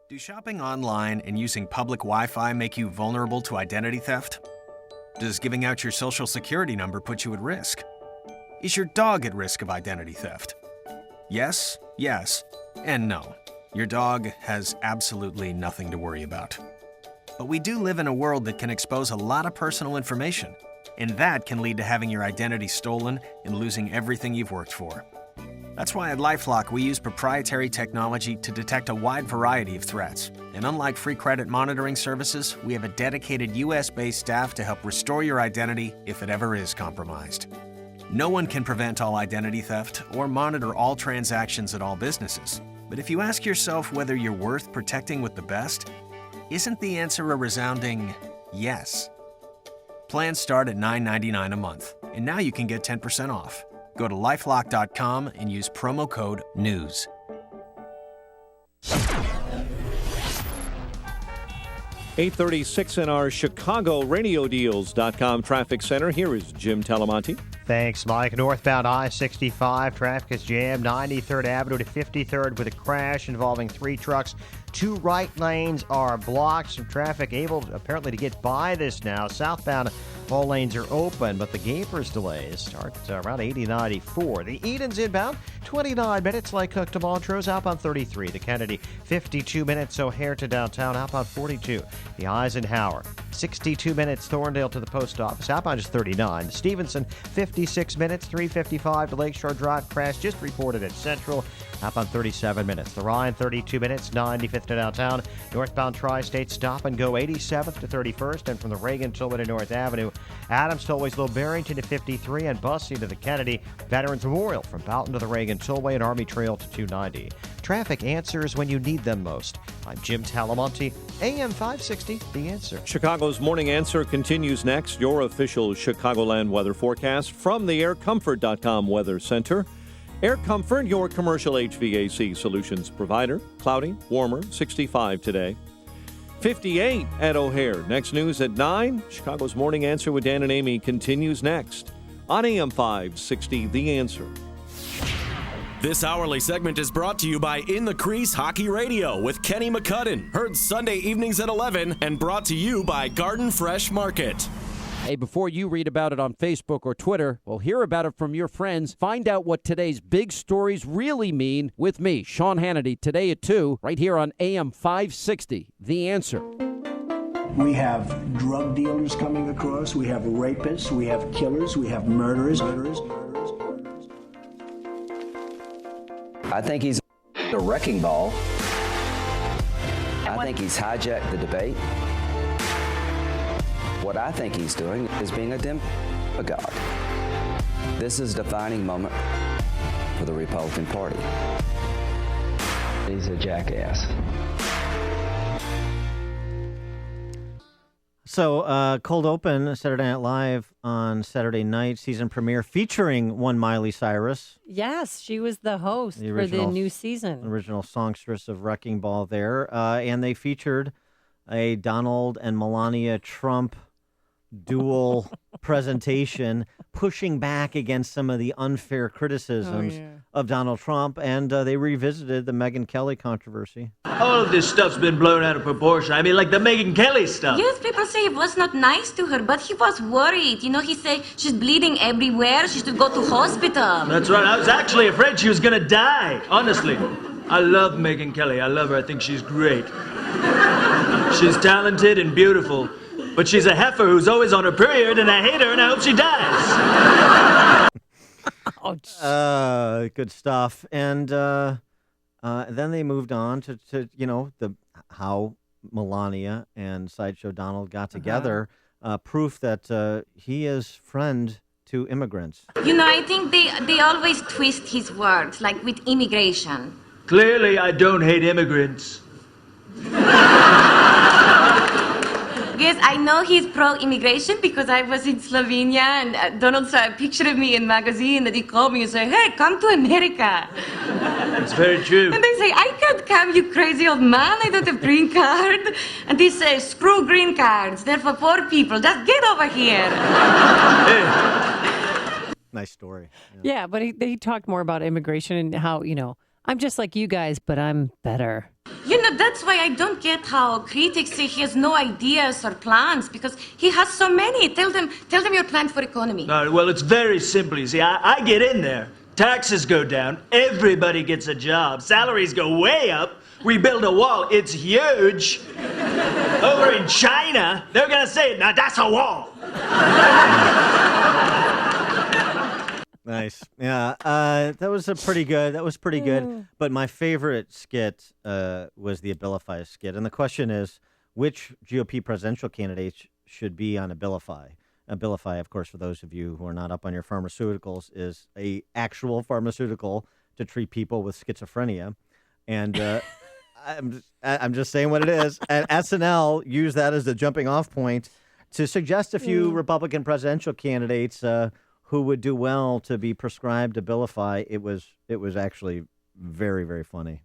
Speaker 20: Do shopping online and using public Wi-Fi make you vulnerable to identity theft? Does giving out your social security number put you at risk? Is your dog at risk of identity theft? Yes, yes, and no. Your dog has absolutely nothing to worry about. But we do live in a world that can expose a lot of personal information, and that can lead to having your identity stolen and losing everything you've worked for. That's why at LifeLock we use proprietary technology to detect a wide variety of threats. And unlike free credit monitoring services, we have a dedicated US-based staff to help restore your identity if it ever is compromised. No one can prevent all identity theft or monitor all transactions at all businesses. But if you ask yourself whether you're worth protecting with the best, isn't the answer a resounding yes? Plans start at $9.99 a month, and now you can get 10% off. Go to lifelock.com and use promo code NEWS.
Speaker 2: $8:36 in our ChicagoRadioDeals.com traffic center. Here is Jim Talamonte.
Speaker 5: Thanks, Mike. Northbound I-65, traffic is jammed 93rd Avenue to 53rd with a crash involving 3 trucks. 2 right lanes are blocked. Some traffic able apparently to get by this now. Southbound, all lanes are open, but the Gapers delays start around 80-94. The Edens inbound, 29 minutes. Lake Cook to Montrose, outbound 33. The Kennedy, 52 minutes. O'Hare to downtown, outbound 42. The Eisenhower, 62 minutes. Thorndale to the post office, outbound is 39. The Stevenson, 56 minutes. 355 to Lakeshore Drive. Crash just reported at Central, outbound 37 minutes. The Ryan, 32 minutes. 95th to downtown. Northbound Tri-State, stop and go 87th to 31st. And from the Reagan Tollway to North Avenue, Adams Tollway's Low Barrington to 53 and Bussy to the Kennedy. Veterans Memorial from Boughton to the Reagan Tollway and Army Trail to 290. Traffic answers when you need them most. I'm Jim Talamonte, AM 560, The Answer.
Speaker 2: Chicago's Morning Answer continues next. Your official Chicagoland weather forecast from the AirComfort.com Weather Center. Air Comfort, your commercial HVAC solutions provider. Cloudy, warmer, 65 today. 58 at O'Hare. Next news at 9. Chicago's Morning Answer with Dan and Amy continues next on AM 560, The Answer.
Speaker 11: This hourly segment is brought to you by In the Crease Hockey Radio with Kenny McCudden. Heard Sunday evenings at 11 and brought to you by Garden Fresh Market.
Speaker 21: Hey, before you read about it on Facebook or Twitter, well, hear about it from your friends. Find out what today's big stories really mean with me, Sean Hannity, today at 2, right here on AM 560, The Answer.
Speaker 22: We have drug dealers coming across. We have rapists. We have killers. We have murderers.
Speaker 23: I think he's a wrecking ball. I think he's hijacked the debate. What I think he's doing is being a demagogue. This is a defining moment for the Republican Party. He's a jackass.
Speaker 9: So, cold open, Saturday Night Live on Saturday night, season premiere featuring one Miley Cyrus.
Speaker 10: Yes, she was the host for the new season.
Speaker 9: Original songstress of Wrecking Ball there. And they featured a Donald and Melania Trump dual presentation, pushing back against some of the unfair criticisms of Donald Trump, and they revisited the Megyn Kelly controversy.
Speaker 26: All of this stuff's been blown out of proportion. I mean, like the Megyn Kelly stuff.
Speaker 27: Yes, people say it was not nice to her, but he was worried. You know, he said she's bleeding everywhere. She should go to hospital.
Speaker 26: That's right. I was actually afraid she was going to die. Honestly. I love Megyn Kelly. I love her. I think she's great. She's talented and beautiful. But she's a heifer who's always on her period, and I hate her, and I hope she dies.
Speaker 9: Good stuff. And then they moved on to how Melania and Sideshow Donald got together. proof that he is friend to immigrants.
Speaker 27: You know, I think they always twist his words, like with immigration.
Speaker 26: Clearly, I don't hate immigrants.
Speaker 27: Yes, I know he's pro-immigration because I was in Slovenia and Donald saw a picture of me in magazine that he called me and said, hey, come to America.
Speaker 26: It's very true.
Speaker 27: And they say, I can't come, you crazy old man. I don't have green card. And they say, screw green cards. They're for poor people. Just get over here.
Speaker 9: Nice story.
Speaker 10: Yeah, but he talked more about immigration and how, I'm just like you guys, but I'm better.
Speaker 27: You know, that's why I don't get how critics say he has no ideas or plans, because he has so many. Tell them your plan for economy.
Speaker 26: No, well, it's very simple. You see, I get in there. Taxes go down. Everybody gets a job. Salaries go way up. We build a wall. It's huge. Over in China, they're going to say, now that's a wall.
Speaker 9: Nice. Yeah, that was pretty good. But my favorite skit was the Abilify skit. And the question is, which GOP presidential candidates should be on Abilify? Abilify, of course, for those of you who are not up on your pharmaceuticals, is a actual pharmaceutical to treat people with schizophrenia. And I'm just saying what it is. And SNL used that as the jumping off point to suggest a few Republican presidential candidates who would do well to be prescribed Abilify. It was actually very, very funny.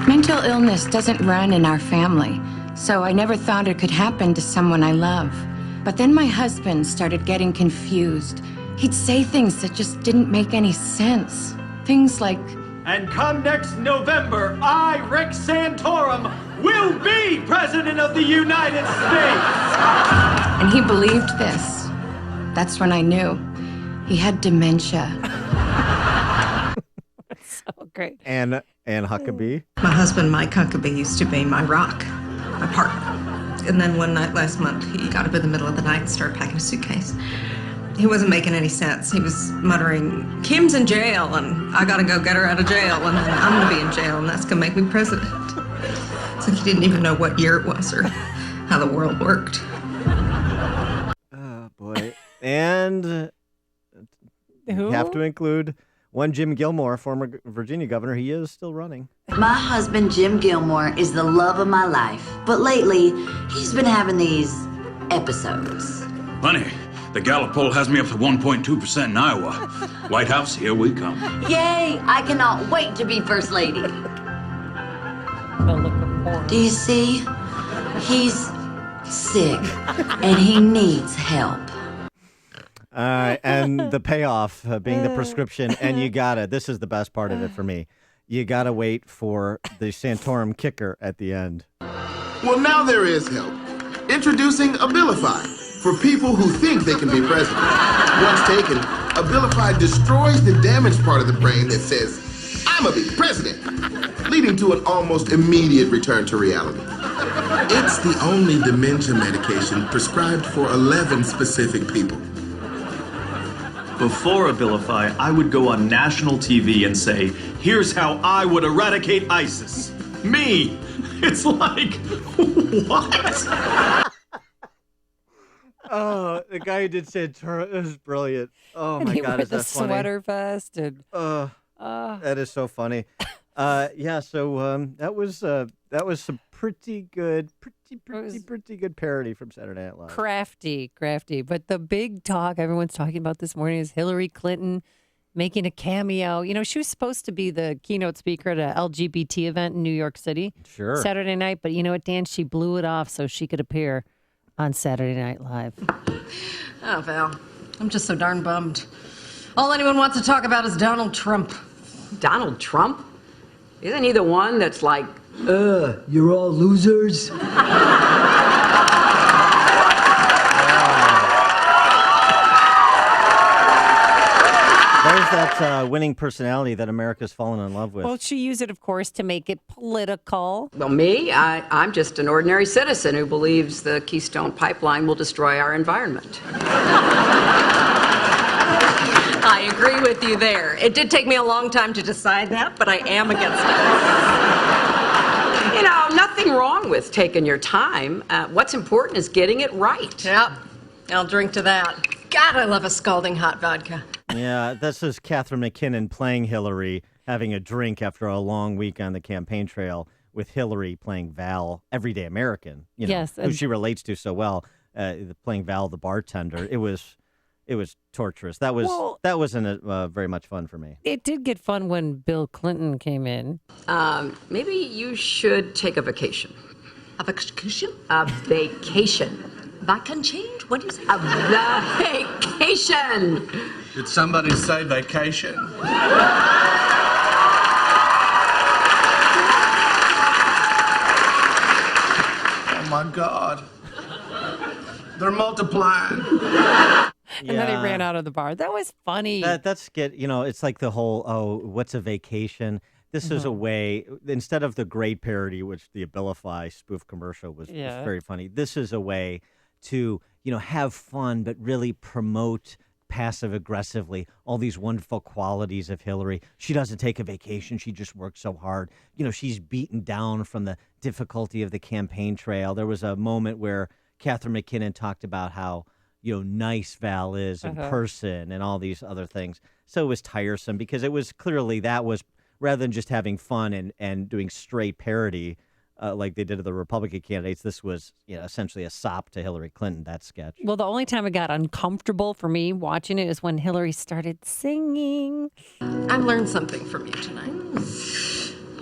Speaker 27: Mental illness doesn't run in our family, so I never thought it could happen to someone I love. But then my husband started getting confused. He'd say things that just didn't make any sense. Things like,
Speaker 26: and come next November, I, Rick Santorum, will be President of the United States.
Speaker 27: And he believed this. That's when I knew he had dementia.
Speaker 10: So great.
Speaker 9: And Huckabee.
Speaker 4: My husband, Mike Huckabee, used to be my rock, my partner. And then one night last month, he got up in the middle of the night and started packing a suitcase. He wasn't making any sense. He was muttering, Kim's in jail, and I gotta go get her out of jail, and then I'm gonna be in jail, and that's gonna make me president. It's like he didn't even know what year it was or how the world worked.
Speaker 9: Oh, boy. And
Speaker 10: Who?
Speaker 9: you have to include one Jim Gilmore, former Virginia governor. He is still running.
Speaker 7: My husband, Jim Gilmore, is the love of my life. But lately, he's been having these episodes.
Speaker 13: Honey, the Gallup poll has me up to 1.2% in Iowa. White House, here we come.
Speaker 7: Yay! I cannot wait to be First Lady. Do you see? He's sick, and he needs help.
Speaker 9: All right, and the payoff being the prescription, and you gotta, this is the best part of it for me, you gotta wait for the Santorum kicker at the end.
Speaker 17: Well, now there is help. Introducing Abilify, for people who think they can be president. Once taken, Abilify destroys the damaged part of the brain that says, I'm gonna be president, leading to an almost immediate return to reality. It's the only dementia medication prescribed for 11 specific people.
Speaker 26: Before Abilify, I would go on national TV and say, here's how I would eradicate ISIS. Me! It's like, what?
Speaker 9: Oh, the guy who did Santorum, it was brilliant. Oh,
Speaker 10: and
Speaker 9: my
Speaker 10: he
Speaker 9: God,
Speaker 10: wore
Speaker 9: is that
Speaker 10: the
Speaker 9: funny?
Speaker 10: sweater vest and
Speaker 9: That is so funny. So that was some pretty good parody from Saturday Night Live.
Speaker 10: crafty. But the big talk everyone's talking about this morning is Hillary Clinton making a cameo. You know, she was supposed to be the keynote speaker at an LGBT event in New York City Saturday night. But you know what, Dan? She blew it off so she could appear on Saturday Night Live.
Speaker 4: Oh, Val, I'm just so darn bummed. All anyone wants to talk about is Donald Trump.
Speaker 18: Donald Trump? Isn't he the one that's like, you're all losers?
Speaker 9: There's that winning personality that America's fallen in love with.
Speaker 10: Well, she used it, of course, to make it political.
Speaker 18: Well, me? I'm just an ordinary citizen who believes the Keystone Pipeline will destroy our environment.
Speaker 4: I agree with you there. It did take me a long time to decide that, but I am against it.
Speaker 18: You know, nothing nothing wrong with taking your time. What's important is getting it right.
Speaker 4: Yep. I'll drink to that. God, I love a scalding hot vodka.
Speaker 9: Yeah, this is Catherine McKinnon playing Hillary, having a drink after a long week on the campaign trail, with Hillary playing Val, everyday American,
Speaker 10: Yes,
Speaker 9: who she relates to so well, playing Val the bartender. It was torturous. That wasn't very much fun for me.
Speaker 10: It did get fun when Bill Clinton came in.
Speaker 18: Maybe you should take a vacation.
Speaker 4: A vacation?
Speaker 18: A vacation.
Speaker 4: Back and change? What do you say?
Speaker 18: A vacation.
Speaker 8: Did somebody say vacation? Oh my God. They're multiplying.
Speaker 10: And then he ran out of the bar. That was funny.
Speaker 9: It's like the whole, what's a vacation? This is a way, instead of the great parody, which the Abilify spoof commercial was very funny, this is a way to, have fun, but really promote passive-aggressively all these wonderful qualities of Hillary. She doesn't take a vacation. She just works so hard. She's beaten down from the difficulty of the campaign trail. There was a moment where Catherine McKinnon talked about how, nice Val is in person and all these other things. So it was tiresome because it was clearly that was, rather than just having fun and doing straight parody, like they did to the Republican candidates, this was essentially a sop to Hillary Clinton, that sketch.
Speaker 10: Well, the only time it got uncomfortable for me watching it is when Hillary started singing.
Speaker 4: I've learned something from you tonight.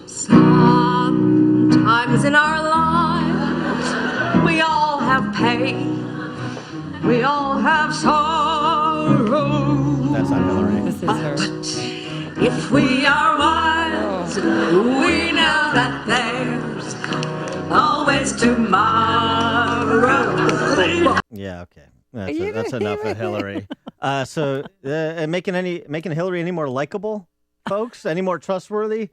Speaker 4: Sometimes in our lives, we all have pain. We all have sorrow.
Speaker 9: That's not Hillary.
Speaker 10: This is her.
Speaker 4: But if we are wise, we know that there's always tomorrow.
Speaker 9: Yeah, okay. That's enough of Hillary. So making Hillary any more likable, folks? Any more trustworthy?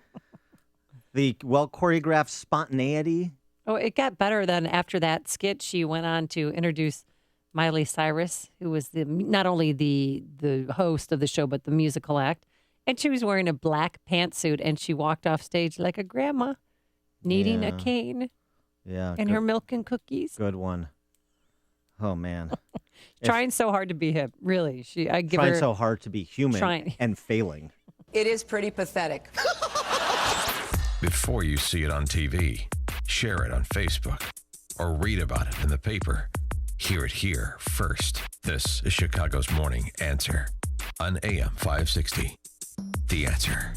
Speaker 9: The well-choreographed spontaneity?
Speaker 10: Oh, it got better then after that skit. She went on to introduce Miley Cyrus, who was not only the host of the show, but the musical act. And she was wearing a black pantsuit, and she walked off stage like a grandma, kneading a cane.
Speaker 9: Yeah.
Speaker 10: And her milk and cookies.
Speaker 9: Good one. Oh, man.
Speaker 10: Trying so hard to be hip. Really.
Speaker 9: Trying so hard to be human and failing.
Speaker 16: It is pretty pathetic.
Speaker 3: Before you see it on TV, share it on Facebook, or read about it in the paper. Hear it here first. This is Chicago's Morning Answer on AM 560. The Answer.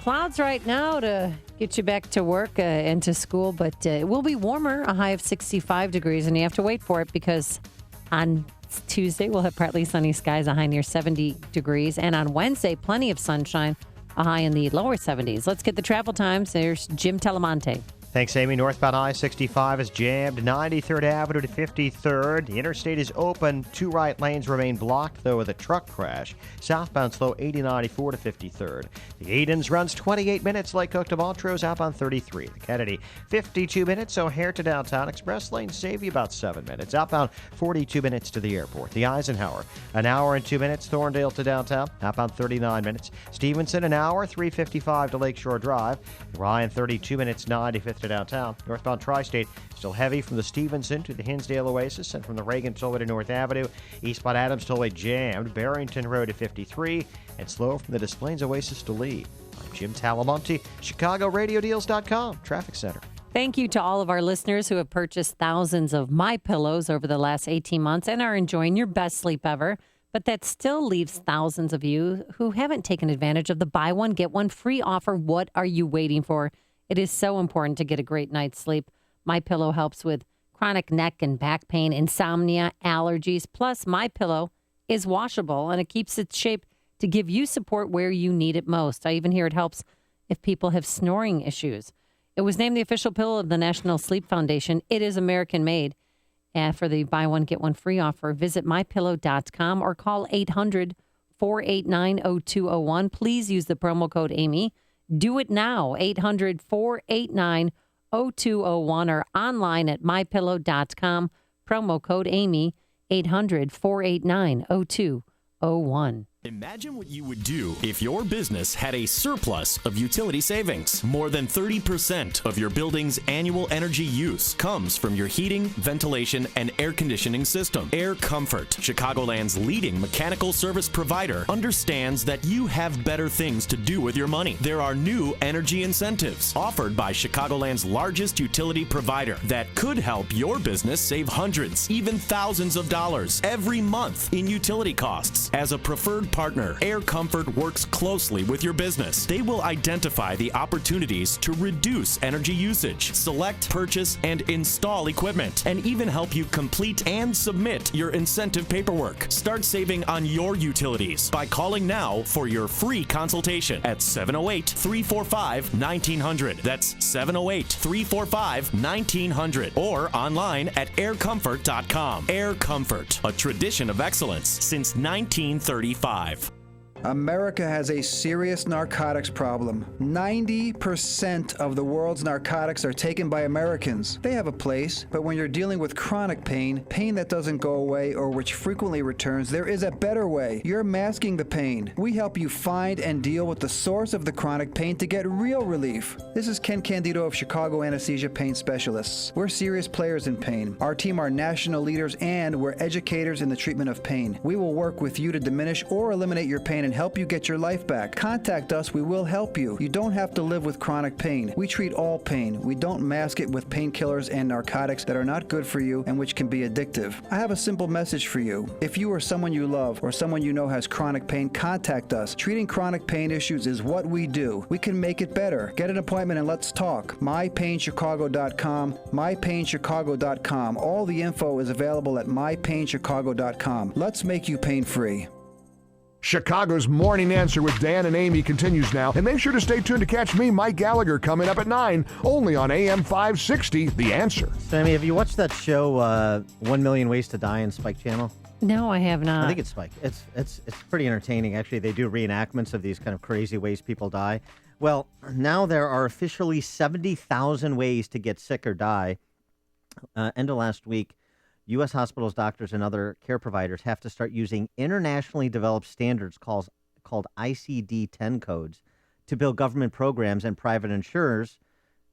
Speaker 10: Clouds right now to get you back to work and to school, but it will be warmer, a high of 65 degrees, and you have to wait for it because on Tuesday we'll have partly sunny skies, a high near 70 degrees, and on Wednesday, plenty of sunshine, a high in the lower 70s. Let's get the travel times. There's Jim Telemonte.
Speaker 5: Thanks, Amy. Northbound I-65 is jammed 93rd Avenue to 53rd. The interstate is open. 2 right lanes remain blocked, though, with a truck crash. Southbound slow 80-94 to 53rd. The Edens runs 28 minutes. Lake Cook to Montrose, outbound 33. The Kennedy, 52 minutes. O'Hare to downtown. Express lanes save you about 7 minutes. Outbound 42 minutes to the airport. The Eisenhower, an hour and 2 minutes. Thorndale to downtown, outbound 39 minutes. Stevenson, an hour, 3:55 to Lakeshore Drive. Ryan, 32 minutes, 95th to downtown. Northbound Tri-State still heavy from the Stevenson to the Hinsdale Oasis and from the Reagan Tollway to North Avenue. Eastbound Adams Tollway jammed. Barrington Road to 53 and slow from the Des Plaines Oasis to Lee. I'm Jim Talamonte, ChicagoRadioDeals.com, Traffic Center.
Speaker 10: Thank you to all of our listeners who have purchased thousands of MyPillows over the last 18 months and are enjoying your best sleep ever. But that still leaves thousands of you who haven't taken advantage of the buy one, get one free offer. What are you waiting for? It is so important to get a great night's sleep. MyPillow helps with chronic neck and back pain, insomnia, allergies. Plus, MyPillow is washable and it keeps its shape to give you support where you need it most. I even hear it helps if people have snoring issues. It was named the official pillow of the National Sleep Foundation. It is American made. And for the buy one, get one free offer, visit mypillow.com or call 800-489-0201. Please use the promo code Amy. Do it now, 800-489-0201 or online at mypillow.com. Promo code Amy, 800-489-0201.
Speaker 11: Imagine what you would do if your business had a surplus of utility savings. More than 30% of your building's annual energy use comes from your heating, ventilation, and air conditioning system. Air Comfort, Chicagoland's leading mechanical service provider, understands that you have better things to do with your money. There are new energy incentives offered by Chicagoland's largest utility provider that could help your business save hundreds, even thousands of dollars every month in utility costs. As a preferred partner, Air Comfort works closely with your business. They will identify the opportunities to reduce energy usage, select, purchase, and install equipment, and even help you complete and submit your incentive paperwork. Start saving on your utilities by calling now for your free consultation at 708-345-1900. That's 708-345-1900 or online at aircomfort.com. Air Comfort, a tradition of excellence since 1935.
Speaker 1: America has a serious narcotics problem. 90% of the world's narcotics are taken by Americans. They have a place, but when you're dealing with chronic pain, pain that doesn't go away or which frequently returns, there is a better way. You're masking the pain. We help you find and deal with the source of the chronic pain to get real relief. This is Ken Candido of Chicago Anesthesia Pain Specialists. We're serious players in pain. Our team are national leaders and we're educators in the treatment of pain. We will work with you to diminish or eliminate your pain and help you get your life back. Contact us, we will help you. You don't have to live with chronic pain. We treat all pain. We don't mask it with painkillers and narcotics that are not good for you and which can be addictive. I have a simple message for you. If you or someone you love or someone you know has chronic pain, contact us. Treating chronic pain issues is what we do. We can make it better. Get an appointment and let's talk. MyPainChicago.com, MyPainChicago.com. All the info is available at MyPainChicago.com. Let's make you pain-free.
Speaker 12: Chicago's Morning Answer with Dan and Amy continues now, and make sure to stay tuned to catch me, Mike Gallagher, coming up at 9, only on AM 560, The Answer.
Speaker 9: Sammy, have you watched that show, 1 Million Ways to Die on Spike Channel?
Speaker 10: No, I have not.
Speaker 9: I think it's Spike. It's pretty entertaining. Actually, they do reenactments of these kind of crazy ways people die. Well, now there are officially 70,000 ways to get sick or die. End of last week, U.S. hospitals, doctors, and other care providers have to start using internationally developed standards called ICD-10 codes to build government programs and private insurers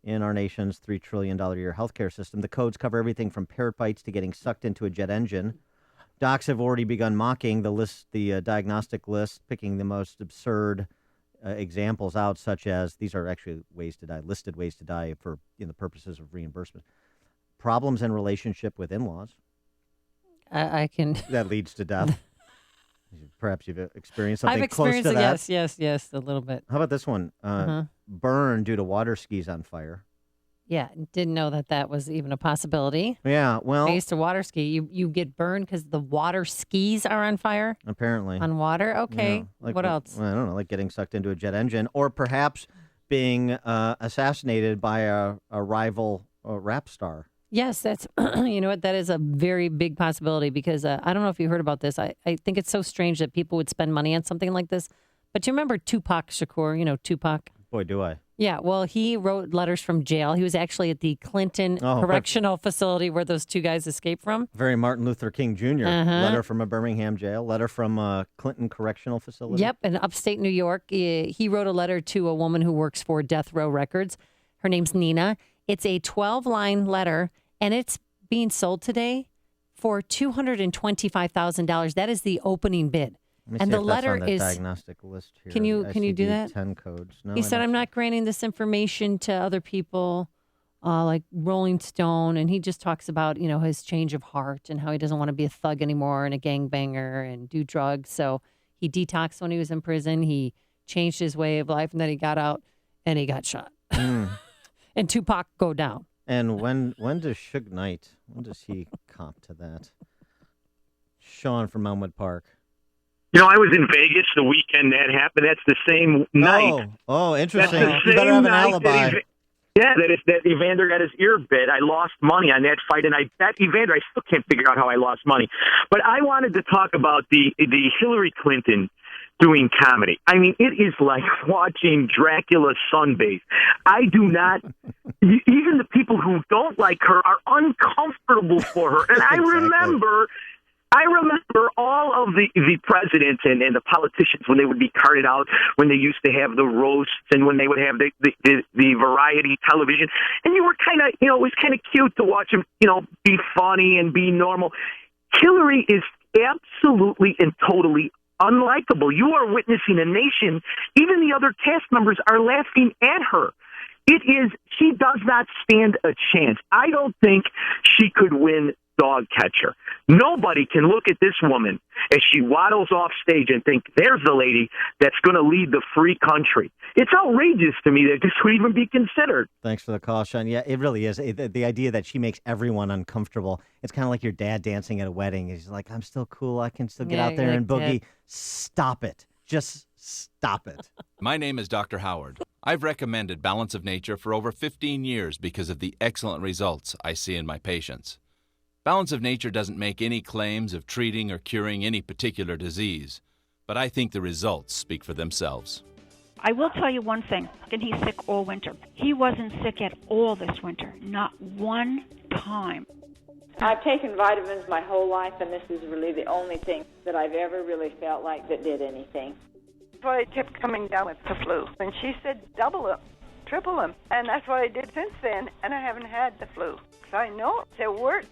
Speaker 9: in our nation's $3 trillion a year healthcare system. The codes cover everything from parrot bites to getting sucked into a jet engine. Docs have already begun mocking the diagnostic list, picking the most absurd examples out, such as these are actually ways to die, listed ways to die for the purposes of reimbursement. Problems in relationship with in-laws.
Speaker 10: I can.
Speaker 9: That leads to death. Perhaps you've experienced something close to that.
Speaker 10: I've experienced yes, a little bit.
Speaker 9: How about this one? Burn due to water skis on fire.
Speaker 10: Yeah, didn't know that was even a possibility.
Speaker 9: Yeah, well.
Speaker 10: I used to water ski. You get burned because the water skis are on fire?
Speaker 9: Apparently.
Speaker 10: On water? Okay.
Speaker 9: Yeah,
Speaker 10: what else?
Speaker 9: I don't know, like getting sucked into a jet engine, or perhaps being assassinated by a rival rap star.
Speaker 10: Yes, that's, you know what, that is a very big possibility because I don't know if you heard about this. I think it's so strange that people would spend money on something like this. But you remember Tupac Shakur, Tupac?
Speaker 9: Boy, do I.
Speaker 10: Yeah, well, he wrote letters from jail. He was actually at the Clinton Correctional Facility where those two guys escaped from.
Speaker 9: Very Martin Luther King Jr. Letter from a Birmingham jail. Letter from a Clinton Correctional Facility.
Speaker 10: Yep, in upstate New York. He wrote a letter to a woman who works for Death Row Records. Her name's Nina. It's a 12-line letter, and it's being sold today for $225,000. That is the opening bid.
Speaker 9: And
Speaker 10: the letter
Speaker 9: on the
Speaker 10: is
Speaker 9: diagnostic list here.
Speaker 10: Can you do that?
Speaker 9: 10 codes. No,
Speaker 10: he said, "I'm not granting this information to other people, like Rolling Stone," and he just talks about his change of heart and how he doesn't want to be a thug anymore and a gangbanger and do drugs. So he detoxed when he was in prison. He changed his way of life, and then he got out and he got shot. And Tupac go down.
Speaker 9: And when does Suge Knight, when does he comp to that? Sean from Elmwood Park.
Speaker 14: I was in Vegas the weekend that happened. That's the same night.
Speaker 9: Oh, interesting.
Speaker 14: That's the
Speaker 9: you better
Speaker 14: same
Speaker 9: have an alibi.
Speaker 14: That Evander got his ear bit. I lost money on that fight, and I bet Evander, I still can't figure out how I lost money. But I wanted to talk about the Hillary Clinton doing comedy. I mean, it is like watching Dracula sunbathe. I do not, even the people who don't like her are uncomfortable for her. And I remember for all of the presidents and the politicians when they would be carted out, when they used to have the roasts and when they would have the variety television, and you were kind of, it was kind of cute to watch them, be funny and be normal. Hillary is absolutely and totally unlikable. You are witnessing a nation, even the other cast members are laughing at her. She does not stand a chance. I don't think she could win dog catcher. Nobody can look at this woman as she waddles off stage and think, there's the lady that's going to lead the free country. It's outrageous to me that this would even be considered.
Speaker 9: Thanks for the call, Sean. Yeah, it really is. The idea that she makes everyone uncomfortable. It's kind of like your dad dancing at a wedding. He's like, I'm still cool. I can still get out there and boogie. Stop it. Just stop it.
Speaker 2: My name is Dr. Howard. I've recommended Balance of Nature for over 15 years because of the excellent results I see in my patients. Balance of Nature doesn't make any claims of treating or curing any particular disease, but I think the results speak for themselves.
Speaker 6: I will tell you one thing, and he's sick all winter. He wasn't sick at all this winter, not one time.
Speaker 15: I've taken vitamins my whole life, and this is really the only thing that I've ever really felt like that did anything.
Speaker 16: That's why I kept coming down with the flu. And she said, double them, triple them. And that's what I did since then, and I haven't had the flu. So I know it works.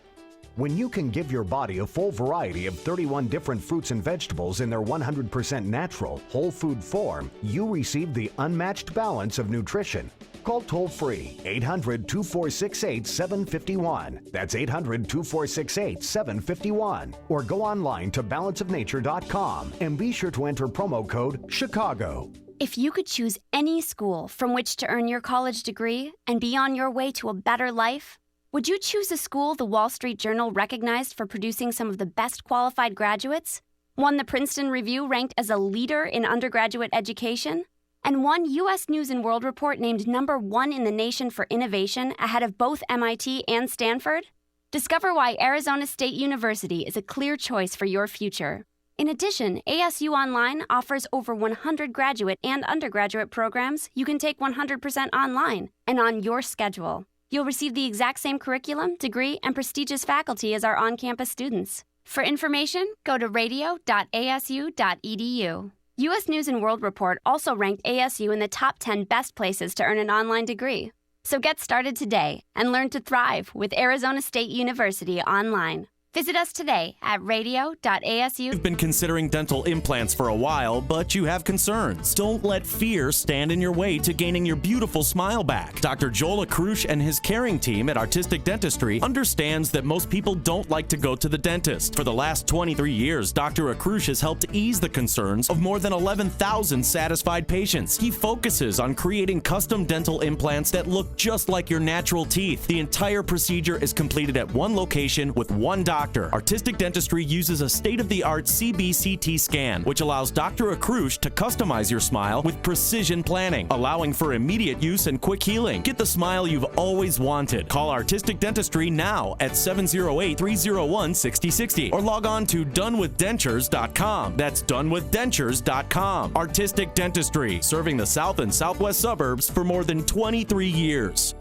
Speaker 19: When you can give your body a full variety of 31 different fruits and vegetables in their 100% natural, whole food form, you receive the unmatched balance of nutrition. Call toll-free 800-2468-751. That's 800-2468-751. Or go online to balanceofnature.com and be sure to enter promo code CHICAGO.
Speaker 20: If you could choose any school from which to earn your college degree and be on your way to a better life, would you choose a school the Wall Street Journal recognized for producing some of the best qualified graduates? One the Princeton Review ranked as a leader in undergraduate education? And one U.S. News & World Report named #1 in the nation for innovation ahead of both MIT and Stanford? Discover why Arizona State University is a clear choice for your future. In addition, ASU Online offers over 100 graduate and undergraduate programs you can take 100% online and on your schedule. You'll receive the exact same curriculum, degree, and prestigious faculty as our on-campus students. For information, go to radio.asu.edu. U.S. News & World Report also ranked ASU in the top 10 best places to earn an online degree. So get started today and learn to thrive with Arizona State University online. Visit us today at radio.asu.
Speaker 11: You've been considering dental implants for a while, but you have concerns. Don't let fear stand in your way to gaining your beautiful smile back. Dr. Joel Akrush and his caring team at Artistic Dentistry understands that most people don't like to go to the dentist. For the last 23 years, Dr. Akrush has helped ease the concerns of more than 11,000 satisfied patients. He focuses on creating custom dental implants that look just like your natural teeth. The entire procedure is completed at one location with one doctor. Artistic Dentistry uses a state-of-the-art CBCT scan, which allows Dr. Akrush to customize your smile with precision planning, allowing for immediate use and quick healing. Get the smile you've always wanted. Call Artistic Dentistry now at 708-301-6060 or log on to donewithdentures.com. That's donewithdentures.com. Artistic Dentistry, serving the south and southwest suburbs for more than 23 years.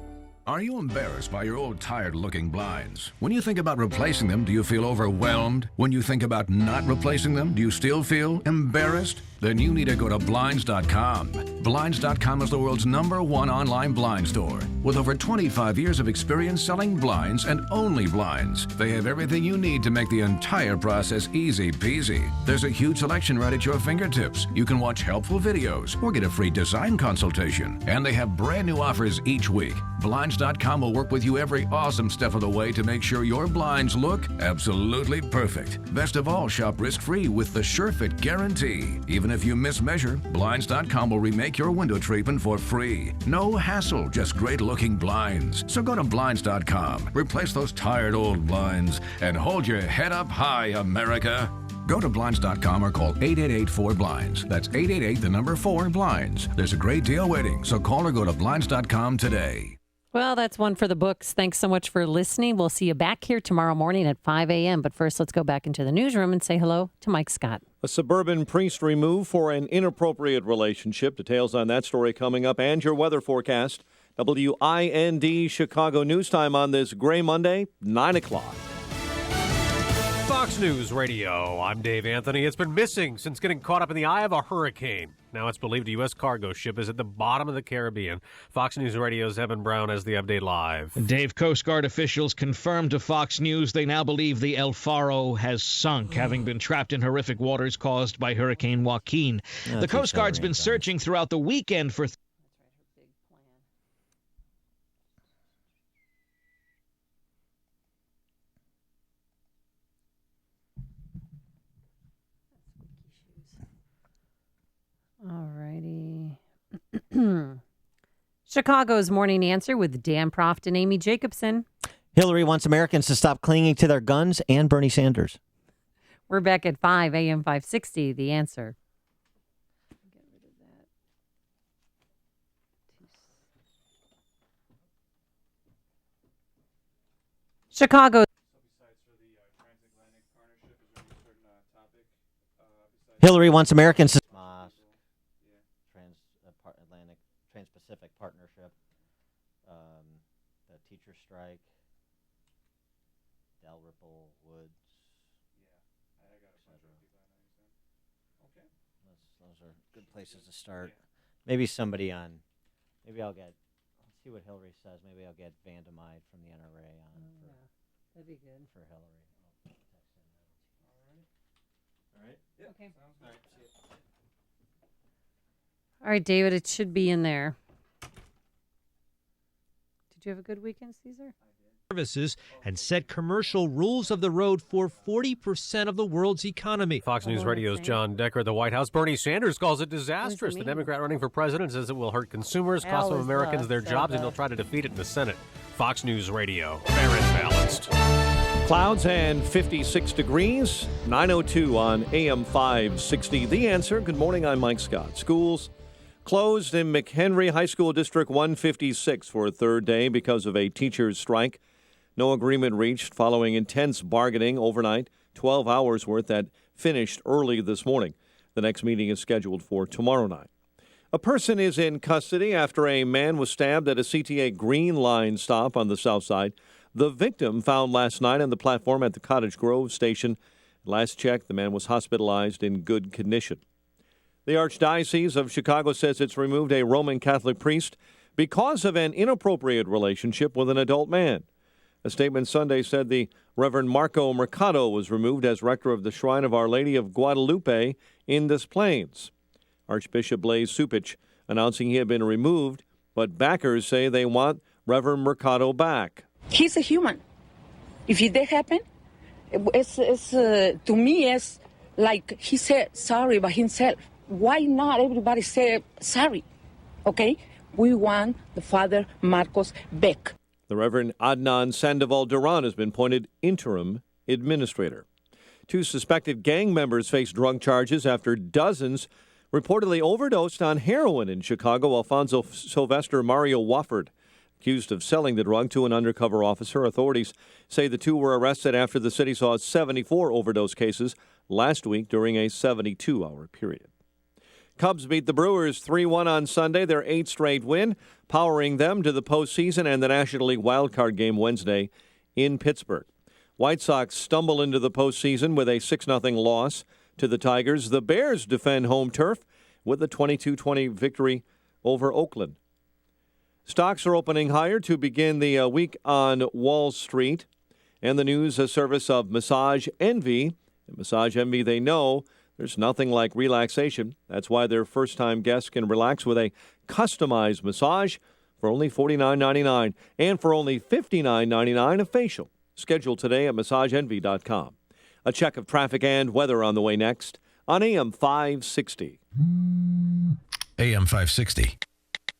Speaker 24: Are you embarrassed by your old tired-looking blinds? When you think about replacing them, do you feel overwhelmed? When you think about not replacing them, do you still feel embarrassed? Then you need to go to Blinds.com. Blinds.com is the world's #1 online blind store. With over 25 years of experience selling blinds and only blinds, they have everything you need to make the entire process easy peasy. There's a huge selection right at your fingertips. You can watch helpful videos or get a free design consultation. And they have brand new offers each week. Blinds.com will work with you every awesome step of the way to make sure your blinds look absolutely perfect. Best of all, shop risk-free with the SureFit Guarantee. Even if you mismeasure, Blinds.com will remake your window treatment for free. No hassle, just great-looking blinds. So go to Blinds.com, replace those tired old blinds, and hold your head up high, America. Go to Blinds.com or call 888-4BLINDS. That's 888-4-BLINDS. There's a great deal waiting, so call or go to Blinds.com today.
Speaker 10: Well, that's one for the books. Thanks so much for listening. We'll see you back here tomorrow morning at 5 a.m. But first, let's go back into the newsroom and say hello to Mike Scott.
Speaker 25: A suburban priest removed for an inappropriate relationship. Details on that story coming up, and your weather forecast. WIND Chicago News Time on this gray Monday, 9 o'clock.
Speaker 7: Fox News Radio, I'm Dave Anthony. It's been missing since getting caught up in the eye of a hurricane. Now it's believed a U.S. cargo ship is at the bottom of the Caribbean. Fox News Radio's Evan Brown has the update live.
Speaker 13: Dave, Coast Guard officials confirmed to Fox News they now believe the El Faro has sunk, having been trapped in horrific waters caused by Hurricane Joaquin. The Coast Guard's been searching throughout the weekend for...
Speaker 10: Alrighty. Chicago's Morning Answer with Dan Proft and Amy Jacobson.
Speaker 17: Hillary wants Americans to stop clinging to their guns, and Bernie Sanders.
Speaker 10: We're back at 5 a.m. 560, The Answer. Chicago.
Speaker 17: Hillary wants Americans to...
Speaker 9: Trans-Pacific Partnership, the teacher strike, Dalrymple Woods. Yeah, I got a bunch of people I know. Okay. Those are good places to start. Maybe somebody on, maybe I'll get, let's see what Hillary says. Maybe I'll get Vandemide from the NRA on.
Speaker 10: That'd be good.
Speaker 9: For Hillary. All right. Yeah.
Speaker 10: Okay.
Speaker 9: Sounds good. All right. See you.
Speaker 10: All right, David, it should be in there. Did you have a good weekend, Caesar?
Speaker 21: Services and set commercial rules of the road for 40% of the world's economy.
Speaker 7: Fox News Radio's John Decker at the White House. Bernie Sanders calls it disastrous. The Democrat running for president says it will hurt consumers, cost some Americans their jobs, and he'll try to defeat it in the Senate. Fox News Radio, fair and balanced.
Speaker 25: Clouds and 56 degrees, 9:02 on AM 560. The Answer. Good morning, I'm Mike Scott. Schools closed in McHenry High School District 156 for a third day because of a teacher's strike. No agreement reached following intense bargaining overnight, 12 hours worth that finished early this morning. The next meeting is scheduled for tomorrow night. A person is in custody after a man was stabbed at a CTA Green Line stop on the south side. The victim found last night on the platform at the Cottage Grove station. Last check, the man was hospitalized in good condition. The Archdiocese of Chicago says it's removed a Roman Catholic priest because of an inappropriate relationship with an adult man. A statement Sunday said the Reverend Marco Mercado was removed as rector of the Shrine of Our Lady of Guadalupe in Des Plaines. Archbishop Blaise Supich announcing he had been removed, but backers say they want Reverend Mercado back.
Speaker 22: He's a human. If that happened, to me, it's like he said sorry by himself. Why not everybody say sorry? Okay? We want the Father Marcos back.
Speaker 25: The Reverend Adnan Sandoval Duran has been appointed interim administrator. 2 suspected gang members face drug charges after dozens reportedly overdosed on heroin in Chicago. Alfonso Sylvester Mario Wofford, accused of selling the drug to an undercover officer. Authorities say the 2 were arrested after the city saw 74 overdose cases last week during a 72-hour period. Cubs beat the Brewers 3-1 on Sunday, their 8th straight win, powering them to the postseason and the National League wildcard game Wednesday in Pittsburgh. White Sox stumble into the postseason with a 6-0 loss to the Tigers. The Bears defend home turf with a 22-20 victory over Oakland. Stocks are opening higher to begin the week on Wall Street. And the news, a service of Massage Envy. At Massage Envy, they know there's nothing like relaxation. That's why their first-time guests can relax with a customized massage for only $49.99 and for only $59.99 a facial. Schedule today at massageenvy.com. A check of traffic and weather on the way next on AM 560.
Speaker 3: AM 560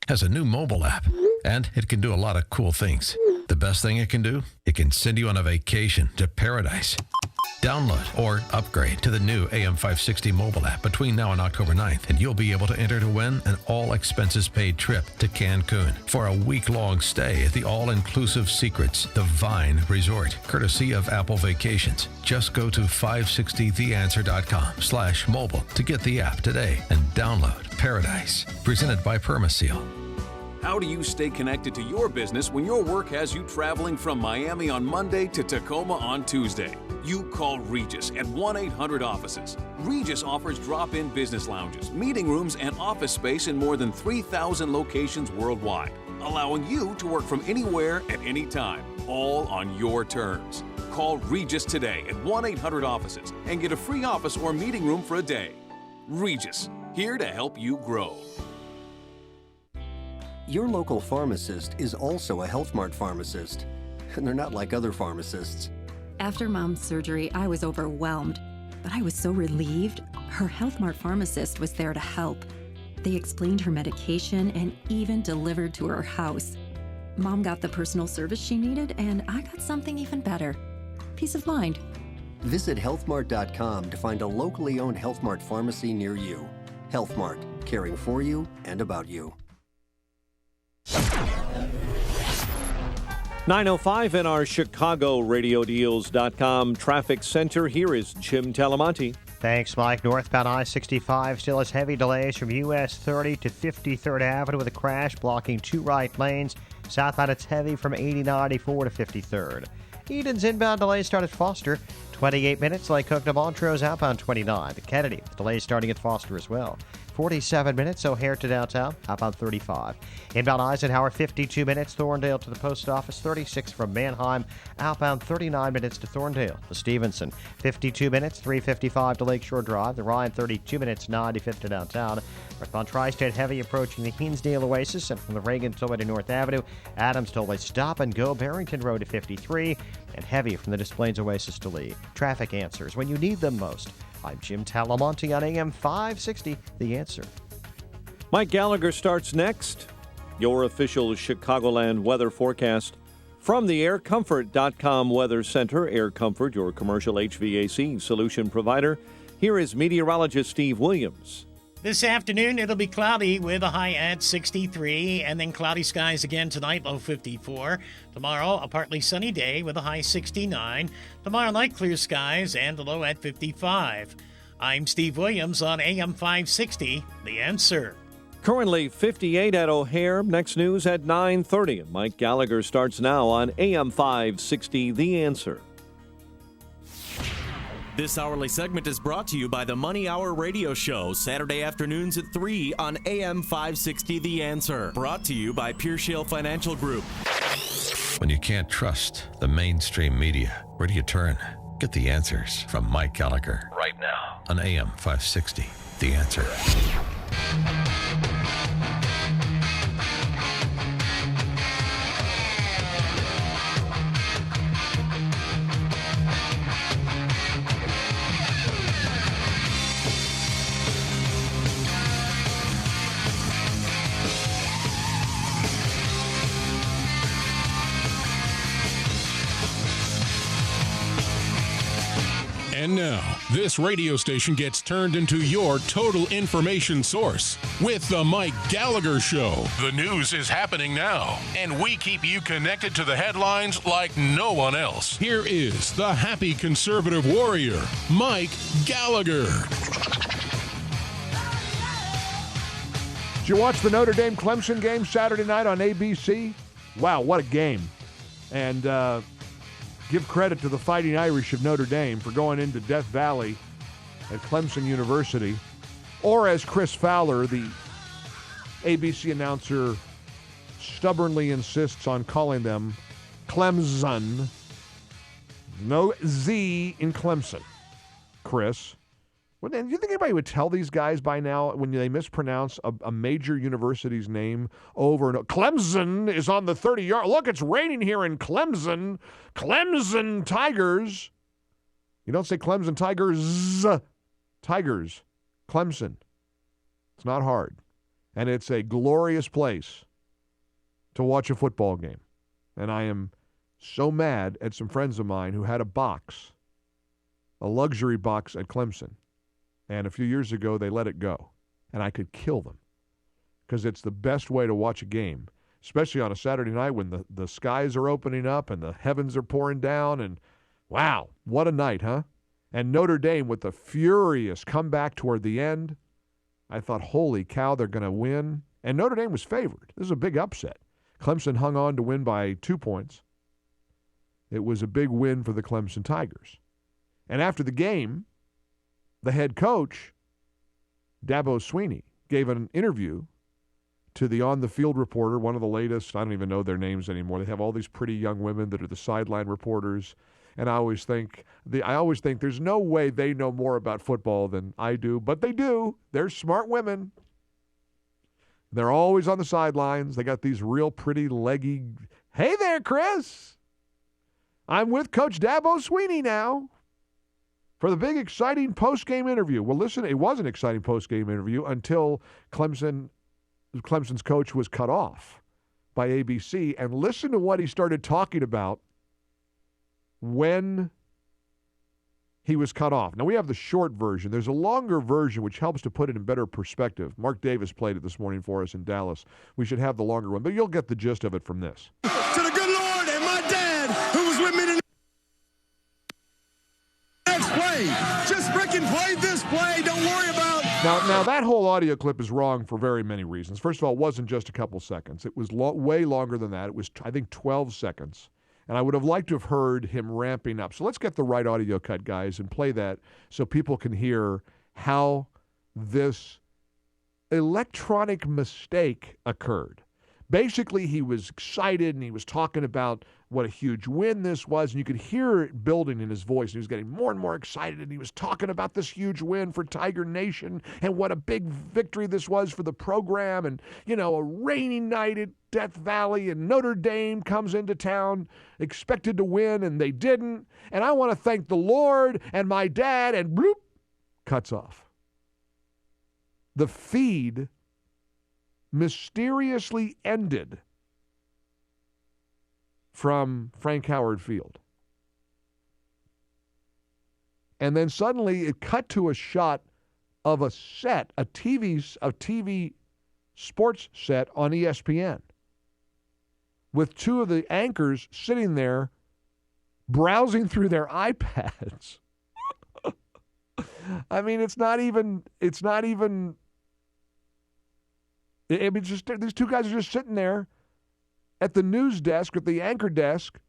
Speaker 3: has a new mobile app, and it can do a lot of cool things. The best thing it can do? It can send you on a vacation to paradise. Download or upgrade to the new AM 560 mobile app between now and October 9th, and you'll be able to enter to win an all-expenses-paid trip to Cancun for a week-long stay at the all-inclusive Secrets, the Vine Resort, courtesy of Apple Vacations. Just go to 560theanswer.com/mobile to get the app today and download Paradise, presented by Permaseal.
Speaker 23: How do you stay connected to your business when your work has you traveling from Miami on Monday to Tacoma on Tuesday? You call Regis at 1-800-OFFICES. Regis offers drop-in business lounges, meeting rooms, and office space in more than 3,000 locations worldwide, allowing you to work from anywhere at any time, all on your terms. Call Regis today at 1-800-OFFICES and get a free office or meeting room for a day. Regis, here to help you grow.
Speaker 1: Your local pharmacist is also a Health Mart pharmacist, and they're not like other pharmacists.
Speaker 4: After Mom's surgery, I was overwhelmed, but I was so relieved. Her Health Mart pharmacist was there to help. They explained her medication and even delivered to her house. Mom got the personal service she needed, and I got something even better. Peace of mind.
Speaker 1: Visit healthmart.com to find a locally owned Health Mart pharmacy near you. Health Mart, caring for you and about you.
Speaker 25: 9:05 in our Chicago RadioDeals.com traffic center. Here is Jim Talamonte.
Speaker 5: Thanks, Mike. Northbound I-65 still has heavy delays from US 30 to 53rd Avenue with a crash blocking two right lanes. Southbound it's heavy from 80-94 to 53rd. Eden's inbound delays start at Foster. 28 minutes. Lake Cook to Montrose outbound 29. The Kennedy, delays starting at Foster as well. 47 minutes, O'Hare to downtown, outbound 35. Inbound Eisenhower, 52 minutes, Thorndale to the post office, 36 from Manheim, outbound 39 minutes to Thorndale. The Stevenson, 52 minutes, 355 to Lakeshore Drive. The Ryan, 32 minutes, 95th to downtown. Northbound Tri-State heavy approaching the Hinsdale Oasis, and from the Reagan Tollway to North Avenue. Adams Tollway stop and go, Barrington Road to 53, and heavy from the Des Plaines Oasis to Lee. Traffic answers when you need them most. I'm Jim Talamonte on AM 560, The Answer.
Speaker 25: Mike Gallagher starts next. Your official Chicagoland weather forecast from the AirComfort.com Weather Center. Air Comfort, your commercial HVAC solution provider. Here is meteorologist Steve Williams.
Speaker 8: This afternoon, it'll be cloudy with a high at 63, and then cloudy skies again tonight, low 54. Tomorrow, a partly sunny day with a high 69. Tomorrow night, clear skies and a low at 55. I'm Steve Williams on AM 560, The Answer.
Speaker 25: Currently 58 at O'Hare. Next news at 9:30. Mike Gallagher starts now on AM 560, The Answer.
Speaker 11: This hourly segment is brought to you by the Money Hour Radio Show, Saturday afternoons at 3 on AM 560 The Answer. Brought to you by Pearshale Financial Group.
Speaker 3: When you can't trust the mainstream media, where do you turn? Get the answers from Mike Gallagher right now on AM 560 The Answer.
Speaker 18: And now, this radio station gets turned into your total information source with the Mike Gallagher Show. The news is happening now, and we keep you connected to the headlines like no one else. Here is the happy conservative warrior, Mike Gallagher.
Speaker 12: Did you watch the Notre Dame Clemson game Saturday night on ABC? Wow, what a game. And give credit to the Fighting Irish of Notre Dame for going into Death Valley at Clemson University. Or as Chris Fowler, the ABC announcer, stubbornly insists on calling them, Clemson. No Z in Clemson. Chris. Do you think anybody would tell these guys by now when they mispronounce a major university's name over and over? Clemson is on the 30-yard. Look, it's raining here in Clemson. Clemson Tigers. You don't say Clemson Tigers. Tigers. Clemson. It's not hard. And it's a glorious place to watch a football game. And I am so mad at some friends of mine who had a box, a luxury box at Clemson. And a few years ago, they let it go. And I could kill them because it's the best way to watch a game, especially on a Saturday night when the skies are opening up and the heavens are pouring down. And wow, what a night, huh? And Notre Dame with the furious comeback toward the end. I thought, holy cow, they're going to win. And Notre Dame was favored. This is a big upset. Clemson hung on to win by 2 points. It was a big win for the Clemson Tigers. And after the game, the head coach, Dabo Swinney, gave an interview to the on-the-field reporter, one of the latest. I don't even know their names anymore. They have all these pretty young women that are the sideline reporters. And I always think there's no way they know more about football than I do, but they do. They're smart women. They're always on the sidelines. They got these real pretty leggy, hey there, Chris. I'm with Coach Dabo Swinney now for the big, exciting post-game interview. Well, listen, it was an exciting post-game interview until Clemson's coach was cut off by ABC. And listen to what he started talking about when he was cut off. Now, we have the short version. There's a longer version which helps to put it in better perspective. Mark Davis played it this morning for us in Dallas. We should have the longer one, but you'll get the gist of it from this.
Speaker 2: To the good Lord and my dad, who was with me the next play. Just freaking play this play. Don't worry about.
Speaker 12: Now that whole audio clip is wrong for very many reasons. First of all, it wasn't just a couple seconds. It was way longer than that. It was, I think, 12 seconds. And I would have liked to have heard him ramping up. So let's get the right audio cut, guys, and play that so people can hear how this electronic mistake occurred. Basically, he was excited, and he was talking about what a huge win this was, and you could hear it building in his voice. He was getting more and more excited, and he was talking about this huge win for Tiger Nation and what a big victory this was for the program. And, you know, a rainy night at Death Valley, and Notre Dame comes into town expected to win, and they didn't. And I want to thank the Lord and my dad, and bloop, cuts off. The feed mysteriously ended from Frank Howard Field. And then suddenly it cut to a shot of a set, a TV sports set on ESPN with two of the anchors sitting there browsing through their iPads. I mean, it's not even I mean, just these two guys are just sitting there at the news desk, at the anchor desk.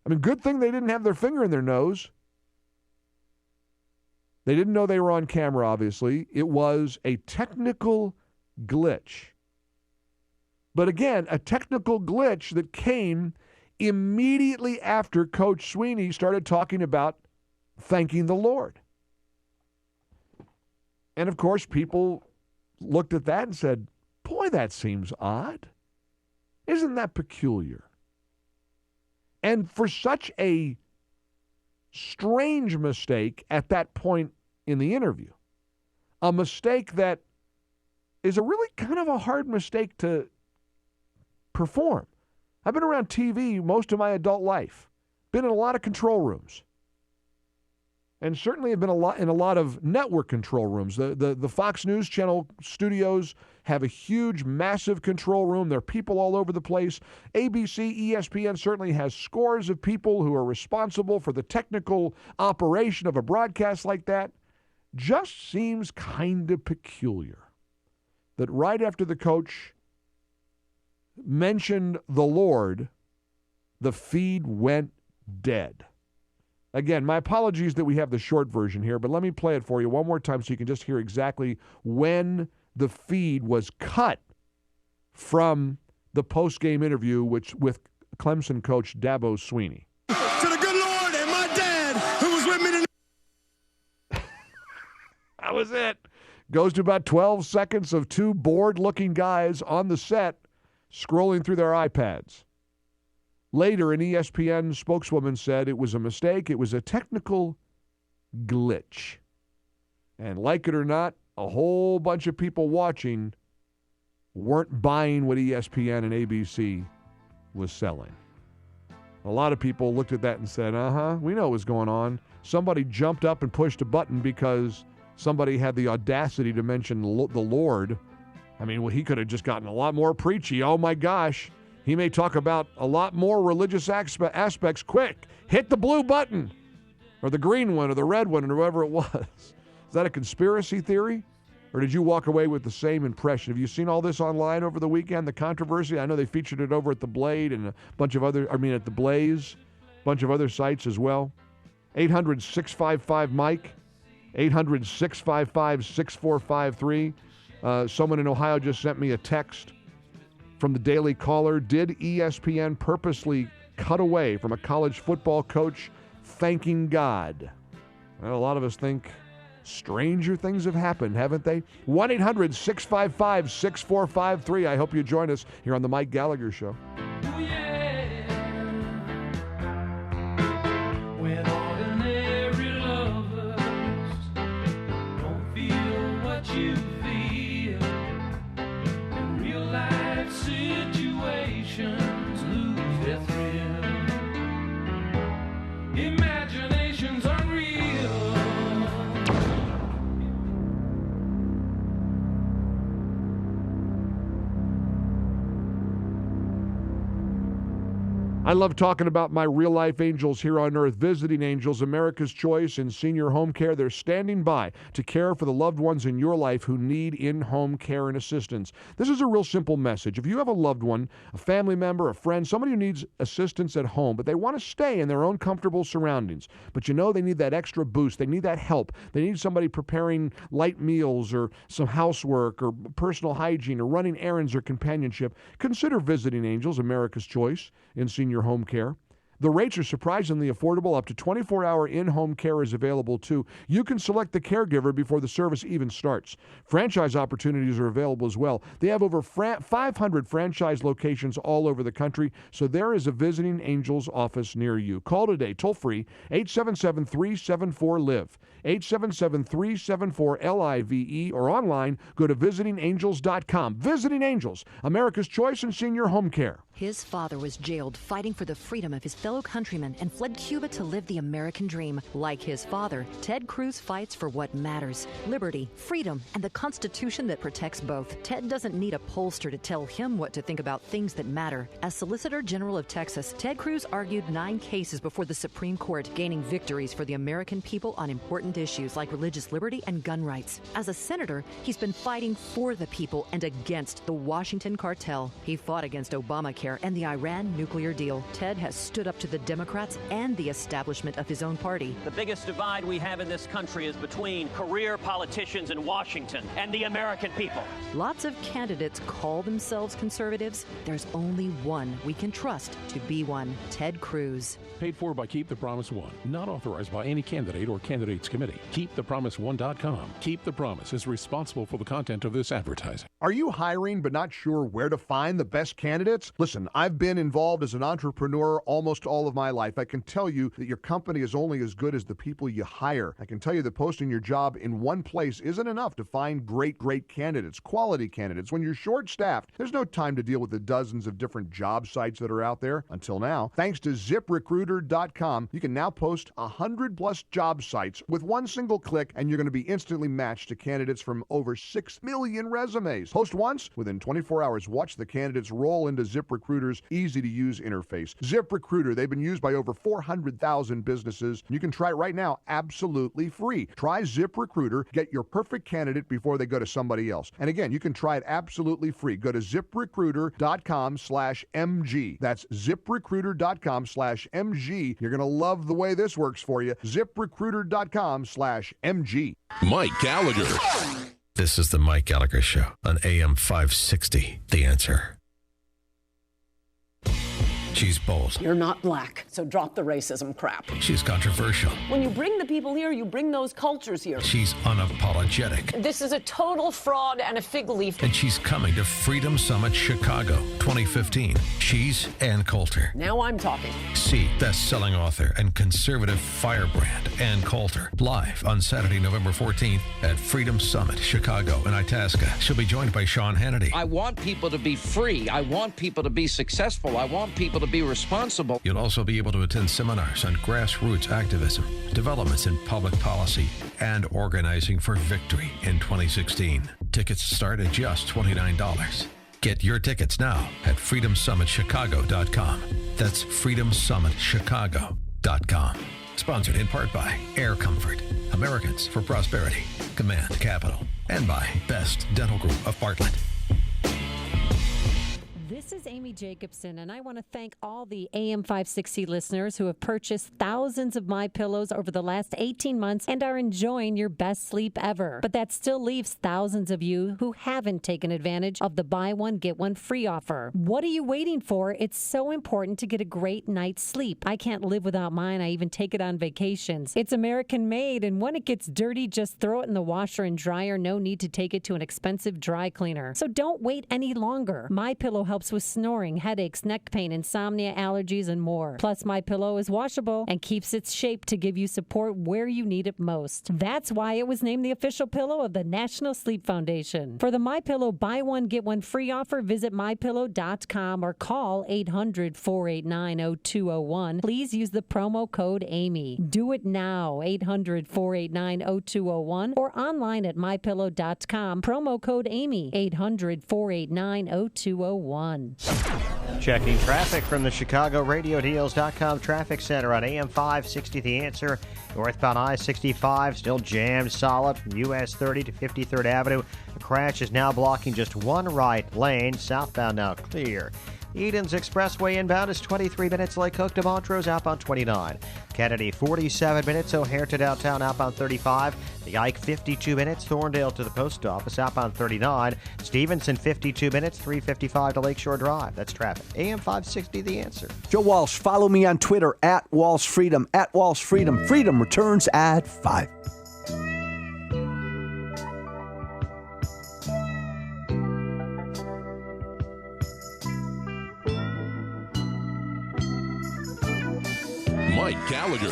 Speaker 12: I mean, good thing they didn't have their finger in their nose. They didn't know they were on camera, obviously. It was a technical glitch. But again, a technical glitch that came immediately after Coach Swinney started talking about thanking the Lord. And, of course, people looked at that and said, boy, that seems odd. Isn't that peculiar? And for such a strange mistake at that point in the interview, a mistake that is a really kind of a hard mistake to perform. I've been around TV most of my adult life, been in a lot of control rooms, and certainly have been in a lot of network control rooms. The Fox News Channel studios have a huge, massive control room. There are people all over the place. ABC, ESPN certainly has scores of people who are responsible for the technical operation of a broadcast like that. Just seems kind of peculiar that right after the coach mentioned the Lord, the feed went dead. Again, my apologies that we have the short version here, but let me play it for you one more time so you can just hear exactly when the feed was cut from the post-game interview with Clemson coach Dabo Swinney.
Speaker 2: To the good Lord and my dad, who was with me
Speaker 12: That was it. Goes to about 12 seconds of two bored-looking guys on the set scrolling through their iPads. Later, an ESPN spokeswoman said it was a mistake. It was a technical glitch. And like it or not, a whole bunch of people watching weren't buying what ESPN and ABC was selling. A lot of people looked at that and said, we know what's going on. Somebody jumped up and pushed a button because somebody had the audacity to mention the Lord. I mean, well, he could have just gotten a lot more preachy. Oh, my gosh. He may talk about a lot more religious aspects. Quick, hit the blue button or the green one or the red one or whatever it was. Is that a conspiracy theory? Or did you walk away with the same impression? Have you seen all this online over the weekend, the controversy? I know they featured it over at The Blade and at the Blaze, a bunch of other sites as well. 800-655-MIKE, 800-655-6453. Someone in Ohio just sent me a text from the Daily Caller. Did ESPN purposely cut away from a college football coach thanking God? Well, a lot of us think stranger things have happened, haven't they? 1-800-655-6453. I hope you join us here on the Mike Gallagher Show.
Speaker 6: When ordinary lovers don't feel what you feel, and real life situations lose their thrill. Imagination's unreal.
Speaker 12: I love talking about my real-life angels here on Earth. Visiting Angels, America's Choice in Senior Home Care. They're standing by to care for the loved ones in your life who need in-home care and assistance. This is a real simple message. If you have a loved one, a family member, a friend, somebody who needs assistance at home, but they want to stay in their own comfortable surroundings, but you know they need that extra boost, they need that help, they need somebody preparing light meals or some housework or personal hygiene or running errands or companionship, consider Visiting Angels, America's Choice in Senior Home Care. The rates are surprisingly affordable. Up to 24-hour in-home care is available, too. You can select the caregiver before the service even starts. Franchise opportunities are available as well. They have over 500 franchise locations all over the country, so there is a Visiting Angels office near you. Call today, toll-free, 877-374-LIVE, 877-374-LIVE, or online, go to visitingangels.com. Visiting Angels, America's Choice in Senior Home Care.
Speaker 14: His father was jailed fighting for the freedom of his fellow countrymen and fled Cuba to live the American dream. Like his father, Ted Cruz fights for what matters: liberty, freedom, and the Constitution that protects both. Ted doesn't need a pollster to tell him what to think about things that matter. As Solicitor General of Texas, Ted Cruz argued 9 cases before the Supreme Court, gaining victories for the American people on important issues like religious liberty and gun rights. As a senator, he's been fighting for the people and against the Washington cartel. He fought against Obamacare and the Iran nuclear deal. Ted has stood up to the Democrats and the establishment of his own party.
Speaker 15: The biggest divide we have in this country is between career politicians in Washington and the American people.
Speaker 14: Lots of candidates call themselves conservatives. There's only one we can trust to be one: Ted Cruz.
Speaker 18: Paid for by Keep the Promise One. Not authorized by any candidate or candidates committee. KeepThePromise1.com. Keep the Promise is responsible for the content of this advertising.
Speaker 12: Are you hiring but not sure where to find the best candidates? Listen, I've been involved as an entrepreneur almost all of my life. I can tell you that your company is only as good as the people you hire. I can tell you that posting your job in one place isn't enough to find great candidates, quality candidates. When you're short-staffed, there's no time to deal with the dozens of different job sites that are out there. Until now, thanks to ZipRecruiter.com, you can now post 100+ job sites with one single click, and you're going to be instantly matched to candidates from over 6 million resumes. Post once, within 24 hours, watch the candidates roll into ZipRecruiter's easy-to-use interface. ZipRecruiter, they've been used by over 400,000 businesses. You can try it right now absolutely free. Try ZipRecruiter, get your perfect candidate before they go to somebody else. And again, you can try it absolutely free. Go to ZipRecruiter.com/MG. That's ZipRecruiter.com/MG. You're going to love the way this works for you. ZipRecruiter.com/MG.
Speaker 18: Mike Gallagher.
Speaker 3: This is the Mike Gallagher Show on AM 560. The Answer. She's bold.
Speaker 16: You're not black, so drop the racism crap.
Speaker 3: She's controversial.
Speaker 16: When you bring the people here, you bring those cultures here.
Speaker 3: She's unapologetic.
Speaker 16: This is a total fraud and a fig leaf.
Speaker 3: And she's coming to Freedom Summit Chicago 2015. She's Ann Coulter.
Speaker 16: Now I'm talking.
Speaker 3: See best-selling author and conservative firebrand Ann Coulter live on Saturday, November 14th at Freedom Summit Chicago in Itasca. She'll be joined by Sean Hannity.
Speaker 19: I want people to be free. I want people to be successful. I want people to be responsible.
Speaker 3: You'll also be able to attend seminars on grassroots activism, developments in public policy, and organizing for victory in 2016. Tickets start at just $29. Get your tickets now at freedomsummitchicago.com. That's freedomsummitchicago.com. Sponsored in part by Air Comfort, Americans for Prosperity, Command Capital, and by Best Dental Group of Bartlett.
Speaker 14: This
Speaker 10: This is Amy Jacobson, and I want to thank all the AM 560 listeners who have purchased thousands of MyPillows over the last 18 months and are enjoying your best sleep ever. But that still leaves thousands of you who haven't taken advantage of the buy one, get one free offer. What are you waiting for? It's so important to get a great night's sleep. I can't live without mine. I even take it on vacations. It's American made, and when it gets dirty, just throw it in the washer and dryer. No need to take it to an expensive dry cleaner. So don't wait any longer. MyPillow helps with snoring, headaches, neck pain, insomnia, allergies, and more. Plus, MyPillow is washable and keeps its shape to give you support where you need it most. That's why it was named the official pillow of the National Sleep Foundation. For the MyPillow buy one, get one free offer, visit MyPillow.com or call 800-489-0201. Please use the promo code AMY. Do it now, 800-489-0201 or online at MyPillow.com. Promo code AMY, 800-489-0201.
Speaker 5: Checking traffic from the ChicagoRadioDeals.com traffic center on AM 560. The Answer. Northbound I-65 still jammed solid from US 30 to 53rd Avenue. A crash is now blocking just one right lane. Southbound now clear. Edens Expressway inbound is 23 minutes. Lake Hook to Montrose outbound 29. Kennedy 47 minutes. O'Hare to downtown outbound 35. The Ike 52 minutes. Thorndale to the post office outbound 39. Stevenson 52 minutes. 355 to Lakeshore Drive. That's traffic. AM 560 The Answer.
Speaker 9: Joe Walsh. Follow me on Twitter at Walsh Freedom. At Walsh Freedom. Freedom returns at 5.
Speaker 18: Mike Gallagher.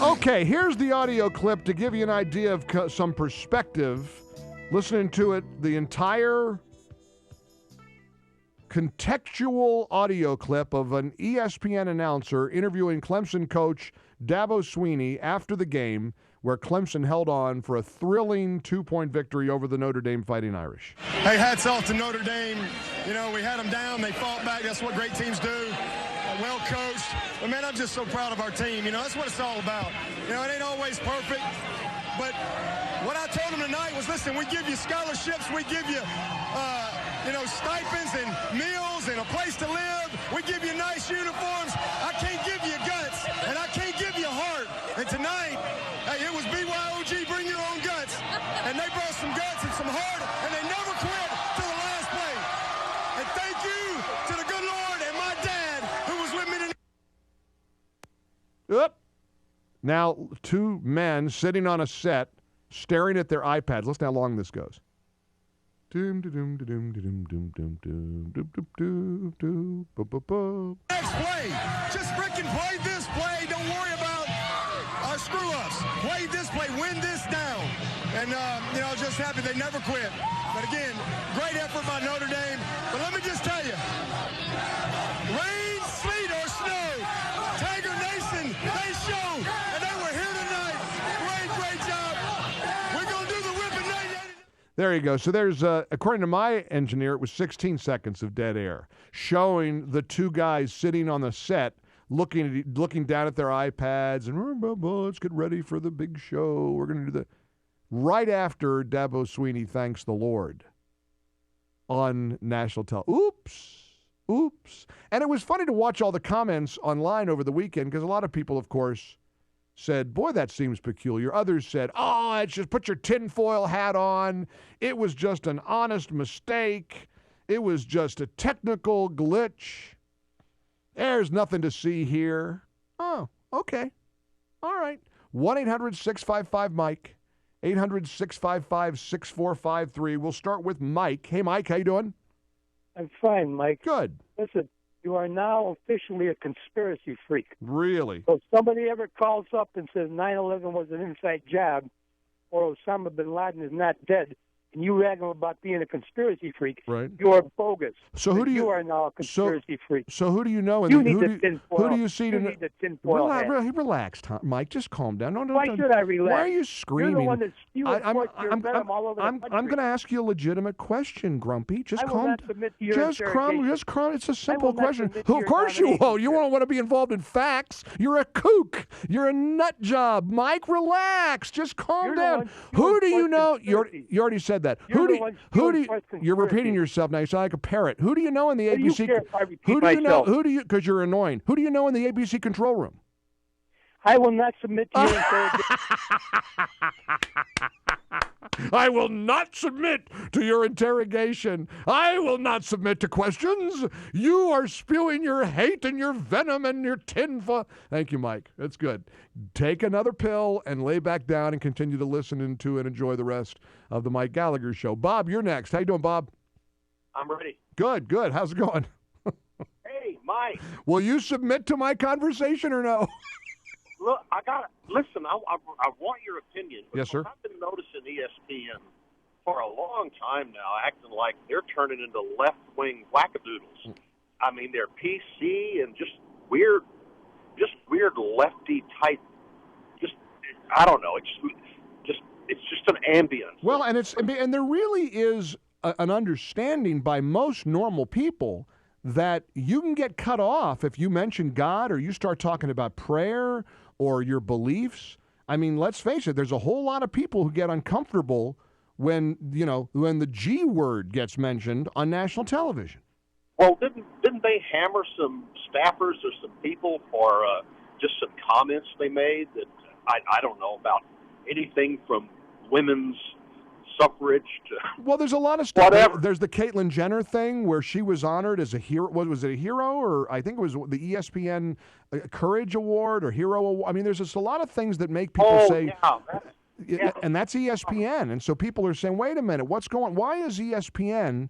Speaker 12: Okay, here's the audio clip to give you an idea of some perspective. Listening to it, the entire contextual audio clip of an ESPN announcer interviewing Clemson coach Dabo Swinney after the game, where Clemson held on for a thrilling 2-point victory over the Notre Dame Fighting Irish.
Speaker 2: Hey, hats off to Notre Dame. You know, we had them down. They fought back. That's what great teams do. Well coached. But, man, I'm just so proud of our team. You know, that's what it's all about. You know, it ain't always perfect. But what I told them tonight was, listen, we give you scholarships. We give you, stipends and meals and a place to live. We give you nice uniforms. I can't give you guts, and I can't give you heart. And tonight, hey, it was BYOG, bring your own guts. And they brought some guts and some heart, and they never quit till the last play. And thank you to the good Lord and my dad who was with me tonight.
Speaker 12: Up. Now, two men sitting on a set, staring at their iPads. Listen how long this goes. Next
Speaker 2: play. Just freaking play this play. Don't worry about our screw-ups. Play this play. Win this down. And, just happy they never quit. But, again, great effort by Notre Dame. But let me just tell you, rain, sleet, or snow, Tiger Nation, they show. And they were here tonight. Great job. We're going to do the whipping night.
Speaker 12: There you go. So there's, according to my engineer, it was 16 seconds of dead air, showing the two guys sitting on the set, looking down at their iPads, and let's get ready for the big show. We're going to do the right after Dabo Swinney thanks the Lord on national television. Oops. And it was funny to watch all the comments online over the weekend because a lot of people, of course, said, boy, that seems peculiar. Others said, it's just put your tinfoil hat on. It was just an honest mistake. It was just a technical glitch. There's nothing to see here. Oh, okay. All right. 1-800-655-MIKE. 800-655-6453. We'll start with Mike. Hey, Mike, how you doing?
Speaker 13: I'm fine, Mike.
Speaker 12: Good.
Speaker 13: Listen, you are now officially a conspiracy freak.
Speaker 12: Really?
Speaker 13: So if somebody ever calls up and says 9/11 was an inside job or Osama bin Laden is not dead, and you rag them about being a conspiracy freak,
Speaker 12: right?
Speaker 13: You are bogus.
Speaker 12: So who do you
Speaker 13: are now a conspiracy freak.
Speaker 12: So who do you know?
Speaker 13: You need the tinfoil.
Speaker 12: Who do you see?
Speaker 13: You need the tinfoil hat.
Speaker 12: Relax, Mike. Just calm down. No,
Speaker 13: why should I relax?
Speaker 12: Why are you screaming?
Speaker 13: You're the one that's spewing venom all over the country.
Speaker 12: I'm going to ask you a legitimate question, Grumpy. Just calm.
Speaker 13: I will not submit to your interrogation.
Speaker 12: Just calm. It's a simple question. Of course you won't. You won't want to be involved in facts. You're a kook. You're a nut job. Mike, relax. Just calm down. Who do you know? You already said said that.
Speaker 13: You're the one stealing
Speaker 12: You're repeating yourself now. You sound like a parrot. Who do you know in the
Speaker 13: What do you
Speaker 12: ABC?
Speaker 13: care if I repeat
Speaker 12: Who do you know?
Speaker 13: myself?
Speaker 12: Because you're annoying. Who do you know in the ABC control room?
Speaker 13: I will not submit to your interrogation.
Speaker 12: I will not submit to your interrogation. I will not submit to questions. You are spewing your hate and your venom and your tinfoil. Thank you, Mike. That's good. Take another pill and lay back down and continue to listen to and enjoy the rest of the Mike Gallagher Show. Bob, you're next. How you doing, Bob?
Speaker 7: I'm ready.
Speaker 12: Good, good. How's it going?
Speaker 7: Hey, Mike.
Speaker 12: Will you submit to my conversation or no?
Speaker 7: Look, listen. I want your opinion.
Speaker 12: Yes, sir.
Speaker 7: I've been noticing ESPN for a long time now, acting like they're turning into left-wing wackadoodles. I mean, they're PC and just weird lefty type. I don't know. It's just an ambience.
Speaker 12: Well, and there really is an understanding by most normal people that you can get cut off if you mention God or you start talking about prayer or your beliefs. I mean, let's face it, there's a whole lot of people who get uncomfortable when the G word gets mentioned on national television.
Speaker 7: Well, didn't they hammer some staffers or some people for just some comments they made that I don't know about anything from women's suffrage to
Speaker 12: well, there's a lot of stuff.
Speaker 7: Whatever.
Speaker 12: There's the Caitlyn Jenner thing where she was honored as a hero. Was it a hero, or I think it was the ESPN Courage Award or Hero Award? I mean, there's just a lot of things that make people say,
Speaker 7: yeah.
Speaker 12: And that's ESPN. And so people are saying, wait a minute, what's going? Why is ESPN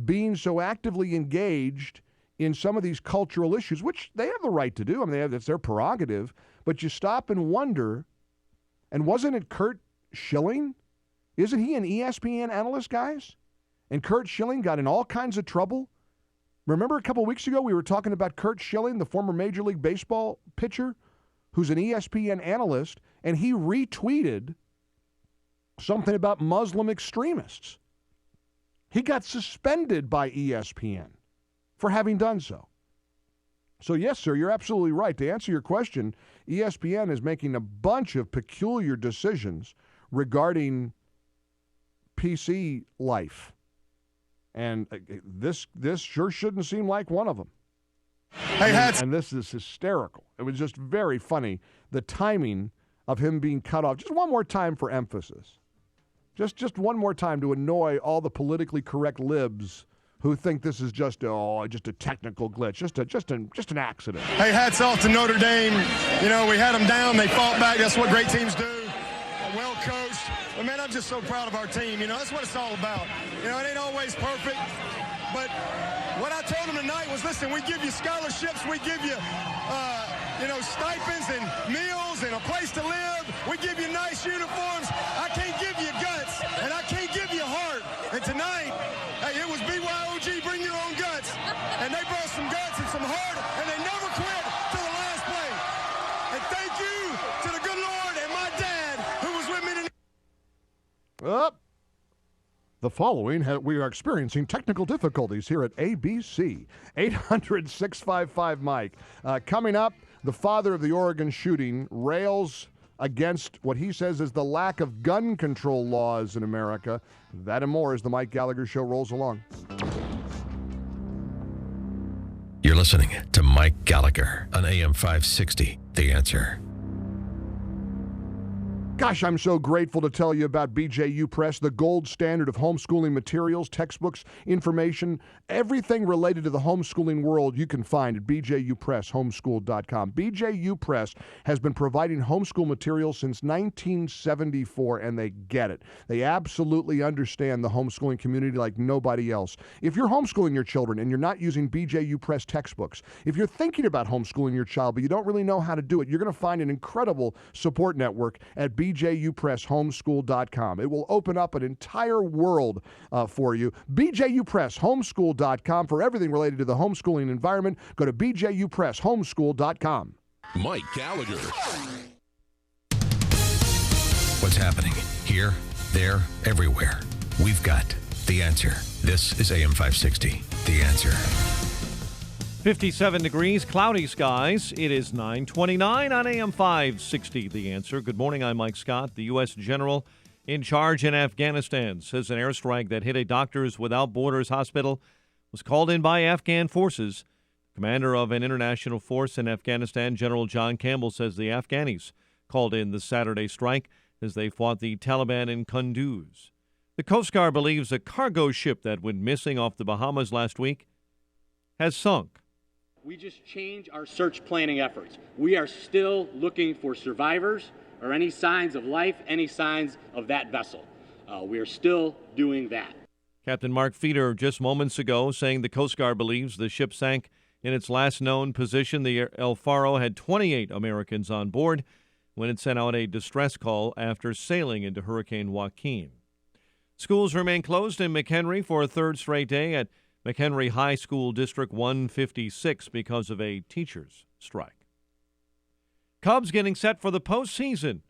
Speaker 12: being so actively engaged in some of these cultural issues, which they have the right to do? I mean, it's their prerogative. But you stop and wonder. And wasn't it Curt Schilling? Isn't he an ESPN analyst, guys? And Curt Schilling got in all kinds of trouble. Remember a couple weeks ago we were talking about Curt Schilling, the former Major League Baseball pitcher, who's an ESPN analyst, and he retweeted something about Muslim extremists. He got suspended by ESPN for having done so. So yes, sir, you're absolutely right. To answer your question, ESPN is making a bunch of peculiar decisions regarding PC life. And this sure shouldn't seem like one of them.
Speaker 2: Hey,
Speaker 12: and this is hysterical. It was just very funny, the timing of him being cut off. Just one more time for emphasis. Just one more time to annoy all the politically correct libs who think this is just a technical glitch, just an accident.
Speaker 2: Hey, hats off to Notre Dame. You know, we had them down. They fought back. That's what great teams do. Well coached. But, man, I'm just so proud of our team. You know, that's what it's all about. You know, it ain't always perfect. But what I told them tonight was, listen, we give you scholarships. We give you, stipends and meals and a place to live. We give you nice uniforms. I can't give you guts, and I can't give you heart. And tonight, hey, it was BYOG, bring your own guts. And they brought some guts and some heart, and they never quit to the last play. And thank you to the good Lord and my dad who was with me tonight.
Speaker 12: The following, we are experiencing technical difficulties here at ABC. 800-655-MIKE. Coming up, the father of the Oregon shooting rails against what he says is the lack of gun control laws in America. That and more as the Mike Gallagher Show rolls along.
Speaker 3: You're listening to Mike Gallagher on AM 560, The Answer.
Speaker 12: Gosh, I'm so grateful to tell you about BJU Press, the gold standard of homeschooling materials, textbooks, information, everything related to the homeschooling world you can find at bjupresshomeschool.com. BJU Press has been providing homeschool materials since 1974, and they get it. They absolutely understand the homeschooling community like nobody else. If you're homeschooling your children and you're not using BJU Press textbooks, if you're thinking about homeschooling your child but you don't really know how to do it, you're going to find an incredible support network at bjupresshomeschool.com. It will open up an entire world for you. bjupresshomeschool.com for everything related to the homeschooling environment. Go to bjupresshomeschool.com.
Speaker 18: Mike Gallagher.
Speaker 3: What's happening here, there, everywhere? We've got The Answer. This is AM 560, The Answer.
Speaker 25: 57 degrees, cloudy skies. It is 9:29 on AM 560, The Answer. Good morning, I'm Mike Scott. The U.S. General in charge in Afghanistan says an airstrike that hit a Doctors Without Borders hospital was called in by Afghan forces. Commander of an international force in Afghanistan, General John Campbell, says the Afghanis called in the Saturday strike as they fought the Taliban in Kunduz. The Coast Guard believes a cargo ship that went missing off the Bahamas last week has sunk.
Speaker 17: We just changed our search planning efforts. We are still looking for survivors or any signs of life, any signs of that vessel. We are still doing that.
Speaker 25: Captain Mark Feeder just moments ago saying the Coast Guard believes the ship sank in its last known position. The El Faro had 28 Americans on board when it sent out a distress call after sailing into Hurricane Joaquin. Schools remain closed in McHenry for a third straight day at McHenry High School District 156 because of a teacher's strike. Cubs getting set for the postseason.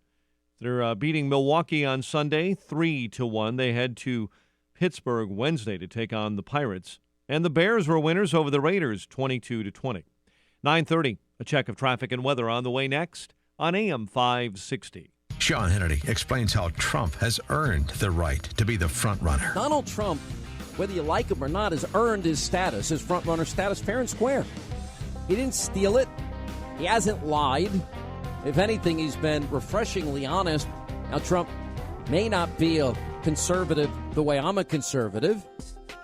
Speaker 25: They're beating Milwaukee on Sunday 3-1. They head to Pittsburgh Wednesday to take on the Pirates. And the Bears were winners over the Raiders 22-20. 9:30, a check of traffic and weather on the way next on AM 560.
Speaker 3: Sean Hannity explains how Trump has earned the right to be the front runner.
Speaker 19: Donald Trump, whether you like him or not, has earned his status, his front runner status, fair and square. He didn't steal it. He hasn't lied. If anything, he's been refreshingly honest. Now, Trump may not be a conservative the way I'm a conservative,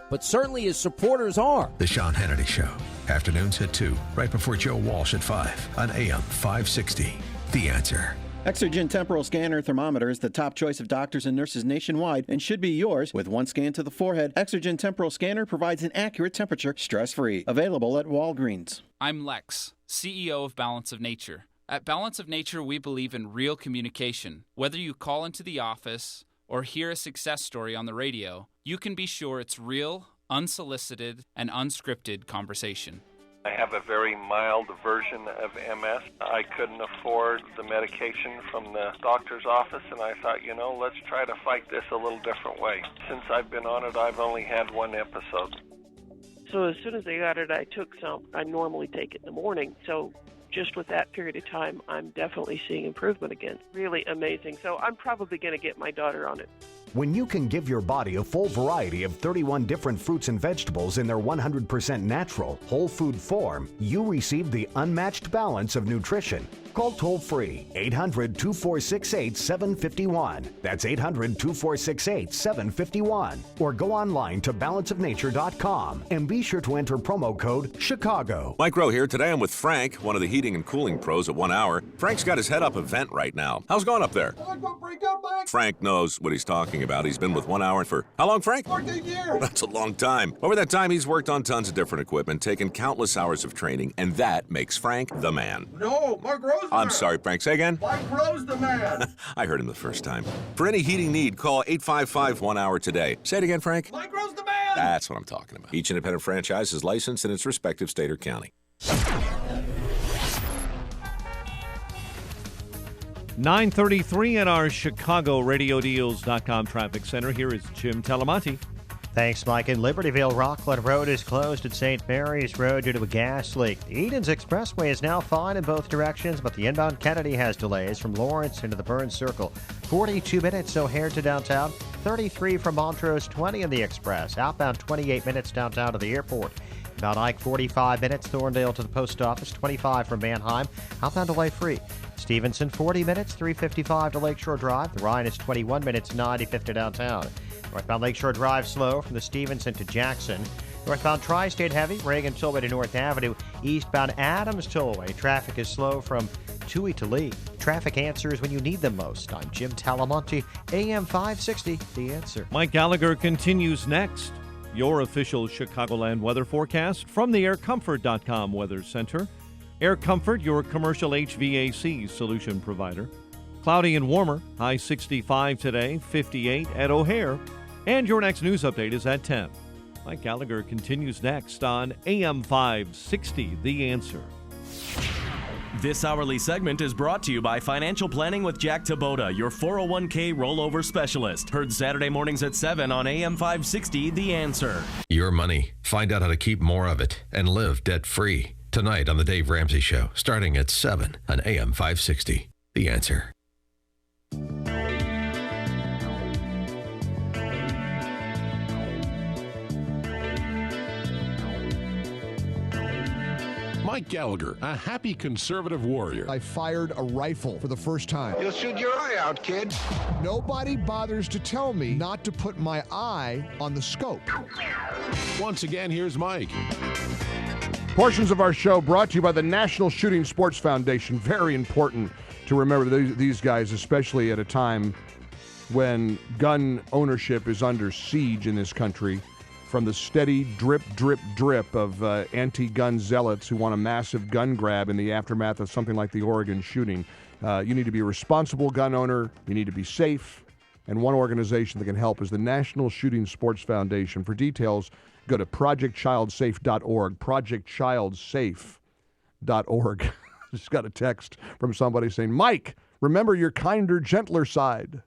Speaker 19: but certainly his supporters are.
Speaker 3: The Sean Hannity Show. Afternoons at 2, right before Joe Walsh at 5 on AM 560. The Answer.
Speaker 20: Exergen Temporal Scanner Thermometer is the top choice of doctors and nurses nationwide and should be yours. With one scan to the forehead, Exergen Temporal Scanner provides an accurate temperature, stress-free. Available at Walgreens.
Speaker 21: I'm Lex, CEO of Balance of Nature. At Balance of Nature, we believe in real communication. Whether you call into the office or hear a success story on the radio, you can be sure it's real, unsolicited, and unscripted conversation.
Speaker 22: I have a very mild version of MS. I couldn't afford the medication from the doctor's office, and I thought, let's try to fight this a little different way. Since I've been on it, I've only had one episode.
Speaker 24: So as soon as I got it, I took some. I normally take it in the morning, so just with that period of time, I'm definitely seeing improvement again. Really amazing. So I'm probably going to get my daughter on it.
Speaker 26: When you can give your body a full variety of 31 different fruits and vegetables in their 100% natural, whole food form, you receive the unmatched balance of nutrition. Call toll-free 800-2468-751. That's 800-2468-751. Or go online to balanceofnature.com and be sure to enter promo code CHICAGO.
Speaker 27: Mike Rowe here. Today I'm with Frank, one of the heating and cooling pros at 1 Hour. Frank's got his head up a vent right now. How's it going up there? Frank knows what he's talking about. He's been with 1 Hour for how long, Frank?
Speaker 28: 14 years.
Speaker 27: That's a long time. Over that time, he's worked on tons of different equipment, taken countless hours of training, and that makes Frank the man.
Speaker 28: No, Mark Rose.
Speaker 27: I'm sorry, Frank. Say again?
Speaker 28: Mike Rose the man.
Speaker 27: I heard him the first time. For any heating need, call 855-1 Hour today. Say it again, Frank.
Speaker 28: Mike Rose the man.
Speaker 27: That's what I'm talking about. Each independent franchise is licensed in its respective state or county.
Speaker 25: 9:33 at our Chicago RadioDeals.com traffic center. Here is Jim Talamonte.
Speaker 5: Thanks, Mike. In Libertyville, Rockland Road is closed at St. Mary's Road due to a gas leak. The Edens Expressway is now fine in both directions, but the inbound Kennedy has delays from Lawrence into the Burns Circle. 42 minutes O'Hare to downtown, 33 from Montrose, 20 in the Express. Outbound 28 minutes downtown to the airport. Inbound Ike 45 minutes, Thorndale to the post office, 25 from Manheim. Outbound delay free. Stevenson 40 minutes, 355 to Lakeshore Drive. The Rhine is 21 minutes, 95 to downtown. Northbound Lakeshore Drive slow from the Stevenson to Jackson. Northbound Tri-State heavy, Reagan Tollway to North Avenue. Eastbound Adams Tollway, traffic is slow from Toohey to Lee. Traffic answers when you need them most. I'm Jim Talamonte, AM 560, The Answer.
Speaker 25: Mike Gallagher continues next. Your official Chicagoland weather forecast from the AirComfort.com Weather Center. Air Comfort, your commercial HVAC solution provider. Cloudy and warmer, high 65 today, 58 at O'Hare. And your next news update is at 10. Mike Gallagher continues next on AM 560, The Answer.
Speaker 11: This hourly segment is brought to you by Financial Planning with Jack Taboda, your 401k rollover specialist. Heard Saturday mornings at 7 on AM 560, The Answer.
Speaker 3: Your money. Find out how to keep more of it and live debt-free. Tonight on The Dave Ramsey Show, starting at 7 on AM 560, The Answer.
Speaker 18: Mike Gallagher, a happy conservative warrior.
Speaker 1: I fired a rifle for the first time.
Speaker 28: You'll shoot your eye out, kid.
Speaker 1: Nobody bothers to tell me not to put my eye on the scope.
Speaker 18: Once again, here's Mike.
Speaker 12: Portions of our show brought to you by the National Shooting Sports Foundation. Very important to remember these guys, especially at a time when gun ownership is under siege in this country from the steady drip, drip, drip of anti-gun zealots who want a massive gun grab in the aftermath of something like the Oregon shooting. You need to be a responsible gun owner. You need to be safe. And one organization that can help is the National Shooting Sports Foundation. For details, go to projectchildsafe.org, projectchildsafe.org. Just got a text from somebody saying, Mike, remember your kinder, gentler side.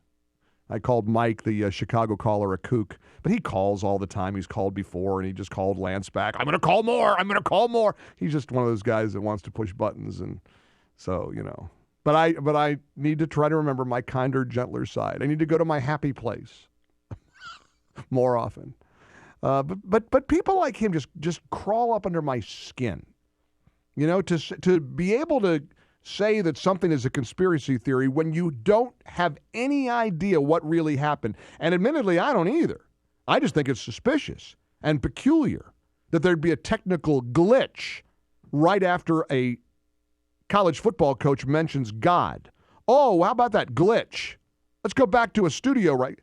Speaker 12: I called Mike, the Chicago caller, a kook, but he calls all the time. He's called before, and he just called Lance back. I'm going to call more. I'm going to call more. He's just one of those guys that wants to push buttons, and so, you know. But I need to try to remember my kinder, gentler side. I need to go to my happy place more often. But people like him just crawl up under my skin. You know, to be able to say that something is a conspiracy theory when you don't have any idea what really happened. And admittedly, I don't either. I just think it's suspicious and peculiar that there'd be a technical glitch right after a college football coach mentions God. Oh, how about that glitch? Let's go back to a studio, right?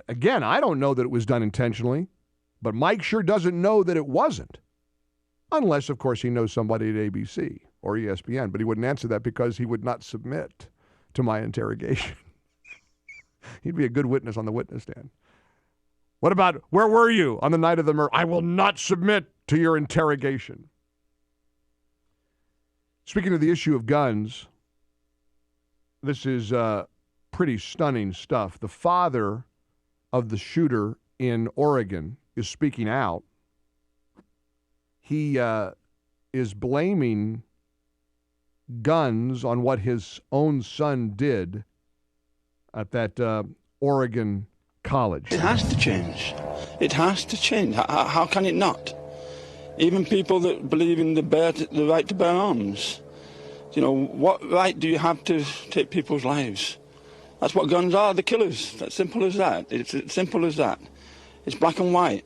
Speaker 12: Again, I don't know that it was done intentionally, but Mike sure doesn't know that it wasn't. Unless, of course, he knows somebody at ABC or ESPN, but he wouldn't answer that because he would not submit to my interrogation. He'd be a good witness on the witness stand. What about, where were you on the night of the murder? I will not submit to your interrogation. Speaking of the issue of guns, this is pretty stunning stuff. The father of the shooter in Oregon is speaking out. He is blaming guns on what his own son did at that Oregon college.
Speaker 4: It has to change. It has to change. How can it not? Even people that believe in the right to bear arms. You know, what right do you have to take people's lives? That's what guns are, the killers. That's simple as that. It's as simple as that. It's black and white.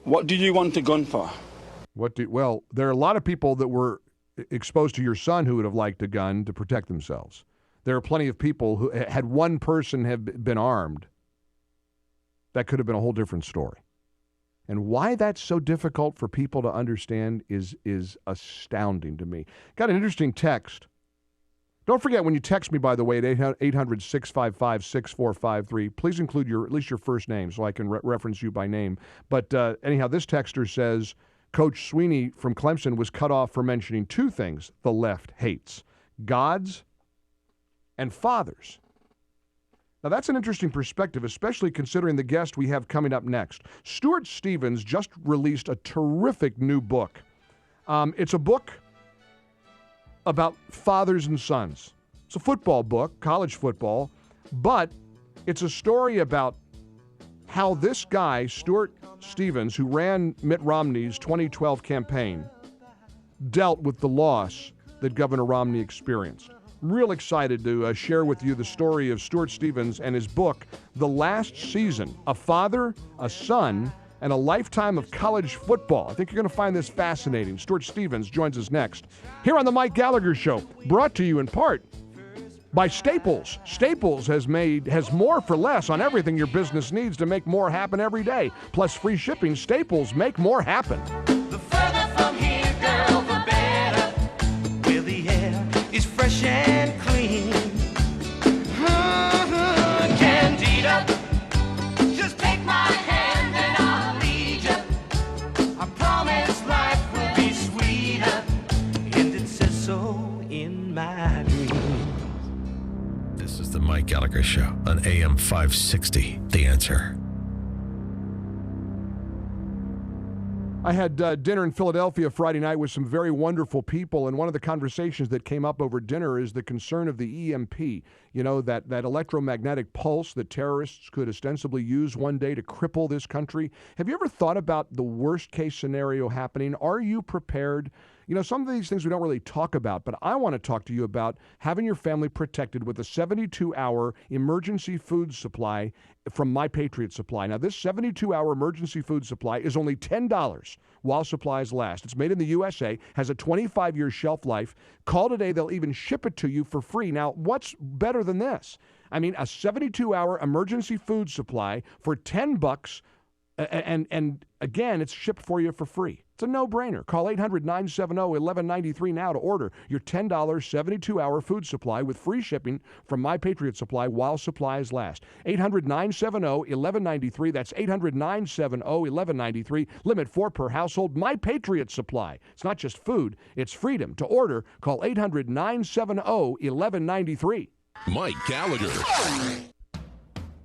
Speaker 4: What do you want a gun for?
Speaker 12: Well, there are a lot of people that were exposed to your son who would have liked a gun to protect themselves. There are plenty of people who, had one person have been armed, that could have been a whole different story. And why that's so difficult for people to understand is astounding to me. Got an interesting text. Don't forget, when you text me, by the way, at 800-655-6453, please include at least your first name so I can reference you by name. But anyhow, this texter says, Coach Sweeney from Clemson was cut off for mentioning two things the left hates: gods and fathers. Now, that's an interesting perspective, especially considering the guest we have coming up next. Stuart Stevens just released a terrific new book. It's a book about fathers and sons. It's a football book, college football, but it's a story about how this guy, Stuart Stevens, who ran Mitt Romney's 2012 campaign, dealt with the loss that Governor Romney experienced. Real excited to share with you the story of Stuart Stevens and his book, The Last Season, A Father, a Son, and a Lifetime of College Football. I think you're going to find this fascinating. Stuart Stevens joins us next here on The Mike Gallagher Show, brought to you in part by Staples. Staples has more for less on everything your business needs to make more happen every day. Plus free shipping. Staples, make more happen.
Speaker 6: The further from here, girl, the better. Where the air is fresh and clean. Candida, just take my hand and I'll lead you. I promise life will be sweeter. And it says so in my dreams.
Speaker 3: This is the Mike Gallagher Show on AM 560, The Answer.
Speaker 12: I had dinner in Philadelphia Friday night with some very wonderful people, and one of the conversations that came up over dinner is the concern of the EMP, you know, that electromagnetic pulse that terrorists could ostensibly use one day to cripple this country. Have you ever thought about the worst case scenario happening? Are you prepared? You know, some of these things we don't really talk about, but I want to talk to you about having your family protected with a 72-hour emergency food supply from My Patriot Supply. Now, this 72-hour emergency food supply is only $10 while supplies last. It's made in the USA, has a 25-year shelf life. Call today. They'll even ship it to you for free. Now, what's better than this? I mean, a 72-hour emergency food supply for $10, and again, it's shipped for you for free. It's a no-brainer. Call 800-970-1193 now to order your $10 72-hour food supply with free shipping from My Patriot Supply while supplies last. 800-970-1193. That's 800-970-1193. Limit 4 per household. My Patriot Supply. It's not just food, it's freedom. To order, call 800-970-1193.
Speaker 18: Mike Gallagher.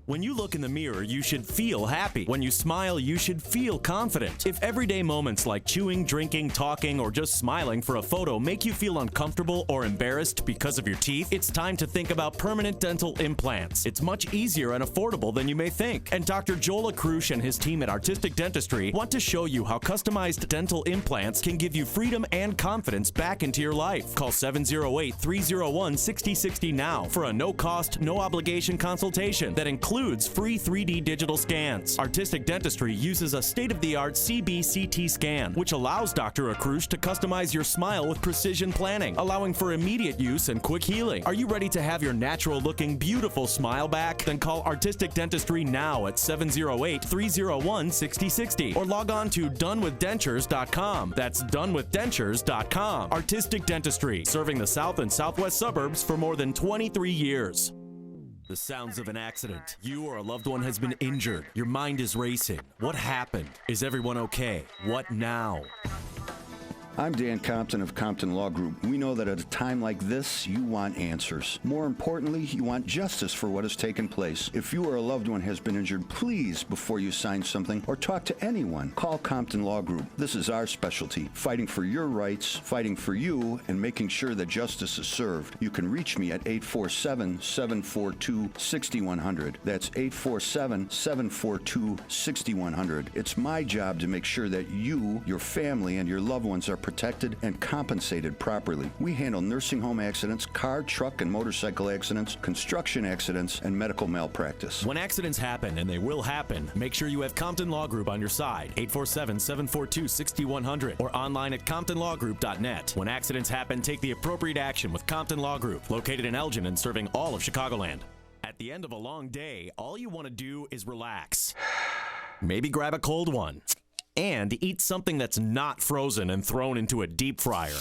Speaker 11: When you look in the mirror, you should feel happy. When you smile, you should feel confident. If everyday moments like chewing, drinking, talking, or just smiling for a photo make you feel uncomfortable or embarrassed because of your teeth, it's time to think about permanent dental implants. It's much easier and affordable than you may think. And Dr. Joel Akrush and his team at Artistic Dentistry want to show you how customized dental implants can give you freedom and confidence back into your life. Call 708-301-6060 now for a no-cost, no-obligation consultation that includes free 3D digital scans. Artistic Dentistry uses a state-of-the-art CBCT scan, which allows Dr. Akrush to customize your smile with precision planning, allowing for immediate use and quick healing. Are you ready to have your natural-looking, beautiful smile back? Then call Artistic Dentistry now at 708-301-6060 or log on to donewithdentures.com. That's donewithdentures.com. Artistic Dentistry, serving the south and southwest suburbs for more than 23 years. The sounds of an accident. You or a loved one has been injured. Your mind is racing. What happened? Is everyone okay? What now?
Speaker 8: I'm Dan Compton of Compton Law Group. We know that at a time like this, you want answers. More importantly, you want justice for what has taken place. If you or a loved one has been injured, please, before you sign something or talk to anyone, call Compton Law Group. This is our specialty, fighting for your rights, fighting for you, and making sure that justice is served. You can reach me at 847-742-6100. That's 847-742-6100. It's my job to make sure that you, your family, and your loved ones are protected and compensated properly. We handle nursing home accidents, car, truck, and motorcycle accidents, construction accidents, and medical malpractice.
Speaker 11: When accidents happen, and they will happen, make sure you have Compton Law Group on your side. 847-742-6100 or online at ComptonLawGroup.net. When accidents happen, take the appropriate action with Compton Law Group, located in Elgin and serving all of Chicagoland. At the end of a long day, all you want to do is relax. Maybe grab a cold one. And eat something that's not frozen and thrown into a deep fryer.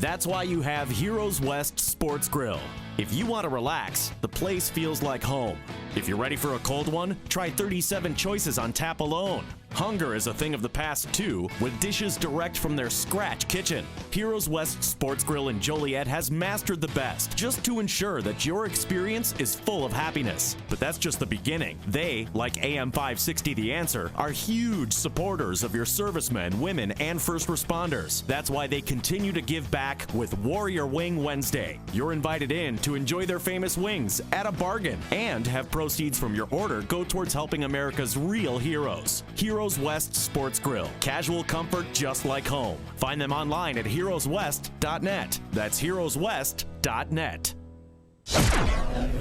Speaker 11: That's why you have Heroes West Sports Grill. If you want to relax, the place feels like home. If you're ready for a cold one, try 37 choices on tap alone. Hunger is a thing of the past, too, with dishes direct from their scratch kitchen. Heroes West Sports Grill in Joliet has mastered the best, just to ensure that your experience is full of happiness. But that's just the beginning. They, like AM 560 The Answer, are huge supporters of your servicemen, women, and first responders. That's why they continue to give back with Warrior Wing Wednesday. You're invited in to enjoy their famous wings at a bargain and have proceeds from your order go towards helping America's real heroes. Heroes West Sports Grill. Casual comfort just like home. Find them online at heroeswest.net. That's heroeswest.net.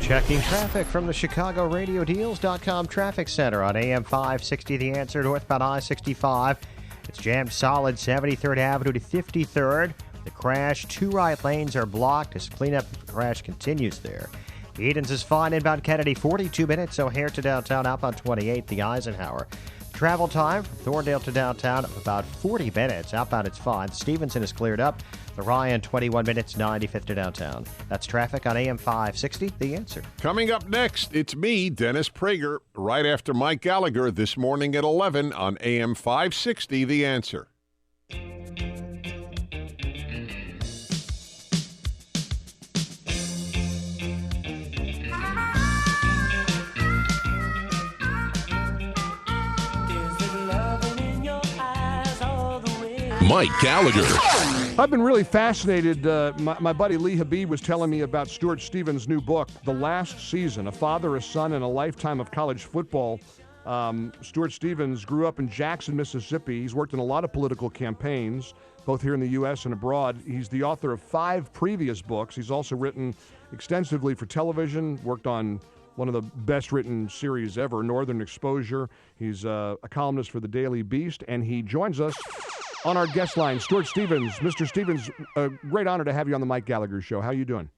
Speaker 5: Checking traffic from the ChicagoRadioDeals.com Traffic Center on AM 560 The Answer, northbound I-65. It's jammed solid 73rd Avenue to 53rd. The crash, 2 right lanes are blocked as cleanup of the crash continues there. Edens is fine inbound Kennedy, 42 minutes. O'Hare to downtown, outbound 28, the Eisenhower. Travel time from Thorndale to downtown, about 40 minutes. Outbound, it's fine. Stevenson is cleared up. The Ryan, 21 minutes, 95th to downtown. That's traffic on AM 560, The Answer.
Speaker 9: Coming up next, it's me, Dennis Prager, right after Mike Gallagher this morning at 11 on AM 560, The Answer.
Speaker 18: Mike Gallagher.
Speaker 12: I've been really fascinated. My buddy Lee Habib was telling me about Stuart Stevens' new book, The Last Season, A Father, a Son, and a Lifetime of College Football. Stuart Stevens grew up in Jackson, Mississippi. He's worked in a lot of political campaigns, both here in the U.S. and abroad. He's the author of 5 previous books. He's also written extensively for television, worked on one of the best-written series ever, Northern Exposure. He's a columnist for the Daily Beast, and he joins us on our guest line. Stuart Stevens. Mr. Stevens, a great honor to have you on the Mike Gallagher Show. How are you doing?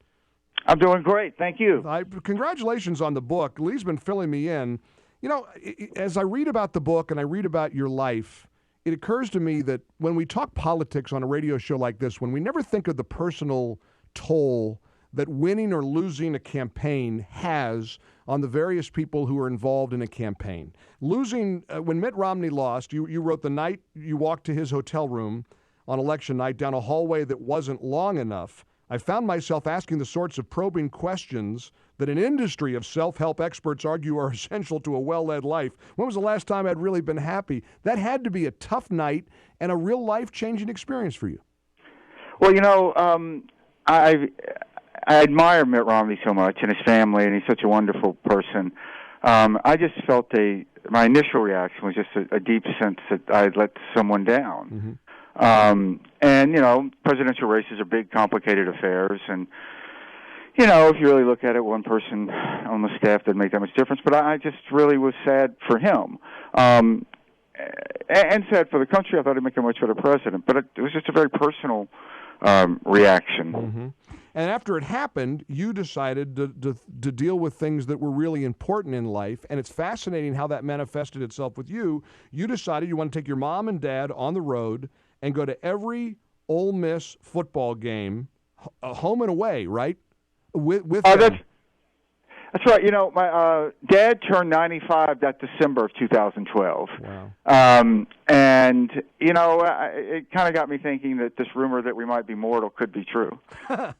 Speaker 2: I'm doing great. Thank you.
Speaker 12: Congratulations on the book. Lee's been filling me in. You know, as I read about the book and I read about your life, it occurs to me that when we talk politics on a radio show like this, when we never think of the personal toll that winning or losing a campaign has on the various people who are involved in a campaign. Losing, when Mitt Romney lost, you wrote the night you walked to his hotel room on election night down a hallway that wasn't long enough, I found myself asking the sorts of probing questions that an industry of self-help experts argue are essential to a well-led life. When was the last time I'd really been happy? That had to be a tough night and a real life-changing experience for you.
Speaker 2: Well, you know, I admire Mitt Romney so much and his family, and he's such a wonderful person. I just felt my initial reaction was just a deep sense that I had let someone down. And, you know, presidential races are big, complicated affairs, and, you know, if you really look at it, one person on the staff doesn't make that much difference, but I just really was sad for him. And sad for the country. I thought he'd make a much better president, but it was just a very personal reaction.
Speaker 12: And after it happened, you decided to deal with things that were really important in life, and it's fascinating how that manifested itself with you. You decided you want to take your mom and dad on the road and go to every Ole Miss football game, home and away, right? With them.
Speaker 2: That's right. You know, my dad turned 95 that December of 2012.
Speaker 12: Wow.
Speaker 2: And, you know, it kind of got me thinking that this rumor that we might be mortal could be true.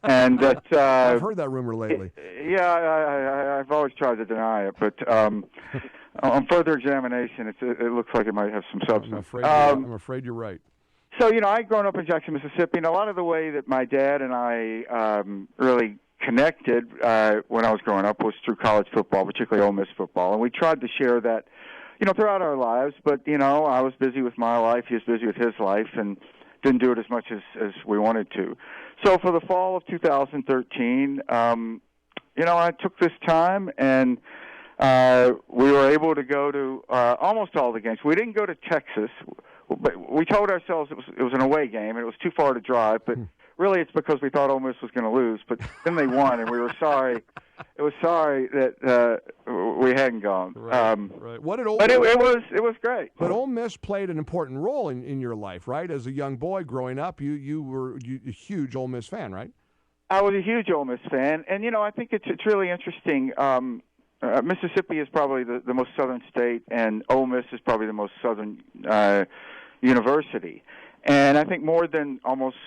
Speaker 2: And that
Speaker 12: I've heard that rumor lately.
Speaker 2: I've always tried to deny it, but on further examination, it looks like it might have some substance.
Speaker 12: I'm afraid you're right.
Speaker 2: So, you know, I'd grown up in Jackson, Mississippi, and a lot of the way that my dad and I really connected when I was growing up was through college football, particularly Ole Miss football. And we tried to share that, you know, throughout our lives. But, you know, I was busy with my life, he was busy with his life, and didn't do it as much as we wanted to. So for the fall of 2013, you know, I took this time, and we were able to go to almost all the games. We didn't go to Texas, but we told ourselves it was an away game, and it was too far to drive, but really it's because we thought Ole Miss was going to lose. But then they won, and we were sorry. It was sorry that we hadn't gone.
Speaker 12: Right. What did Ole
Speaker 2: But it was great.
Speaker 12: But Ole Miss played an important role in your life, right? As a young boy growing up, you were a huge Ole Miss fan, right?
Speaker 2: I was a huge Ole Miss fan, and, you know, I think it's really interesting. Mississippi is probably the most southern state, and Ole Miss is probably the most southern university. And I think more than almost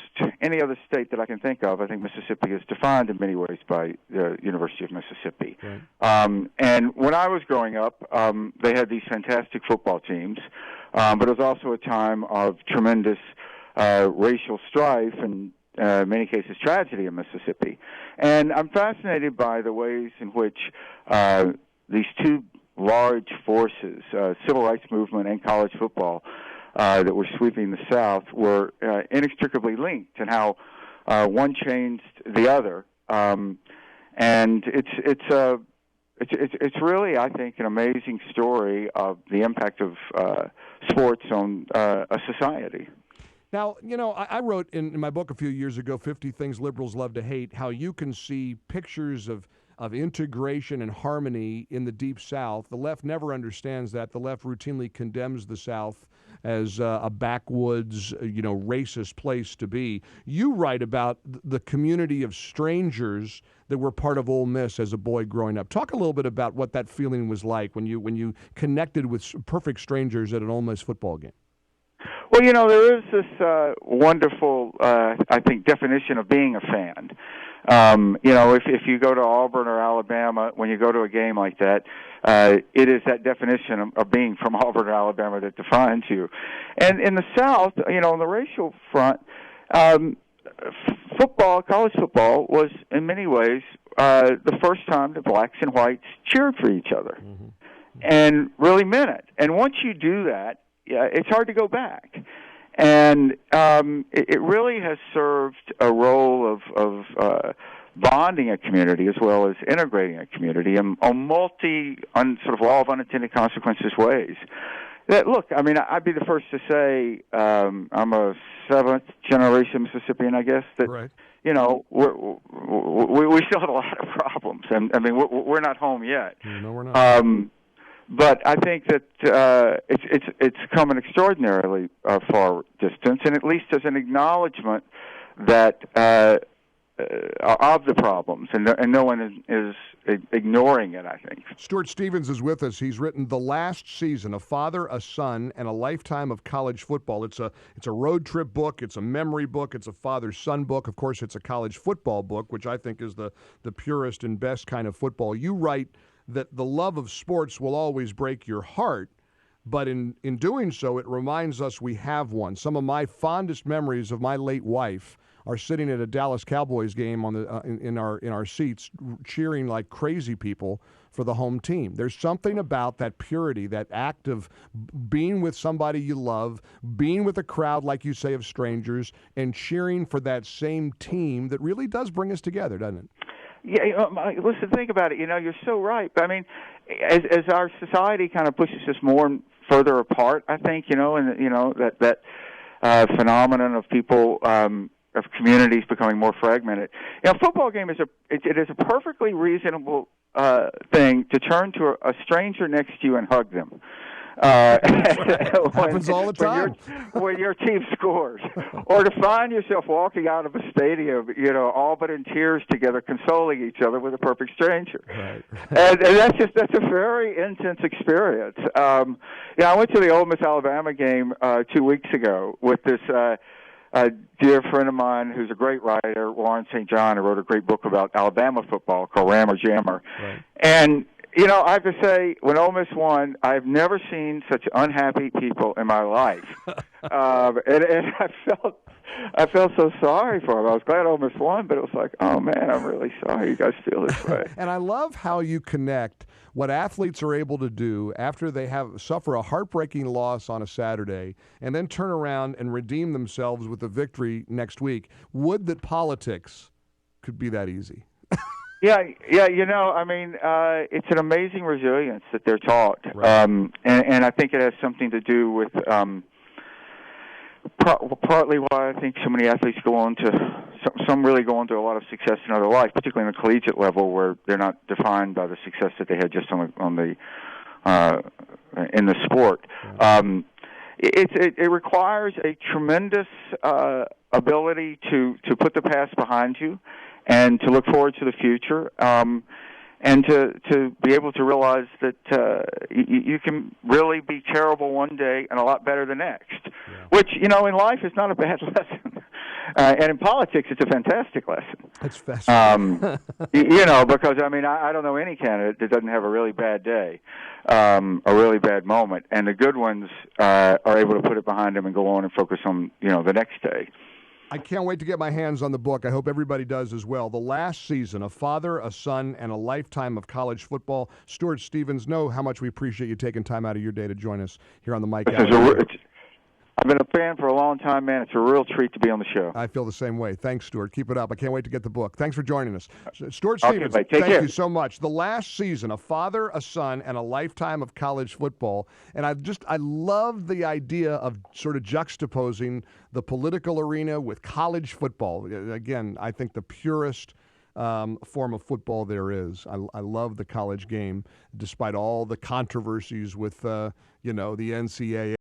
Speaker 2: any other state that I can think of, I think Mississippi is defined in many ways by the University of Mississippi.
Speaker 12: Right.
Speaker 2: And when I was growing up, they had these fantastic football teams, but it was also a time of tremendous racial strife and, in many cases, tragedy in Mississippi. And I'm fascinated by the ways in which these two large forces, civil rights movement and college football, that were sweeping the South were inextricably linked, and how one changed the other. And it's really, I think, an amazing story of the impact of sports on a society.
Speaker 12: Now, you know, I wrote in my book a few years ago, 50 Things Liberals Love to Hate, how you can see pictures of integration and harmony in the Deep South. The left never understands that. The left routinely condemns the South as a backwoods, you know, racist place to be. You write about the community of strangers that were part of Ole Miss as a boy growing up. Talk a little bit about what that feeling was like when you connected with perfect strangers at an Ole Miss football game.
Speaker 2: Well, you know, there is this wonderful, I think, definition of being a fan. You know, if you go to Auburn or Alabama, when you go to a game like that, it is that definition of being from Auburn or Alabama that defines you. And in the South, you know, on the racial front, football, college football, was in many ways the first time that blacks and whites cheered for each other. and really meant it. And once you do that, it's hard to go back. And it really has served a role of bonding a community as well as integrating a community in sort of law of unintended consequences ways. Look, I mean, I'd be the first to say I'm a seventh-generation Mississippian, I guess, that,
Speaker 12: right.
Speaker 2: You know, we still have a lot of problems. And, I mean, we're not home yet.
Speaker 12: No, we're not.
Speaker 2: But I think that it's come an extraordinarily far distance, and at least as an acknowledgement that of the problems, and no one is ignoring it, I think.
Speaker 12: Stuart Stevens is with us. He's written The Last Season, A Father, a Son, and a Lifetime of College Football. It's a road trip book. It's a memory book. It's a father-son book. Of course, it's a college football book, which I think is the purest and best kind of football. You write that the love of sports will always break your heart, but in doing so, it reminds us we have one. Some of my fondest memories of my late wife are sitting at a Dallas Cowboys game on the in our seats, cheering like crazy people for the home team. There's something about that purity, that act of being with somebody you love, being with a crowd, like you say, of strangers, and cheering for that same team that really does bring us together, doesn't it?
Speaker 2: Yeah, listen, think about it. You know, you're so right. But I mean, as our society kind of pushes us more and further apart, I think, you know, and you know that phenomenon of people of communities becoming more fragmented. You know, football game is it is a perfectly reasonable thing to turn to a stranger next to you and hug them.
Speaker 12: Happens all the time.
Speaker 2: When your team scores, or to find yourself walking out of a stadium, you know, all but in tears together, consoling each other with a perfect stranger.
Speaker 12: Right.
Speaker 2: and that's a very intense experience. I went to the Ole Miss Alabama game 2 weeks ago with this a dear friend of mine who's a great writer, Warren St. John, who wrote a great book about Alabama football called Ram or Jammer.
Speaker 12: Right.
Speaker 2: And you know, I have to say, when Ole Miss won, I've never seen such unhappy people in my life, and I felt so sorry for them. I was glad Ole Miss won, but it was like, oh man, I'm really sorry you guys feel this way.
Speaker 12: And I love how you connect what athletes are able to do after they suffer a heartbreaking loss on a Saturday, and then turn around and redeem themselves with a victory next week. Would that politics could be that easy.
Speaker 2: Yeah, you know, I mean, it's an amazing resilience that they're taught,
Speaker 12: right.
Speaker 2: And I think it has something to do with partly why I think so many athletes go on to, some really go on to a lot of success in other life, particularly in the collegiate level, where they're not defined by the success that they had just in the sport. It requires a tremendous ability to put the past behind you, and to look forward to the future, and to be able to realize that you can really be terrible one day and a lot better the next, which, you know, in life is not a bad lesson. And in politics, it's a fantastic lesson.
Speaker 12: It's fascinating.
Speaker 2: You know, because, I mean, I don't know any candidate that doesn't have a really bad day, a really bad moment, and the good ones are able to put it behind them and go on and focus on, you know, the next day.
Speaker 12: I can't wait to get my hands on the book. I hope everybody does as well. The Last Season, A Father, a Son, and a Lifetime of College Football. Stuart Stevens, know how much we appreciate you taking time out of your day to join us here on the Mike Gallagher.
Speaker 2: I've been a fan for a long time, man. It's a real treat to be on the show.
Speaker 12: I feel the same way. Thanks, Stuart. Keep it up. I can't wait to get the book. Thanks for joining us. Stuart
Speaker 2: Okay,
Speaker 12: Stevens,
Speaker 2: mate. Take
Speaker 12: thank
Speaker 2: care.
Speaker 12: you so much. The Last Season, A Father, a Son, and a Lifetime of College Football. And I love the idea of sort of juxtaposing the political arena with college football. Again, I think the purest form of football there is. I love the college game, despite all the controversies with, the NCAA.